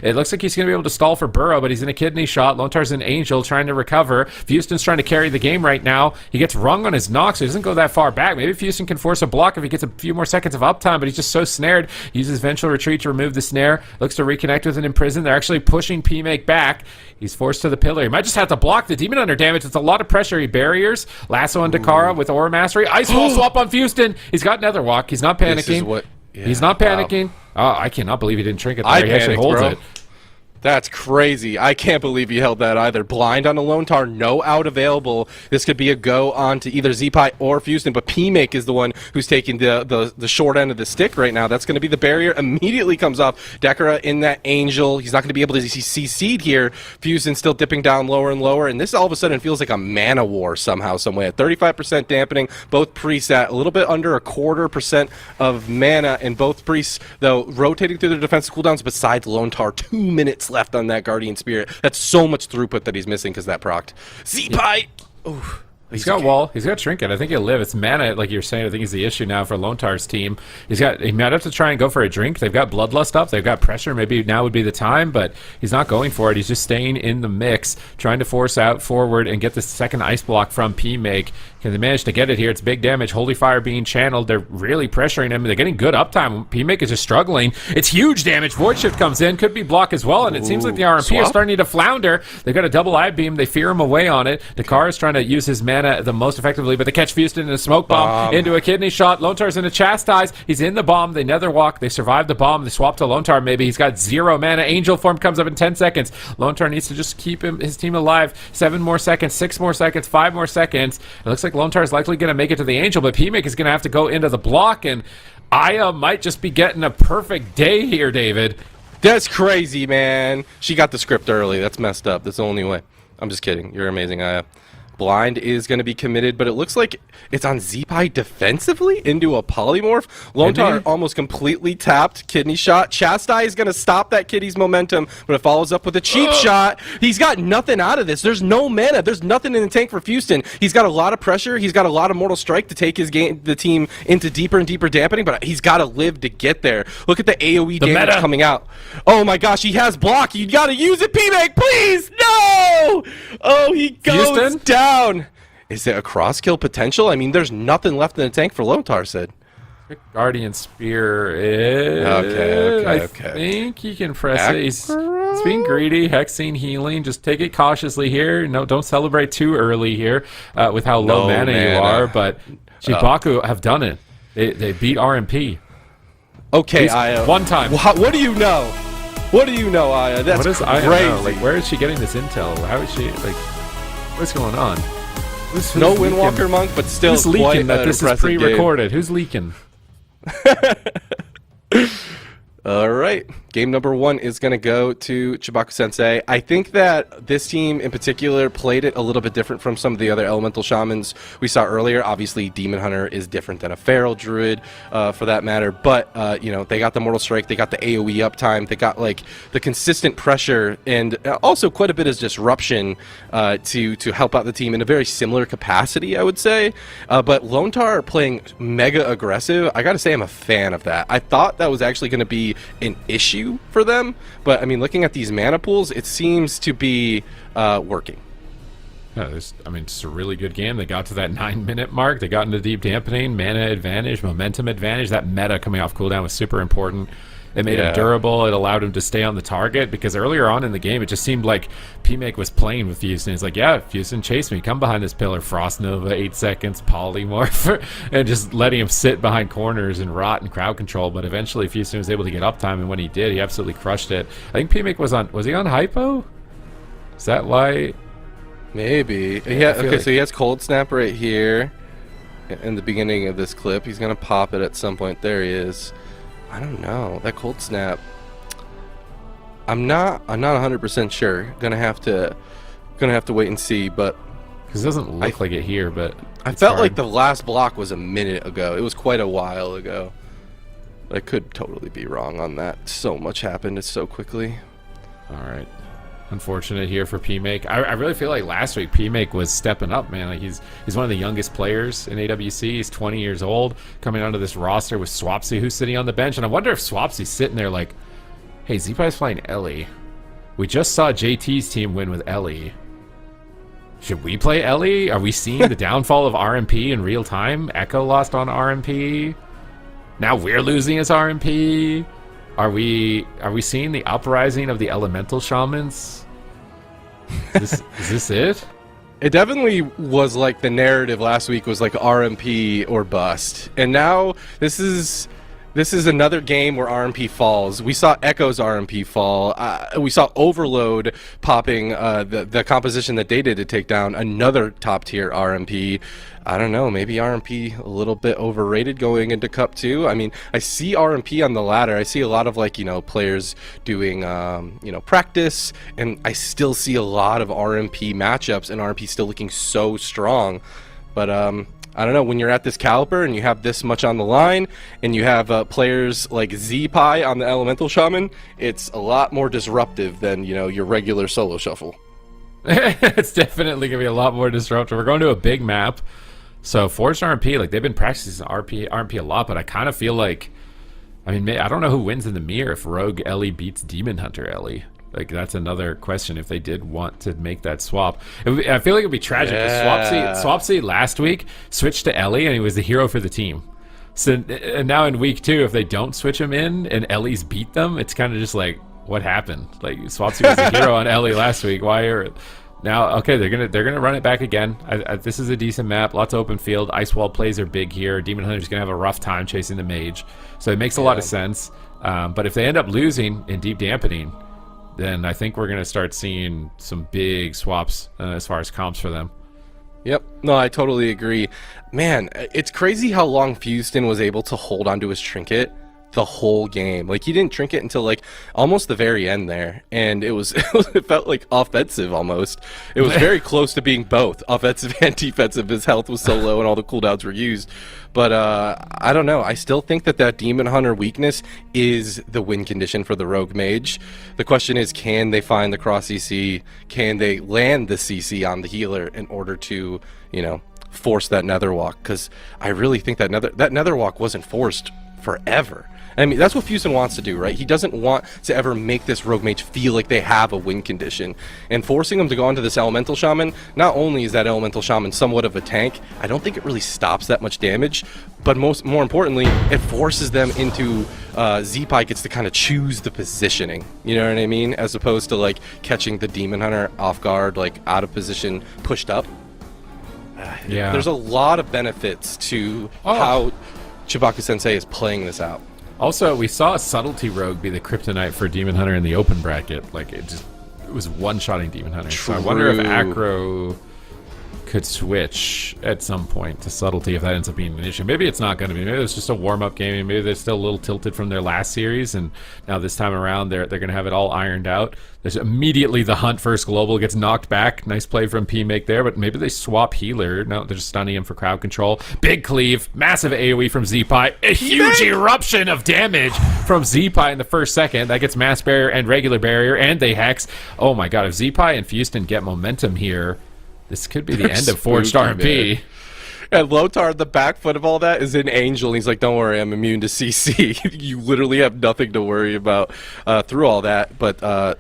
It looks like he's going to be able to stall for Burrow, but he's in a kidney shot. Lone Tar's an Angel trying to recover. Houston's trying to carry the game right now. He gets rung on his knock, so he doesn't go that far back. Maybe Houston can force a block if he gets a few more seconds of uptime, but he's just so snared. He uses Vengeful Retreat to remove the snare. Looks to reconnect with an Imprison. They're actually pushing P-Make back. He's forced to the pillar. He might just have to block the Demon Hunter damage. It's a lot of pressure. He barriers. Lasso on Dakara with Aura Mastery. Ice Wall swap on Houston. He's got Netherwalk. He's not panicking. He's not panicking. Wow. Oh, I cannot believe he didn't Trinket there. He actually holds it. That's crazy. I can't believe he held that either. Blind on a Lone Tar, no out available. This could be a go on to either Zeepai or Houston, but P-Make is the one who's taking the short end of the stick right now. That's going to be the barrier. Immediately comes off. Dekara in that Angel. He's not going to be able to CC'd here. Houston still dipping down lower and lower, and this all of a sudden feels like a mana war somehow, some way. At 35% dampening, both priests at a little bit under 0.25% of mana, and both priests, though, rotating through their defensive cooldowns besides Lone Tar. 2 minutes left on that Guardian Spirit. That's so much throughput that he's missing because that procced. Zeepai! Oh, he's got wall. He's got Trinket. I think he'll live. It's mana, like you're saying. I think is the issue now for Lone Tar's team. He might have to try and go for a drink. They've got Bloodlust up. They've got pressure. Maybe now would be the time, but he's not going for it. He's just staying in the mix, trying to force out forward and get the second ice block from P-Make. Can they manage to get it here? It's big damage. Holy Fire being channeled. They're really pressuring him. They're getting good uptime. P-Make is just struggling. It's huge damage. Void Shift comes in. Could be block as well, and it seems like the RMP is starting to flounder. They've got a double I-Beam. They fear him away on it. Dakar is trying to use his mana mana the most effectively, but they catch Fuston in a smoke bomb into a kidney shot. Lontar's in a chastise. He's in the bomb. They nether walk. They survive the bomb. They swap to Lontar maybe. He's got 0 mana. Angel form comes up in 10 seconds. Lontar needs to just keep his team alive. 7 more seconds, 6 more seconds, 5 more seconds. It looks like Lontar is likely going to make it to the Angel, but PMake is going to have to go into the block, and Aya might just be getting a perfect day here, David. That's crazy, man. She got the script early. That's messed up. That's the only way. I'm just kidding. You're amazing, Aya. Blind is going to be committed, but it looks like it's on Zeepai defensively into a polymorph. Lontar almost completely tapped. Kidney shot. Chastai is going to stop that kitty's momentum, but it follows up with a cheap shot. He's got nothing out of this. There's no mana. There's nothing in the tank for Fuston. He's got a lot of pressure. He's got a lot of Mortal Strike to take the team into deeper and deeper dampening, but he's got to live to get there. Look at the AoE damage coming out. Oh my gosh, he has block. You got to use it, PMake, please. No! Oh, he goes Fuston? down. Is it a cross kill potential? I mean, there's nothing left in the tank for Lontar, said. Guardian Spear is... Okay. I think he can press it. He's being greedy. Hexing, healing. Just take it cautiously here. No, don't celebrate too early here with how low mana you are. But CHIBAKU have done it. They beat RMP. Okay, Aya. One time. What do you know? What do you know, Aya? That's what does crazy. Aya know? Like, where is she getting this intel? How is she, like, what's going on? Who's no leaking? Windwalker Monk, but still Who's quite leaking that this is pre-recorded? Who's leaking? All right. Game number 1 is going to go to CHIBAKU Sensei. I think that this team in particular played it a little bit different from some of the other elemental shamans we saw earlier. Obviously, Demon Hunter is different than a Feral Druid for that matter. But, you know, they got the Mortal Strike. They got the AoE uptime. They got, like, the consistent pressure and also quite a bit of disruption to help out the team in a very similar capacity, I would say. But Lontar playing mega aggressive, I got to say I'm a fan of that. I thought that was actually going to be an issue for them, but I mean, looking at these mana pools, it seems to be working. Yeah, it's a really good game. They got to that 9-minute mark. They got into deep dampening, mana advantage, momentum advantage. That meta coming off cooldown was super important. It made him durable. It allowed him to stay on the target because earlier on in the game, it just seemed like PMake was playing with Fuston. He's like, yeah, Fuston, chase me. Come behind this pillar. Frost Nova, 8 seconds, polymorph, and just letting him sit behind corners and rot and crowd control. But eventually, Fuston was able to get uptime, and when he did, he absolutely crushed it. I think PMake was he on hypo? Is that why? Maybe. Okay, so he has Cold Snap right here in the beginning of this clip. He's going to pop it at some point. There he is. I don't know. That Cold Snap. I'm not 100% sure. Gonna have to wait and see, but because it doesn't look like it here, but I felt like the last block was a minute ago. It was quite a while ago. But I could totally be wrong on that. So much happened so quickly. All right. Unfortunate here for PMake. I really feel like last week PMake was stepping up, man. Like he's one of the youngest players in AWC. He's 20 years old, coming onto this roster with Swapsy, who's sitting on the bench. And I wonder if Swapsy's sitting there like, hey, Zeepai's playing Ellie. We just saw JT's team win with Ellie. Should we play Ellie? Are we seeing the downfall of RMP in real time? Echo lost on RMP. Now we're losing as RMP. Are we seeing the uprising of the elemental shamans? Is this it? It definitely was like the narrative last week was like RMP or bust. And now this is another game where RMP falls. We saw Echo's RMP fall. We saw Overload popping the composition that they did to take down another top tier RMP. I don't know, maybe RMP a little bit overrated going into Cup 2. I mean, I see RMP on the ladder. I see a lot of like, players doing, practice, and I still see a lot of RMP matchups and RMP still looking so strong. But, I don't know, when you're at this caliber and you have this much on the line and you have players like Zeepai on the Elemental Shaman, it's a lot more disruptive than, your regular solo shuffle. It's definitely going to be a lot more disruptive. We're going to a big map. So Forged RMP, like they've been practicing RMP a lot, but I kind of feel like, I don't know who wins in the mirror if Rogue Ellie beats Demon Hunter Ellie. Like that's another question if they did want to make that swap. I feel like it'd be tragic. Yeah. Swapsy last week switched to Ellie and he was the hero for the team. So and now in week 2, if they don't switch him in and Ellie's beat them, it's kind of just like, what happened? Like Swapsy was the hero on Ellie last week. Why Now, okay, they're gonna run it back again. This is a decent map, lots of open field. Ice wall plays are big here. Demon Hunter's gonna have a rough time chasing the mage, so it makes a lot of sense. But if they end up losing in deep dampening, then I think we're gonna start seeing some big swaps as far as comps for them. Yep. No, I totally agree. Man, it's crazy how long Fuston was able to hold onto his trinket the whole game. Like, he didn't trinket until like almost the very end there, and it felt like offensive almost. It was very close to being both offensive and defensive. His health was so low and all the cooldowns were used. But I don't know. I still think that Demon Hunter weakness is the win condition for the Rogue Mage. The question is, can they find the cross CC? Can they land the CC on the healer in order to, you know, force that Nether Walk? Because I really think that Nether Walk wasn't forced forever. I mean, that's what Fuston wants to do, right? He doesn't want to ever make this Rogue Mage feel like they have a win condition. And forcing them to go onto this Elemental Shaman, not only is that Elemental Shaman somewhat of a tank, I don't think it really stops that much damage, but more importantly, it forces them into Z-Pi gets to kind of choose the positioning, you know what I mean? As opposed to, like, catching the Demon Hunter off guard, like, out of position, pushed up. Yeah. There's a lot of benefits to how CHIBAKU Sensei is playing this out. Also, we saw a Subtlety Rogue be the kryptonite for Demon Hunter in the open bracket. Like, it was one-shotting Demon Hunter. True. So I wonder if Acro could switch at some point to Subtlety if that ends up being an issue. Maybe it's not going to be. Maybe it's just a warm-up game. Maybe they're still a little tilted from their last series, and now this time around they're going to have it all ironed out. There's immediately the Hunt first global gets knocked back. Nice play from P-Make there, but maybe they swap healer. No, they're just stunning him for crowd control. Big cleave, massive AoE from Z-Pi. A huge eruption of damage from Z-Pi in the first second. That gets mass barrier and regular barrier, and they hex. Oh my god, if Z-Pi and Fuston get momentum here, this could be the end of Forged RP. And Lotar, the back foot of all that is an angel. He's like, don't worry, I'm immune to CC. You literally have nothing to worry about through all that. But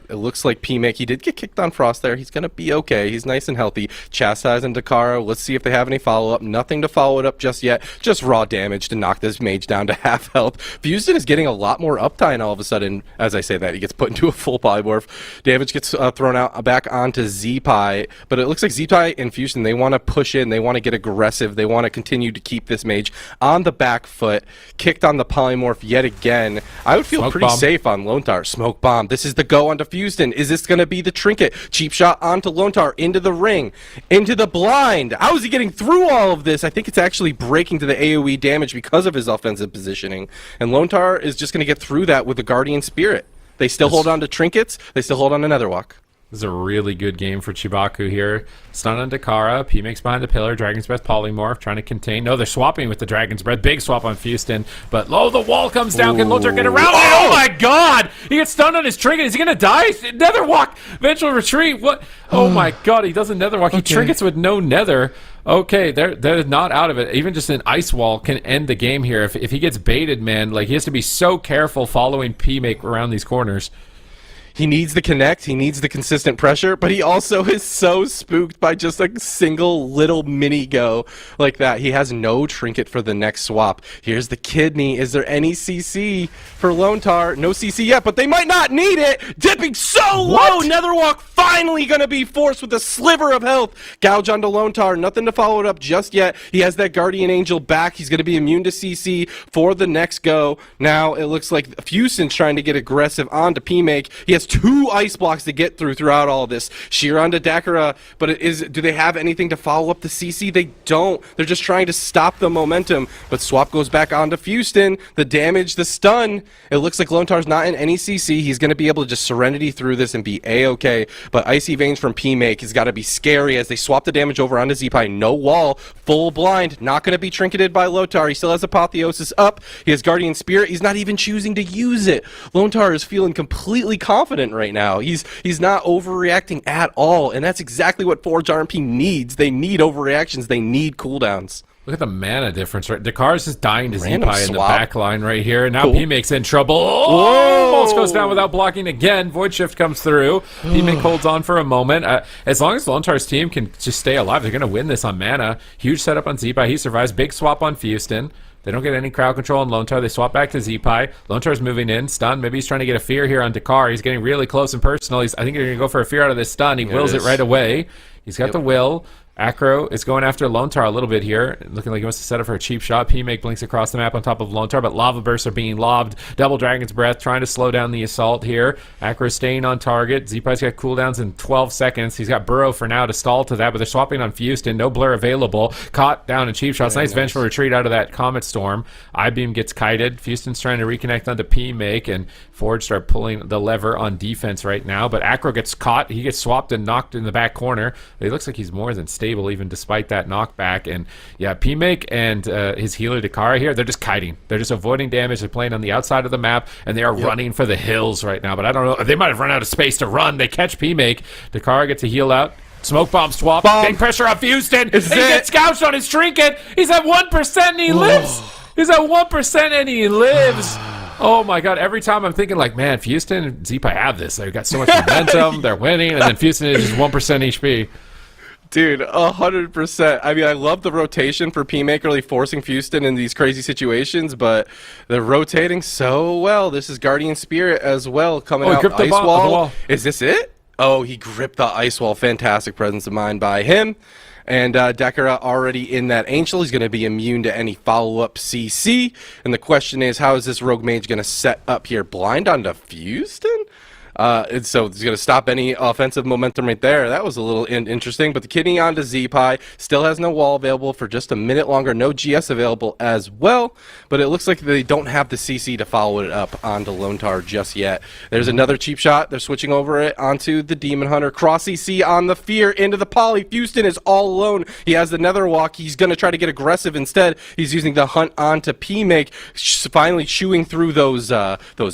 it looks like P-Make, he did get kicked on Frost there. He's going to be okay. He's nice and healthy. Chastise and Dakara, let's see if they have any follow-up. Nothing to follow it up just yet. Just raw damage to knock this mage down to half health. Fuston is getting a lot more uptime all of a sudden. As I say that, he gets put into a full polymorph. Damage gets thrown out back onto Z-Pi. But it looks like Z-Pi and Fuston, they want to push in. They want to get aggressive. They want to continue to keep this mage on the back foot. Kicked on the polymorph yet again. I would feel Smoke pretty bomb. safe on Lontar. Smoke bomb. This is the go onto Fuston. Is this going to be the trinket? Cheap shot onto Lontar. Into the ring. Into the blind. How is he getting through all of this? I think it's actually breaking to the AoE damage because of his offensive positioning. And Lontar is just going to get through that with the Guardian Spirit. They still hold on to trinkets. They still hold on to Netherwalk. This is a really good game for CHIBAKU here. Stun on Dakara. P-Makes behind the pillar. Dragon's Breath polymorph. Trying to contain. No, they're swapping with the Dragon's Breath. Big swap on Fuston. But, the wall comes down. Can Lotar get around it? Oh, my God! He gets stunned on his trinket. Is he going to die? Netherwalk! Eventual retreat. What? Oh, my God. He doesn't Netherwalk. He trinkets with no Nether. Okay, they're not out of it. Even just an ice wall can end the game here. If he gets baited, man, like, he has to be so careful following P-Make around these corners. He needs the connect, he needs the consistent pressure, but he also is so spooked by just a single little mini go like that. He has no trinket for the next swap. Here's the kidney. Is there any CC for Lontar? No CC yet, but they might not need it. Dipping so low. Netherwalk finally going to be forced with a sliver of health. Gouge onto Lontar. Nothing to follow it up just yet. He has that Guardian Angel back. He's going to be immune to CC for the next go. Now it looks like Fuston's trying to get aggressive onto P-Make. He has 2 ice blocks to get throughout all of this. Sheer onto Dakara, but do they have anything to follow up the CC? They don't. They're just trying to stop the momentum, but swap goes back onto Fuston. The damage, the stun. It looks like Lontar's not in any CC. He's going to be able to just Serenity through this and be A-okay, but Icy Veins from P-Make has got to be scary as they swap the damage over onto Z-Pi. No wall, full blind, not going to be trinketed by Lontar. He still has Apotheosis up. He has Guardian Spirit. He's not even choosing to use it. Lontar is feeling completely confident right now. He's not overreacting at all, and that's exactly what Forge RMP needs. They need overreactions. They need cooldowns. Look at the mana difference, right? Dakara's just dying to Random Z-Pi in the swap. back line right here. Now Cool. P-Make's in trouble. Whoa! Almost goes down without blocking again. Void Shift comes through. P-Make holds on for a moment. As long as Lontar's team can just stay alive, they're going to win this on mana. Huge setup on Z-Pi. He survives. Big swap on Fuston. They don't get any crowd control on Lone Tar. They swap back to Z-Pi. Lone Tar's moving in. Stun. Maybe he's trying to get a fear here on Dakar. He's getting really close and personal. I think they're going to go for a fear out of this stun. He wills it right away. He's got the will. Acro is going after Lone Tar a little bit here, looking like he wants to set up for a cheap shot. P-Make blinks across the map on top of Lone Tar, but Lava Bursts are being lobbed. Double Dragon's Breath trying to slow down the assault here. Acro staying on target. Z-Pi's got cooldowns in 12 seconds. He's got Burrow for now to stall to that, but they're swapping on Fuston. No blur available. Caught down in cheap shots. Nice vengeful retreat out of that Comet Storm. I-Beam gets kited. Fuston's trying to reconnect onto P-Make, and Forge start pulling the lever on defense right now, but Acro gets caught. He gets swapped and knocked in the back corner. It looks like he's more than stable even despite that knockback. And yeah, P-Make and his healer Dakara here, they're just kiting. They're just avoiding damage. They're playing on the outside of the map, and they are running for the hills right now. But I don't know. They might have run out of space to run. They catch P-Make. Dakara gets a heal out. Smoke bomb swap. Big pressure on Fuston. He gets gouged on his trinket. He's at 1% and he lives. He's at 1% and he lives. Oh my god, every time I'm thinking like, man, Fuston and Z-Pi have this. They've got so much momentum. They're winning, and then Fuston is just 1% HP. Dude, 100%. I mean, I love the rotation for P-Make really forcing Fuston in these crazy situations, but they're rotating so well. This is Guardian Spirit as well coming out. Ice wall. Is this it? Oh, he gripped the ice wall. Fantastic presence of mind by him. And Dakara already in that Angel. He's going to be immune to any follow-up CC. And the question is, how is this Rogue Mage going to set up here? Blind onto Fuston? And so it's going to stop any offensive momentum right there. That was a little interesting. But the kidney onto Z-Pi still has no wall available for just a minute longer. No GS available as well. But it looks like they don't have the CC to follow it up onto Lone Tar just yet. There's another cheap shot. They're switching over it onto the Demon Hunter. Cross CC on the Fear into the Poly. Fuston is all alone. He has the Nether Walk. He's going to try to get aggressive instead. He's using the Hunt onto P-Make. Finally chewing through those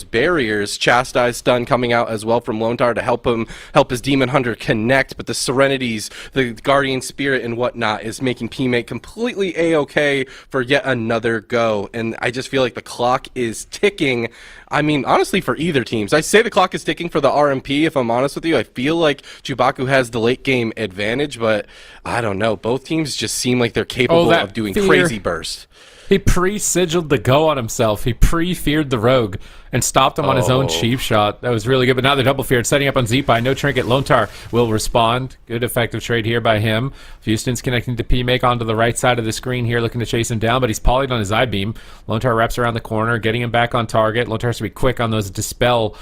barriers. Chastise stun coming out as well from Lone Tar to help his Demon Hunter connect, but the Serenities, the Guardian Spirit and whatnot is making P-Make completely A-okay for yet another go, and I just feel like the clock is ticking. I mean, honestly, for either teams. I say the clock is ticking for the RMP, if I'm honest with you. I feel like CHIBAKU has the late game advantage, but I don't know. Both teams just seem like they're capable of doing crazy bursts. He pre-sigiled the go on himself. He pre-feared the rogue and stopped him on his own cheap shot. That was really good, but now they're double feared. Setting up on Z-Pi. No trinket. Lone Tar will respond. Good effective trade here by him. Fuston's connecting to P-Make onto the right side of the screen here, looking to chase him down, but he's polyed on his I-Beam. Lone Tar wraps around the corner, getting him back on target. Lone Tar has to be quick on those Dispel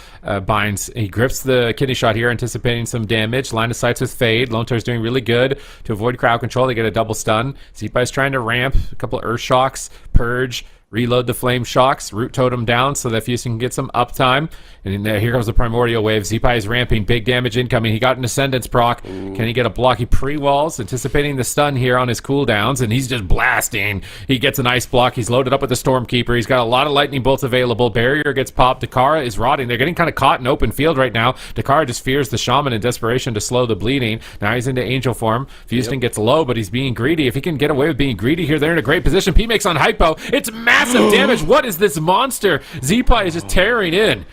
binds. He grips the kidney shot here, anticipating some damage. Line of sights with Fade. Lone Tar's doing really good to avoid crowd control. They get a double stun. Z-Pi's trying to ramp. A couple of Earth Shocks. Purge. Reload the Flame Shocks, Root Totem down so that Fuston can get some uptime. And here comes the Primordial Wave. Z-Pi is ramping, big damage incoming. He got an Ascendance proc. Ooh. Can he get a block? He pre-walls, anticipating the stun here on his cooldowns, and he's just blasting. He gets an Ice block. He's loaded up with the Stormkeeper. He's got a lot of Lightning bolts available. Barrier gets popped. Dakara is rotting. They're getting kind of caught in open field right now. Dakara just fears the Shaman in desperation to slow the bleeding. Now he's into Angel form. Fuston gets low, but he's being greedy. If he can get away with being greedy here, they're in a great position. P-Makes on Hypo. It's massive damage. What is this monster? Z-Pi is just tearing in.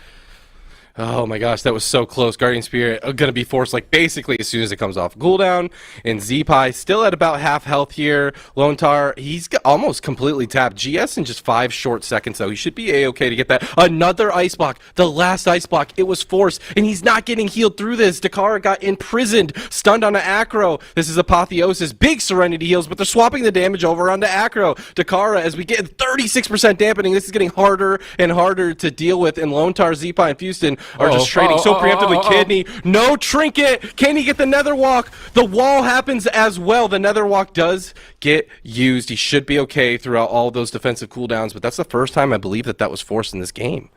Oh my gosh, that was so close. Guardian Spirit going to be forced like basically as soon as it comes off cooldown. And Z-Pi still at about half health here. Lone Tar, he's almost completely tapped. GS in just 5 short seconds though. He should be A-okay to get that. Another Ice block. The last Ice block. It was forced. And he's not getting healed through this. Dakara got imprisoned. Stunned on an Acro. This is Apotheosis. Big Serenity heals, but they're swapping the damage over onto Acro. Dakara, as we get 36% dampening, this is getting harder and harder to deal with. And Lone Tar, Z-Pi, and Fuston are just trading so preemptively. Kidney, no trinket. Can he get the Nether Walk? The wall happens as well. The Nether Walk does get used. He should be okay throughout all those defensive cooldowns, but that's the first time I believe that was forced in this game.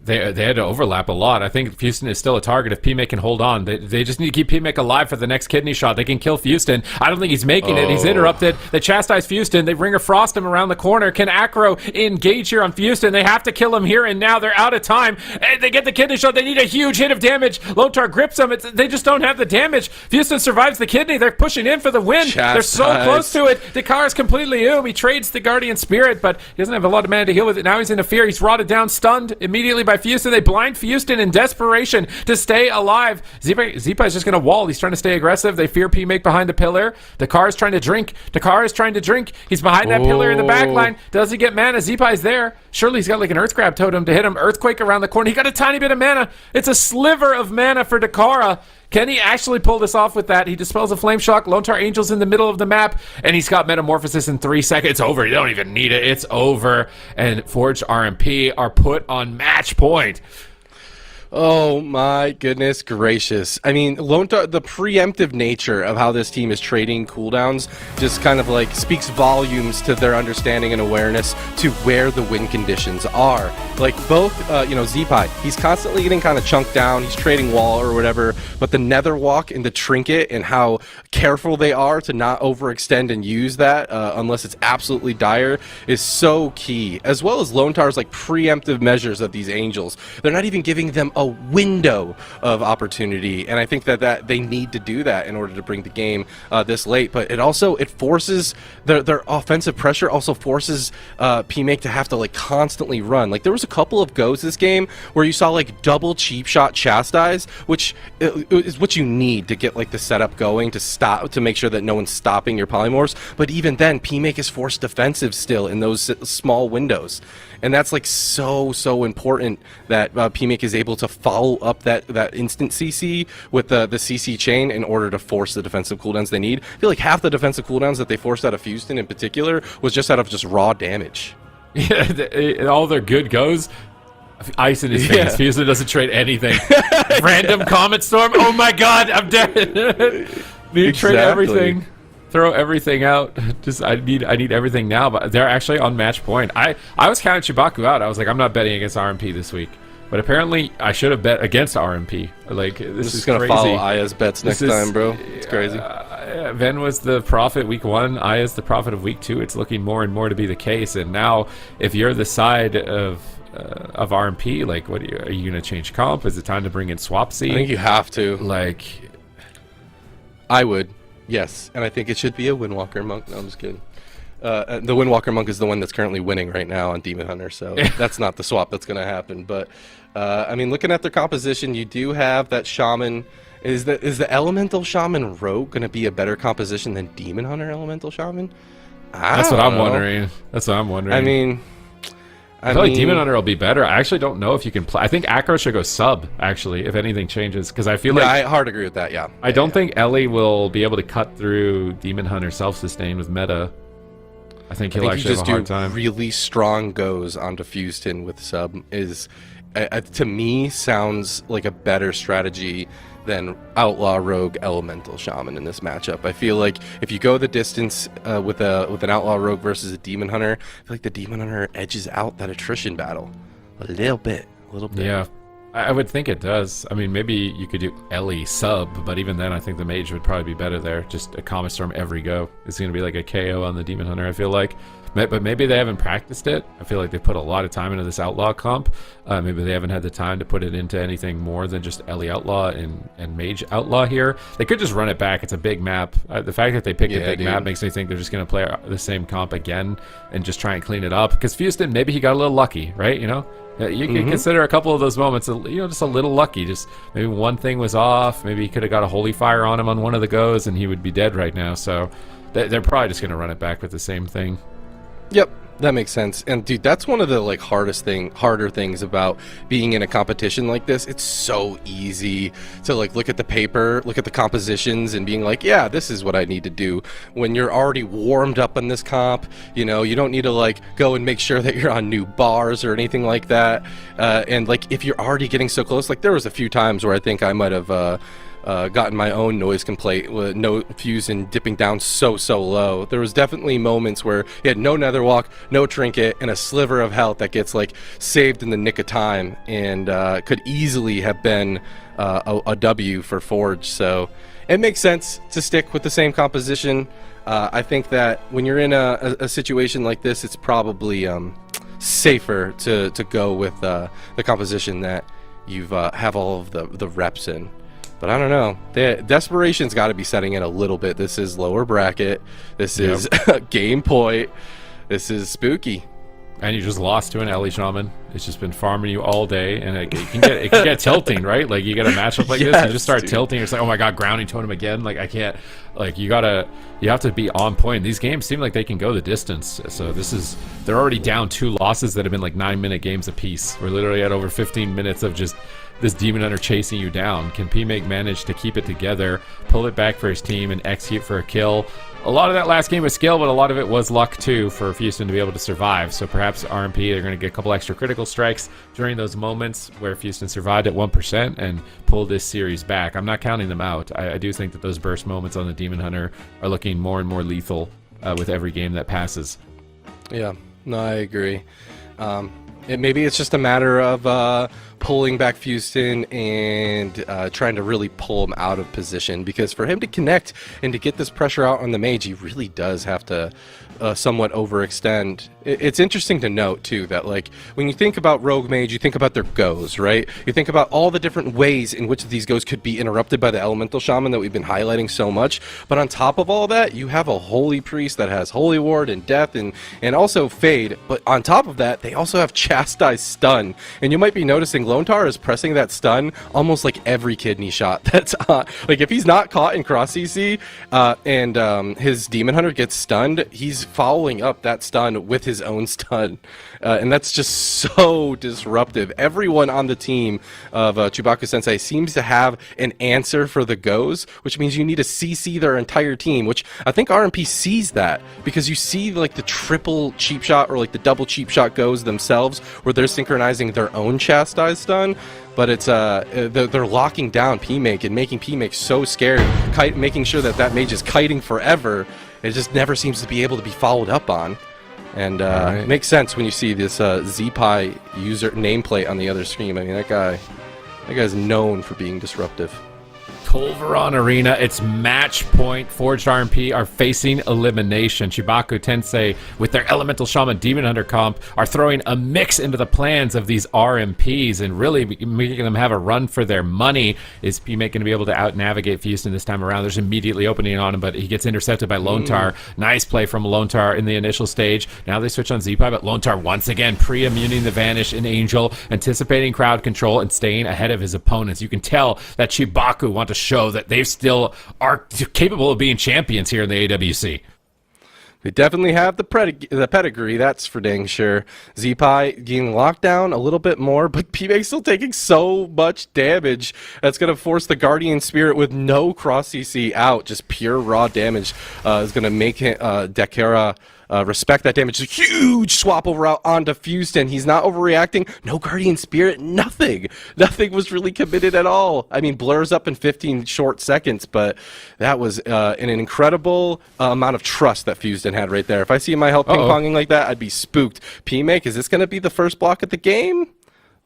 They had to overlap a lot. I think Fuston is still a target if P-Make can hold on. They just need to keep P-Make alive for the next kidney shot. They can kill Fuston. I don't think he's making it. He's interrupted. They chastise Fuston. They Ringer Frost him around the corner. Can Acro engage here on Fuston? They have to kill him here and now. They're out of time. They get the kidney shot. They need a huge hit of damage. Lone Tar grips him. They just don't have the damage. Fuston survives the kidney. They're pushing in for the win. They're so close to it. Dakara's completely He trades the Guardian Spirit, but he doesn't have a lot of mana to heal with it. Now he's in a fear. He's rotted down, stunned immediately by by Fustin. They blind Fustin in desperation to stay alive. Zipa is just going to wall. He's trying to stay aggressive. They fear P-Make behind the pillar. Dakar is trying to drink. He's behind that pillar in the back line. Does he get mana? Zipa is there. Surely he's got like an Earth Grab totem to hit him. Earthquake around the corner. He got a tiny bit of mana. It's a sliver of mana for Dakara. Can he actually pull this off with that? He dispels a Flame Shock. Lone Star Angel's in the middle of the map, and he's got Metamorphosis in 3 seconds. It's over. You don't even need it. It's over. And Forged RMP are put on match point. Oh my goodness gracious. I mean, the preemptive nature of how this team is trading cooldowns just kind of like speaks volumes to their understanding and awareness to where the win conditions are. Like both, Zeepai, he's constantly getting kind of chunked down, he's trading wall or whatever, but the Nether Walk and the Trinket and how careful they are to not overextend and use that unless it's absolutely dire is so key, as well as Lontar's like preemptive measures of these Angels. They're not even giving them a window of opportunity, and I think that they need to do that in order to bring the game this late. But it forces their offensive pressure also forces P-Make to have to like constantly run. Like there was a couple of goes this game where you saw like double cheap shot chastise, which is what you need to get like the setup going to make sure that no one's stopping your polymorphs. But even then, P-Make is forced defensive still in those small windows. And that's like so important that P-Make is able to follow up that instant CC with the CC chain in order to force the defensive cooldowns they need. I feel like half the defensive cooldowns that they forced out of Houston in particular was just out of just raw damage. Yeah, all their good goes. Ice in his face. Houston doesn't trade anything. Random Comet Storm. Oh my god, I'm dead. Need to trade everything. Throw everything out. Just I need everything now. But they're actually on match point. I was counting CHIBAKU out. I was like, I'm not betting against RMP this week. But apparently, I should have bet against RMP. Like this is gonna crazy. Follow Aya's bets next time, bro. It's crazy. Ven was the prophet week 1. Aya's the prophet of week 2. It's looking more and more to be the case. And now, if you're the side of RMP, like, what are you gonna change comp? Is it time to bring in Swapsy? I think you have to. Like, I would. Yes, and I think it should be a Windwalker Monk. No, I'm just kidding. The Windwalker Monk is the one that's currently winning right now on Demon Hunter, so that's not the swap that's going to happen. But, I mean, looking at their composition, you do have that Shaman. Is the Elemental Shaman Rogue going to be a better composition than Demon Hunter Elemental Shaman? That's what I'm wondering. I feel like Demon Hunter will be better. I actually don't know if you can play. I think Acro should go sub, actually, if anything changes. Because I feel like... I hard agree with that, yeah. I don't think Ellie will be able to cut through Demon Hunter self-sustain with meta. I think he'll actually have a hard time. Really strong goes onto Houston with sub is, to me, sounds like a better strategy than Outlaw Rogue Elemental Shaman in this matchup. I feel like if you go the distance with an Outlaw Rogue versus a Demon Hunter, I feel like the Demon Hunter edges out that attrition battle a little bit. Yeah, I would think it does. I mean, maybe you could do Ellie sub, but even then I think the Mage would probably be better there. Just a Comet Storm every go. It's going to be like a KO on the Demon Hunter, I feel like. But maybe they haven't practiced it. I feel like they put a lot of time into this Outlaw comp. Maybe they haven't had the time to put it into anything more than just Ellie Outlaw and Mage Outlaw here. They could just run it back. It's a big map. The fact that they picked a big map makes me think they're just going to play the same comp again and just try and clean it up. Because Houston, maybe he got a little lucky, right? You know? You can consider a couple of those moments, just a little lucky. Just maybe one thing was off. Maybe he could have got a Holy Fire on him on one of the goes and he would be dead right now. So they're probably just going to run it back with the same thing. Yep, that makes sense. And dude, that's one of the like harder things about being in a competition like this. It's so easy to like look at the paper, look at the compositions, and being like, yeah, this is what I need to do. When you're already warmed up in this comp, you don't need to like go and make sure that you're on new bars or anything like that. And like if you're already getting so close, like there was a few times where I think I might have gotten my own noise complaint with no fuse and dipping down so low. There was definitely moments where he had no Netherwalk, no trinket, and a sliver of health that gets like saved in the nick of time, and could easily have been a W for Forge. So it makes sense to stick with the same composition. I think that when you're in a situation like this, it's probably safer to go with the composition that you've have all of the reps in. But I don't know. Desperation's got to be setting in a little bit. This is lower bracket. This is game point. This is spooky. And you just lost to an Ellie Shaman. It's just been farming you all day, and it can get tilting, right? Like you get a matchup like this, you just start tilting. It's like, oh my god, grounding totem again. Like I can't. Like you have to be on point. These games seem like they can go the distance. So they're already down 2 losses that have been like 9-minute games apiece. We're literally at over 15 minutes of just this Demon Hunter chasing you down. Can PMake manage to keep it together, pull it back for his team, and execute for a kill? A lot of that last game was skill, but a lot of it was luck too for Houston to be able to survive. So perhaps RMP are going to get a couple extra critical strikes during those moments where Houston survived at 1% and pulled this series back. I'm not counting them out. I do think that those burst moments on the Demon Hunter are looking more and more lethal with every game that passes. Yeah, no, I agree. Maybe it's just a matter of pulling back Houston and trying to really pull him out of position, because for him to connect and to get this pressure out on the mage, he really does have to somewhat overextend. It's interesting to note too that, like, when you think about rogue mage, you think about their goes, right? You think about all the different ways in which these goes could be interrupted by the elemental shaman that we've been highlighting so much. But on top of all that, you have a holy priest that has holy ward and death and also fade. But on top of that, they also have chastise stun, and you might be noticing Lontar is pressing that stun almost like every kidney shot that's on. Like if he's not caught in cross CC and his Demon Hunter gets stunned, he's following up that stun with his own stun, and that's just so disruptive. Everyone on the team of CHIBAKU Sensei seems to have an answer for the goes, which means you need to CC their entire team, which I think RMP sees that, because you see like the triple cheap shot or like the double cheap shot goes themselves where they're synchronizing their own chastise stun. But it's they're locking down PMake and making PMake so scared, making sure that mage is kiting forever. It just never seems to be able to be followed up on. And it makes sense when you see this ZPie user nameplate on the other screen. I mean, that guy's known for being disruptive. Culveron Arena, it's match point. Forged RMP are facing elimination. CHIBAKU Tensei, with their Elemental Shaman Demon Hunter comp, are throwing a mix into the plans of these RMPs and really making them have a run for their money. Is PMake going to be able to out-navigate Houston this time around? There's immediately opening on him, but he gets intercepted by Lontar. Nice play from Lontar in the initial stage. Now they switch on ZPie, but Lontar once again pre-immuning the Vanish in Angel, anticipating crowd control and staying ahead of his opponents. You can tell that CHIBAKU want to show that they still are capable of being champions here in the AWC. They definitely have the pedigree, that's for dang sure. ZPie getting locked down a little bit more, but PMake's still taking so much damage. That's going to force the Guardian Spirit with no cross CC out. Just pure raw damage is going to make Dekera respect that damage. It's a huge swap over out onto Houston. He's not overreacting. No Guardian Spirit, nothing. Nothing was really committed at all. I mean, blurs up in 15 short seconds, but that was an incredible amount of trust that Houston had right there. If I see my health ping-ponging like that, I'd be spooked. PMake, is this going to be the first block of the game?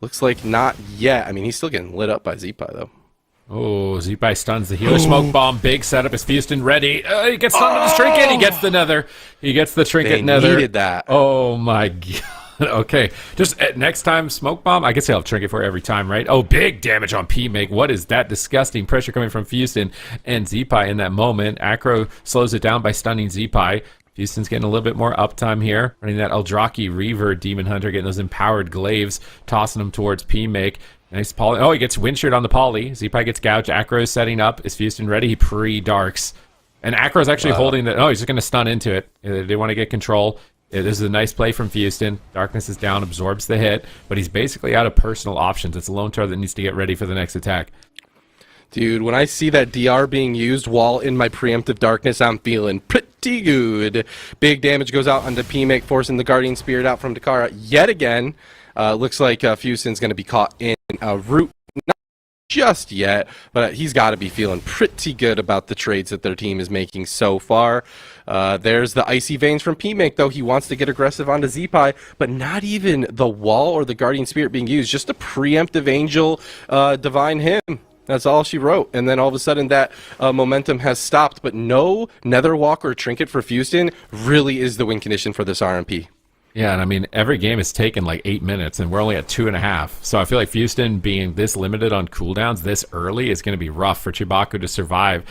Looks like not yet. I mean, he's still getting lit up by ZPie, though. Oh, ZPie stuns the healer. Smoke bomb, big setup. Is Houston ready? He gets stunned with the trinket. He gets the nether. He gets the trinket nether. They needed that. Oh my god. Okay, just next time smoke bomb. I guess he'll have trinket for every time, right? Oh, big damage on PMake. What is that? Disgusting pressure coming from Houston and ZPie in that moment. Acro slows it down by stunning ZPie. Houston's getting a little bit more uptime here, running that Eldraki Reaver Demon Hunter, getting those empowered glaives, tossing them towards PMake. Nice poly. Oh, he gets Windshield on the poly. ZPie gets gouged. Acro's setting up. Is Houston ready? He pre-darks. And Acro's actually holding the... Oh, he's just going to stun into it. They want to get control. This is a nice play from Houston. Darkness is down, absorbs the hit, but he's basically out of personal options. It's a Lontar that needs to get ready for the next attack. Dude, when I see that DR being used while in my preemptive darkness, I'm feeling pretty good. Big damage goes out onto PMake, forcing the Guardian Spirit out from Dakara yet again. Looks like Houston's going to be caught in a root. Not just yet, but he's got to be feeling pretty good about the trades that their team is making so far. There's the Icy Veins from PMake, though. He wants to get aggressive onto ZPie, but not even the wall or the Guardian Spirit being used. Just a preemptive Angel Divine Hymn. That's all she wrote. And then all of a sudden that momentum has stopped. But no Netherwalk or Trinket for Houston really is the win condition for this RMP. Yeah, and I mean, every game has taken like 8 minutes, and we're only at 2.5. So I feel like Houston being this limited on cooldowns this early is going to be rough for CHIBAKU to survive.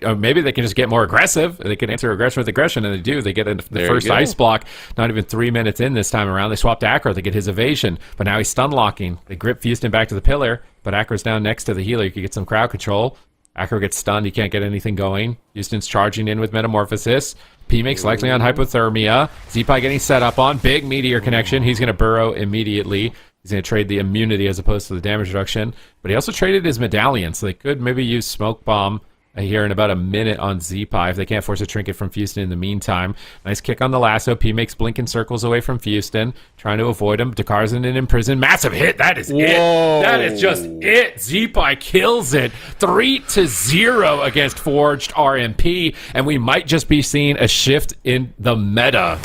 Or maybe they can just get more aggressive. They can answer aggression with aggression, and they do. They get the first ice block, not even 3 minutes in this time around. They swap to Acro. They get his evasion, but now he's stun locking. They grip Houston back to the pillar, but Acro's down next to the healer. You can get some crowd control. Acro gets stunned. He can't get anything going. Houston's charging in with Metamorphosis. P-Makes likely on Hypothermia. Z-Pi getting set up on. Big Meteor connection. He's going to burrow immediately. He's going to trade the immunity as opposed to the damage reduction. But he also traded his medallion, so they could maybe use Smoke Bomb here in about a minute on Z-Pi if they can't force a trinket from Houston in the meantime. Nice kick on the lasso. P-Makes blinking circles away from Houston, trying to avoid him. Dakar's in prison. Massive hit. That is it. That is just it. Z-Pi kills it. 3-0 against Forged RMP, and we might just be seeing a shift in the meta.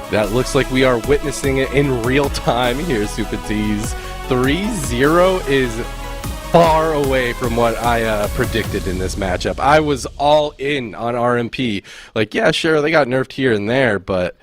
That looks like we are witnessing it in real time here, Super Tees. 3-0 is far away from what I predicted in this matchup. I was all in on RMP. Like, yeah, sure, they got nerfed here and there, but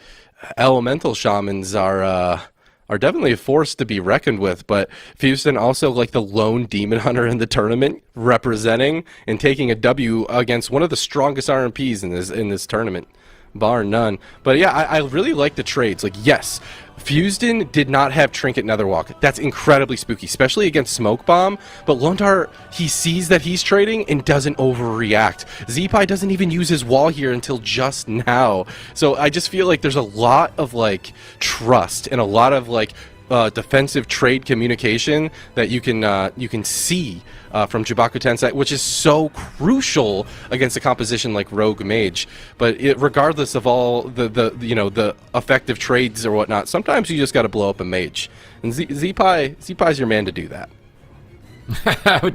elemental shamans are definitely a force to be reckoned with. But Houston also like the lone demon hunter in the tournament, representing and taking a W against one of the strongest RMPs in this tournament, bar none. But yeah, I really like the trades. Like, yes, Houston did not have Trinket Netherwalk. That's incredibly spooky, especially against Smoke Bomb. But Lontar, he sees that he's trading and doesn't overreact. Z-Pi doesn't even use his wall here until just now. So I just feel like there's a lot of like trust and a lot of like defensive trade communication that you can see from CHIBAKU TENSEI, which is so crucial against a composition like Rogue Mage. But regardless of all the effective trades or whatnot, sometimes you just got to blow up a mage, and Z-Pi's your man to do that. I would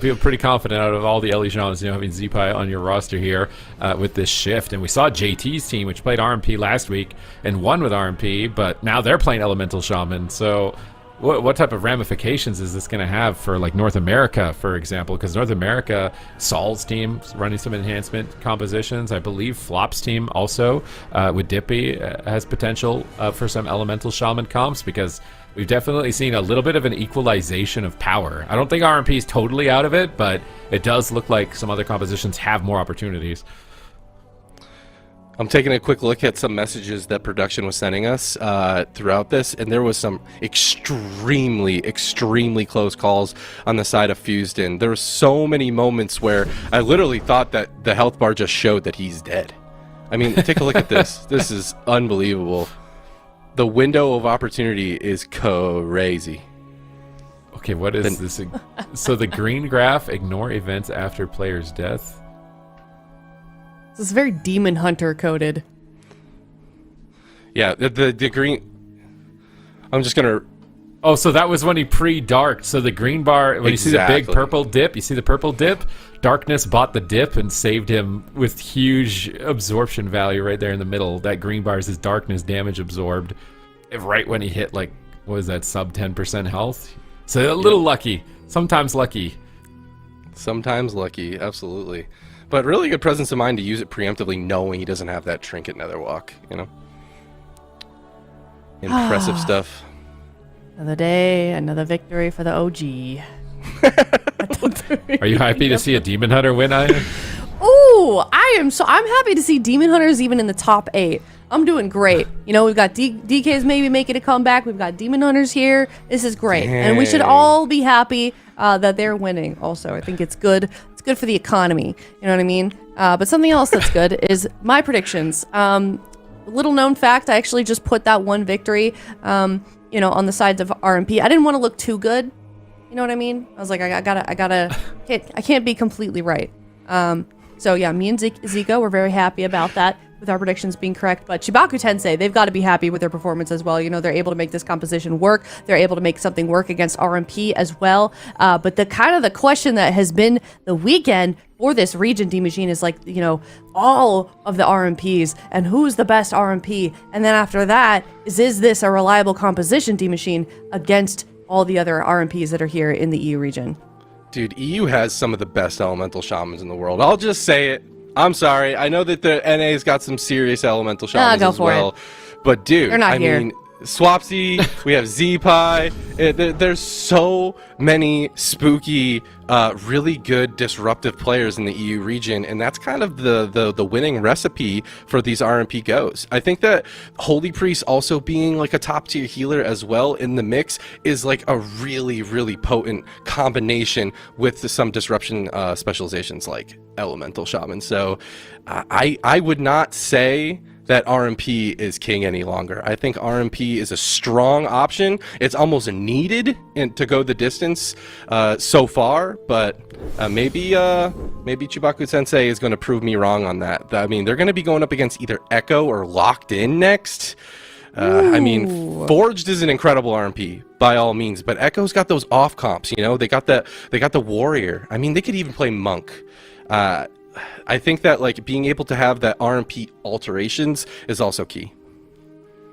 feel pretty confident out of all the LE genres, having Z-Pi on your roster here with this shift. And we saw JT's team, which played RMP last week and won with RMP, but now they're playing Elemental Shaman. So what type of ramifications is this going to have for like North America, for example? Because North America, Saul's team running some enhancement compositions. I believe Flop's team also with Dippy has potential for some Elemental Shaman comps, because we've definitely seen a little bit of an equalization of power. I don't think RMP is totally out of it, but it does look like some other compositions have more opportunities. I'm taking a quick look at some messages that production was sending us throughout this, and there was some extremely close calls on the side of Houston. There were so many moments where I literally thought that the health bar just showed that he's dead. I mean, take a look at this. This is unbelievable. The window of opportunity is crazy. Okay, what is this? So the green graph, ignore events after player's death. This is very Demon Hunter coded. Yeah, the green... I'm just going to... Oh, so that was when he pre-darked. So the green bar, when you see the big purple dip, Darkness bought the dip and saved him with huge absorption value right there in the middle. That green bar is his Darkness damage absorbed right when he hit, like, what is that, sub 10% health? So a little lucky. Sometimes lucky. Sometimes lucky, absolutely. But really good presence of mind to use it preemptively, knowing he doesn't have that Trinket Netherwalk, Impressive stuff. Another day, another victory for the OG. Are you happy to see a Demon Hunter win, Aya? Ooh, I'm happy to see Demon Hunters even in the top 8. I'm doing great. We've got DKs maybe making a comeback. We've got Demon Hunters here. This is great. Dang. And we should all be happy that they're winning also. I think it's good. It's good for the economy. You know what I mean? But something else that's good is my predictions. Little known fact, I actually just put that one victory, on the sides of RMP. I didn't want to look too good. You know what I mean? I was like, I can't be completely right. So yeah, me and Zico, we're very happy about that, with our predictions being correct. But CHIBAKU TENSEI, they've got to be happy with their performance as well. They're able to make this composition work. They're able to make something work against RMP as well. But the question that has been the weekend for this region, D-Machine, is like, all of the RMPs and who's the best RMP. And then after that is this a reliable composition, D-Machine, against all the other RMPs that are here in the EU region? Dude, EU has some of the best elemental shamans in the world. I'll just say it. I'm sorry. I know that the NA's got some serious elemental shamans as well. But dude, They're not I here. mean, Swapsy, we have Z-Pie. There's so many spooky, really good disruptive players in the EU region, and that's kind of the winning recipe for these RMP goes. I think that Holy Priest also being like a top tier healer as well in the mix is like a really, really potent combination with some disruption specializations like Elemental Shaman. So I would not say that RMP is king any longer. I think RMP is a strong option. It's almost needed to go the distance so far, but maybe Chibaku Sensei is going to prove me wrong on that. I mean, they're going to be going up against either Echo or Locked In next. I mean, Forged is an incredible RMP by all means, but Echo's got those off comps. You know, they got the Warrior. I mean, they could even play Monk. I think that like being able to have that RMP alterations is also key.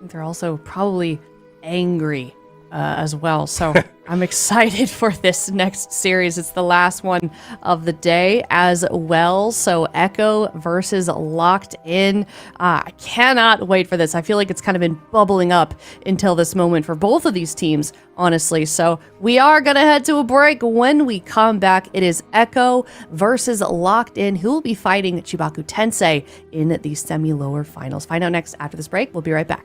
They're also probably angry as well. So I'm excited for this next series. It's the last one of the day as well. So Echo versus Locked In. I cannot wait for this. I feel like it's kind of been bubbling up until this moment for both of these teams, honestly. So we are going to head to a break. When we come back, it is Echo versus Locked In, who will be fighting Chibaku Tensei in the semi-lower finals. Find out next after this break. We'll be right back.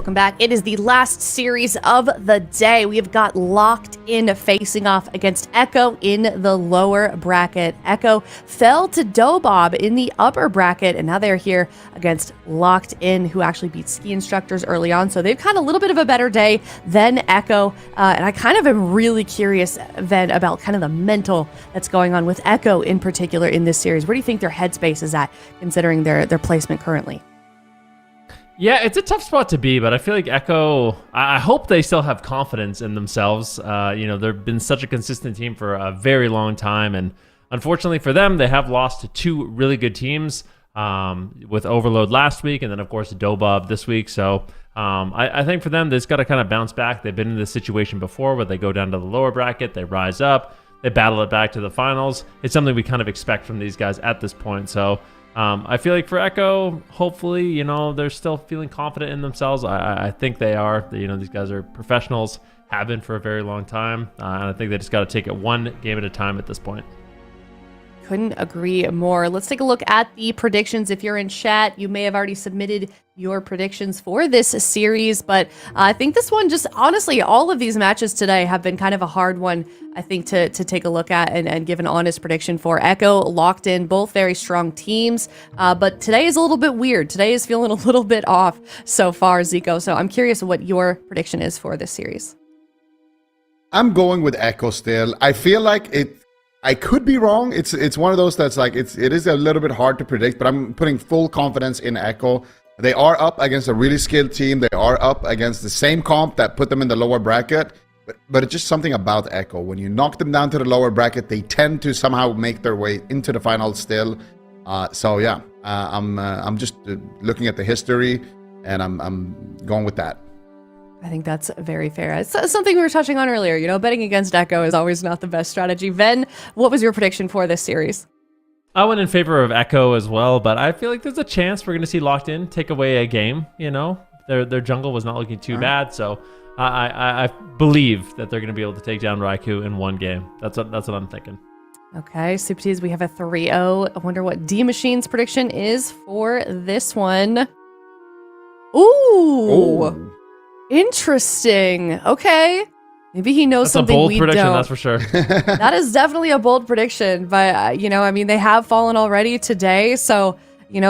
Welcome back. It is the last series of the day. We have got Locked In facing off against Echo in the lower bracket. Echo fell to DOBOB in the upper bracket, and now they're here against Locked In, who actually beat Ski Instructors early on. So they've had a little bit of a better day than Echo. And I kind of am really curious, Ven, about kind of the mental that's going on with Echo in particular in this series. Where do you think their headspace is at, considering their placement currently? Yeah, it's a tough spot to be, but I feel like Echo, I hope they still have confidence in themselves. They've been such a consistent team for a very long time, and unfortunately for them, they have lost to two really good teams with Overload last week, and then, of course, DOBOB this week. So I think for them, they've got to kind of bounce back. They've been in this situation before where they go down to the lower bracket, they rise up, they battle it back to the finals. It's something we kind of expect from these guys at this point. So I feel like for Echo, hopefully, they're still feeling confident in themselves. I think they are. These guys are professionals, have been for a very long time. And I think they just got to take it one game at a time at this point. Couldn't agree more. Let's take a look at the predictions. If you're in chat, you may have already submitted your predictions for this series, but I think this one, just honestly, all of these matches today have been kind of a hard one, I think, to take a look at and give an honest prediction for. Echo, Locked In, both very strong teams, but today is a little bit weird. Today is feeling a little bit off so far, Zico, so I'm curious what your prediction is for this series. I'm going with Echo still. I feel like I could be wrong. It's one of those that's like it is a little bit hard to predict, but I'm putting full confidence in Echo. They are up against a really skilled team. They are up against the same comp that put them in the lower bracket. But it's just something about Echo. When you knock them down to the lower bracket, they tend to somehow make their way into the finals still. I'm just looking at the history, and I'm going with that. I think that's very fair. It's something we were touching on earlier. Betting against Echo is always not the best strategy. Ven, what was your prediction for this series? I went in favor of Echo as well, but I feel like there's a chance we're going to see Locked In take away a game. Their jungle was not looking too bad, so I believe that they're going to be able to take down Raikou in one game. That's what I'm thinking. Okay, Supties, we have a 3-0. I wonder what D Machine's prediction is for this one. Ooh. Interesting. Okay. Maybe he knows something we don't. That's a bold prediction, that's for sure. That is definitely a bold prediction. But, they have fallen already today. So,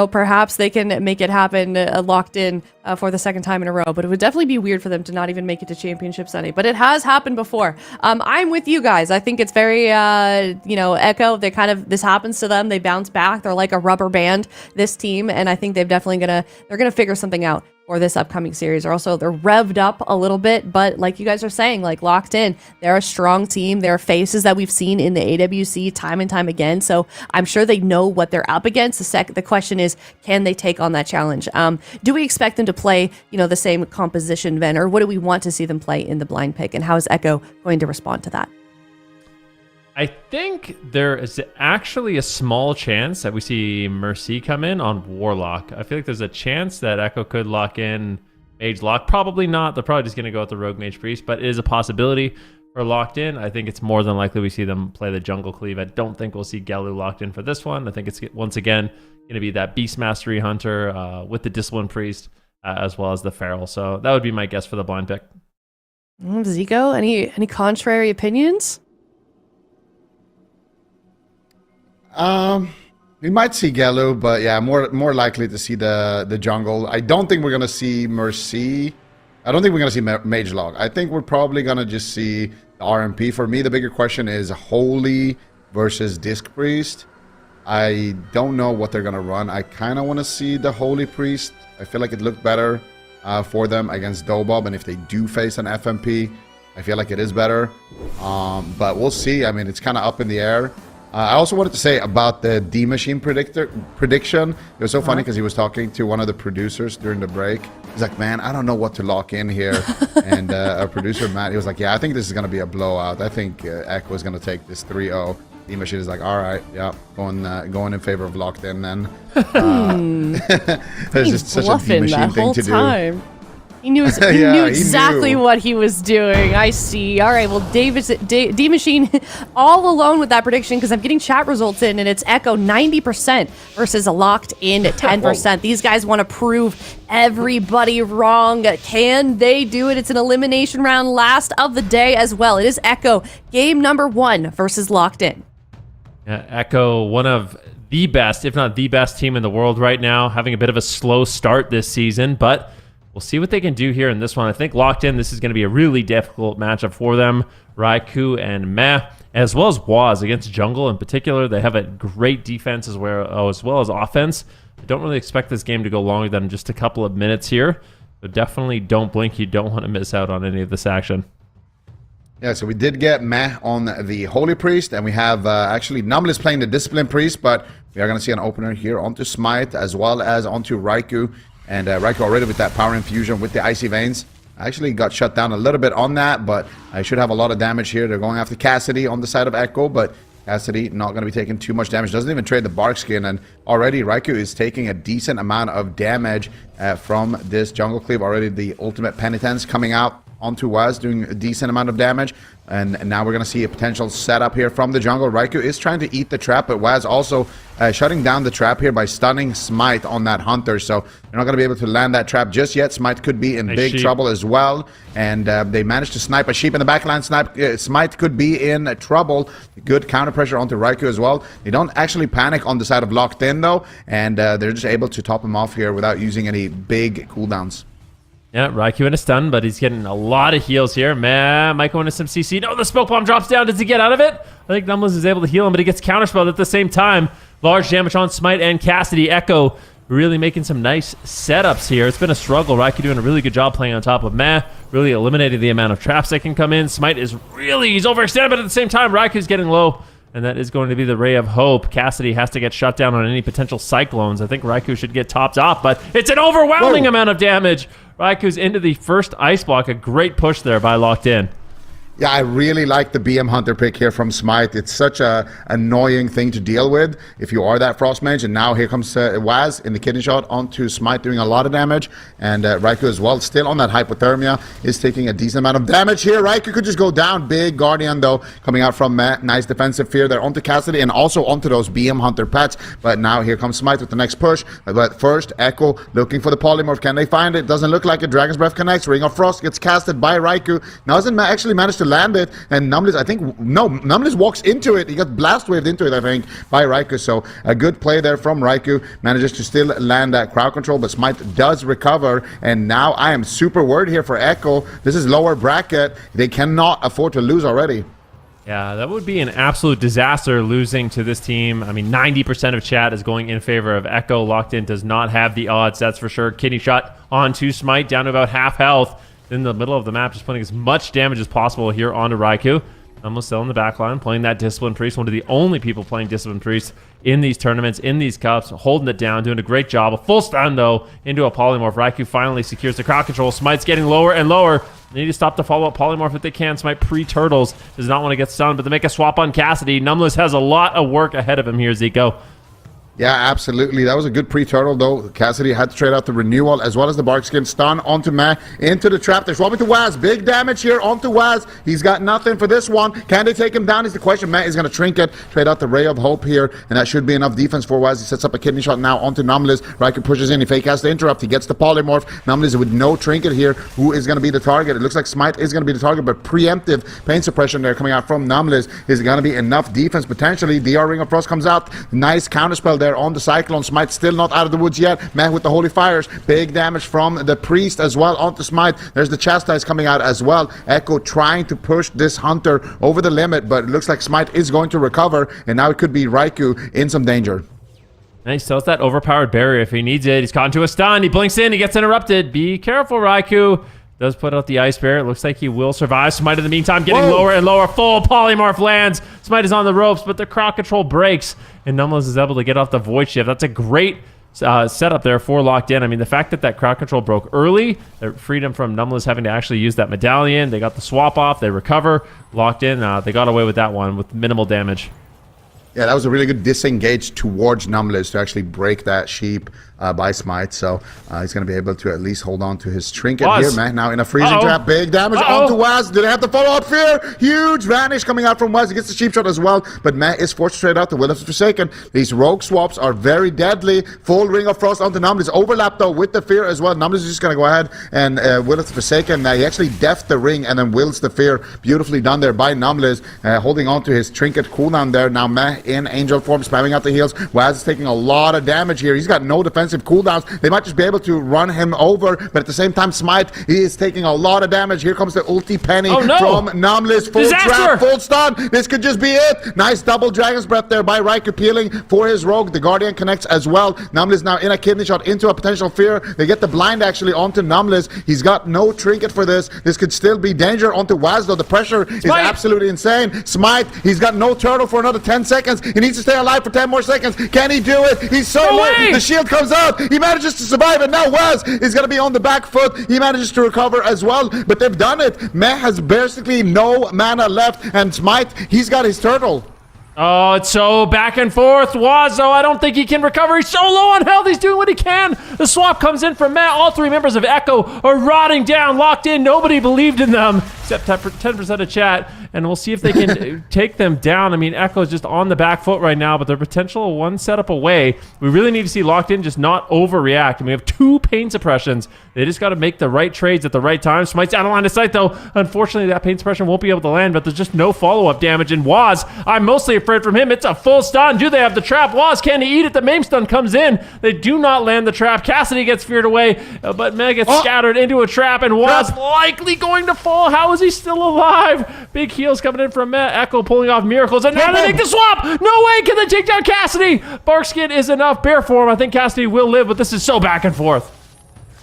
perhaps they can make it happen Locked In for the second time in a row. But it would definitely be weird for them to not even make it to Championship Sunday. But it has happened before. I'm with you guys. I think it's very, Echo. This happens to them. They bounce back. They're like a rubber band, this team. And I think they're going to figure something out for this upcoming series. They're revved up a little bit, but like you guys are saying, like Locked In, they're a strong team. They're faces that we've seen in the AWC time and time again. So I'm sure they know what they're up against. The question is, can they take on that challenge? Do we expect them to play, the same composition, Ven, or what do we want to see them play in the blind pick? And how is Echo going to respond to that? I think there is actually a small chance that we see Mercy come in on Warlock. I feel like there's a chance that Echo could lock in Mage Lock. Probably not. They're probably just going to go with the Rogue Mage Priest, but it is a possibility for Locked In. I think it's more than likely we see them play the Jungle Cleave. I don't think we'll see Galu locked in for this one. I think it's once again going to be that Beast Mastery Hunter with the Discipline Priest as well as the Feral. So that would be my guess for the blind pick. Zico, any contrary opinions? We might see Galu, but yeah, more likely to see the jungle. I don't think we're gonna see Mercy. I don't think we're gonna see Mage Log. I think we're probably gonna just see the RMP. For me, the bigger question is Holy versus Disc Priest. I don't know what they're gonna run. I kind of want to see the Holy Priest. I feel like it looked better for them against DOBOB, and if they do face an FMP, I feel like it is better. But we'll see. I mean, it's kind of up in the air. I also wanted to say about the D Machine prediction. It was so funny because he was talking to one of the producers during the break. He's like, man, I don't know what to lock in here. And our producer, Matt, he was like, yeah, I think this is going to be a blowout. I think Echo is going to take this 3-0. D Machine is like, all right, yeah, going in favor of Locked In then. It's just such a D Machine thing to do. He knew, Yeah, knew he exactly knew. what he was doing. I see. All right, well, D-Machine all alone with that prediction because I'm getting chat results in, and it's Echo 90% versus a locked in 10%. These guys want to prove everybody wrong. Can they do it? It's an elimination round, last of the day as well. It is Echo, game number 1 versus locked in. Yeah, Echo, one of the best, if not the best team in the world right now, having a bit of a slow start this season, but we'll see what they can do here in this one. I think locked in, this is going to be a really difficult matchup for them. Raikou and Meh, as well as Waz against Jungle in particular. They have a great defense as well as offense. I don't really expect this game to go longer than just a couple of minutes here, but definitely don't blink. You don't want to miss out on any of this action. Yeah, so we did get Meh on the Holy Priest, and we have actually Numbless playing the Discipline Priest, but we are going to see an opener here onto Smite as well as onto Raikou. And Raikou already with that power infusion with the Icy Veins. I actually got shut down a little bit on that, but I should have a lot of damage here. They're going after Cassidy on the side of Echo, but Cassidy not going to be taking too much damage. Doesn't even trade the Bark Skin, and already Raikou is taking a decent amount of damage from this Jungle Cleave. Already the Ultimate Penitence coming out onto Waz, doing a decent amount of damage. And now we're going to see a potential setup here from the jungle. Raikou is trying to eat the trap, but Waz also shutting down the trap here by stunning Smite on that Hunter. So they're not going to be able to land that trap just yet. Smite could be in big trouble as well. And they managed to snipe a sheep in the backline. Smite could be in trouble. Good counter pressure onto Raikou as well. They don't actually panic on the side of Locked In though. And they're just able to top him off here without using any big cooldowns. Yeah, Raikou in a stun, but he's getting a lot of heals here. Man, might go into some CC. No, the smoke bomb drops down. Does he get out of it? I think Numbless is able to heal him, but he gets counterspelled at the same time. Large damage on Smite and Cassidy. Echo really making some nice setups here. It's been a struggle. Raikou doing a really good job playing on top of Meh, really eliminating the amount of traps that can come in. Smite is he's overextended, but at the same time, Raikou's getting low. And that is going to be the Ray of Hope. Cassidy has to get shut down on any potential cyclones. I think Raikou should get topped off, but it's an overwhelming amount of damage. Raikou's into the first ice block. A great push there by Locked In. Yeah, I really like the BM Hunter pick here from Smite. It's such a annoying thing to deal with if you are that Frost Mage. And now here comes Waz in the kidney shot onto Smite, doing a lot of damage. And Raikou as well, still on that hypothermia, is taking a decent amount of damage here. Raikou could just go down. Big Guardian, though, coming out from Matt. Nice defensive fear there onto Cassidy and also onto those BM Hunter pets. But now here comes Smite with the next push. But first, Echo looking for the polymorph. Can they find it? Doesn't look like it. Dragon's Breath connects. Ring of Frost gets casted by Raikou. Now doesn't actually manage to land it, and Numbless, Numbless walks into it. He got blast waved into it, I think, by Raikou. So a good play there from Raikou. Manages to still land that crowd control, but Smite does recover. And now I am super worried here for Echo. This is lower bracket. They cannot afford to lose already. Yeah, that would be an absolute disaster losing to this team. I mean, 90% of chat is going in favor of Echo. Locked In does not have the odds, that's for sure. Kidney shot onto Smite, down to about half health. In the middle of the map, just putting as much damage as possible here onto Raikou. Almost still in the back line, playing that Discipline Priest, one of the only people playing Discipline Priest in these tournaments, in these cups, holding it down, doing a great job. A full stun, though, into a Polymorph. Raikou finally secures the crowd control. Smite's getting lower and lower. They need to stop the follow-up Polymorph if they can. Smite pre-turtles, does not want to get stunned, but they make a swap on Cassidy. Numbless has a lot of work ahead of him here, Zico. Yeah, absolutely. That was a good pre-turtle, though. Cassidy had to trade out the renewal as well as the bark skin. Stun onto Meh, into the trap. They're swapping to Waz. Big damage here onto Waz. He's got nothing for this one. Can they take him down is the question. Meh is going to trinket. Trade out the Ray of Hope here, and that should be enough defense for Waz. He sets up a kidney shot now onto Numbless. Raikou pushes in. He fake has to interrupt. He gets the polymorph. Numbless with no trinket here. Who is going to be the target? It looks like Smite is going to be the target, but preemptive pain suppression there coming out from Numbless is going to be enough defense potentially. DR Ring of Frost comes out. Nice counterspell there on the Cyclone. Smite still not out of the woods yet. Meh with the Holy Fires. Big damage from the Priest as well onto Smite. There's the Chastise coming out as well. Echo trying to push this Hunter over the limit, but it looks like Smite is going to recover, and now it could be Raikou in some danger. Nice, sells that overpowered barrier if he needs it. He's caught into a stun. He blinks in. He gets interrupted. Be careful, Raikou. Does put out the Ice Bear. It looks like he will survive. Smite in the meantime getting lower and lower. Full Polymorph lands. Smite is on the ropes, but the crowd control breaks, and Numbless is able to get off the Void Shift. That's a great setup there for Locked In. I mean, the fact that that crowd control broke early, it freed him from Numbless having to actually use that medallion. They got the swap off. They recover. Locked In. They got away with that one with minimal damage. Yeah, that was a really good disengage towards Numlis to actually break that sheep by Smite. So he's going to be able to at least hold on to his trinket here, man. Now in a freezing trap, big damage onto Waz. Did they have the follow-up fear? Huge vanish coming out from Waz. He gets the sheep shot as well, but Matt is forced straight out. The Will of the Forsaken. These rogue swaps are very deadly. Full Ring of Frost onto Numlis. Overlap though with the fear as well. Numlis is just going to go ahead and Will of the Forsaken. He actually deft the ring and then wills the fear. Beautifully done there by Numlis, holding on to his trinket cooldown there. Now Matt in angel form, spamming out the heals. Waz is taking a lot of damage here. He's got no defensive cooldowns. They might just be able to run him over, but at the same time, Smite, he is taking a lot of damage. Here comes the ulti penny from Numlis. Full trap, full stun. This could just be it. Nice double Dragon's Breath there by Raikou, peeling for his rogue. The Guardian connects as well. Numlis now in a kidney shot into a potential fear. They get the blind actually onto Numlis. He's got no trinket for this. This could still be danger onto Waz though. The pressure is absolutely insane. Smite, he's got no turtle for another 10 seconds. He needs to stay alive for 10 more seconds. Can he do it? He's so late. The shield comes out. He manages to survive, and now Waz is going to be on the back foot. He manages to recover as well, but they've done it. Meh has basically no mana left, and Smite, he's got his turtle. Oh, it's so back and forth. Wazo, I don't think he can recover. He's so low on health. He's doing what he can. The swap comes in from Matt. All three members of Echo are rotting down, locked in. Nobody believed in them, except 10% of chat. And we'll see if they can take them down. I mean, Echo is just on the back foot right now, but they're potential one setup away. We really need to see Locked In just not overreact. And we have 2 pain suppressions. They just got to make the right trades at the right time. Smite's out of line of sight, though. Unfortunately, that pain suppression won't be able to land, but there's just no follow-up damage. And Waz, I'm mostly afraid from him. It's a full stun. Do they have the trap? Waz, can he eat it? The maim stun comes in. They do not land the trap. Cassidy gets feared away, but Meg gets scattered into a trap, and Waz likely going to fall. How is he still alive? Big heals coming in from Echo, pulling off miracles, and now they make the swap. No way can they take down Cassidy. Barkskin is enough. Bear form. I think Cassidy will live, but this is so back and forth.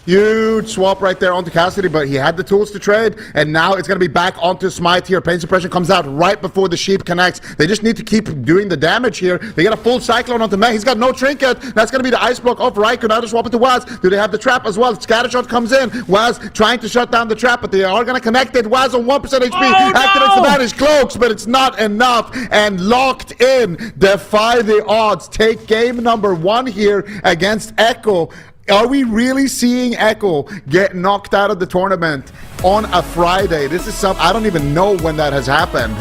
Huge swap right there onto Cassidy, but he had the tools to trade, and now it's going to be back onto Smite here. Pain suppression comes out right before the sheep connects. They just need to keep doing the damage here. They get a full cyclone onto Meh. He's got no trinket. That's going to be the ice block of Raikou. Now they swap it to Waz. Do they have the trap as well? Scattershot comes in. Waz trying to shut down the trap, but they are going to connect it. Waz on 1% HP. Activates the Vanish Cloaks, but it's not enough. And Locked In defy the odds. Take game number 1 here against Echo. Are we really seeing Echo get knocked out of the tournament on a Friday? This is I don't even know when that has happened.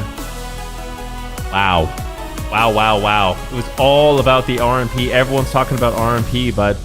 Wow. It was all about the RMP. Everyone's talking about RMP, but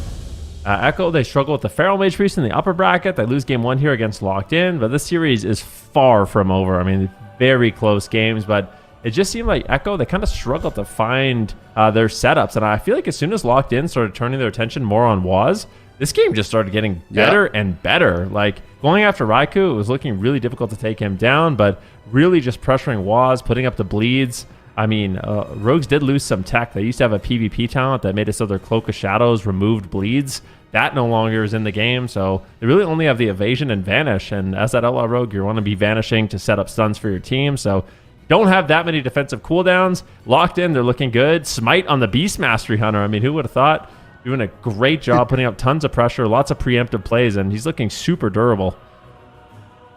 Echo, they struggle with the Feral Mage Priest in the upper bracket. They lose game 1 here against Locked In, but this series is far from over. I mean, very close games, but it just seemed like Echo, they kind of struggled to find their setups. And I feel like as soon as Locked In started turning their attention more on Waz, this game just started getting better and better. Like, going after Raikou, it was looking really difficult to take him down, but really just pressuring Waz, putting up the bleeds. I mean, Rogues did lose some tech. They used to have a PvP talent that made it so their Cloak of Shadows removed bleeds. That no longer is in the game, so they really only have the Evasion and Vanish. And as that Outlaw Rogue, you want to be vanishing to set up stuns for your team, so don't have that many defensive cooldowns. Locked In, they're looking good. Smite on the Beast Mastery Hunter. I mean, who would have thought? Doing a great job putting up tons of pressure, lots of preemptive plays, and he's looking super durable.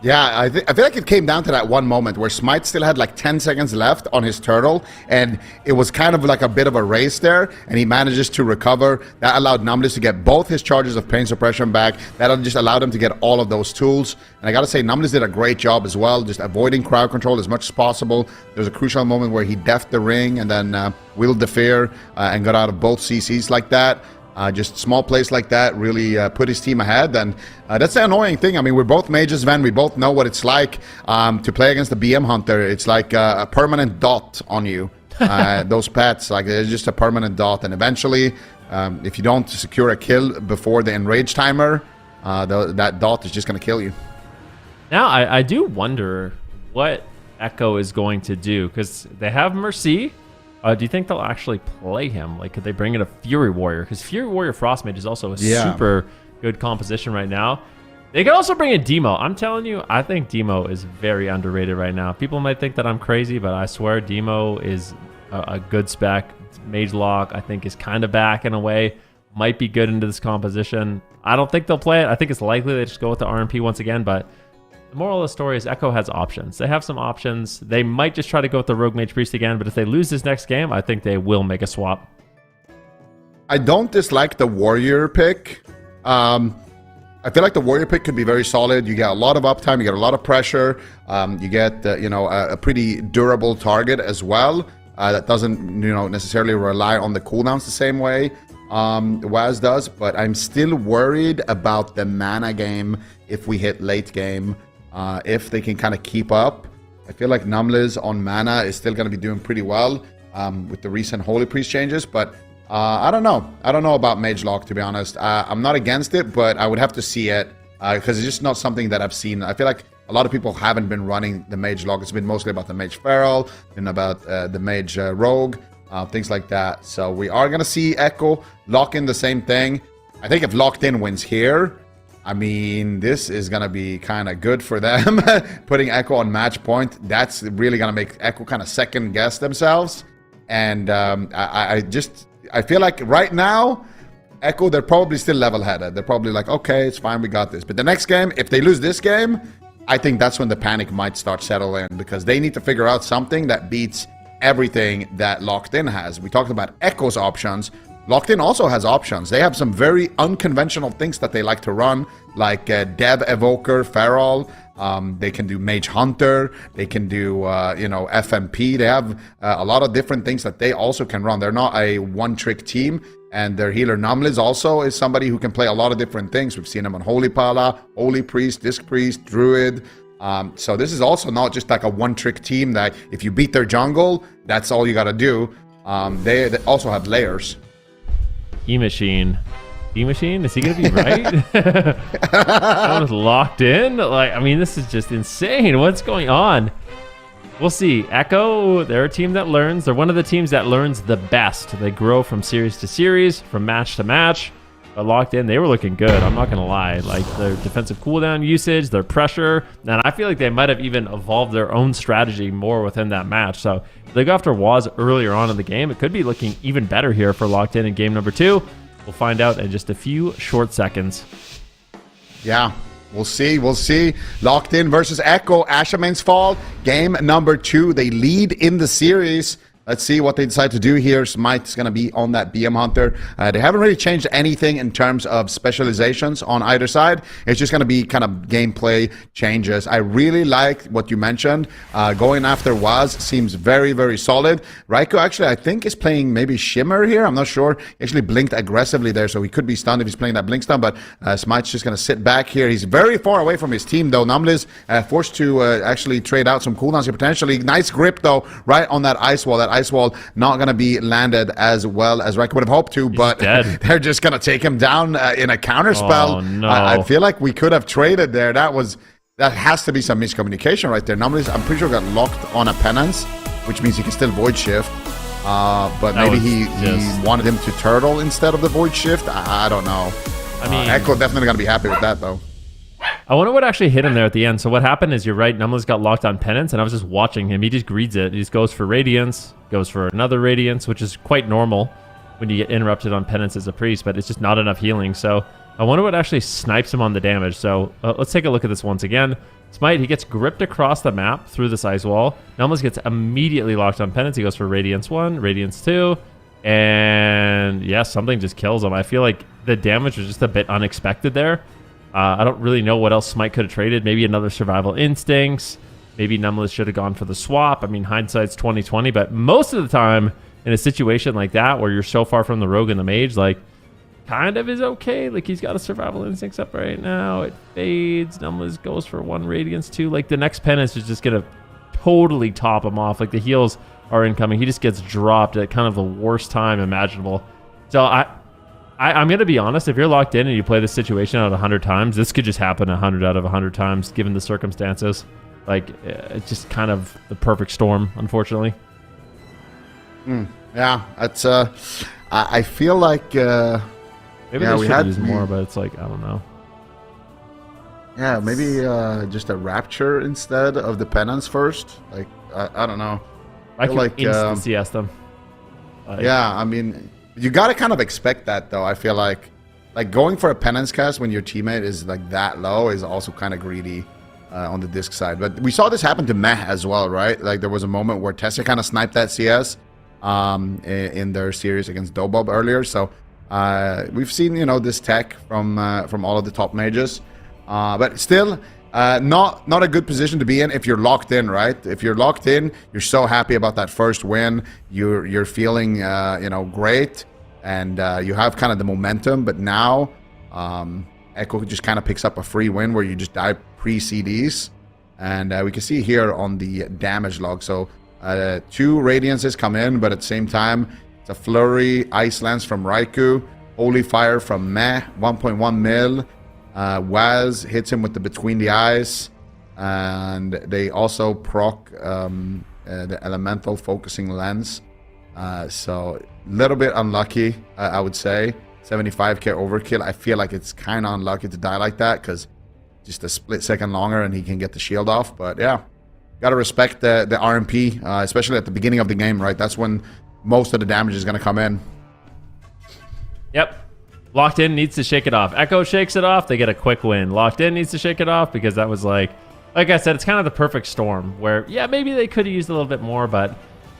Yeah, I feel like it came down to that one moment where Smite still had like 10 seconds left on his turtle, and it was kind of like a bit of a race there, and he manages to recover. That allowed Numlis to get both his charges of pain suppression back. That just allowed him to get all of those tools. And I gotta say, Numlis did a great job as well, just avoiding crowd control as much as possible. There was a crucial moment where he deft the ring and then willed the fear and got out of both CCs like that. Just small plays like that really put his team ahead, and that's the annoying thing. I mean, we're both mages, Van. We both know what it's like to play against the BM Hunter. It's like a permanent dot on you. Those pets, like, it's just a permanent dot, and eventually, if you don't secure a kill before the enrage timer, that dot is just going to kill you. Now, I do wonder what Echo is going to do, because they have Mercy. Do you think they'll actually play him? Like, could they bring in a Fury Warrior? Because Fury Warrior Frostmage is also a super good composition right now. They could also bring in Demo. I'm telling you, I think Demo is very underrated right now. People might think that I'm crazy, but I swear Demo is a good spec. Mage Lock, I think, is kind of back in a way. Might be good into this composition. I don't think they'll play it. I think it's likely they just go with the RMP once again, but The moral of the story is Echo has options. They have some options. They might just try to go with the Rogue Mage Priest again, but if they lose this next game, I think they will make a swap. I don't dislike the Warrior pick. I feel like the Warrior pick could be very solid. You get a lot of uptime, you get a lot of pressure, you get a pretty durable target as well that doesn't necessarily rely on the cooldowns the same way Waz does. But I'm still worried about the mana game if we hit late game. If they can kind of keep up, I feel like Numliz on mana is still going to be doing pretty well with the recent Holy Priest changes, but I don't know. I don't know about Mage Lock, to be honest. I'm not against it, but I would have to see it because it's just not something that I've seen. I feel like a lot of people haven't been running the Mage Lock. It's been mostly about the Mage Feral, been about the Mage Rogue, things like that. So we are going to see Echo lock in the same thing. I think if Locked In wins here, I mean, this is going to be kind of good for them. Putting Echo on match point, that's really going to make Echo kind of second guess themselves. And I feel like right now, Echo, they're probably still level-headed. They're probably like, okay, it's fine, we got this. But the next game, if they lose this game, I think that's when the panic might start settling in because they need to figure out something that beats everything that Locked In has. We talked about Echo's options. Locked In also has options. They have some very unconventional things that they like to run, like Dev Evoker, Feral. They can do Mage Hunter. They can do, FMP. They have a lot of different things that they also can run. They're not a one-trick team. And their healer Numliz also is somebody who can play a lot of different things. We've seen him on Holy Pala, Holy Priest, Disc Priest, Druid. So this is also not just like a one-trick team that if you beat their jungle, that's all you got to do. They also have layers. E-Machine. E-Machine? Is he going to be right? That was locked in? Like, I mean, this is just insane. What's going on? We'll see. Echo, they're a team that learns. They're one of the teams that learns the best. They grow from series to series, from match to match. But Locked In, they were looking good. I'm not going to lie. Like, their defensive cooldown usage, their pressure. And I feel like they might have even evolved their own strategy more within that match. So if they go after Waz earlier on in the game, it could be looking even better here for Locked In game number 2. We'll find out in just a few short seconds. Yeah, we'll see. We'll see. Locked In versus Echo. Ashamane's Fall. Game number 2. They lead in the series. Let's see what they decide to do here. Smite's going to be on that BM Hunter. They haven't really changed anything in terms of specializations on either side. It's just going to be kind of gameplay changes. I really like what you mentioned. Going after Waz seems very, very solid. Raiko actually, I think, is playing maybe Shimmer here. I'm not sure. He actually blinked aggressively there, so he could be stunned if he's playing that blink stun, but Smite's just going to sit back here. He's very far away from his team, though. Numliz forced to actually trade out some cooldowns here potentially. Nice grip, though, right on that ice wall. That ice wall not going to be landed as well as Raiko would have hoped to, but they're just going to take him down in a counter spell. Oh, no. I feel like we could have traded there. That has to be some miscommunication right there. Numliz, I'm pretty sure, got locked on a penance, which means he can still void shift. But maybe he wanted him to turtle instead of the void shift. I don't know. I mean, Echo definitely going to be happy with that, though. I wonder what actually hit him there at the end. So what happened is, you're right, Numliz got locked on penance, and I was just watching him. He just greeds it. He just goes for Radiance, goes for another Radiance, which is quite normal when you get interrupted on penance as a priest, but it's just not enough healing. So I wonder what actually snipes him on the damage. So let's take a look at this once again. Smite, he gets gripped across the map through this ice wall. Numliz gets immediately locked on penance. He goes for Radiance 1, Radiance 2, and yeah, something just kills him. I feel like the damage was just a bit unexpected there. I don't really know what else Smite could have traded. Maybe another Survival Instincts. Maybe Numliz should have gone for the swap. I mean, hindsight's 20/20, but most of the time in a situation like that where you're so far from the rogue and the mage, like, kind of is okay. Like, he's got a Survival Instincts up right now. It fades. Numliz goes for 1 Radiance 2. Like, the next penance is just going to totally top him off. Like, the heals are incoming. He just gets dropped at kind of the worst time imaginable. So I'm going to be honest, if you're locked in and you play this situation out 100 times, this could just happen 100 out of 100 times, given the circumstances. Like, it's just kind of the perfect storm, unfortunately. Yeah, that's, I feel like, maybe they should use more, but it's like, I don't know. Yeah, maybe just a Rapture instead of the Penance first. Like, I don't know. I can like, instant CS them. Like, yeah, I mean, you got to kind of expect that, though. I feel like going for a Penance cast when your teammate is like that low is also kind of greedy. on the disc side. But we saw this happen to Meh as well, right? Like there was a moment where TENSEI kind of sniped that CS in their series against DOBOB earlier. So we've seen, you know, this tech from all of the top mages, but still not a good position to be in if you're locked in, right? If you're locked in, you're so happy about that first win. You're feeling you know, great, and you have kind of the momentum. But now Echo just kind of picks up a free win where you just die pre-CDs, and we can see here on the damage log. So 2 Radiances come in, but at the same time, it's a Flurry, Ice Lance from Raikou, Holy Fire from Meh, 1.1 mil. Waz hits him with the Between the Eyes, and they also proc the Elemental Focusing Lens. So a little bit unlucky, I would say. 75k overkill. I feel like it's kind of unlucky to die like that, because just a split second longer and he can get the shield off. But yeah, gotta respect the RMP, especially at the beginning of the game, right? That's when most of the damage is gonna come in. Yep. Locked in needs to shake it off. Echo shakes it off, they get a quick win. Locked in needs to shake it off, because that was like I said, it's kind of the perfect storm where, yeah, maybe they could have used a little bit more, but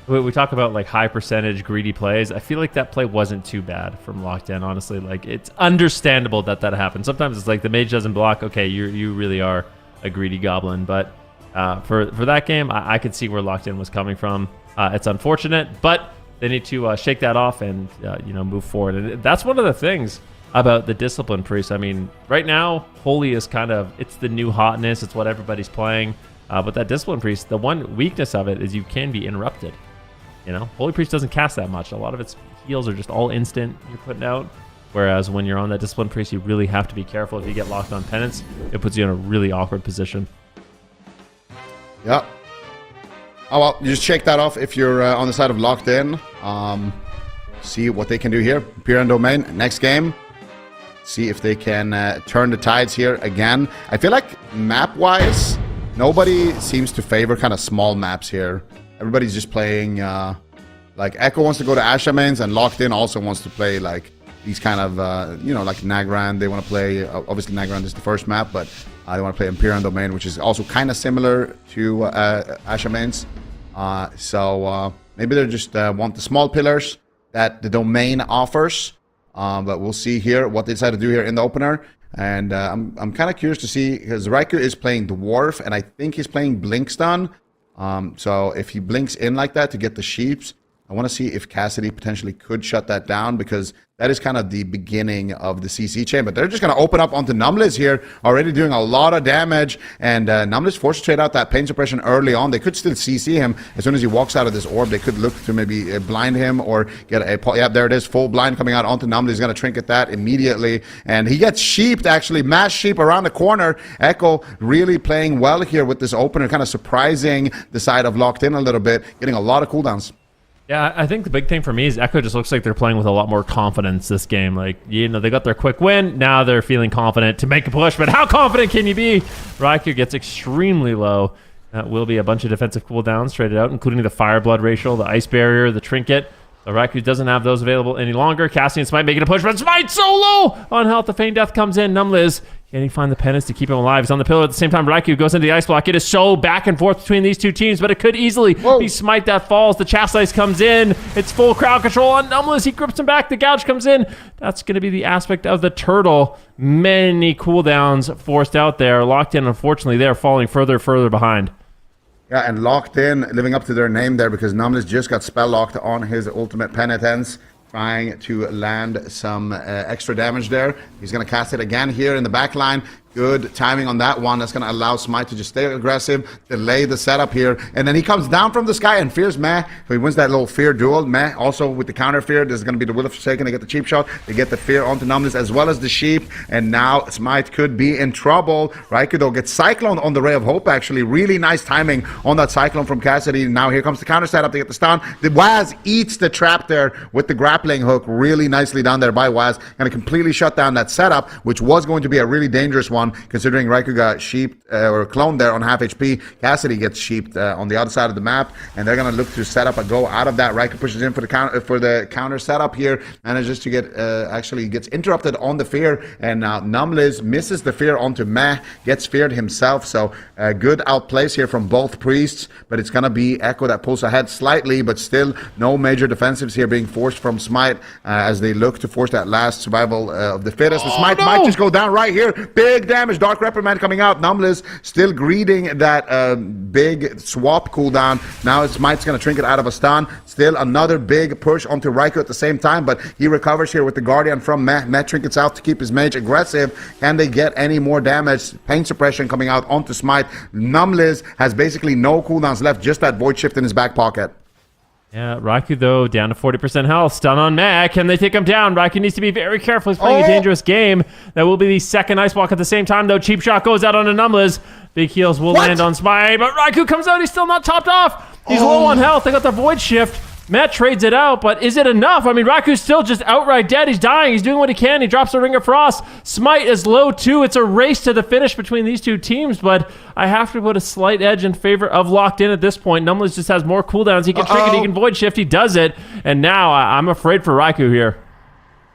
we talk about like high percentage greedy plays. I feel like that play wasn't too bad from Locked In, honestly. Like, it's understandable that happened. Sometimes it's like the mage doesn't block. Okay, you really are a greedy goblin. But for that game, I could see where Locked In was coming from. It's unfortunate, but they need to shake that off and you know, move forward. And that's one of the things about the Discipline Priest. I mean, right now, Holy is kind of, it's the new hotness. It's what everybody's playing. But that Discipline Priest, the one weakness of it is you can be interrupted. You know, Holy Priest doesn't cast that much. A lot of its heals are just all instant you're putting out. Whereas when you're on that Discipline Priest, you really have to be careful. If you get locked on Penance, it puts you in a really awkward position. Yep. Oh, well, you just shake that off if you're on the side of Locked In. See what they can do here. Imperial Domain, next game. See if they can turn the tides here again. I feel like map-wise, nobody seems to favor kind of small maps here. Everybody's just playing, like Echo wants to go to Ashamains, and Locked In also wants to play like these kind of, you know, like Nagrand. They want to play, obviously Nagrand is the first map, but they want to play Imperial Domain, which is also kind of similar to Ashamains. So maybe they just want the small pillars that the Domain offers. But we'll see here what they decide to do here in the opener. And I'm kind of curious to see, because Raikou is playing Dwarf, and I think he's playing Blinkstun. So if he blinks in like that to get the sheeps, I want to see if Cassidy potentially could shut that down, because that is kind of the beginning of the CC chain. But they're just going to open up onto Numlis here, already doing a lot of damage. And Numlis forced to trade out that pain suppression early on. They could still CC him as soon as he walks out of this orb. They could look to maybe blind him or get a... Yeah, there it is, full blind coming out onto Numlis. He's going to trinket that immediately. And he gets sheeped, actually, mass sheep around the corner. Echo really playing well here with this opener, kind of surprising the side of Locked In a little bit, getting a lot of cooldowns. Yeah, I think the big thing for me is Echo just looks like they're playing with a lot more confidence this game. Like, you know, they got their quick win. Now they're feeling confident to make a push. But how confident can you be? Raikou gets extremely low. That will be a bunch of defensive cooldowns traded out, including the Fireblood Racial, the Ice Barrier, the Trinket. The Raikou doesn't have those available any longer. Cassie and Smite making a push, but Smite so low on health. The Feign Death comes in. Numlis, can he find the penance to keep him alive? He's on the pillar at the same time. Raikou goes into the ice block. It is so back and forth between these two teams, but it could easily be Smite that falls. The Chastise comes in. It's full crowd control on Numlis. He grips him back. The Gouge comes in. That's going to be the aspect of the turtle. Many cooldowns forced out there. Locked In, unfortunately, they're falling further behind. Yeah, and Locked In, living up to their name there, because Numlis just got spell locked on his ultimate penitence, trying to land some extra damage there. He's going to cast it again here in the back line. Good timing on that one. That's going to allow Smite to just stay aggressive, delay the setup here. And then he comes down from the sky and fears Meh. So he wins that little fear duel. Meh also with the counter fear. This is going to be the Will of Forsaken. They get the cheap shot. They get the fear onto Numlis as well as the sheep. And now Smite could be in trouble. Raikou though gets Cyclone on the Ray of Hope actually. Really nice timing on that Cyclone from Cassidy. Now here comes the counter setup. They get the stun. The Waz eats the trap there with the grappling hook. Really nicely done there by Waz. Going to completely shut down that setup, which was going to be a really dangerous one. one, considering Raikou got sheeped or cloned there on half HP. Cassidy gets sheeped on the other side of the map, and they're going to look to set up a go out of that. Raikou pushes in for the counter setup here, manages to get actually gets interrupted on the fear, and now Numliz misses the fear onto Meh, gets feared himself. So good outplays here from both priests, but it's going to be Echo that pulls ahead slightly, but still no major defensives here being forced from Smite as they look to force that last survival of the fittest. The Smite might just go down right here. Big damage. Dark Reprimand coming out. Numliz still greeting that big swap cooldown. Now Smite's going to trinket out of a stun. Still another big push onto Raikou at the same time, but he recovers here with the Guardian from Meh. Meh trinkets out to keep his mage aggressive. Can they get any more damage? Pain suppression coming out onto Smite. Numliz has basically no cooldowns left, just that Void Shift in his back pocket. Yeah, Raikou, though, down to 40% health. Stun on Mac. Can they take him down? Raikou needs to be very careful. He's playing a dangerous game. That will be the second Ice Block at the same time, though. Cheap Shot goes out on a Numliz. Big heals will land on Smite, but Raikou comes out. He's still not topped off. He's low on health. They got the Void Shift. Matt trades it out, but is it enough? I mean, Raiku's still just outright dead. He's dying. He's doing what he can. He drops a Ring of Frost. Smite is low, too. It's a race to the finish between these two teams, but I have to put a slight edge in favor of Locked In at this point. Numliz just has more cooldowns. He can trinket, he can Void Shift. He does it, and now I'm afraid for Raikou here.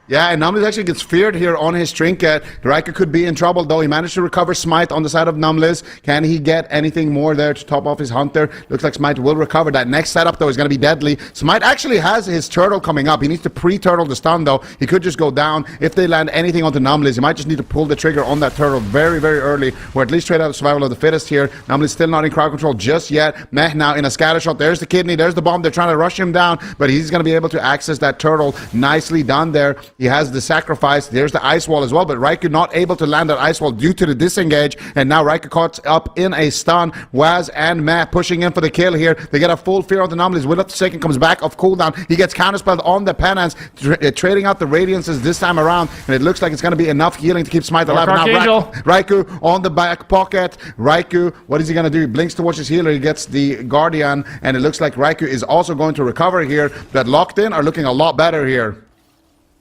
Yeah, and Numliz actually gets feared here on his trinket. Raikou could be in trouble, though. He managed to recover Smite on the side of Numliz. Can he get anything more there to top off his Hunter? Looks like Smite will recover. That next setup, though, is going to be deadly. Smite actually has his turtle coming up. He needs to pre-turtle the stun, though. He could just go down. If they land anything onto Numliz, he might just need to pull the trigger on that turtle very, very early, or at least trade out survival of the fittest here. Numliz still not in crowd control just yet. Meh now in a scatter shot. There's the kidney. There's the bomb. They're trying to rush him down, but he's going to be able to access that turtle. Nicely done there. He has the sacrifice. There's the ice wall as well, but Raikou not able to land that ice wall due to the disengage, and now Raikou caught up in a stun. Waz and Matt pushing in for the kill here. They get a full fear on the Numliz. Will up the second, comes back off cooldown. He gets counterspelled on the penance, trading out the radiances this time around, and it looks like it's going to be enough healing to keep Smite alive. Now Raikou on the back pocket. Raikou, what is he going to do? He blinks towards his healer. He gets the Guardian, and it looks like Raikou is also going to recover here. But Locked In are looking a lot better here.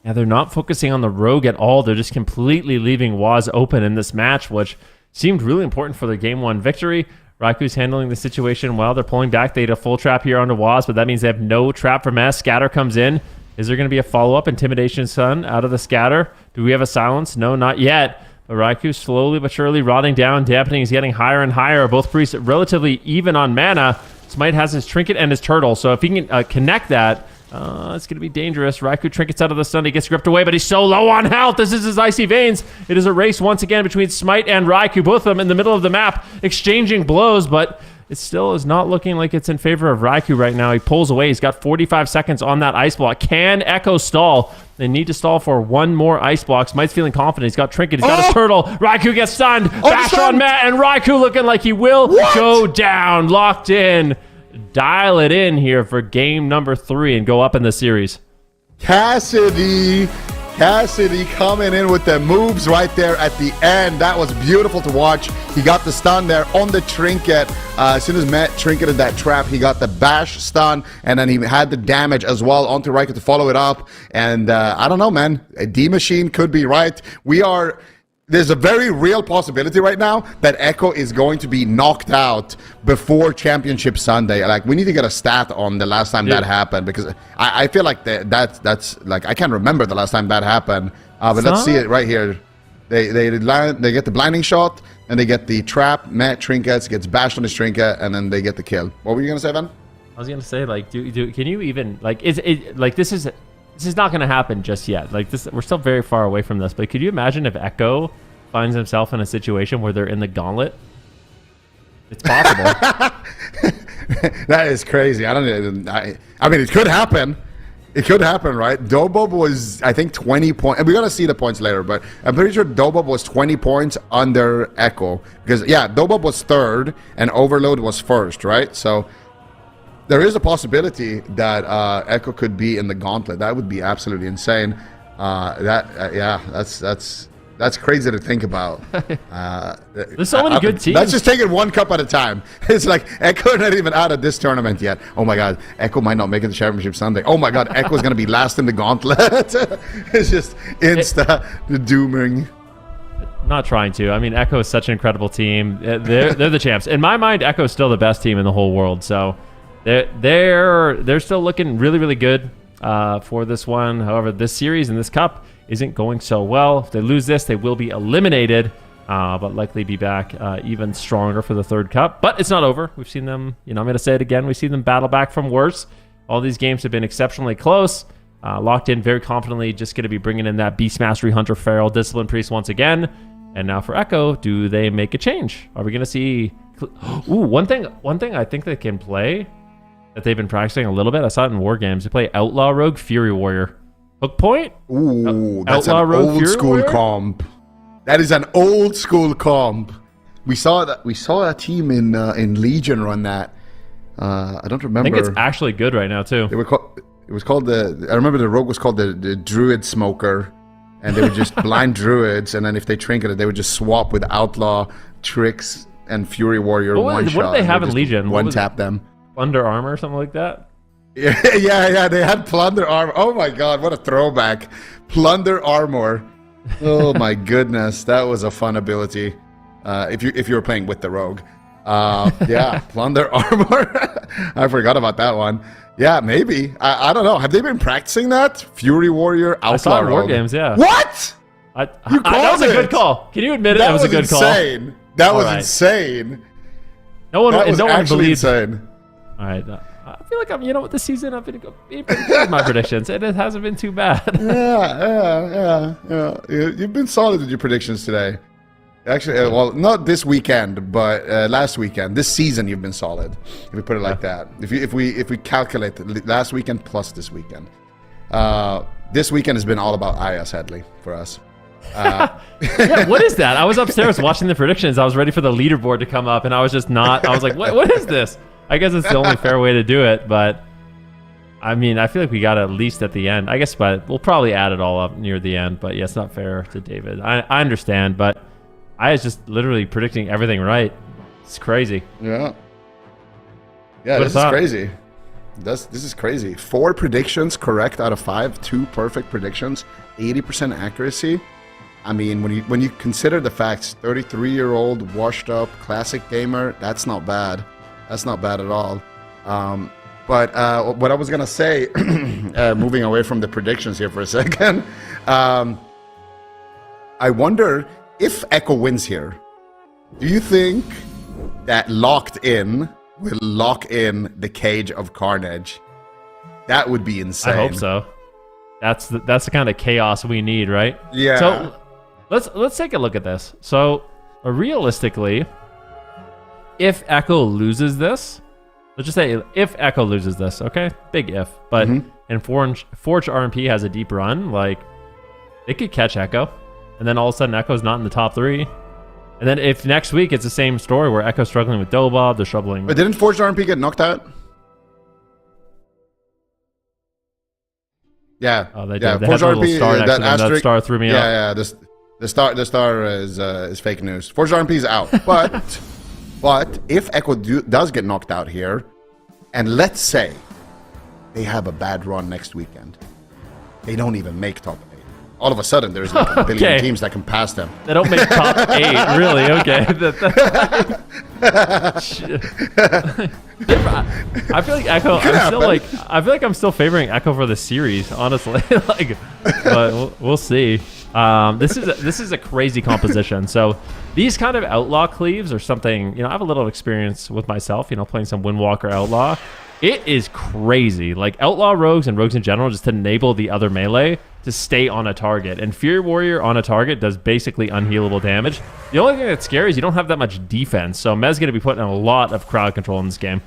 Yeah, they're not focusing on the rogue at all. They're just completely leaving Waz open in this match, which seemed really important for their Game 1 victory. Raiku's handling the situation well. They're pulling back. They had a full trap here onto Waz, but that means they have no trap for Mess. Scatter comes in. Is there going to be a follow-up Intimidation Sun out of the Scatter? Do we have a silence? No, not yet. But Raikou slowly but surely rotting down. Dampening is getting higher and higher. Both priests relatively even on mana. Smite has his Trinket and his Turtle, so if he can connect that, it's going to be dangerous. Raikou trinkets out of the stun. He gets gripped away, but he's so low on health. This is his Icy Veins. It is a race once again between Smite and Raikou, both of them in the middle of the map, exchanging blows, but it still is not looking like it's in favor of Raikou right now. He pulls away. He's got 45 seconds on that Ice Block. Can Echo stall? They need to stall for one more Ice Block. Smite's feeling confident. He's got Trinket. He's got his Turtle. Raikou gets stunned. Bash on Matt, and Raikou looking like he will go down. Locked In. Dial it in here for game number 3 and go up in the series. Cassidy coming in with the moves right there at the end. That was beautiful to watch. He got the stun there on the Trinket. As soon as Matt trinketed that trap, he got the bash stun, and then he had the damage as well onto Raikou to follow it up. And I don't know, man. D-Machine could be right. There's a very real possibility right now that Echo is going to be knocked out before Championship Sunday. Like, we need to get a stat on the last time that happened, because I feel like that's like, I can't remember the last time that happened. But let's see it right here. They get the blinding shot, and they get the trap. Matt trinkets, gets bashed on his trinket, and then they get the kill. What were you gonna say, Van? I was gonna say, like, can you even, like, this is not going to happen just yet. Like, this, we're still very far away from this. But could you imagine if Echo finds himself in a situation where they're in the gauntlet? It's possible. That is crazy. I mean, it could happen. It could happen, right? DOBOB was, I think, 20 points. And we're going to see the points later, but I'm pretty sure DOBOB was 20 points under Echo. Because, yeah, DOBOB was 3rd and Overload was 1st, right? So there is a possibility that Echo could be in the gauntlet. That would be absolutely insane. That's crazy to think about. There's so many good teams. Let's just take it one cup at a time. It's like Echo not even out of this tournament yet. Oh my God, Echo might not make it to Championship Sunday. Oh my God, Echo's gonna be last in the gauntlet. It's just insta dooming. Not trying to. I mean, Echo is such an incredible team. They're the champs. In my mind, Echo is still the best team in the whole world. So they're still looking really, really good for this one. However, this series and this cup isn't going so well. If they lose this, they will be eliminated, but likely be back even stronger for the third cup. But it's not over. We've seen them, I'm going to say it again, we've seen them battle back from worse. All these games have been exceptionally close. Locked in very confidently, just going to be bringing in that Beast Mastery Hunter Feral Discipline Priest once again. And now for Echo, do they make a change? Are we going to see... Ooh, one thing I think they can play that they've been practicing a little bit. I saw it in War Games. They play Outlaw Rogue Fury Warrior. Hook point? Ooh, that's Outlaw an Rogue old Fury school Warrior? comp. That is an old school comp. We saw a team in Legion run that. I don't remember. I think it's actually good right now, too. It was called I remember the rogue was called the Druid Smoker. And they were just blind druids, and then if they trinketed, they would just swap with Outlaw, Tricks, and Fury Warrior one shot. What did they have in Legion? One tap them. Plunder Armor or something like that? Yeah, they had Plunder Armor. Oh my god, what a throwback. Plunder Armor. Oh my goodness, that was a fun ability. If you were playing with the rogue. Yeah, Plunder Armor. I forgot about that one. Yeah, maybe. I don't know. Have they been practicing that? Fury Warrior, Outlaw I saw it in War Rogue. Games, yeah. What? That was a good call. Can you admit it? That was a good insane. call. That was right. insane. No one actually believes. insane. All right. I feel like this season I've been pretty good with my predictions, and it hasn't been too bad. Yeah. You've been solid with your predictions today. Actually, well, not this weekend, but last weekend. This season, you've been solid. If we put it like that. If we calculate last weekend plus this weekend, this weekend has been all about IS Headley for us. Yeah, what is that? I was upstairs watching the predictions. I was ready for the leaderboard to come up, and I was just not. I was like, what is this? I guess it's the only fair way to do it, but I mean, I feel like we got it at least at the end. I guess, but we'll probably add it all up near the end. But yeah, it's not fair to David. I understand, but I was just literally predicting everything right. It's crazy. Yeah, this is crazy. This is crazy. 4 predictions correct out of 5. 2 perfect predictions. 80% accuracy. I mean, when you consider the facts, 33-year-old, washed up, classic gamer, that's not bad. That's not bad at all. But what I was gonna say, moving away from the predictions here for a second, I wonder if Echo wins here. Do you think that Locked In will lock in the Cage of Carnage? That would be insane. I hope so. That's the kind of chaos we need, right? Yeah. So let's take a look at this. So realistically, if Echo loses this, let's just say if Echo loses this, okay? Big if. But and Forge RMP has a deep run, like they could catch Echo, and then all of a sudden Echo's not in the top 3. And then if next week it's the same story where Echo's struggling with DOBOB, they're struggling. But didn't Forge RMP get knocked out? Yeah. Oh, they yeah. did. They Forge had a little RMP, star next that to them. That star threw me off. Yeah. The star is fake news. Forge RMP is out. But if Echo does get knocked out here, and let's say they have a bad run next weekend, they don't even make top 8. All of a sudden, there's like a billion teams that can pass them. They don't make top 8, really? Okay. I feel like Echo. I feel like I'm still favoring Echo for the series, honestly. But we'll see. This is a crazy composition. So these kind of outlaw cleaves are something. I have a little experience with myself. Playing some Windwalker outlaw. It is crazy. Like outlaw rogues and rogues in general just enable the other melee to stay on a target. And Fury Warrior on a target does basically unhealable damage. The only thing that's scary is you don't have that much defense. So Mez going to be putting a lot of crowd control in this game.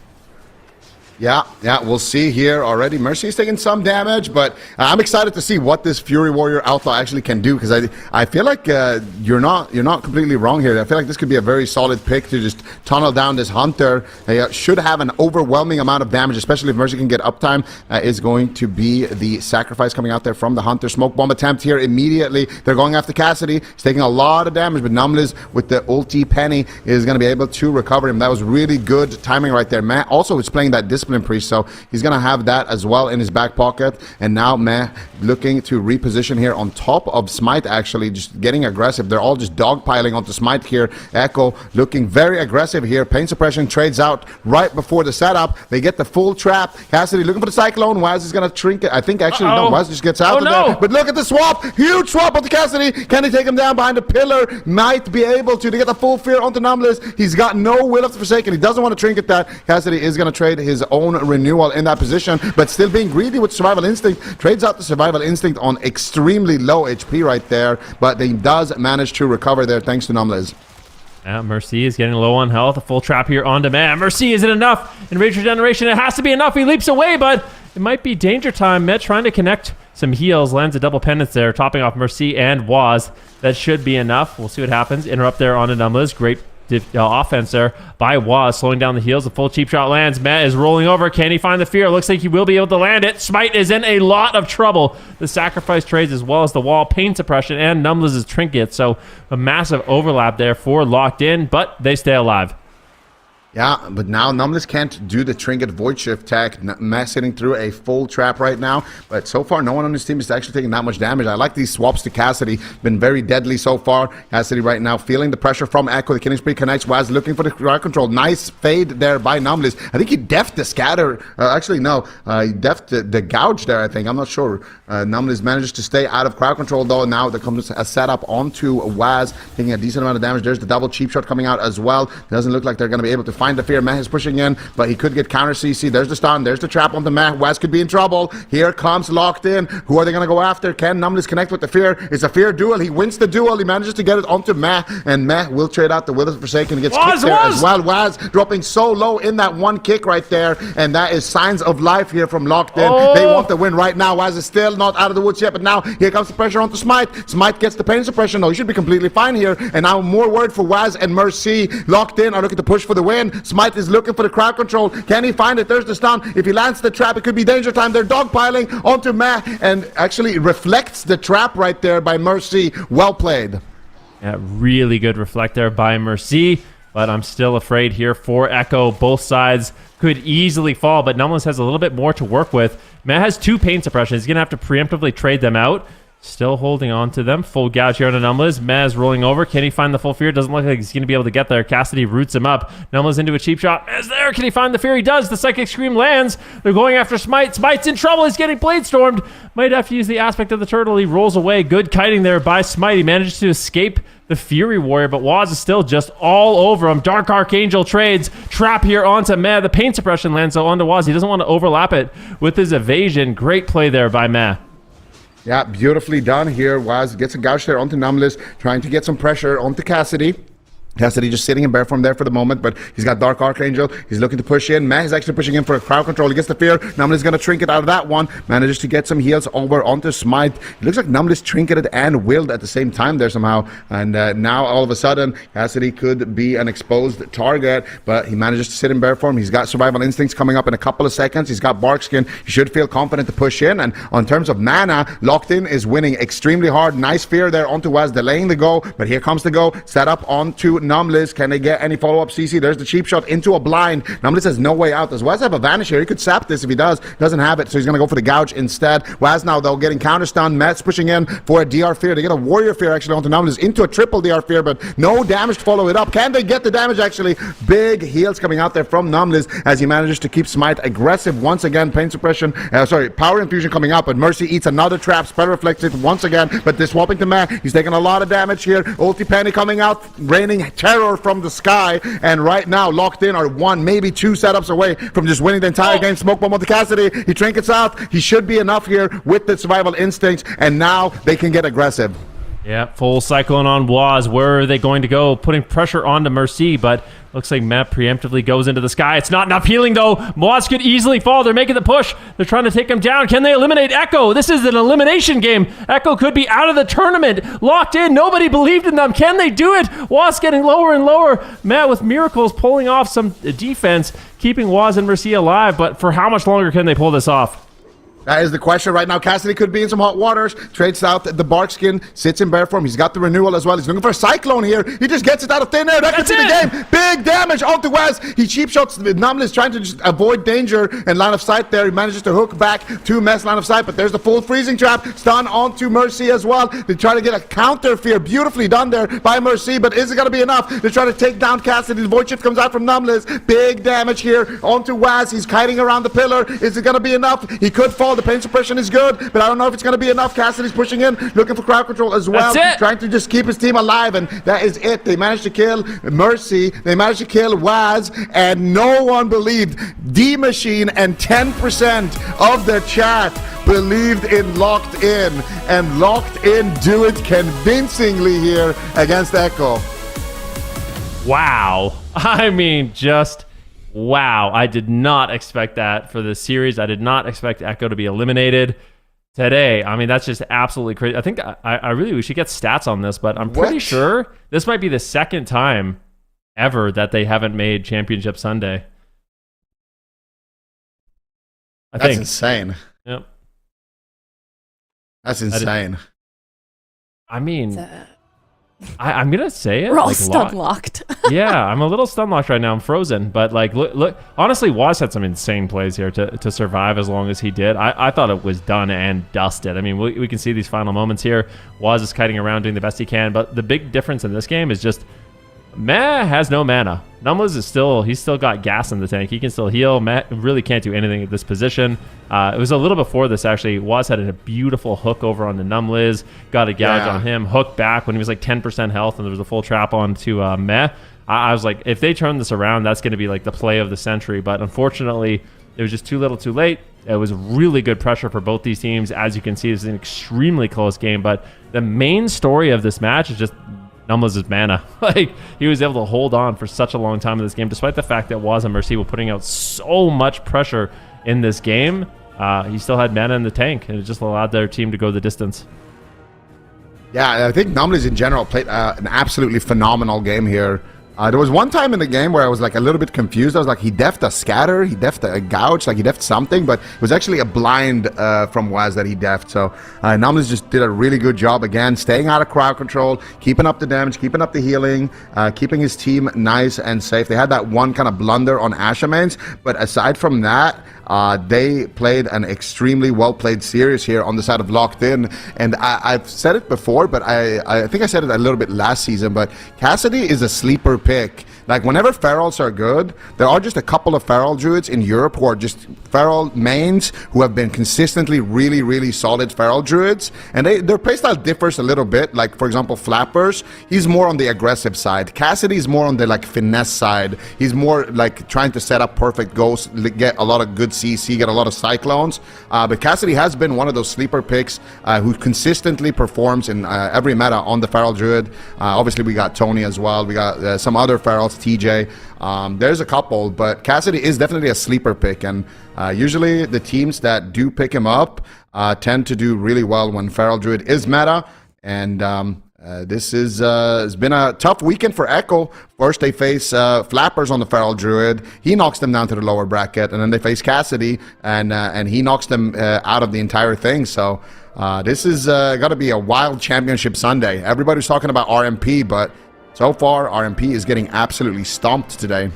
Yeah, we'll see here already. Mercy is taking some damage, but I'm excited to see what this Fury Warrior Outlaw actually can do, because I feel like you're not completely wrong here. I feel like this could be a very solid pick to just tunnel down this Hunter. Should have an overwhelming amount of damage, especially if Mercy can get uptime. Is going to be the sacrifice coming out there from the Hunter. Smoke bomb attempt here immediately. They're going after Cassidy. He's taking a lot of damage, but Numlis with the ulti penny is going to be able to recover him. That was really good timing right there. Matt also is playing that discipline Discipline Priest, so he's going to have that as well in his back pocket. And now Meh looking to reposition here on top of Smite, actually just getting aggressive. They're all just dogpiling onto Smite here. Echo looking very aggressive here. Pain Suppression trades out right before the setup. They get the full trap. Cassidy looking for the Cyclone. Waz is going to trinket. I think actually, no, Waz just gets out of there. But look at the swap. Huge swap onto Cassidy. Can he take him down behind the pillar? Might be able to get the full fear onto Numbless. He's got no Will of the Forsaken. He doesn't want to trinket that. Cassidy is going to trade his own renewal in that position, but still being greedy with Survival Instinct. Trades out the Survival Instinct on extremely low HP right there, but he does manage to recover there thanks to Numbless. Yeah, Mercy is getting low on health. A full trap here on demand. Mercy, is it enough? In Rage Regeneration, it has to be enough. He leaps away, but it might be danger time. Met trying to connect some heals. Lands a double penance there, topping off Mercy and Waz. That should be enough. We'll see what happens. Interrupt there on Numbless. Great offense there by Waz, slowing down the heals. The full cheap shot lands. Met is rolling over. Can he find the fear? Looks like he will be able to land it. Smite is in a lot of trouble. The sacrifice trades as well as the wall, pain suppression, and Numbless' trinket. So a massive overlap there for Locked In, but they stay alive. Yeah, but now Numbless can't do the Trinket Void Shift tech. Meh sitting through a full trap right now, but so far no one on his team is actually taking that much damage. I like these swaps to Cassidy. Been very deadly so far. Cassidy right now feeling the pressure from Echo. The Killing Spree connects. Waz looking for the crowd control. Nice fade there by Numbless. I think he deft the scatter. Actually, no. He deft the gouge there, I think. I'm not sure. Numbless manages to stay out of crowd control, though. Now there comes a setup onto Waz, taking a decent amount of damage. There's the double cheap shot coming out as well. Doesn't look like they're going to be able to find the fear. Meh is pushing in, but he could get counter CC. There's the stun. There's the trap on the Meh. Waz could be in trouble. Here comes Locked In. Who are they going to go after? Can Numbless connect with the fear? It's a fear duel. He wins the duel. He manages to get it onto Meh, and Meh will trade out the Will of the Forsaken. He gets kicked there as well. Waz dropping so low in that one kick right there, and that is signs of life here from Locked In. They want the win right now. Waz is still not out of the woods yet, but now here comes the pressure onto Smite. Smite gets the pain suppression, though. He should be completely fine here, and now more word for Waz and Mercy. Locked In are looking to push for the win. Smite is looking for the crowd control. Can he find it? There's the stun. If he lands the trap, it could be danger time. They're dogpiling onto Meh, and actually reflects the trap right there by Mercy. Well played. Yeah, really good reflect there by Mercy, but I'm still afraid here for Echo. Both sides could easily fall, but Numbless has a little bit more to work with. Meh has 2 pain suppressions. He's going to have to preemptively trade them out. Still holding on to them. Full gouge here on Numbless. Meh rolling over. Can he find the full fear? Doesn't look like he's going to be able to get there. Cassidy roots him up. Numbless into a cheap shot. Meh's there. Can he find the fear? He does. The Psychic Scream lands. They're going after Smite. Smite's in trouble. He's getting blade stormed. Might have to use the aspect of the turtle. He rolls away. Good kiting there by Smite. He manages to escape the Fury Warrior, but Waz is still just all over him. Dark Archangel trades. Trap here onto Meh. The pain suppression lands so onto Waz. He doesn't want to overlap it with his evasion. Great play there by Meh. Yeah, beautifully done here. Waz gets a gouge there onto Numbless, trying to get some pressure onto Cassidy. Cassidy just sitting in bear form there for the moment, but he's got Dark Archangel. He's looking to push in. Meh is actually pushing in for a crowd control. He gets the fear. Numbless is going to trinket out of that one. Manages to get some heals over onto Smite. It looks like Numbless trinketed and willed at the same time there somehow. And now all of a sudden, Cassidy could be an exposed target, but he manages to sit in bear form. He's got Survival Instincts coming up in a couple of seconds. He's got Barkskin. He should feel confident to push in. And on terms of mana, Locked In is winning extremely hard. Nice fear there onto Waz, delaying the go, but here comes the go. Set up onto Numbless. Can they get any follow-up CC? There's the cheap shot into a blind. Numbless has no way out. Does Waz have a vanish here? He could sap this if he does. Doesn't have it, so he's going to go for the gouge instead. Waz now, though, getting counter-stunned. Mets pushing in for a DR Fear. They get a Warrior Fear, actually, onto Numbless into a triple DR Fear, but no damage to follow it up. Can they get the damage, actually? Big heals coming out there from Numbless as he manages to keep Smite aggressive once again. Pain suppression, Power Infusion coming out, but Mercy eats another trap. Spell reflects it once again, but this swapping to Meh. He's taking a lot of damage here. Ulti Penny coming out, raining terror from the sky, and right now Locked In are 1, maybe 2 setups away from just winning the entire game. Smoke bomb onto Cassidy. He trinkets out. He should be enough here with the Survival Instincts, and now they can get aggressive. Yeah, full Cyclone on Waz. Where are they going to go? Putting pressure onto Mercy, but looks like Meh preemptively goes into the sky. It's not enough healing, though. Waz could easily fall. They're making the push. They're trying to take him down. Can they eliminate Echo? This is an elimination game. Echo could be out of the tournament. Locked In. Nobody believed in them. Can they do it? Waz getting lower and lower. Meh with miracles pulling off some defense, keeping Waz and Mercy alive, but for how much longer can they pull this off? That is the question right now. Cassidy could be in some hot waters. Trades out the bark skin, sits in bear form. He's got the renewal as well. He's looking for a cyclone here. He just gets it out of thin air. That could be the game. Big damage onto Waz. He cheap shots. Numless trying to just avoid danger and line of sight there. He manages to hook back to Mess line of sight, but there's the full freezing trap. Stun onto Mercy as well. They try to get a counter fear. Beautifully done there by Mercy, but is it going to be enough? They try to take down Cassidy. The void shift comes out from Numless. Big damage here onto Waz. He's kiting around the pillar. Is it going to be enough? He could fall. The pain suppression is good, but I don't know if it's going to be enough. Cassidy's pushing in, looking for crowd control as well, trying to just keep his team alive, and that is it. They managed to kill Mercy, they managed to kill Waz, and no one believed. D-Machine and 10% of the chat believed in Locked In, and Locked In do it convincingly here against Echo. Wow. I mean, just wow. I did not expect that for this series. I did not expect Echo to be eliminated today. I mean, that's just absolutely crazy. I think I really, we should get stats on this, but I'm pretty sure this might be the second time ever that they haven't made Championship Sunday. That's insane. Yep. That's insane. I mean, I'm gonna say it. We're all like, stun locked. Yeah, I'm a little stun locked right now. I'm frozen. But like, look. Honestly, Waz had some insane plays here to survive as long as he did. I thought it was done and dusted. I mean, we can see these final moments here. Waz is kiting around doing the best he can. But the big difference in this game is just Meh has no mana. Numless is he's still got gas in the tank. He can still heal. Meh really can't do anything at this position. It was a little before this, actually. Waz had a beautiful hook over on the Numless, got a gouge on him, hook back when he was like 10% health, and there was a full trap onto Meh. I was like, if they turn this around, that's going to be like the play of the century. But unfortunately, it was just too little too late. It was really good pressure for both these teams. As you can see, it's an extremely close game. But the main story of this match is just Numless' mana. Like, he was able to hold on for such a long time in this game, despite the fact that Waz and Mercy were putting out so much pressure in this game. He still had mana in the tank, and it just allowed their team to go the distance. Yeah, I think Numless in general played an absolutely phenomenal game here. There was one time in the game where I was like a little bit confused. I was like, he defed a scatter, he defed a gouge, like he defed something, but it was actually a blind from Waz that he defed. So Numless just did a really good job again, staying out of crowd control, keeping up the damage, keeping up the healing, keeping his team nice and safe. They had that one kind of blunder on Ashamans, but aside from that, they played an extremely well-played series here on the side of Locked In. And I've said it before, but I think I said it a little bit last season, but Cassidy is a sleeper pick. Like, whenever Ferals are good, there are just a couple of Feral Druids in Europe who are just Feral mains who have been consistently really, really solid Feral Druids. And their playstyle differs a little bit. Like, for example, Flappers, he's more on the aggressive side. Cassidy's more on the, like, finesse side. He's more, like, trying to set up perfect ghosts, get a lot of good CC, get a lot of Cyclones. But Cassidy has been one of those sleeper picks who consistently performs in every meta on the Feral Druid. Obviously, we got Tony as well. We got some other Ferals, TJ. There's a couple, but Cassidy is definitely a sleeper pick, and usually the teams that do pick him up tend to do really well when Feral Druid is meta. And this has been a tough weekend for Echo. First they face Flappers on the Feral Druid. He knocks them down to the lower bracket, and then they face Cassidy, and he knocks them out of the entire thing. So this is got to be a wild championship Sunday. Everybody's talking about RMP, but so far, RMP is getting absolutely stomped today.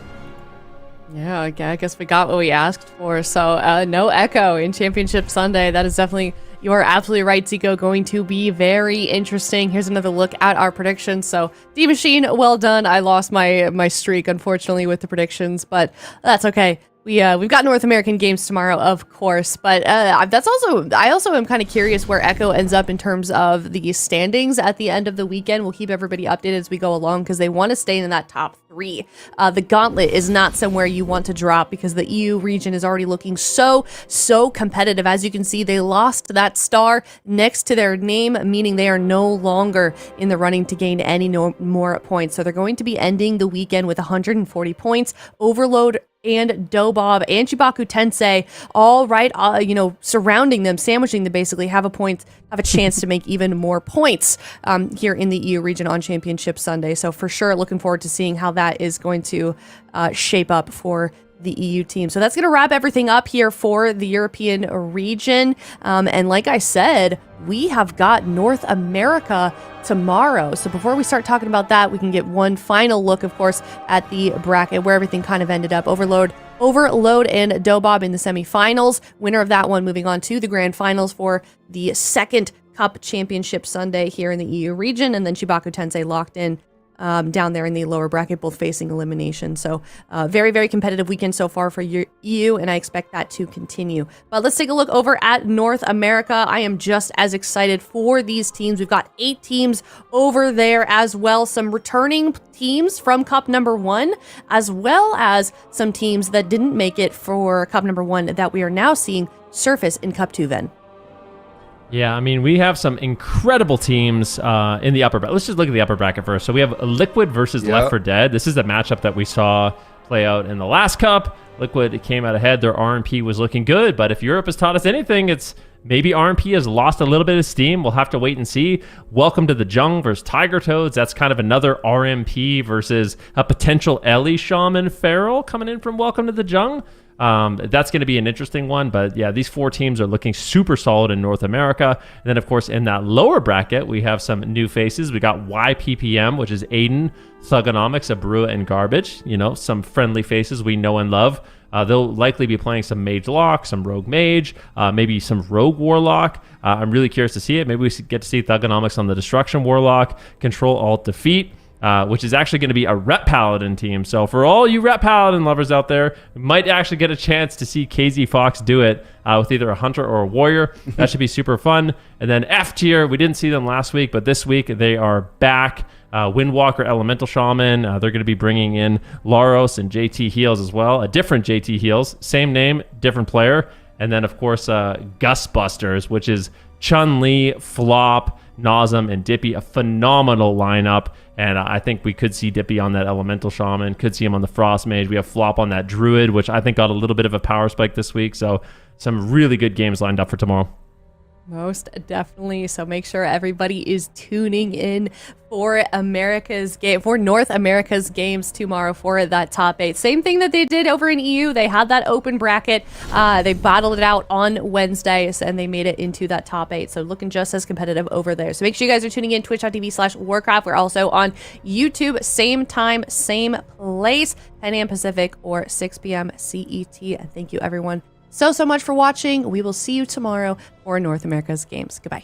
Yeah, I guess we got what we asked for. So no Echo in Championship Sunday. That is definitely, you are absolutely right, Zico, going to be very interesting. Here's another look at our predictions. So D-Machine, well done. I lost my streak, unfortunately, with the predictions, but that's okay. We've got North American games tomorrow, of course, but I also am kind of curious where Echo ends up in terms of the standings at the end of the weekend. We'll keep everybody updated as we go along because they want to stay in that top 3. The gauntlet is not somewhere you want to drop because the EU region is already looking so competitive. As you can see, they lost that star next to their name, meaning they are no longer in the running to gain any more points. So they're going to be ending the weekend with 140 points. Overload and DOBOB and CHIBAKU TENSEI, all right, surrounding them, sandwiching them, basically have a chance to make even more points here in the EU region on Championship Sunday. So for sure, looking forward to seeing how that is going to shape up for the EU team. So that's going to wrap everything up here for the European region. And like I said, we have got North America tomorrow. So before we start talking about that, we can get one final look, of course, at the bracket where everything kind of ended up. Overload and DOBOB in the semifinals. Winner of that one moving on to the grand finals for the second Cup Championship Sunday here in the EU region. And then CHIBAKU TENSEI locked in down there in the lower bracket, both facing elimination. So very, very competitive weekend so far for EU, and I expect that to continue. But let's take a look over at North America. I am just as excited for these teams. We've got 8 teams over there as well. Some returning teams from Cup number 1, as well as some teams that didn't make it for Cup number 1 that we are now seeing surface in Cup 2, Ven. Yeah, I mean, we have some incredible teams in the upper bracket. Let's just look at the upper bracket first. So we have Liquid versus Left 4 Dead. This is the matchup that we saw play out in the last cup. Liquid came out ahead. Their RMP was looking good, but if Europe has taught us anything, it's maybe RMP has lost a little bit of steam. We'll have to wait and see. Welcome to the Jung versus Tiger Toads. That's kind of another RMP versus a potential Ellie Shaman Feral coming in from Welcome to the Jung. That's going to be an interesting one, but yeah, these 4 teams are looking super solid in North America. And then, of course, in that lower bracket, we have some new faces. We got YPPM, which is Aiden, Thugonomics, Abrua, and Garbage. You know, some friendly faces we know and love. They'll likely be playing some Mage Lock, some Rogue Mage, maybe some Rogue Warlock. I'm really curious to see it. Maybe we get to see Thugonomics on the Destruction Warlock, Control Alt Defeat. Which is actually going to be a Rep Paladin team. So for all you Rep Paladin lovers out there, we might actually get a chance to see KZ Fox do it with either a Hunter or a Warrior. That should be super fun. And then F tier, we didn't see them last week, but this week they are back. Windwalker Elemental Shaman. They're going to be bringing in Laros and JT Heals as well. A different JT Heals. Same name, different player. And then, of course, Gustbusters, which is Chun-Li, Flop, Nazem, and Dippy. A phenomenal lineup. And I think we could see Dippy on that Elemental Shaman. Could see him on the Frost Mage. We have Flop on that Druid, which I think got a little bit of a power spike this week. So some really good games lined up for tomorrow. Most definitely. So make sure everybody is tuning in for North America's games tomorrow for that top 8. Same thing that they did over in EU. They had that open bracket. They battled it out on Wednesdays and they made it into that top 8. So looking just as competitive over there. So make sure you guys are tuning in, twitch.tv/Warcraft. We're also on YouTube, same time, same place, 10 a.m. Pacific or 6 p.m. CET. And thank you everyone so much for watching. We will see you tomorrow for North America's games. Goodbye.